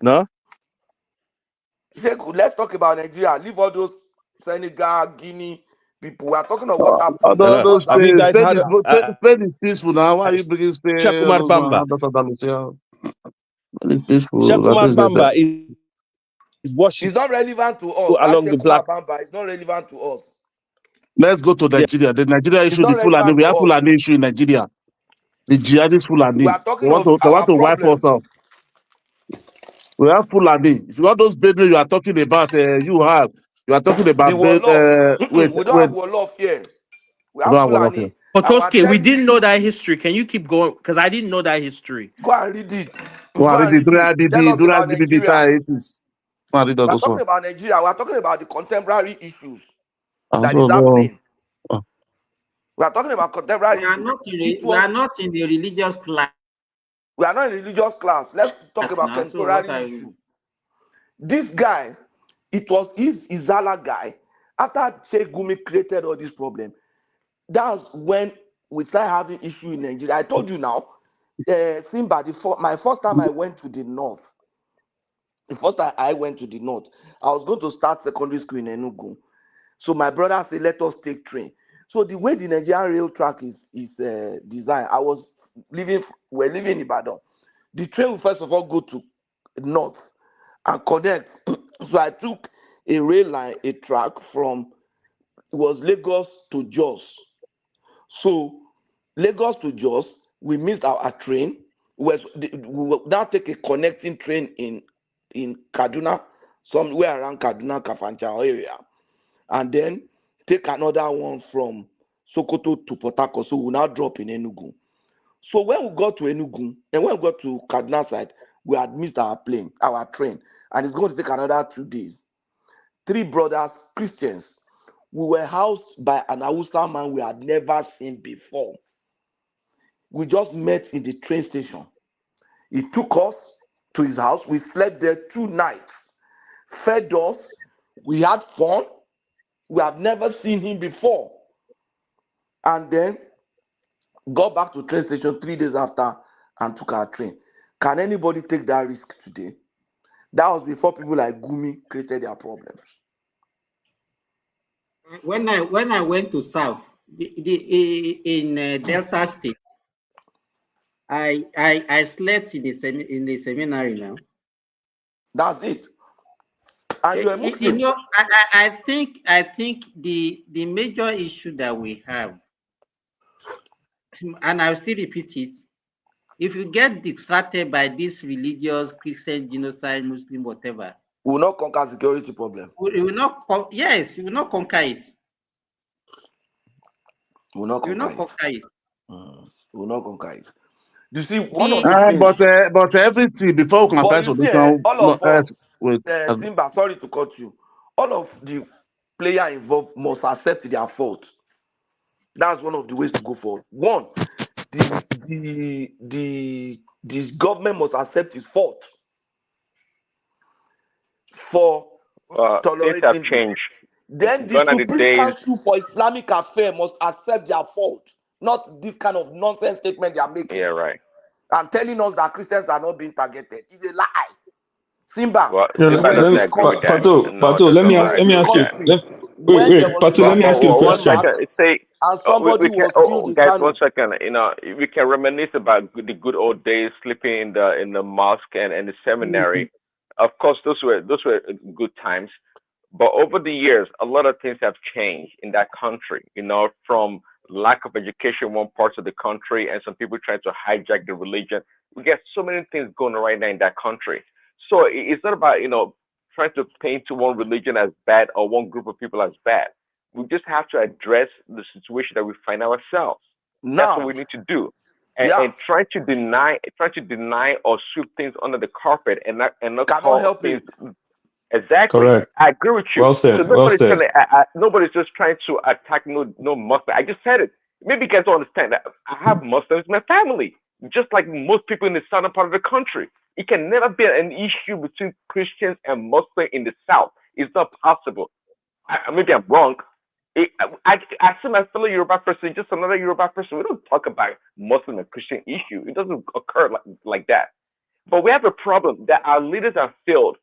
No. Let's talk about Nigeria. Leave all those Senegal, Guinea people. We are talking about what happened. Have you guys heard? Spain is peaceful now. Why are you bringing Spain? Sheikh Umar Bamba. Sheikh Umar Bamba is worship. It's not relevant to us. Along the black. Bamba is not relevant to us. Let's go to Nigeria. The Nigeria issue, the Fulani. We have Fulani issue in Nigeria. The jihadist Fulani. We are talking they want to wipe us out. We have Fulani. If you got those babies you are talking about, you are talking about we don't have Wolof here. We have Fulani. Potoski, we didn't know that history. Can you keep going? Because I didn't know that history. Go and read it. Go and read it. Tell us about Nigeria. We are talking about Nigeria. We are talking about the contemporary issues that is happening. We are talking about contemporary issues. We are not in the religious class. We are not in religious class. Let's talk about contemporary issues. This guy, it was his Izala guy. After Sheikh Gumi created all this problem, that's when we started having issue in Nigeria. I told you now, Simba, my first time I went to the north, The first time I went to the north, I was going to start secondary school in Enugu. So my brother said, let us take train. So the way the Nigerian rail track is designed, we're living in Ibadan. The train will first of all go to north and connect. So I took a rail line, a track from, it was Lagos to Jos. So Lagos to Jos, we missed our train. We will now take a connecting train in Kaduna, somewhere around Kaduna, Kafancha area, and then take another one from Sokoto to Port Harcourt. So we'll now drop in Enugu. So when we got to Enugu and when we got to Kaduna side, we had missed our train, and it's going to take another 2 days. 3 brothers, Christians, we were housed by an Hausa man we had never seen before. We just met in the train station. He took us to his house. We slept there 2 nights, fed us, we had fun. We have never seen him before. And then got back to train station 3 days after and took our train. Can anybody take that risk today? That was before people like Gumi created their problems. When I went to South, in Delta State, I slept in the seminary now. That's it. And you're a Muslim. You know, I think the major issue that we have, and I'll still repeat it, if you get distracted by this religious, Christian, genocide, Muslim, whatever, we will not conquer security problem. We will not. Yes, we will not conquer it. We will not conquer it. We will not conquer it. You see, one of the things. But everything before we can find solution. All of us. Simba, sorry to cut you. All of the player involved must accept their fault. That's one of the ways to go forward. One, the government must accept its fault for tolerating change. Then the Supreme Council for Islamic Affairs must accept their fault, not this kind of nonsense statement they are making. Yeah, right. And telling us that Christians are not being targeted. It's a lie. Simba. Well, Pato, let me ask you. Pato, let me ask you a question. And somebody was killed in guys, Kano. 1 second. You know, we can reminisce about the good old days, sleeping in the mosque and the seminary. Of course, those were good times. But over the years, a lot of things have changed in that country. You know, from lack of education in one part of the country, and some people trying to hijack the religion. We get so many things going on right now in that country. So it's not about, you know, trying to paint to one religion as bad or one group of people as bad. We just have to address the situation that we find ourselves. That's what we need to do. And try to deny or sweep things under the carpet and not call help things. Exactly. Correct. I agree with you. Well said. So nobody's just trying to attack no Muslim. I just said it. Maybe you guys don't understand that I have Muslims in my family, just like most people in the southern part of the country. It can never be an issue between Christians and Muslims in the South. It's not possible. Maybe I'm wrong. I see my fellow Yoruba person, just another Yoruba person. We don't talk about Muslim and Christian issue. It doesn't occur like that. But we have a problem that our leaders are failed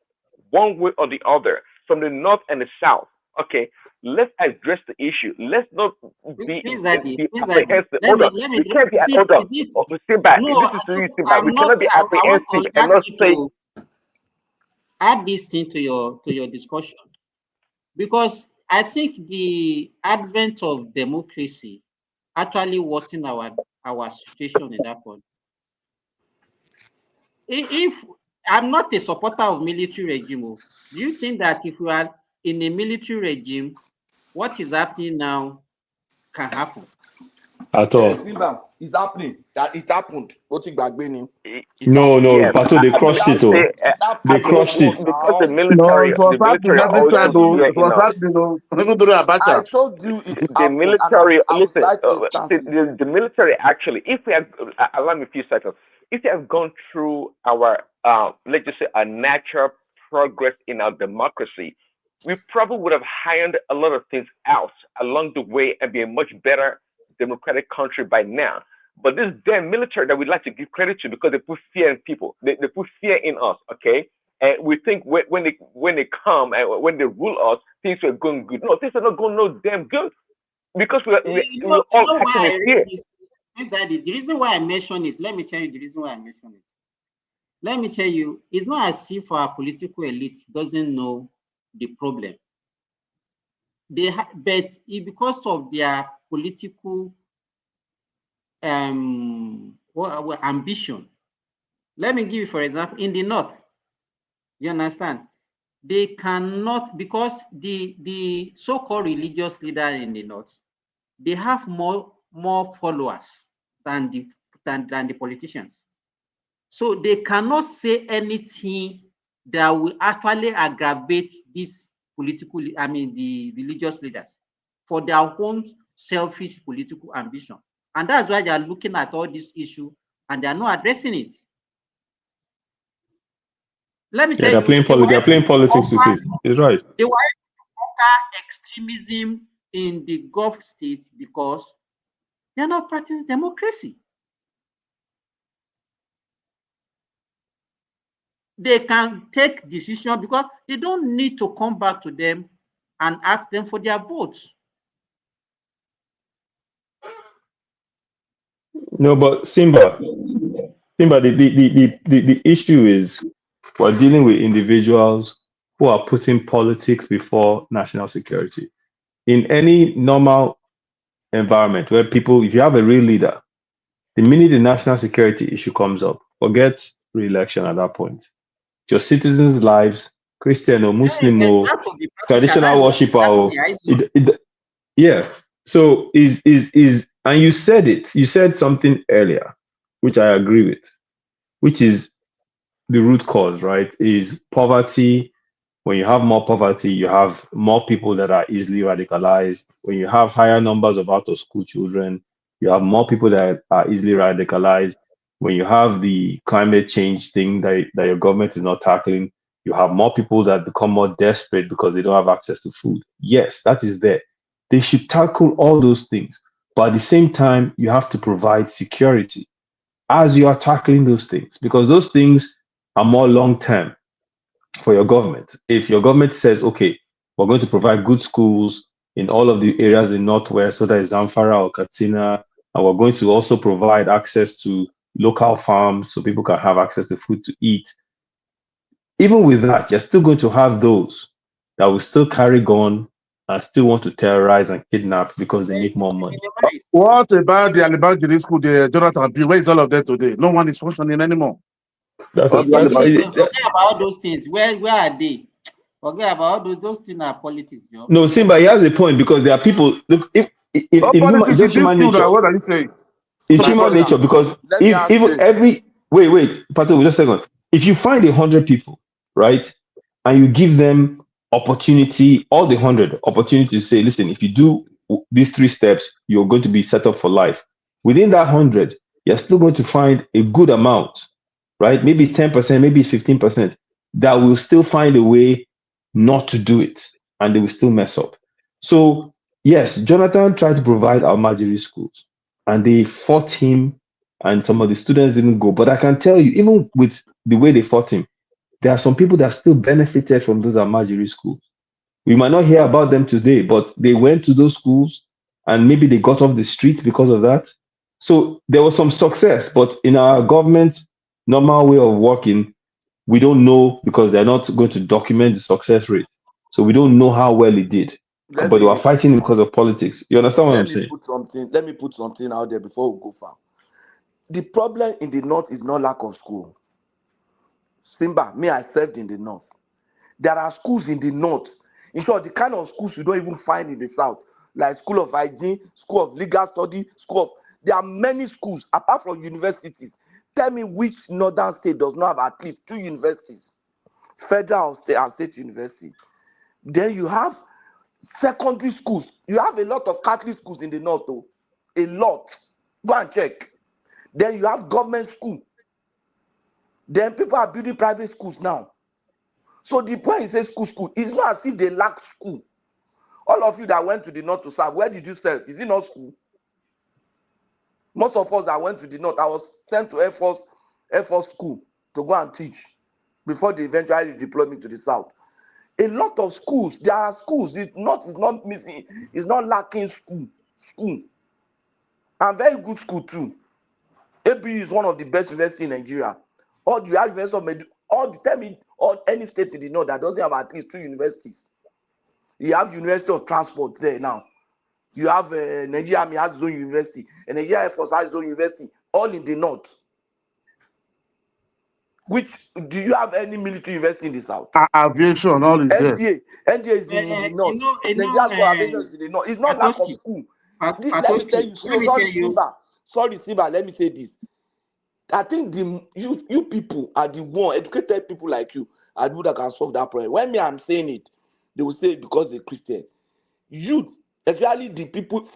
one way or the other, from the north and the south. Okay, let's address the issue. Let's not be apprehensive. Hold on. We can't be hold on. Sit back. We cannot be apprehensive and not say. Add this thing to your discussion, because I think the advent of democracy actually worsened our situation in that point. If I'm not a supporter of military regime, do you think that if we are in a military regime, what is happening now can happen? At all. Simba, it's happening. It happened. No, Pato, they crushed it. They crushed it. Because the military, it was happening every time. It was happening. Even during Abacha. I told you it the military. Listen, the military actually. If we have, allow me a few seconds. If we have gone through our, let's just say, a natural progress in our democracy, we probably would have ironed a lot of things out along the way and be a much better democratic country by now. But this damn military that we'd like to give credit to, because they put fear in people, they put fear in us, okay? And we think when they come and when they rule us, things are going good. No, things are not going no damn good because we're all why acting in I fear. raise this? Is that the reason why I mention it? Let me tell you the reason why I mention it. Let me tell you, it's not as if our political elite doesn't know the problem. But because of their political ambition. Let me give you, for example, in the north, you understand? They cannot, because the so-called religious leader in the north, they have more followers than the politicians. So they cannot say anything that will actually aggravate these the religious leaders for their own selfish political ambition. And that's why they are looking at all this issue and they are not addressing it. Let me tell they're you, playing politics with it. It's right. They were able to conquer extremism in the Gulf states because they are not practicing democracy. They can take decisions because they don't need to come back to them and ask them for their votes. No, but Simba, the issue is we're dealing with individuals who are putting politics before national security. In any normal environment where people, if you have a real leader, the minute the national security issue comes up, forget re-election at that point. Your citizens' lives, Christian or Muslim or traditional worshiper, yeah. So and you said it. You said something earlier, which I agree with, which is the root cause, right? Is poverty. When you have more poverty, you have more people that are easily radicalized. When you have higher numbers of out of school children, you have more people that are easily radicalized. When you have the climate change thing that your government is not tackling, you have more people that become more desperate because they don't have access to food. Yes, that is there. They should tackle all those things. But at the same time, you have to provide security as you are tackling those things because those things are more long term for your government. If your government says, okay, we're going to provide good schools in all of the areas in Northwest, whether it's Zamfara or Katsina, and we're going to also provide access to local farms so people can have access to food to eat. Even with that, you're still going to have those that will still carry gun and still want to terrorize and kidnap because they make more money. What about the Alibagiri school, the Jonathan B? Where is all of that today? No one is functioning anymore. Forget about those things. Where are they? Forget about those things are politics, Joe. No, Simba, he has a point because there are people. Look, if it's just human nature. What are you saying? It's human nature because if even every wait, Pato, just a second. If you find 100 people, right, and you give them opportunity, all the 100 opportunity to say, listen, if you do these 3 steps, you're going to be set up for life. Within that 100, you're still going to find a good amount, right? Maybe it's 10%, maybe it's 15%, that will still find a way not to do it, and they will still mess up. So yes, Jonathan tried to provide Almajiri schools, and they fought him, and some of the students didn't go. But I can tell you, even with the way they fought him, there are some people that still benefited from those Almajiri schools. We might not hear about them today, but they went to those schools and maybe they got off the street because of that. So there was some success, but in our government normal way of working, we don't know because they're not going to document the success rate. So we don't know how well it did. But they were fighting because of politics. You understand what I'm saying? Let me put something out there before we go far. The problem in the north is not lack of school. Simba, I served in the north. There are schools in the north. In short, the kind of schools you don't even find in the south, like School of Hygiene, School of Legal Study, there are many schools apart from universities. Tell me which northern state does not have at least 2 universities, federal and state university. Then you have secondary schools. You have a lot of Catholic schools in the north, though. A lot. Go and check. Then you have government school. Then people are building private schools now. So the point is say school. It's not as if they lack school. All of you that went to the north to serve, where did you serve? Is it not school? Most of us that went to the north, I was sent to Air Force school to go and teach. before they eventually deploy me to the south. A lot of schools, there are schools. The north is not missing, it's not lacking school, and very good school too. ABU is one of the best universities in Nigeria. Or do you have University of tell me, or any state in the north that doesn't have at least 2 universities? You have University of Transport there now. You have Nigeria Army has its own university, and Nigeria Air Force has its own university, all in the north. Which do you have any military university in the south? Aviation, all is there. NDA is in the north. Nigeria's got aviation is in the north. It's not lack of school. Let me tell you, sorry, Simba, let me say this. I think you people are the one, educated people like you, are the one that can solve that problem. When I'm saying it, they will say it because they're Christian. You, especially the people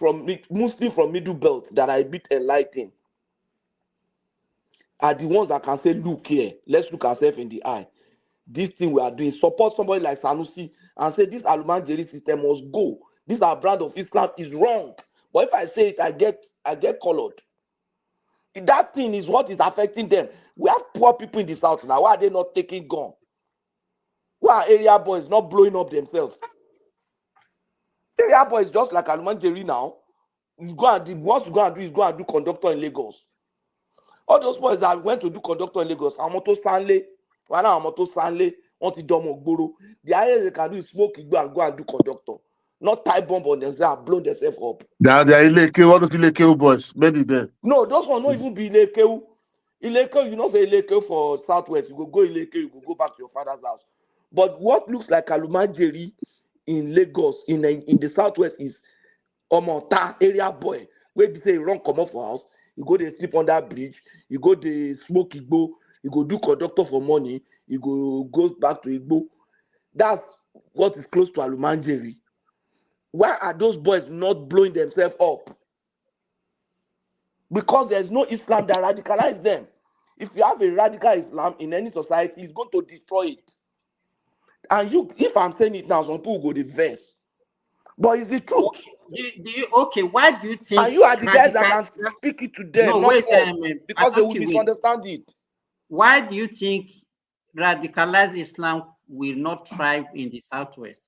Muslim from Middle Belt that are a bit enlightened, are the ones that can say, look here, let's look ourselves in the eye. This thing we are doing, support somebody like Sanusi and say this Alumanjeri system must go. This our brand of Islam is wrong. But if I say it, I get colored. That thing is what is affecting them. We have poor people in the south now. Why are they not taking gun? Why are area boys not blowing up themselves? Area boys just like Alumanjeri now. Once you go and do is go and do conductor in Lagos. All those boys that went to do conductor in Lagos, Amoto Stanley, want to do Mogboro. The highest they can do is smoke, go and do conductor. Not tie bomb on themselves and blow themselves up. They are Ileke, what do Ileke boys? Many there. No, those ones not even be Ileke. Ileke, you know, say Ileke for Southwest. You go Ileke, you go back to your father's house. But what looks like Alumanjeri in Lagos, in the Southwest, is Omonta area boy. Where be say run come off for house. You go there sleep on that bridge. You go there smoke Igbo. You go do conductor for money. You go back to Igbo. That's what is close to Alumanjeri. Why are those boys not blowing themselves up? Because there's no Islam that radicalizes them. If you have a radical Islam in any society, it's going to destroy it. And if I'm saying it now, some people go the verse. But it's the truth. Why do you think? And you are the guys that can speak it to them, no, not wait, us, because they will misunderstand it. Why do you think radicalized Islam will not thrive in the Southwest?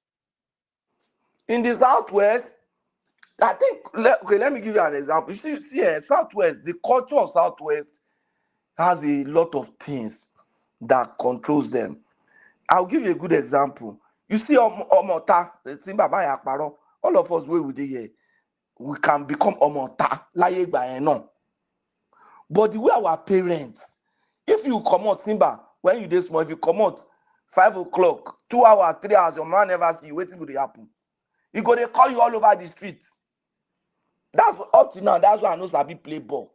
In the Southwest, I think, let me give you an example. You see, Southwest, the culture of Southwest has a lot of things that controls them. I'll give you a good example. You see, Omota, all of us where we do here, we can become Omota, but the way our parents, if you come out, Simba, when you dey small, if you come out 5 o'clock, 2 hours, 3 hours, your man never see you, waiting for the happen. He go, they call you all over the street. That's up to now, that's why I know Sabi play ball.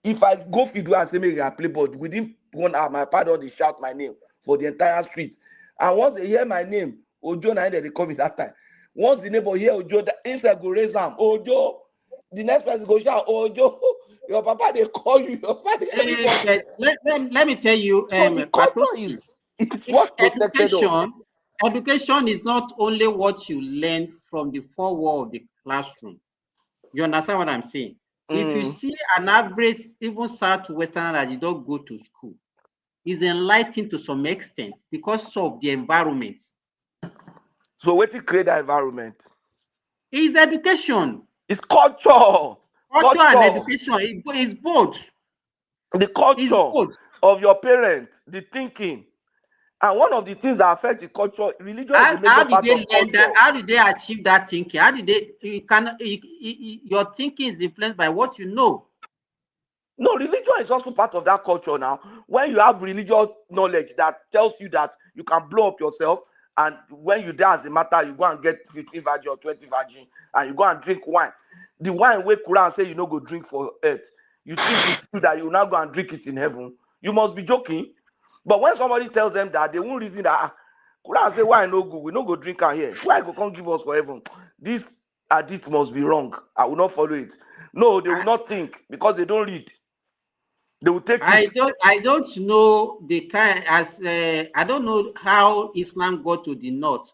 If I go field and say, make I play ball, within 1 hour, my father they shout my name for the entire street. And once they hear my name, Ojo, they call me that time. Once the neighbor hear Ojo, inside go raise them, Ojo, the next person go shout, Ojo, your papa, they call you, your papa, let me tell you, so the culture is what protected us. Education is not only what you learn from the 4 walls of the classroom. You understand what I'm saying? If you see an average, even Southwesterner that you don't go to school, is enlightened to some extent because of the environment. So what to create that environment? It's education. It's culture. Culture and education. It's both. The culture of your parents, the thinking. And one of the things that affect the culture, religion is a major part of culture. How did they achieve that thinking? How did they? Your thinking is influenced by what you know. No, religion is also part of that culture now. When you have religious knowledge that tells you that you can blow up yourself, and when you die as a matter, you go and get 15 virgin or 20 virgin, and you go and drink wine. The wine where Quran say you no go drink for earth. You think it's true that you now go and drink it in heaven. You must be joking. But when somebody tells them that, they won't reason that Quran say why no go, we no go drink out here. Why go come give us for heaven? This hadith must be wrong. I will not follow it. No, they will not think because they don't read. They will take it. I don't know the kind I don't know how Islam got to the north,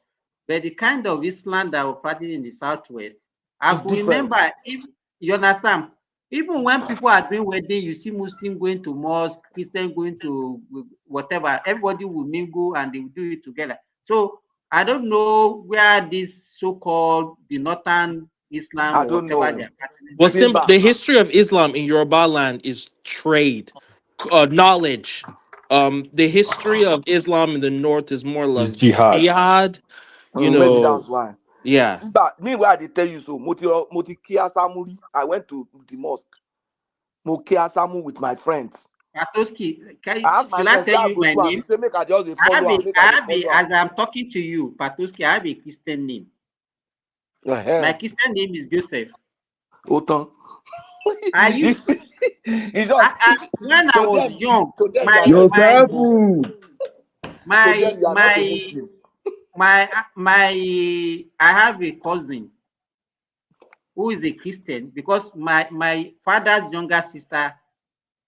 but the kind of Islam that we practice in the Southwest, I could remember, if you understand, Even when people are doing wedding, you see Muslim going to mosque, Christian going to whatever. Everybody will mingle and they will do it together. So I don't know where this so-called the Northern Islam or whatever they are practicing. Well, the history of Islam in Yoruba land is trade, knowledge. The history of Islam in the north is more like jihad. You know, maybe that's why. Yeah. But meanwhile, they tell you so. I went to the mosque. Mokiasamu with my friends. Patoski, should I tell you my name? As I'm talking to you, Patoski, I have a Christian name. My Christian name is Joseph. Autant. I used when I was young, I have a cousin who is a Christian because my father's younger sister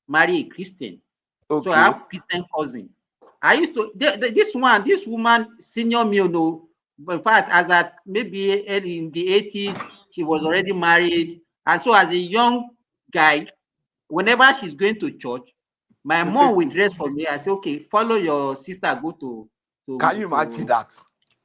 married a Christian. Okay. So I have a Christian cousin. I used to this woman senior me, you know. In fact, as at maybe in the 80s, she was already married. And so as a young guy, whenever she's going to church, my mom would dress for me. I say, okay, follow your sister, go to Can you imagine that?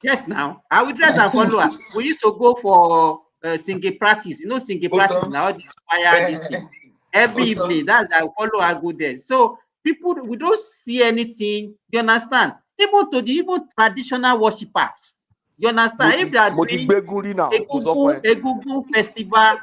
Yes, now I would dress and follow her. We used to go for singing practice. You know, singing practice now, this fire, this thing. Every evening, that's I follow her, go there. So people, we don't see anything, you understand? Even to the traditional worshippers. You understand? If they are doing a Google festival,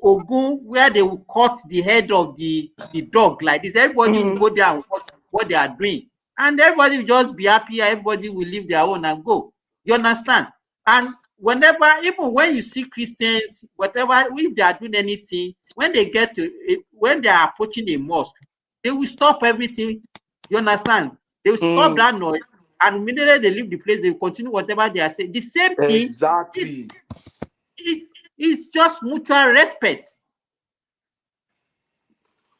Ogun, where they will cut the head of the dog like this, everybody will go there and watch what they are doing. And everybody will just be happy, everybody will leave their own and go. You understand? And whenever, even when you see Christians, whatever, if they are doing anything, when they get to, when they are approaching a mosque, they will stop everything. You understand? They will stop that noise. And immediately they leave the place, they will continue whatever they are saying. The same thing. Exactly. It's just mutual respect.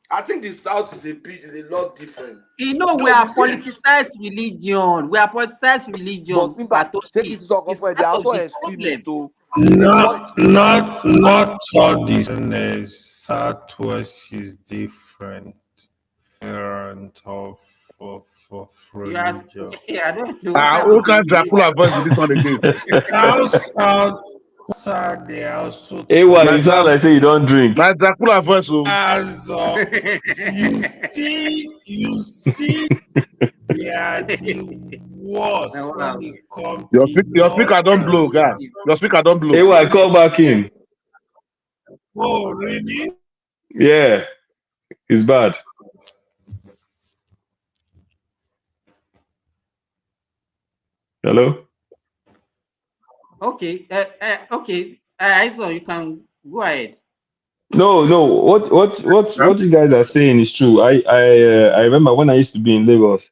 I think the South is a lot different. You know, we are politicized religion. We are politicized religion. But take it to talk of they are also extremists too. Not all this. Southwest is different. Parent of religion. I don't know. Who can Dracula voice with this one again? South, they also. Hey, why you sound like say you don't drink? My Dracula voice. You see, they are the worst when it comes. Your speaker don't blow, guy. Your speaker don't blow. Hey, why call back in? Oh, really? Yeah, it's bad. Hello. Okay. Okay. So you can go ahead. No. What you guys are saying is true. I remember when I used to be in Lagos.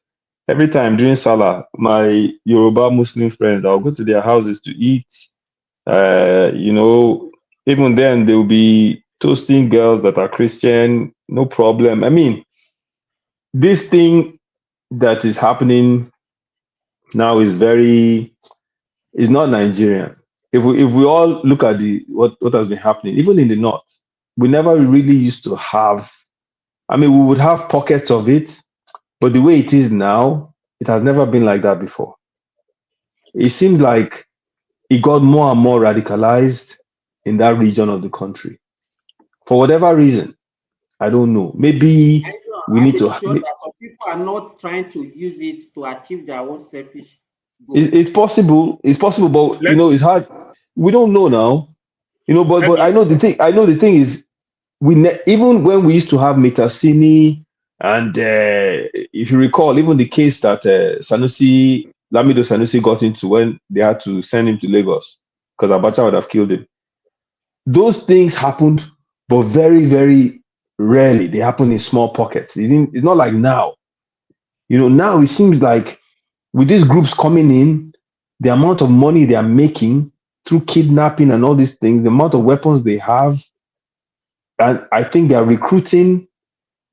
Every time during Salah, my Yoruba Muslim friends, I'll go to their houses to eat. You know, even then they will be toasting girls that are Christian. No problem. I mean, this thing that is happening now is not Nigerian. If we all look at what has been happening, even in the north, we never really used to have. I mean, we would have pockets of it, but the way it is now, it has never been like that before. It seemed like it got more and more radicalized in that region of the country. For whatever reason, I don't know. Maybe we need to. Sure that some people are not trying to use it to achieve their own selfish goals. It's possible, but you know, it's hard. We don't know now, you know. But I know the thing is, even when we used to have Metasini, and if you recall, even the case that Lamido Sanusi got into when they had to send him to Lagos because Abacha would have killed him. Those things happened, but very, very rarely. They happen in small pockets. It's not like now. You know, now it seems like with these groups coming in, the amount of money they are making through kidnapping and all these things, the amount of weapons they have, and I think they are recruiting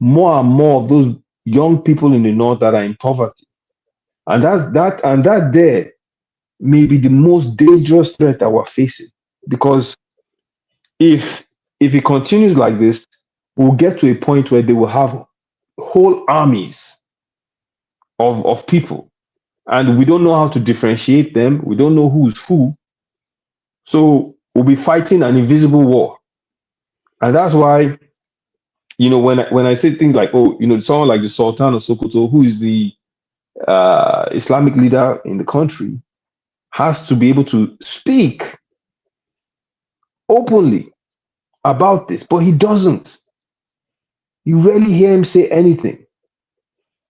more and more of those young people in the north that are in poverty. And that there may be the most dangerous threat that we're facing. Because if if it continues like this, we'll get to a point where they will have whole armies of people, and we don't know how to differentiate them. We don't know who's who. So we'll be fighting an invisible war. And that's why, when I say things like, someone like the Sultan of Sokoto, who is the Islamic leader in the country, has to be able to speak openly about this, but he doesn't. You rarely hear him say anything.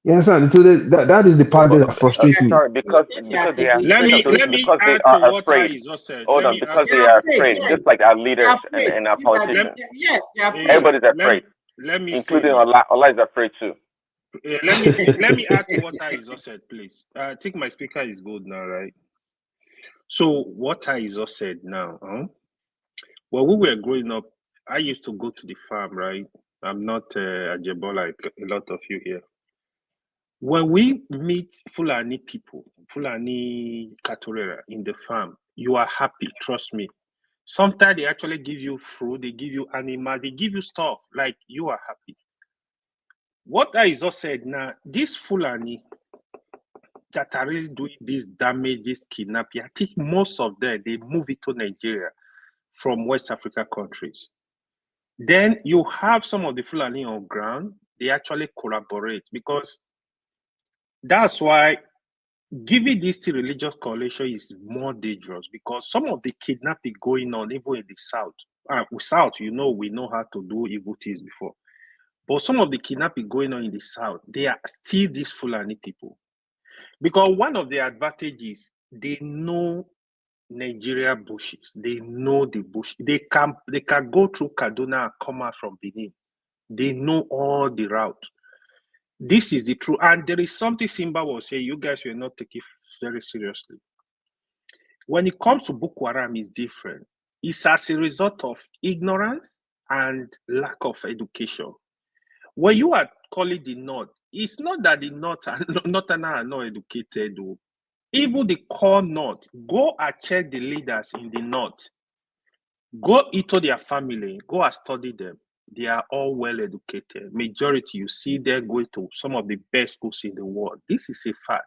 You understand? So that is the part that frustrates me. Sorry, because they are afraid of those, because they are afraid. Hold on, because they are afraid, just like our leaders and our politicians. Yes, they are afraid. Everybody's afraid, Let me including say, Allah is afraid too. let me add to what Aizo said, please. I think my speaker is good now, right? So what Aizo said now, when we were growing up, I used to go to the farm, right? I'm not a Jebo like a lot of you here. When we meet Fulani people, Fulani Katorera in the farm, you are happy, trust me. Sometimes they actually give you fruit, they give you animal, they give you stuff, like you are happy. What Aizo said now, this Fulani that are really doing this damage, this kidnapping, I think most of them, they move it to Nigeria from West Africa countries. Then you have some of the Fulani on ground, they actually collaborate, because that's why giving this to religious coalition is more dangerous, because some of the kidnapping going on even in the South, we know how to do evil things before. But some of the kidnapping going on in the South, they are still these Fulani people. Because one of the advantages, they know Nigeria bushes. They know the bush. They can go through Kaduna and come out from Benin. They know all the route. This is the truth. And there is something Simba was saying, you guys were not taking very seriously. When it comes to Boko Haram, it's different. It's as a result of ignorance and lack of education. When you are calling the North, it's not that the Northerners are not educated. Even the core North, go and check the leaders in the North. Go into their family, go and study them. They are all well educated. Majority, you see them going to some of the best schools in the world. This is a fact.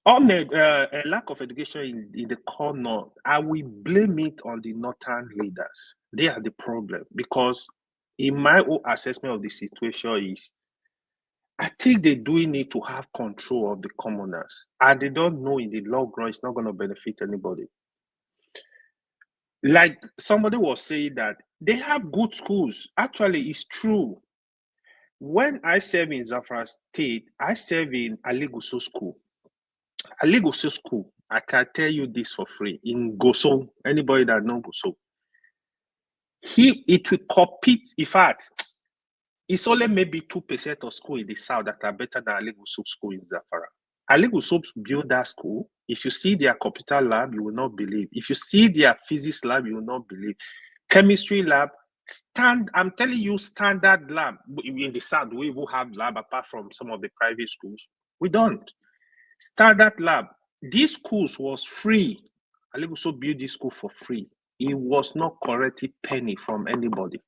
On a lack of education in the core North, I will blame it on the Northern leaders. They are the problem, because in my own assessment of the situation is, I think they do need to have control of the commoners, and they don't know in the long run it's not going to benefit anybody. Like somebody was saying that they have good schools. Actually, it's true. When I serve in Zamfara State, I serve in Aliguso School. Aliguso School, I can tell you this for free. In Goso, anybody that knows Goso, it will compete. In fact, it's only maybe 2% of schools in the South that are better than Aliguso School in Zamfara. Aliguso built that school. If you see their computer lab, you will not believe. If you see their physics lab, you will not believe. Chemistry lab, I'm telling you, standard lab. In the South, we will have lab apart from some of the private schools. We don't. Standard lab. These schools was free. Aliguso built this school for free. It was not collecting penny from anybody.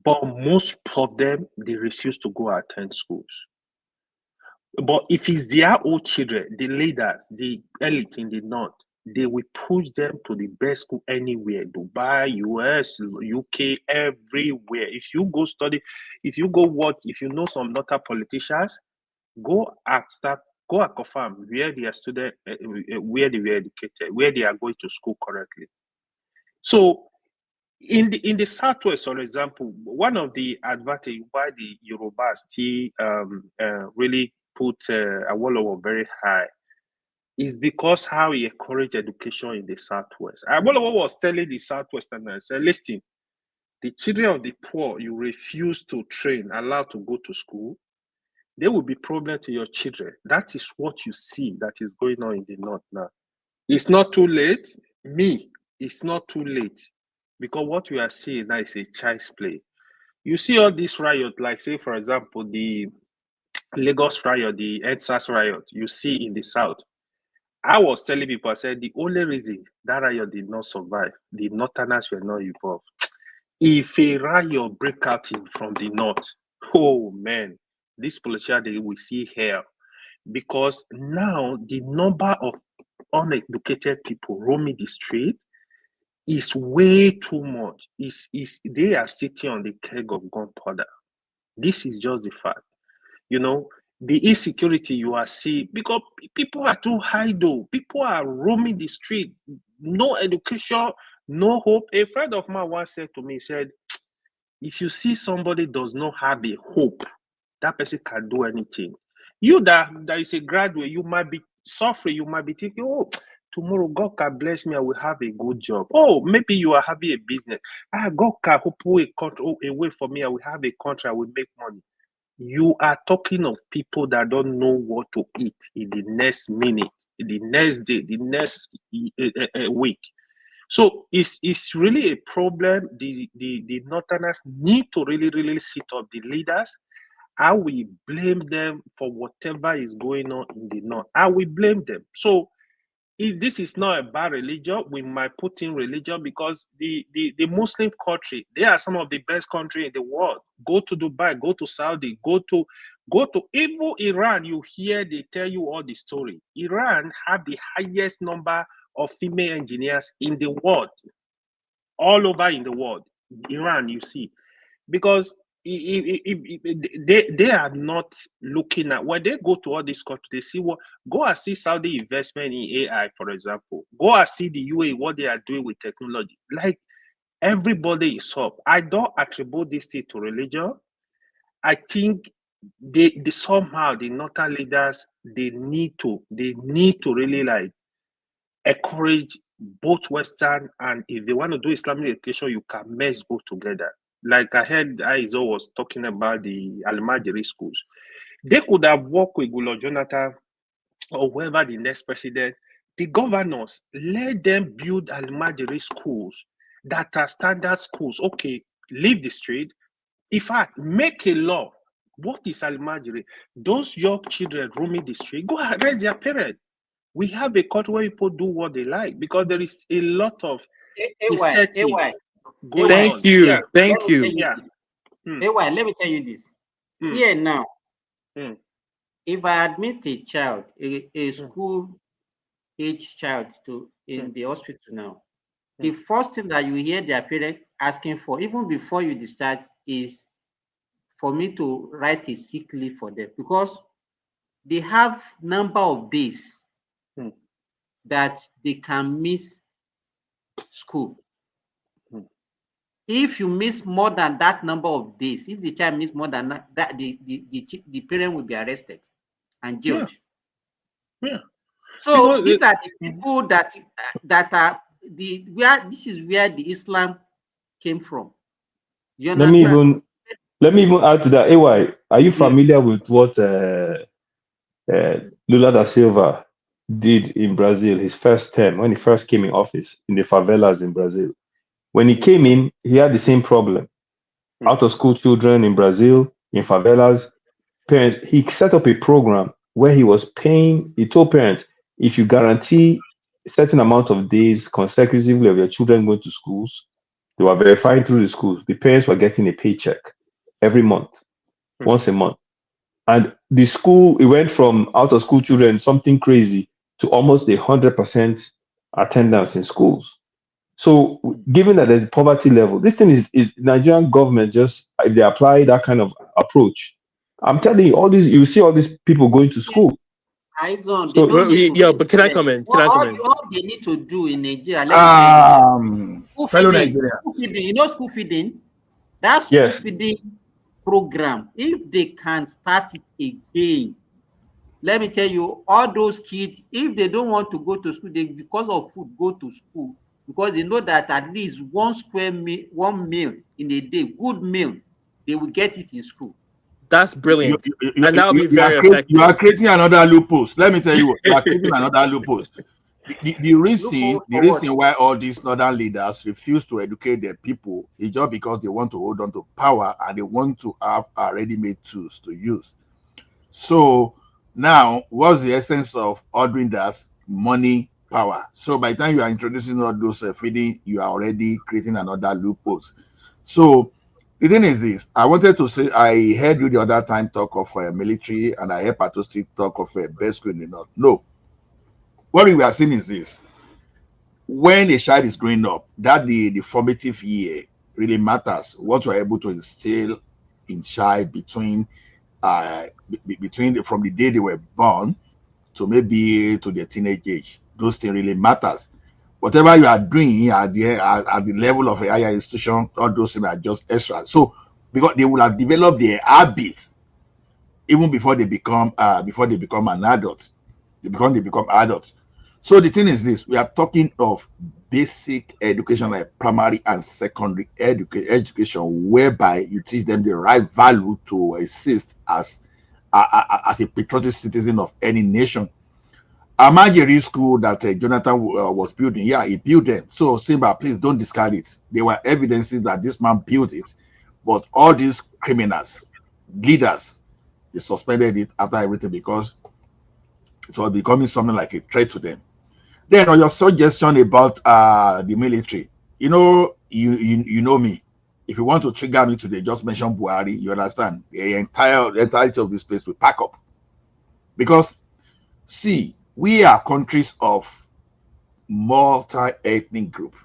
But most of them, they refuse to go attend schools. But if it's their own children, the leaders, the elite in the North, they will push them to the best school anywhere. Dubai, US, UK, everywhere. If you go study, if you know some Northern politicians, go and confirm where they are students, where they were educated, where they are going to school correctly. So in the Southwest, for example, one of the advantages why the Yorubas still really put Awolowo very high is because how he encouraged education in the Southwest. Awolowo was telling the Southwesterners, listen, the children of the poor you refuse to train, allow to go to school, there will be problem to your children. That is what you see that is going on in the North now. It's not too late. It's not too late. Because what we are seeing now is a child's play. You see all this riot, like say, for example, the Lagos riot, the N0C1D riot, you see in the South. I was telling people, I said, the only reason that riot did not survive, the Northerners were not involved. If a riot break out from the North, oh man, this politician, they will see hell. Because now the number of uneducated people roaming the street is way too much. They are sitting on the keg of gunpowder. This is just the fact. You know, the insecurity you are seeing, because people are too idle. People are roaming the street. No education, no hope. A friend of mine once said to me, he said, if you see somebody does not have a hope, that person can do anything. You that is a graduate, you might be suffering, you might be thinking, oh, tomorrow God can bless me, I will have a good job. Oh, maybe you are having a business. God can pull a contract away for me, I will have a contract, I will make money. You are talking of people that don't know what to eat in the next minute, in the next day, the next week. So it's really a problem. The Northerners need to really sit up. The leaders, I will blame them for whatever is going on in the North. I will blame them. So if this is not a bad religion, we might put in religion, because the Muslim country, they are some of the best country in the world. Go to Dubai, go to Saudi, go to even Iran. You hear they tell you all the story. Iran have the highest number of female engineers in the world, all over in the world. Iran, you see, because they are not looking at, when they go to all these countries, they see what, go and see Saudi investment in AI, for example. Go and see the UAE, what they are doing with technology. Like, everybody is up. I don't attribute this thing to religion. I think they somehow, the northern leaders, they need to really like encourage both Western, and if they want to do Islamic education, you can merge both together. Like I heard Aizo was talking about the Al-Majiri schools. They could have worked with Goodluck Jonathan or whoever the next president, the governors, let them build Al-Majiri schools that are standard schools. Okay, leave the street. In fact, make a law. What is Al-Majiri? Those young children roaming the street, go arrest their parents. We have a country where people do what they like, because there is a lot of incentive going Thank on. you. Yeah. Thank you. Yeah. Let me tell you this. Here now, if I admit a child, a school age child in the hospital now, the first thing that you hear their parents asking for, even before you discharge, is for me to write a sick leave for them, because they have number of days that they can miss school. If you miss more than that number of days, if the child miss more than that, the parent will be arrested and jailed. Yeah. So these are the people that are this is where the Islam came from. You understand? Let me even add to that. AY, are you familiar with what Lula da Silva did in Brazil, his first term, when he first came in office in the favelas in Brazil? When he came in, he had the same problem. Out of school children in Brazil, in favelas, parents, he set up a program where he was paying, he told parents, if you guarantee a certain amount of days consecutively of your children going to schools, they were verifying through the schools, the parents were getting a paycheck every month, once a month. And the school, it went from out of school children, something crazy, to almost 100% attendance in schools. So given that there's poverty level, this thing is Nigerian government, just if they apply that kind of approach, I'm telling you, you see all these people going to school. They don't need to but can I come in? All they need to do in Nigeria, fellow Nigeria, school feeding, you know, school feeding, that school feeding program, if they can start it again, let me tell you, all those kids, if they don't want to go to school, they, because of food, go to school, because they know that at least one meal in a day, good meal, they will get it in school. That's brilliant. And that'll be very effective. You are creating another loophole. Let me tell you, you are creating another loophole. The reason why all these northern leaders refuse to educate their people is just because they want to hold on to power and they want to have ready-made tools to use. So now, what's the essence of ordering that? money, power. So by the time you are introducing all those feeding, you are already creating another loophole. So the thing is this: I wanted to say, I heard you the other time talk of military, and I heard Patosti talk of best school in the north. No, what we are seeing is this: when a child is growing up, that the formative year really matters. What you are able to instill in child between from the day they were born to maybe to their teenage age, those things really matters. Whatever you are doing at the level of a higher institution, all those things are just extra. So because they will have developed their habits even before they become an adult. They become adults. So the thing is this: we are talking of basic education, like primary and secondary education, whereby you teach them the right value to exist as a patriotic citizen of any nation. Amajiri school that Jonathan was building, yeah, he built them. So Simba, please don't discard it. There were evidences that this man built it, but all these criminals, leaders, they suspended it after everything because it was becoming something like a threat to them. Then on your suggestion about the military, you know me. If you want to trigger me today, just mention Buhari. You understand? The entirety of this place will pack up. Because, see, we are countries of multi-ethnic group.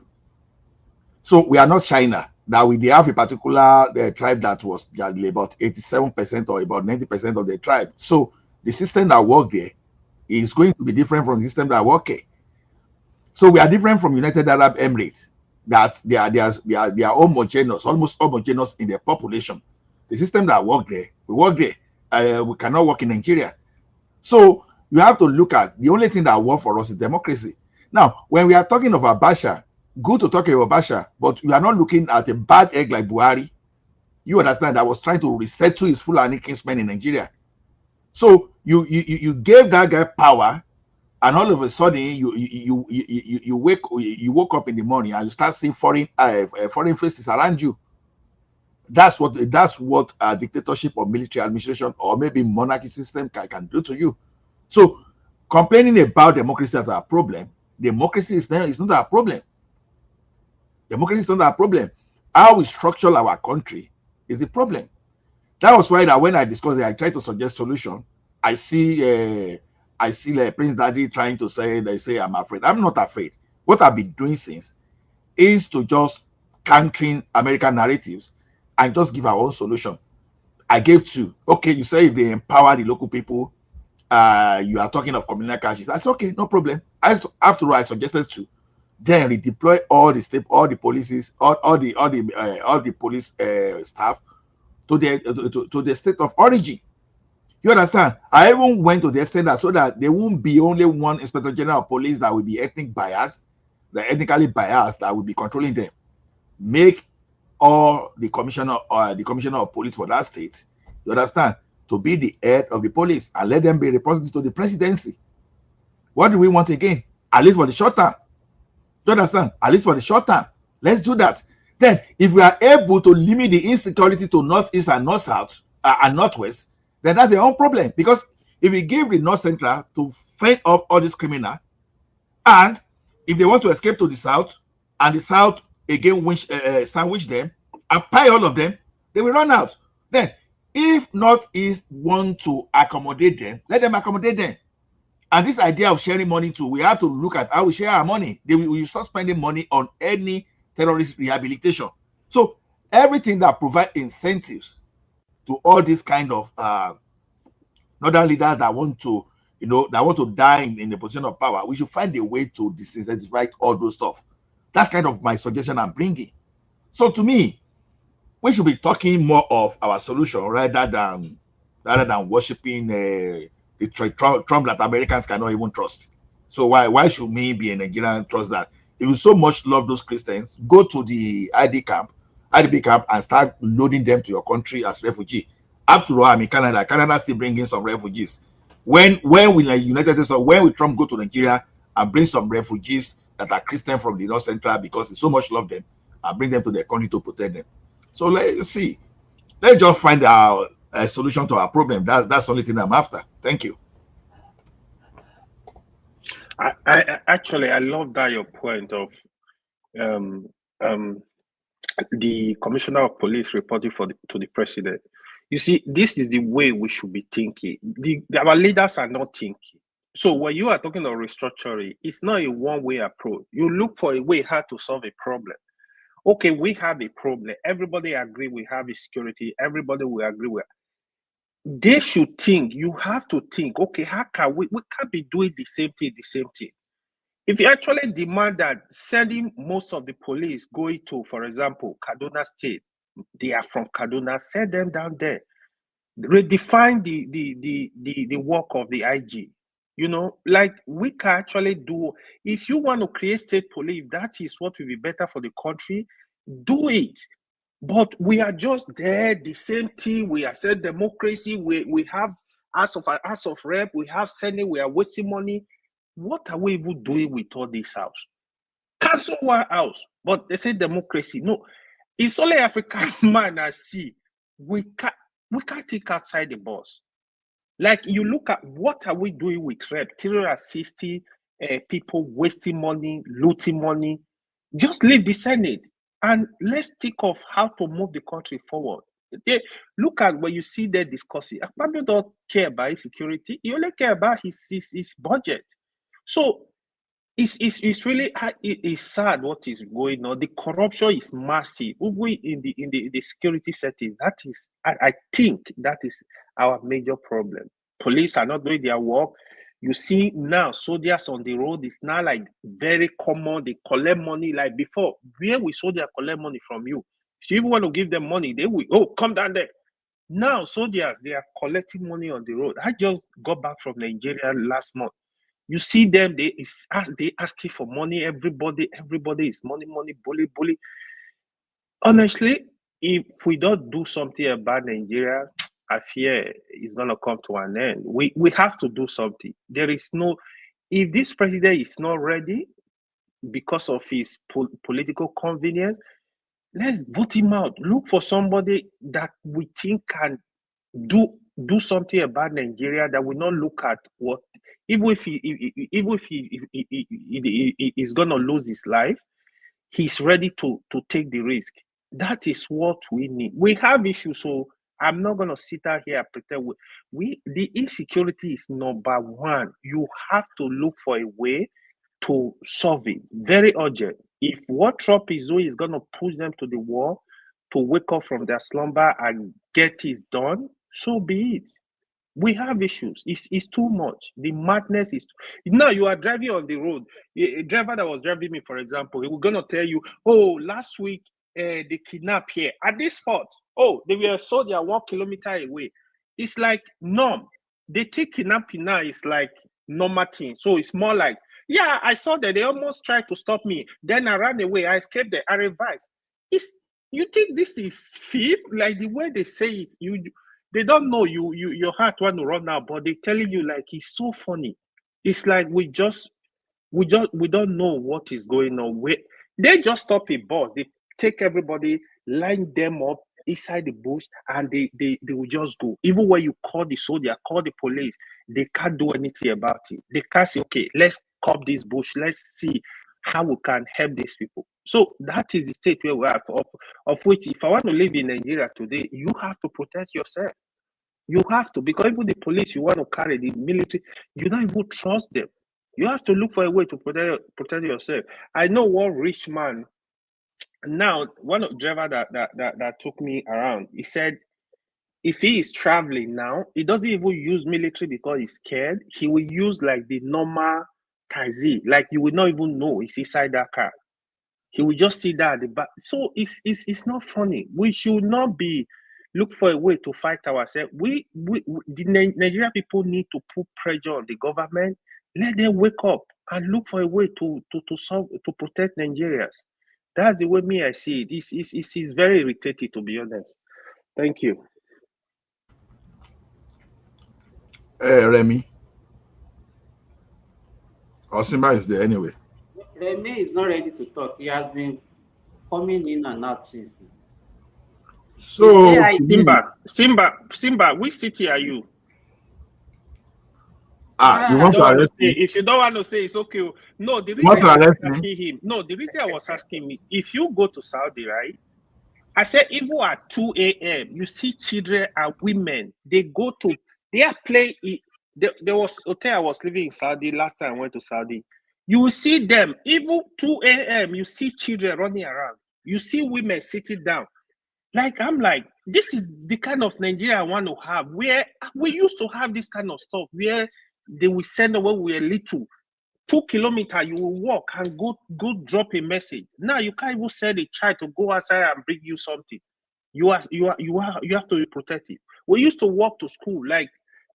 So we are not China. That they have a particular tribe that was about 87% or about 90% of the tribe. So the system that work there is going to be different from the system that work here. So we are different from United Arab Emirates, that they are homogeneous, almost homogeneous in their population. The system that work there, we work there. We cannot work in Nigeria. So you have to look at the only thing that works for us is democracy. Now, when we are talking of Abacha, good to talk about Abacha, but we are not looking at a bad egg like Buhari. You understand? That was trying to resettle his Fulani kinsmen in Nigeria. So you gave that guy power, and all of a sudden you woke up in the morning and you start seeing foreign faces around you. That's what a dictatorship or military administration or maybe monarchy system can do to you. So complaining about democracy as a problem, democracy is not our problem. Democracy is not our problem. How we structure our country is the problem. That was why that when I discussed it, I tried to suggest solution. I see like Prince Daddy trying to say I'm afraid. I'm not afraid. What I've been doing since is to just countering American narratives and just give our own solution. I gave two. Okay, you say if they empower the local people, you are talking of communal caches. That's okay, no problem. After all, I suggested two. Then redeploy all the policies, all the police staff to the state of origin. You understand? I even went to the extent that so that there won't be only one inspector general of police that will be ethnically biased that will be controlling them. Make all the commissioner of police for that state, you understand, to be the head of the police and let them be reporting to the presidency. What do we want again? At least for the short term. You understand? At least for the short term. Let's do that. Then, if we are able to limit the insecurity to northeast and north south and northwest, then that's their own problem. Because if we give the north central to fend off all these criminals, and if they want to escape to the south, and the south again sandwich them and pie all of them, they will run out. Then, if northeast want to accommodate them, let them accommodate them. And this idea of sharing money too, we have to look at how we share our money. We start spending money on any terrorist rehabilitation. So everything that provides incentives to all these kind of northern leaders that want to, die in the position of power, we should find a way to disincentivize all those stuff. That's kind of my suggestion I'm bringing. So to me, we should be talking more of our solution rather than worshiping the Trump that Americans cannot even trust. So why should me be a Nigerian trust that? If you so much love those Christians, go to the IDP camp and start loading them to your country as refugee. After all, I'm in Canada. Canada still bringing some refugees. When will the United States or when will Trump go to Nigeria and bring some refugees that are Christian from the North Central because he so much love them and bring them to their country to protect them? So let's see. Let's just find a solution to our problem. That's the only thing I'm after. Thank you. I actually I love that your point of the commissioner of police reporting to the president. You see, this is the way we should be thinking. Our leaders are not thinking. So when you are talking of restructuring, it's not a one-way approach. You look for a way how to solve a problem. Okay, we have a problem. Everybody agree we have a security. Everybody will agree with. They should think. You have to think. Okay, how can we can't be doing the same thing. If you actually demand that sending most of the police going to, for example, Kaduna State, they are from Kaduna, send them down there. Redefine the work of the IG. You know, like we can actually do. If you want to create state police, that is what will be better for the country. Do it. But we are just there, the same thing. We are saying democracy. We have House of Rep. We have Senate. We are wasting money. What are we even doing with all this house? Cancel one house, but they say democracy. No, it's only African man I see. We can't think outside the box. Like you look at what are we doing with Rep? 360 people wasting money, looting money. Just leave the Senate and let's think of how to move the country forward. Look at when you see them discussing. Akpabio don't care about his security. He only care about his budget. So it's really it's sad what is going on. The corruption is massive. We in the security settings. That is, I think that is our major problem. Police are not doing their work. You see now soldiers on the road is now like very common. They collect money like before. Where we soldiers collect money from you. If you even want to give them money, they will come down there. Now soldiers they are collecting money on the road. I just got back from Nigeria last month. You see them, they asking for money. Everybody is money, bully. Honestly, if we don't do something about Nigeria, I fear it's gonna come to an end. We have to do something. There is no, if this president is not ready because of his political convenience, let's vote him out. Look for somebody that we think can do something about Nigeria, that will not look at what, even if he is gonna lose his life, he's ready to take the risk. That is what we need. We have issues, so I'm not gonna sit out here and pretend the insecurity is number one. You have to look for a way to solve it. Very urgent. If what Trump is doing is gonna push them to the wall to wake up from their slumber and get it done, so be it. We have issues. It's too much. The madness is. Now you are driving on the road. A driver that was driving me, for example, he was gonna tell you, "Oh, last week they kidnapped here at this spot. Oh, they were soldier 1 kilometer away." It's like norm. They take kidnapping now. It's like normal thing. So it's more like, yeah, I saw that they almost tried to stop me. Then I ran away. I escaped. I revised. You think this is fib? Like the way they say it, they don't know your heart want to run out, but they're telling you like it's so funny. It's like we don't know what is going on. They just stop a bus, they take everybody, line them up inside the bush, and they will just go. Even when you call the soldier, call the police, they can't do anything about it. They can't say, okay, let's curb this bush, let's see how we can help these people. So that is the state where we are, of which if I want to live in Nigeria today, you have to protect yourself. You have to, because even the police you want to carry, the military, you don't even trust them. You have to look for a way to protect yourself. I know one rich man. Now, one of the driver that took me around, he said, if he is traveling now, he doesn't even use military because he's scared. He will use like the normal taxi, like you will not even know it's inside that car. He will just sit there at the back. So it's not funny. We should not be look for a way to fight ourselves. The Nigerian people need to put pressure on the government. Let them wake up and look for a way to solve, to protect Nigerians. That's the way I see it. It's very irritating, to be honest. Thank you. Remy. Osimba is there anyway. Remy is not ready to talk. He has been coming in and out since. So Simba, which city are you? You want to arrest me? If you don't want to say, it's okay. No, the You want reason to I was arrest me? asking him. No, the reason I was asking me, if you go to Saudi, right? I said, even at 2 a.m., you see children and women. They are playing. There was hotel I was living in Saudi last time I went to Saudi. You will see them, even 2 a.m., you see children running around. You see women sitting down. Like, I'm like, this is the kind of Nigeria I want to have, where we used to have this kind of stuff, where they will send when we were little. 2 kilometers, you will walk and go drop a message. Now you can't even send a child to go outside and bring you something. You have to be protected. We used to walk to school, like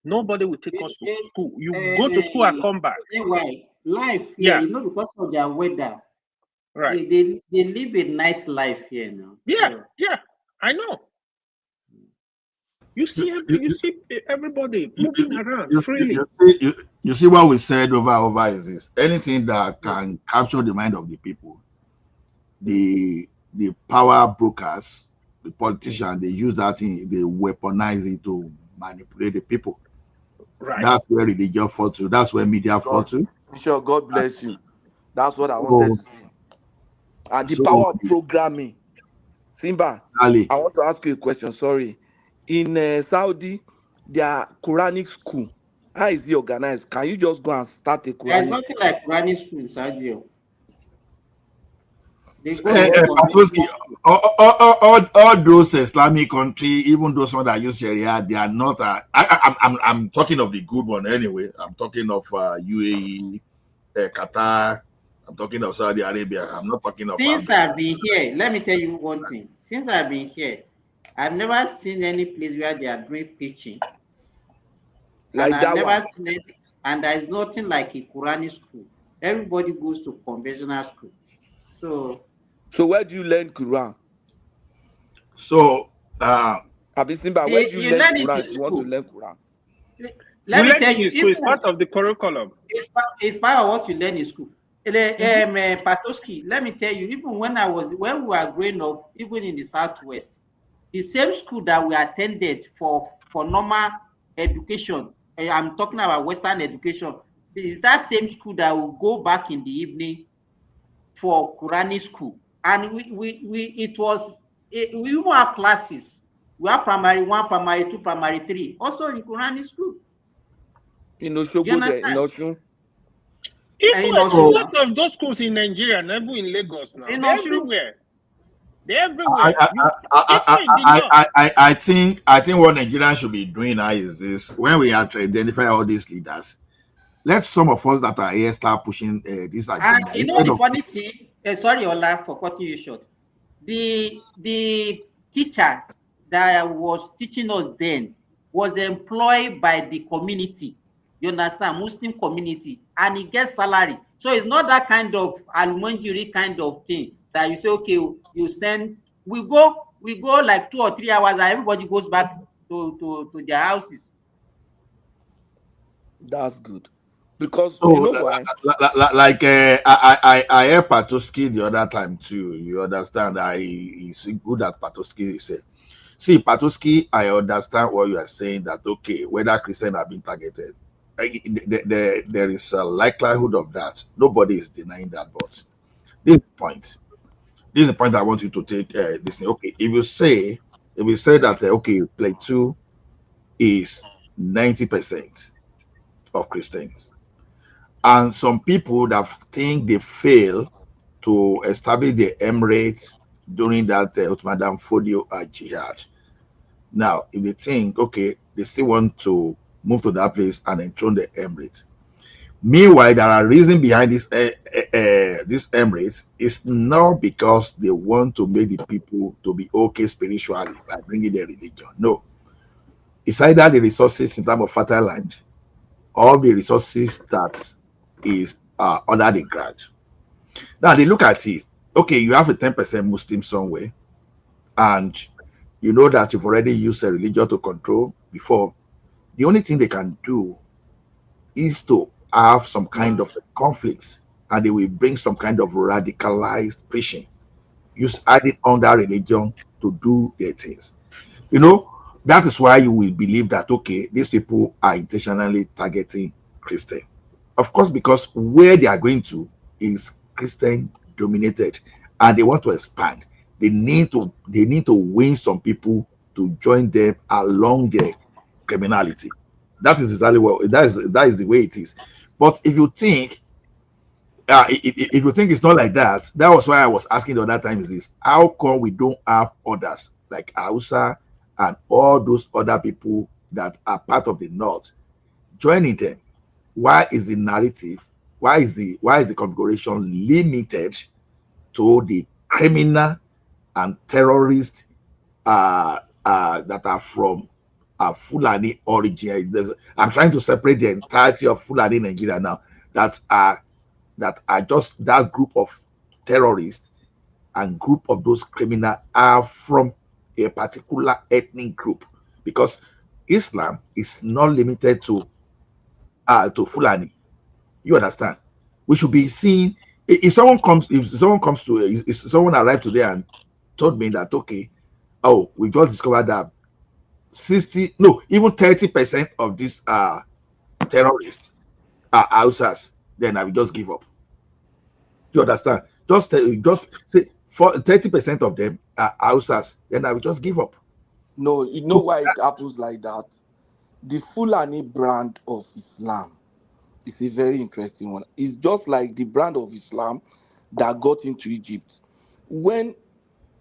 nobody will take us to school. You go to school and come back. Anyway, life here, because of their weather. Right. They live a night life here now. Yeah, I know. You see everybody moving around freely. You see what we said over is this: anything that can capture the mind of the people, the power brokers, the politicians, they use that thing, they weaponize it to manipulate the people. Right. That's where religion falls to. That's where media falls to. Sure, God bless you. That's what I wanted to say. And the power of programming. Simba, I want to ask you a question. Sorry. In Saudi, their Quranic school, how is it organized? Can you just go and start a Quranic There's nothing like Quranic school in Saudi. They go all those Islamic countries, even those ones that use Sharia, they are not. I'm talking of the good one anyway. I'm talking of UAE, Qatar. I'm talking of Saudi Arabia. I'm not talking of. Since I've been here, let me tell you one thing. Since I've been here, I've never seen any place where they are doing pitching. Like and that I've never one. seen it, and there is nothing like a Quranic school. Everybody goes to conventional school. So where do you learn Quran? So Abisimba, where do you learn Quran if you want to learn Quran? Let me tell you, it's part of the curriculum. It's part of what you learn in school. Patoski, let me tell you, even when we were growing up, even in the Southwest, the same school that we attended for normal education, I'm talking about Western education, is that same school that will go back in the evening for Quranic school. And we even have classes. We have primary 1, primary 2, primary 3, also in Quranic school. In Oshogbo there, in Oshun. Even a lot of those schools in Nigeria, never in Lagos now. They're everywhere. They're everywhere. I think what Nigerians should be doing now is this: when we are to identify all these leaders, let some of us that are here start pushing this agenda. And you know the funny thing, sorry Ola for cutting you short. The teacher that was teaching us then was employed by the community. You understand, Muslim community, and he gets salary. So it's not that kind of almonjiri kind of thing that you say, okay, you send. We go like 2 or 3 hours, and everybody goes back to their houses. That's good. Because you know why? I heard Patoski the other time too. You understand? He's good at Patoski. He said, see, Patoski, I understand what you are saying, that okay, whether Christians have been targeted, there is a likelihood of that. Nobody is denying that. But this is the point I want you to take this thing. Okay, if you say that okay, Plateau is 90% of Christians, and some people that think they fail to establish the Emirates during that Madame Fodio jihad. Now, if they think, okay, they still want to move to that place and enthrone the Emirates. Meanwhile, there are reasons behind this Emirates. It's not because they want to make the people to be okay spiritually by bringing their religion. No. It's either the resources in terms of fertile land or the resources that is under the ground. Now, they look at it. Okay, you have a 10% Muslim somewhere, and you know that you've already used a religion to control before. The only thing they can do is to have some kind of conflicts, and they will bring some kind of radicalized preaching, use adding under religion to do their things. You know, that is why you will believe that, okay, these people are intentionally targeting Christian. Of course, because where they are going to is Christian dominated, and they want to expand. They need to win some people to join them along their criminality. That is exactly what that is the way it is. But if you think if you think it's not like that, that was why I was asking the other time is this: how come we don't have others like Hausa and all those other people that are part of the North joining them? Why is the narrative? Why is the configuration limited to the criminal and terrorist that are from Fulani origin? I'm trying to separate the entirety of Fulani Nigeria now. That are just that group of terrorists and group of those criminals are from a particular ethnic group, because Islam is not limited to Fulani. You understand? We should be seeing if someone comes to if someone arrived today and told me that, okay, oh, we just discovered that 60, no, even 30% of these terrorists are Hausas, then I will just give up. You understand? Just say 30% of them are Hausas, then I will just give up. No, you know why it happens like that? The Fulani brand of Islam is a very interesting one. It's just like the brand of Islam that got into Egypt. When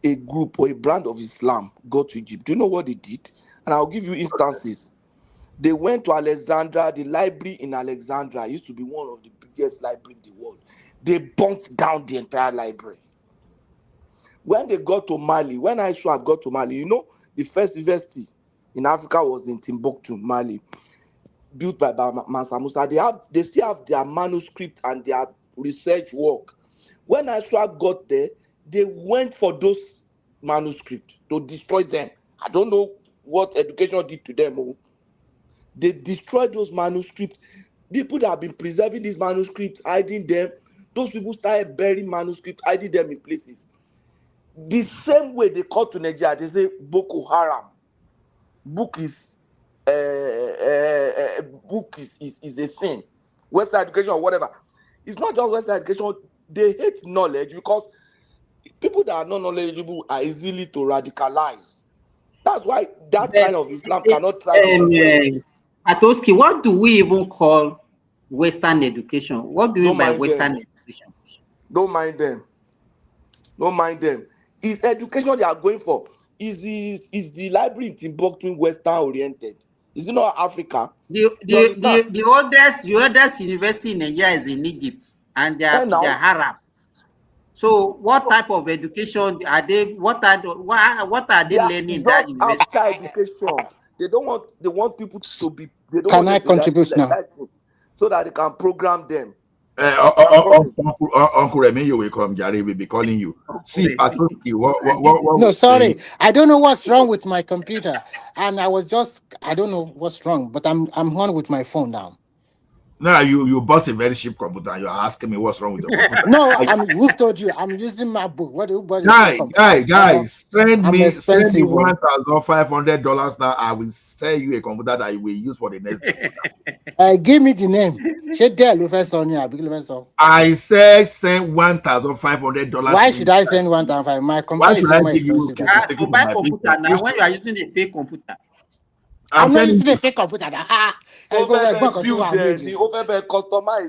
a group or a brand of Islam got to Egypt, do you know what they did? And I'll give you instances. They went to Alexandria. The library in Alexandria used to be one of the biggest libraries in the world. They burnt down the entire library. When they got to Mali, when ISWAP got to Mali, you know, the first university in Africa was in Timbuktu, Mali, built by Mansa Musa. They still have their manuscript and their research work. When ISWAP got there, they went for those manuscripts to destroy them. I don't know what education did to them. Oh. They destroyed those manuscripts. People that have been preserving these manuscripts, hiding them, those people started burying manuscripts, hiding them in places. The same way they call to Nigeria, they say Boko Haram. Book is a sin. Western education or whatever. It's not just Western education. They hate knowledge because people that are not knowledgeable are easily to radicalize. That's why that kind of Islam cannot thrive in the West. Atoski, what do we even call Western education? What do you mean by Western education? Don't mind them. Don't mind them. It's education they are going for. Is the library in Timbuktu Western oriented? Is it not Africa? The oldest university in Nigeria is in Egypt, and they are Arab. So, what type of education are they? What are they learning in that university? After education, they want people to be. They don't can want I contribute now? So that they can program them. Uncle Remy, you will come. Jare will be calling you. See, Patoski, no, sorry, I don't know what's wrong with my computer, and I don't know what's wrong, but I'm on with my phone now. No, you bought a very cheap computer. You're asking me what's wrong with the computer. No, who told you? I'm using my book. What do you guys, send me $1,500 now. I will sell you a computer that you will use for the next. Give me the name. I said send $1,500. Why should I send $1,500? My computer is more expensive. To buy computer now when you are using a fake computer. I'm not using a fake computer. Customize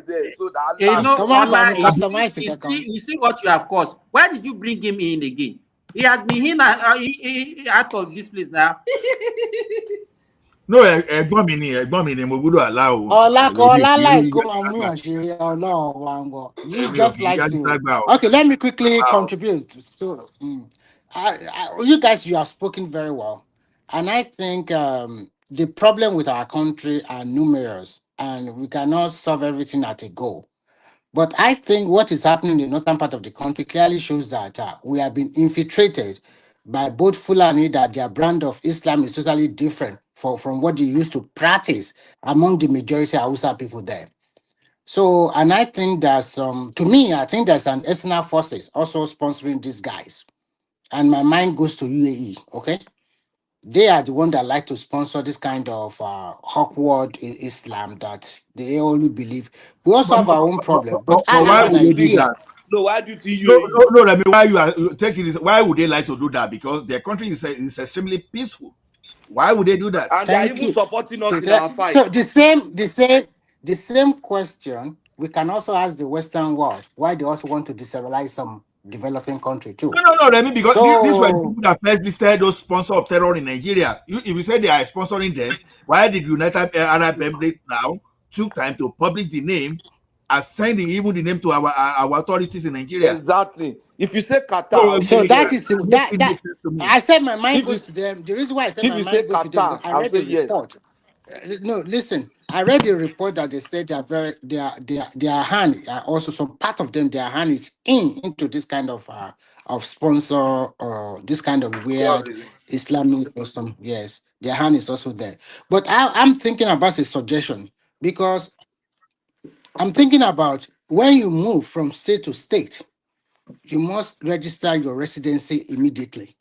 it so that you see what you have caused. Why did you bring him in again? He has been in out of this place now. No, you just like to. Okay, let me quickly contribute. So, you guys, you have spoken very well, and I think the problem with our country are numerous, and we cannot solve everything at a go. But I think what is happening in the northern part of the country clearly shows that we have been infiltrated by both Fulani, that their brand of Islam is totally different from what they used to practice among the majority of Hausa people there. So, and I think there's to me, I think there's an external forces also sponsoring these guys. And my mind goes to UAE, okay? They are the one that like to sponsor this kind of awkward Islam that they only believe. We also have our own problem, but I Why have an would they do idea. that? No, why do you think No, I mean, why you are taking this? Why would they like to do that? Because their country is extremely peaceful. Why would they do that? And they are even supporting us in our fight. So the same question we can also ask the Western world why they also want to destabilize some developing country too. No, I mean, because So, these were the people that first listed those sponsors of terror in Nigeria. If you say they are sponsoring them, why did United Arab Emirates now took time to publish the name and sending even the name to our authorities in Nigeria? Exactly. If you say Qatar, so that is that I said my mind If goes you- to them. The reason why I said if my you say mind goes to them Qatar, because I I'll read say the yes. report. No, listen. I read the report that they said their hand also some part of them their hand is into this kind of sponsor or this kind of weird Islamic or some yes their hand is also there. But I'm thinking about a suggestion because I'm thinking about when you move from state to state, you must register your residency immediately.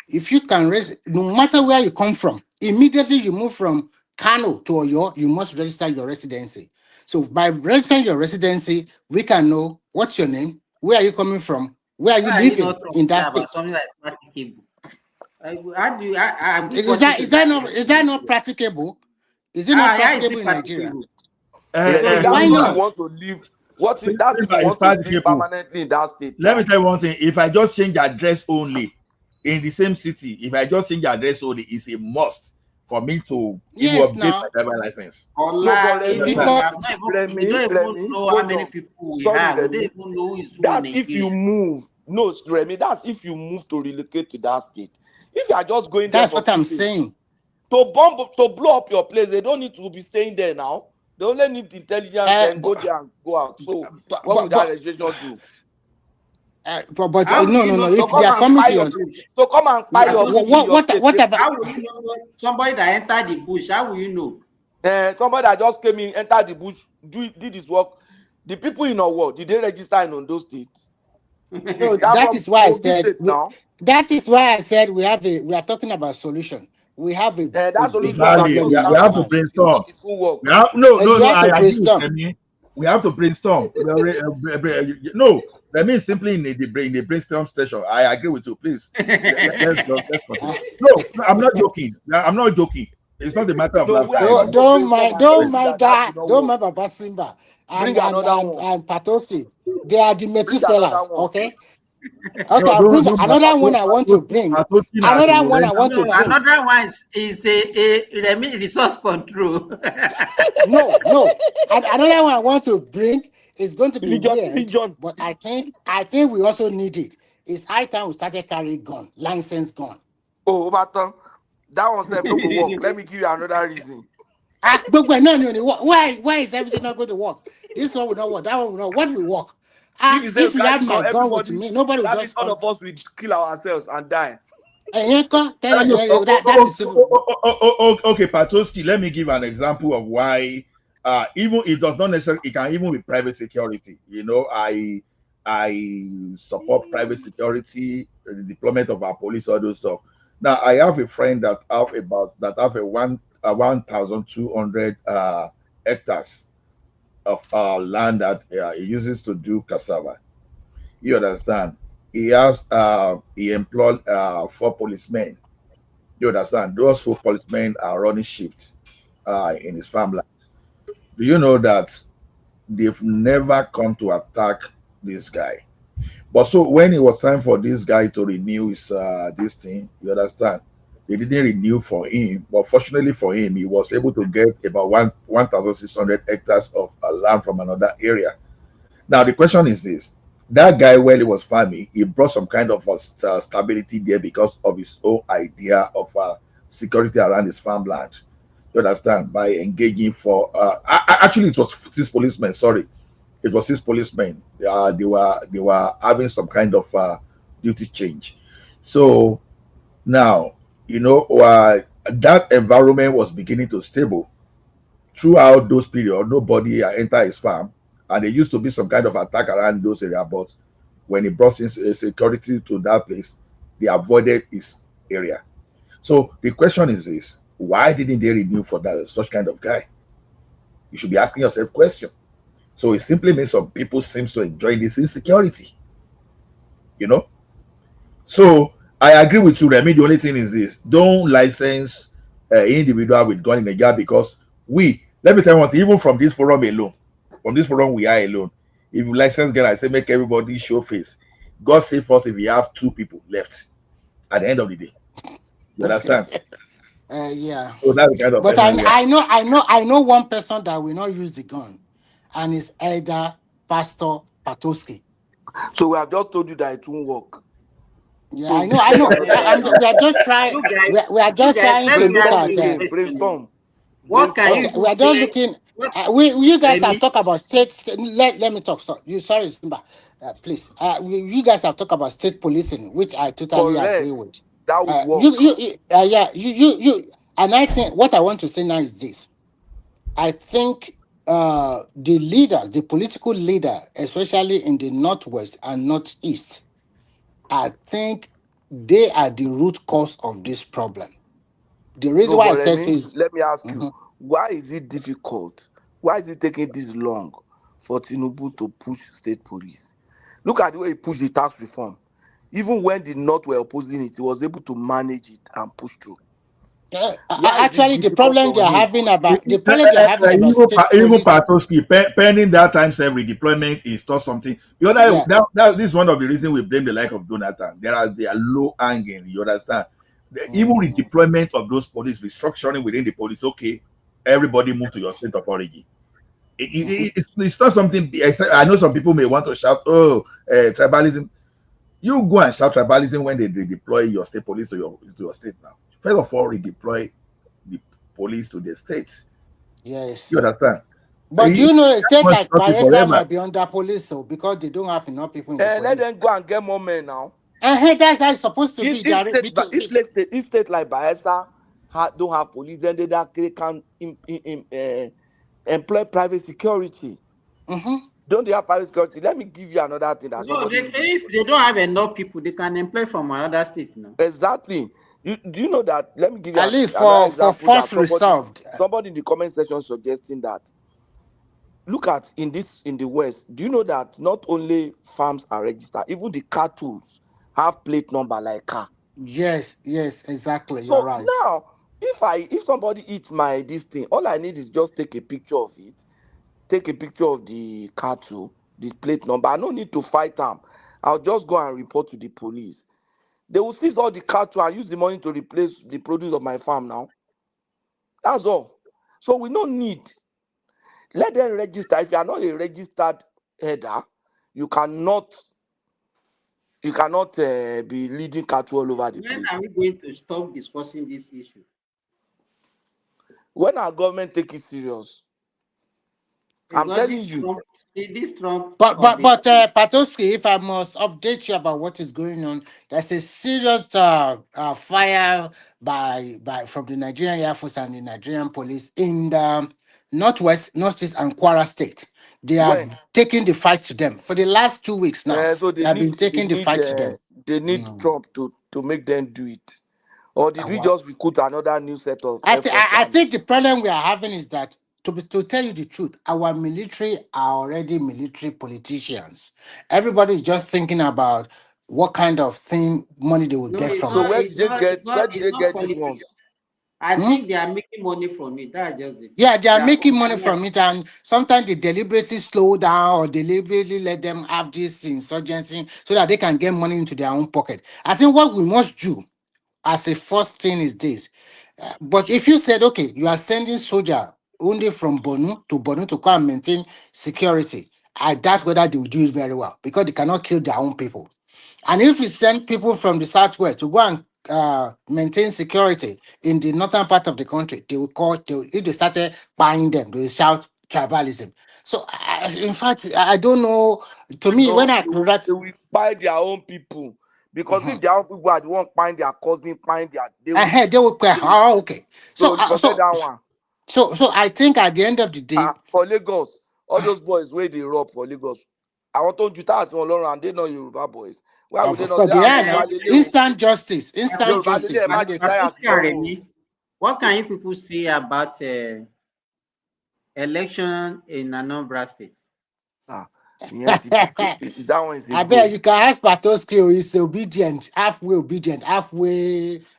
If you can no matter where you come from, immediately you move from Kano to Oyo, you must register your residency. So by registering your residency, we can know what's your name, where are you coming from, where are you Why are you living not in talking that about state. something that is practicable? How do you? Have we Is gotten that to is that that not level is in that not Nigeria? practicable? Is it not How is practicable it in Nigeria? practicable? Remy, that's Why if you not? want to live. That's if you It's want to live practicable. permanently in that state. Let me Now, tell you one thing. If I just change address only in the same city, if I just change address only, it's a must for me to even Yes, update now. my driver license. no, but Online, Remy, we Because have not we don't even Remy, know how hold many on. people we Sorry, have. We don't Remy. even know who is who in That's if you Nigeria. move. No, Remy, that's if you move to relocate to that state. If you are just going there that's for what I'm 2 days saying. to blow up your place, they don't need to be staying there now. They only need intelligence, then go there and go out. So what would that registration do? But How will you no. know If To they come are somebody and coming buy to inside your your the bush? to come and buy Now your those seed in your place. what about how will you know somebody that entered the bush? How will you know? Somebody that just came in, entered the bush, did his work. The people in our world, did they register in Ondo State? no? They are That from is why I Kogi said State now. that is why I said we are talking about solution. We have a That big solution can be Exactly. problem in We substantive. have to Yoruba. It's brainstorm. not, it will work. We have, no, You have I to agree with brainstorm. Remy. We have to brainstorm. No, that means simply in the brainstorm session. I agree with you. Please, let's continue. No, I'm not joking. I'm not joking. It's not the matter of No, last we are time. supposed to brainstorm and Don't tell you mind that will that. not Don't work. mind Baba Simba Bring another one. and Patosi. They are the Bring another Methuselahs. one. Okay. No, Okay, I'll bring don't. another one. I want to bring another one. I want to No, bring. another one is a resource control. No. Another one I want to bring is going to be weird, religion. but I think we also need it. It's high time we started carrying gun, license gun. Oh, but that one said no go work. Let me give you another reason. But why is everything not going to work? This one will not work. That one will not. What will work? If you say If you carry have my gun, gun with everybody, me, nobody will that means just all come. of us will kill ourselves and die. That is Okay, Patoski, let me give an example of why even it does not necessarily, it can even be private security. You know, I support private security, the deployment of our police, all those stuff. Now I have a friend that have a 1,200 hectares of land that he uses to do cassava. You understand? He employed 4 policemen. You understand? Those 4 policemen are running shift in his farmland. Do you know that they've never come to attack this guy? But so when it was time for this guy to renew his this thing, you understand? They didn't renew for him, but fortunately for him, he was able to get about 1,600 hectares of land from another area. Now the question is this: that guy, while he was farming, he brought some kind of stability there because of his own idea of security around his farmland. You understand? By engaging for actually it was 6 policemen. Sorry, it was 6 policemen. They were having some kind of duty change. So now that environment was beginning to stable. Throughout those periods, nobody entered his farm, and there used to be some kind of attack around those areas. But when he brought in security to that place, they avoided his area. So the question is this: why didn't they renew for that such kind of guy? You should be asking yourself question. So it simply means some people seems to enjoy this insecurity, you know. So I agree with you, Remy. The only thing is this: don't license individual with gun in the yard, because let me tell you one thing, even from this forum alone, we are alone. If you license gun, I say make everybody show face. God save us if we have 2 people left at the end of the day. You understand? Yeah. So that's the kind of But person we are. I know one person that will not use the gun, and it's Elder Pastor Patoski. So we have just told you that it won't work. Yeah, I know. We are just trying. You guys, We are just trying to look at. Brainstorm. What can Okay, you we are say? just looking. You guys Remy? have talked about state. Let me talk. Sorry, Simba. Please. You guys have talked about state policing, which I totally agree with. That would work. You. And I think what I want to say now is this. I think the leaders, the political leader, especially in the Northwest and Northeast, I think they are the root cause of this problem. The reason No, why I but say so Remy, is let me ask you, why is it difficult? Why is it taking this long for Tinubu to push state police? Look at the way he pushed the tax reform. Even when the North were opposing it, he was able to manage it and push through. Why is it actually the difficult problem for they're him? having about state Even police. Patoski, pending that times every deployment is not something. The other, this is one of the reasons we blame the like of Jonathan. They are low hanging. You understand? Even the deployment of those police, restructuring within the police. Okay, everybody move to your state of origin. It's not something. I know some people may want to shout, "Oh, tribalism." You go and shout tribalism when they redeploy your state police to your state now. First of all, redeploy the police to the states. Yes. You understand? But do you know a state like Bayelsa forever. might be under police, so because they don't have enough people in the police. Let them go and get more men now. And that's how it's supposed to be. If state like Bayelsa don't have police, then they can employ private security. Don't they have private security? Let me give you another thing that if they don't have enough people, they can employ from another state now. Exactly. Do you know that? Let me give you another example. For force resolved. Somebody in the comment section suggesting that. Look at in the West. Do you know that not only farms are registered, even the cattle have plate number like car? Yes, exactly. So you're right. Now, if somebody eats my this thing, all I need is just take a picture of it, take a picture of the cattle, the plate number. I don't need to fight them. I'll just go and report to the police. They will seize all the cattle and use the money to replace the produce of my farm now. That's all. So we don't need. Let them register. If you are not a registered header, you cannot be leading cattle all over the place. When are we going to stop discussing this issue? When our government take it serious? I'm telling you. But Patoski, if I must update you about what is going on, there's a serious fire from the Nigerian Air Force and the Nigerian police in the Northwest, Northeast, and Kwara State. They are taking the fight to them for the last 2 weeks now. So they have been taking the fight to them. They need Trump to make them do it. Or did we just recruit another new set of? I think the problem we are having is that, to tell you the truth, our military are already military politicians. Everybody is just thinking about what kind of money they will get from it. So where did they get these ones? I think they are making money from it. That's just it. Yeah, they are making money from it, and sometimes they deliberately slow down or deliberately let them have this insurgency so that they can get money into their own pocket. I think what we must do as a first thing is this. But if you said, okay, you are sending soldier only from Borno to come and maintain security, I doubt whether they will do it very well because they cannot kill their own people. And if we send people from the southwest to go and maintain security in the northern part of the country, if they started buying them, they will shout tribalism. So, in fact, I don't know. To me, when I read, they will buy their own people. Because if their own people are the one find their cousin, find their they will okay. So that one. So I think at the end of the day, for Lagos, all those boys where they rob for Lagos, I want to Jutas and they know Yoruba boys. Why would they Of not course, say they are now. Instant justice. Instant justice. What can you people say about election in Anambra State? Yes, that one is I bet you can ask Patoski. He's obedient, halfway.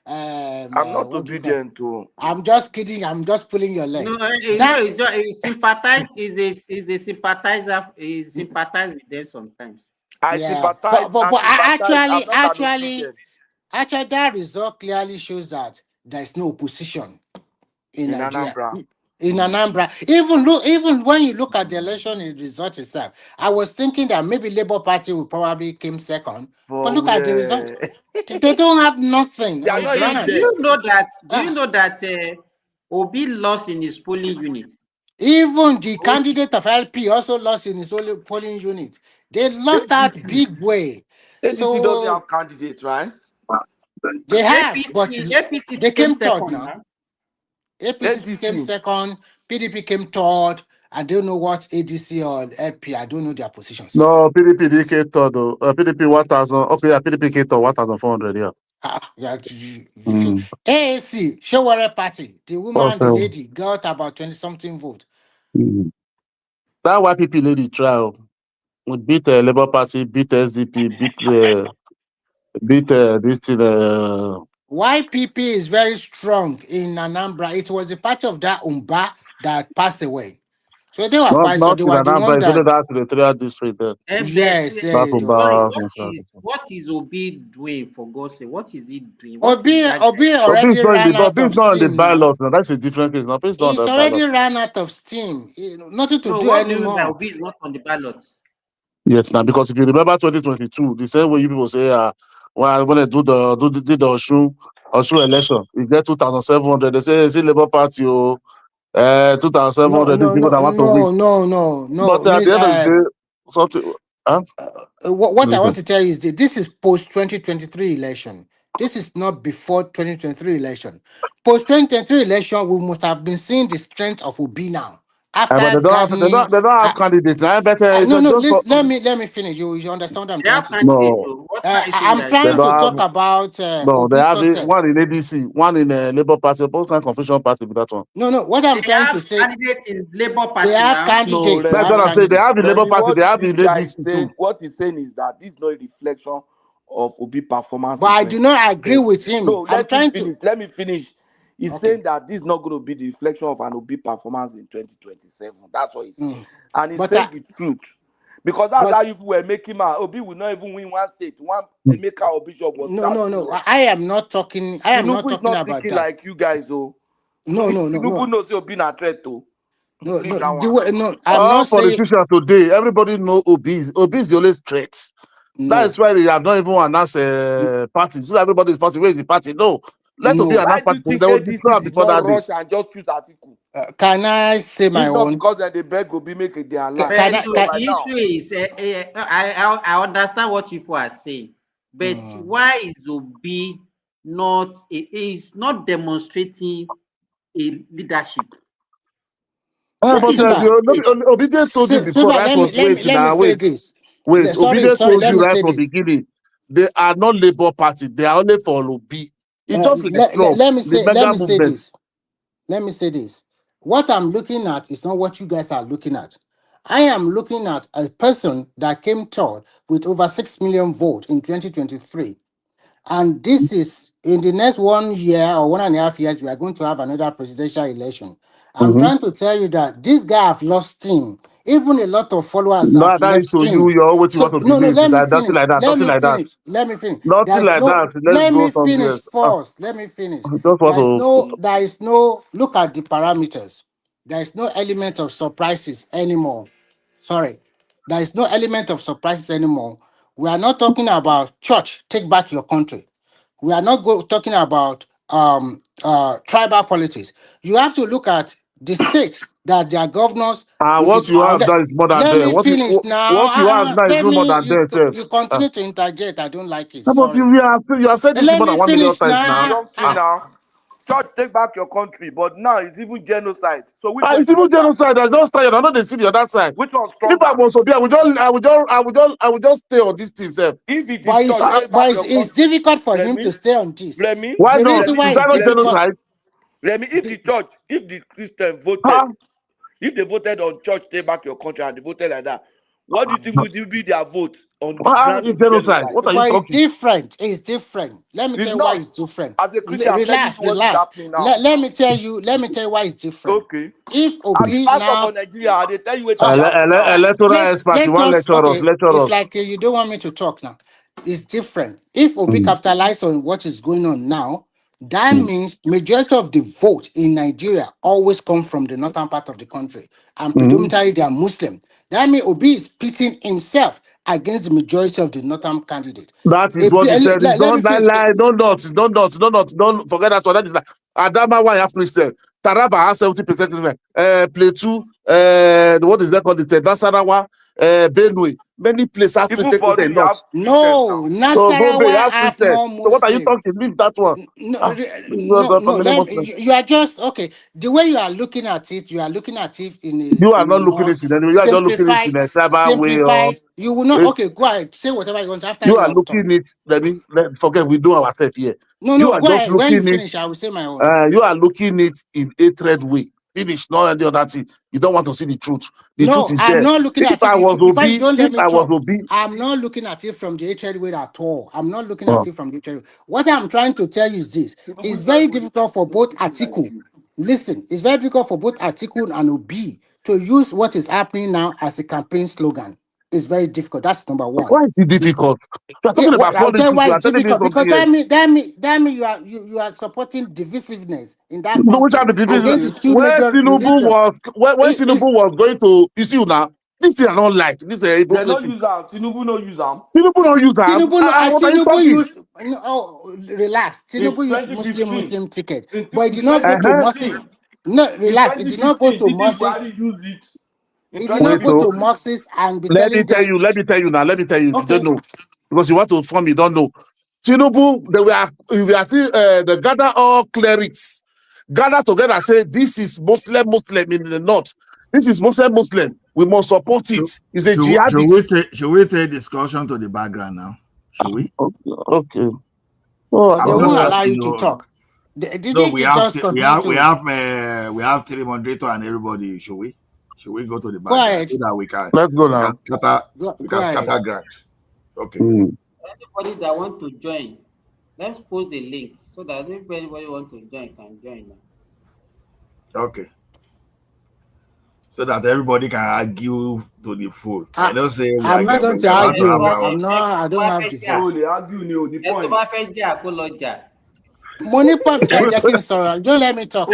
I'm not obedient to. I'm just kidding. I'm just pulling your leg. No, it's sympathize. Is a sympathizer. He sympathize with them sometimes. I sympathize. But actually, that result clearly shows that there is no opposition in Nigeria. Anambra. In Anambra, even when you look at the election result itself, I was thinking that maybe Labour Party will probably came second. But look at the result; they don't have nothing. Do you know that Obi lost in his polling unit? Even the candidate of LP also lost in his polling unit. They lost that big way. ADC doesn't have candidates, right? They have, APC, but APC they came third second, now. APC came second, PDP came third. I don't know what ADC or LP, I don't know their positions. No, PDP came third. PDP 1,000. Okay, PDP came third, 1,400, yeah. AAC, Shewere Party, the woman, the lady, got about 20-something vote. That YPP lady trial would beat the Labour Party, beat SDP, beat this thing. YPP is very strong in Anambra. It was a part of that Umba that passed away. So they were quite so they were the one that the 3 district there. Yes, what is Obi doing, for God's sake? What is he doing? Obi already ran out of steam. Now. That's a different case. Now, he's already ran out of steam. Nothing to do anymore. Obi is not on the ballot. Yes, now because if you remember 2022, the same way you people say, well, when they do the Osun election, you get 2,700. They say, see Labour Party, 2,700 people that want to win. No. But at the end of the day, something. What I want to tell you is that this is post 2023 election. This is not before 2023 election. Post 2023 election, we must have been seeing the strength of Obi now. After they don't have candidates. Let me finish. You understand what I'm trying to say? No. I'm trying to talk about. They have one in ABC, one in Labour Party, both kind Confusion Party with that one. No. What I'm trying to say, candidates in Labour Party. They have candidates. That's what I'm saying. They have the Labour Party. They have the ABC too. What he's saying is that this is not a reflection of Obi performance. But I do not agree with him. No, let me finish. He's saying that this is not going to be the reflection of an Obi performance in 2027. That's what he's saying. And he's saying the truth. Because that's how you were making Obi will not even win one state. One Emeka or Bishop was No. I am not talking. I am not talking about that. Like you guys, though. No. Tinubu knows Obi na threat, though. No. I'm not politicians today. Everybody know Obi is the only threat. That is why they have not even announced a party. So everybody is party. Where is the party? No. Let Obi announce party. They will destroy before that day. And just choose Atiku. Can I say my own? Because they beg Obi make it their life. The issue is, I understand what people are saying, but why is Obi not? Is not demonstrating a leadership. Obedient told you before. Let me say this. Wait, Obedient told you right from the beginning. They are not Labour Party. They are only for Obi. Let me say this. What I'm looking at is not what you guys are looking at. I am looking at a person that came third with over 6 million votes in 2023. And this is in the next 1 year or 1.5 years, we are going to have another presidential election. I'm trying to tell you that this guy have lost steam. Even a lot of followers have left him. You're what you want to let me finish. Nothing like that. Let me finish. Nothing like that. Let me finish first. Let me finish. There is no, look at the parameters. There is no element of surprises anymore. Sorry. There is no element of surprises anymore. We are not talking about church, take back your country. We are not talking about tribal politics. You have to look at the states that their governors. What you have done is more than them. Let me finish now. What you have done is more than them. You continue to interject. I don't like it. But you have said this more than 1 million times now. church take back your country, but now it's even genocide. So which one It's even genocide. I just tired. I know they see the other side. Which one's If I stronger? was to be, I would just stay on this thing, sir. If it But is church, it's difficult for him to stay on this. Why The not? reason why Is that not genocide? Remy, if the Christian voted, if they voted on church take back your country and they voted like that, what do you think would be their vote on the ground of genocide? What are you But talking? it's different. It's different. Let me It's tell you why not. it's different. As a Christian, I'm telling you what is Relax. happening now. Let me tell you why it's different. Okay. If As Obi pastor now for Nigeria, they tell you what is happening now. Electoral expert, you want lecture us, lecture it's us. like you don't want me to talk now. It's different. If Obi capitalize on what is going on now, that means majority of the vote in Nigeria always come from the northern part of the country, and predominantly they are Muslim. That means Obi is pitting himself against the majority of the northern candidate. That is what he said. Don't lie. Don't forget that one. That is like Adamawa have Christian. Taraba has 70%. Plateau, what is that called? Nasarawa, Benue. Many places have Christian. No, Nasarawa have more Muslim. So what are you talking? Leave that one. No. You are just okay. The way you are looking at it, you are looking at it in a you are not looking at it anyway. You are just looking at it in a tribal way. Or, you will not. Okay, go ahead. Say whatever you want after you are looking at. Forget we do ourselves here. No, go ahead. When you finish, I will say my own. You are looking it in a hatred way. Finish, not any other thing. You don't want to see the truth. The truth is I'm there. not looking at it. I'm not looking at it from the hatred way at all. I'm not looking at it from the hatred. What I'm trying to tell you is this: it's very difficult for both Atiku. Listen, it's very difficult for both Atiku and Obi to use what is happening now as a campaign slogan. It's very difficult. That's number one. Why is it difficult? You're talking about politics. I'll tell you why it's difficult. Because that mean you are supporting divisiveness in that country. Which are the divisiveness? When Tinubu was going to, you see now, this thing I don't like. This is they don't use them. Tinubu no use them. Tinubu don't use them. Tinubu use. Relax. Tinubu use Muslim ticket, but it did not go to Moses. No, relax. It did not go to Moses. It did not go to Moses and be Let me tell you now. Let me tell you. Okay. You don't know because you want to form. You don't know. Tinubu, we are seeing the gather all clerics gather together and say this is Muslim in the north. This is Muslim. We must support it. It's a jihadist. Should we take discussion to the background now? Should we? Okay. Oh, they won't allow you to talk. We have 3 moderators and everybody. Should we go to the background so that we can? Let's go now. We can scatter ground. Okay. Anybody that want to join, let's post a link so that if anybody want to join can join now. Okay. So that everybody can argue to the full. I don't say I'm not going to argue. I don't have the voice. Money pump, don't let me talk.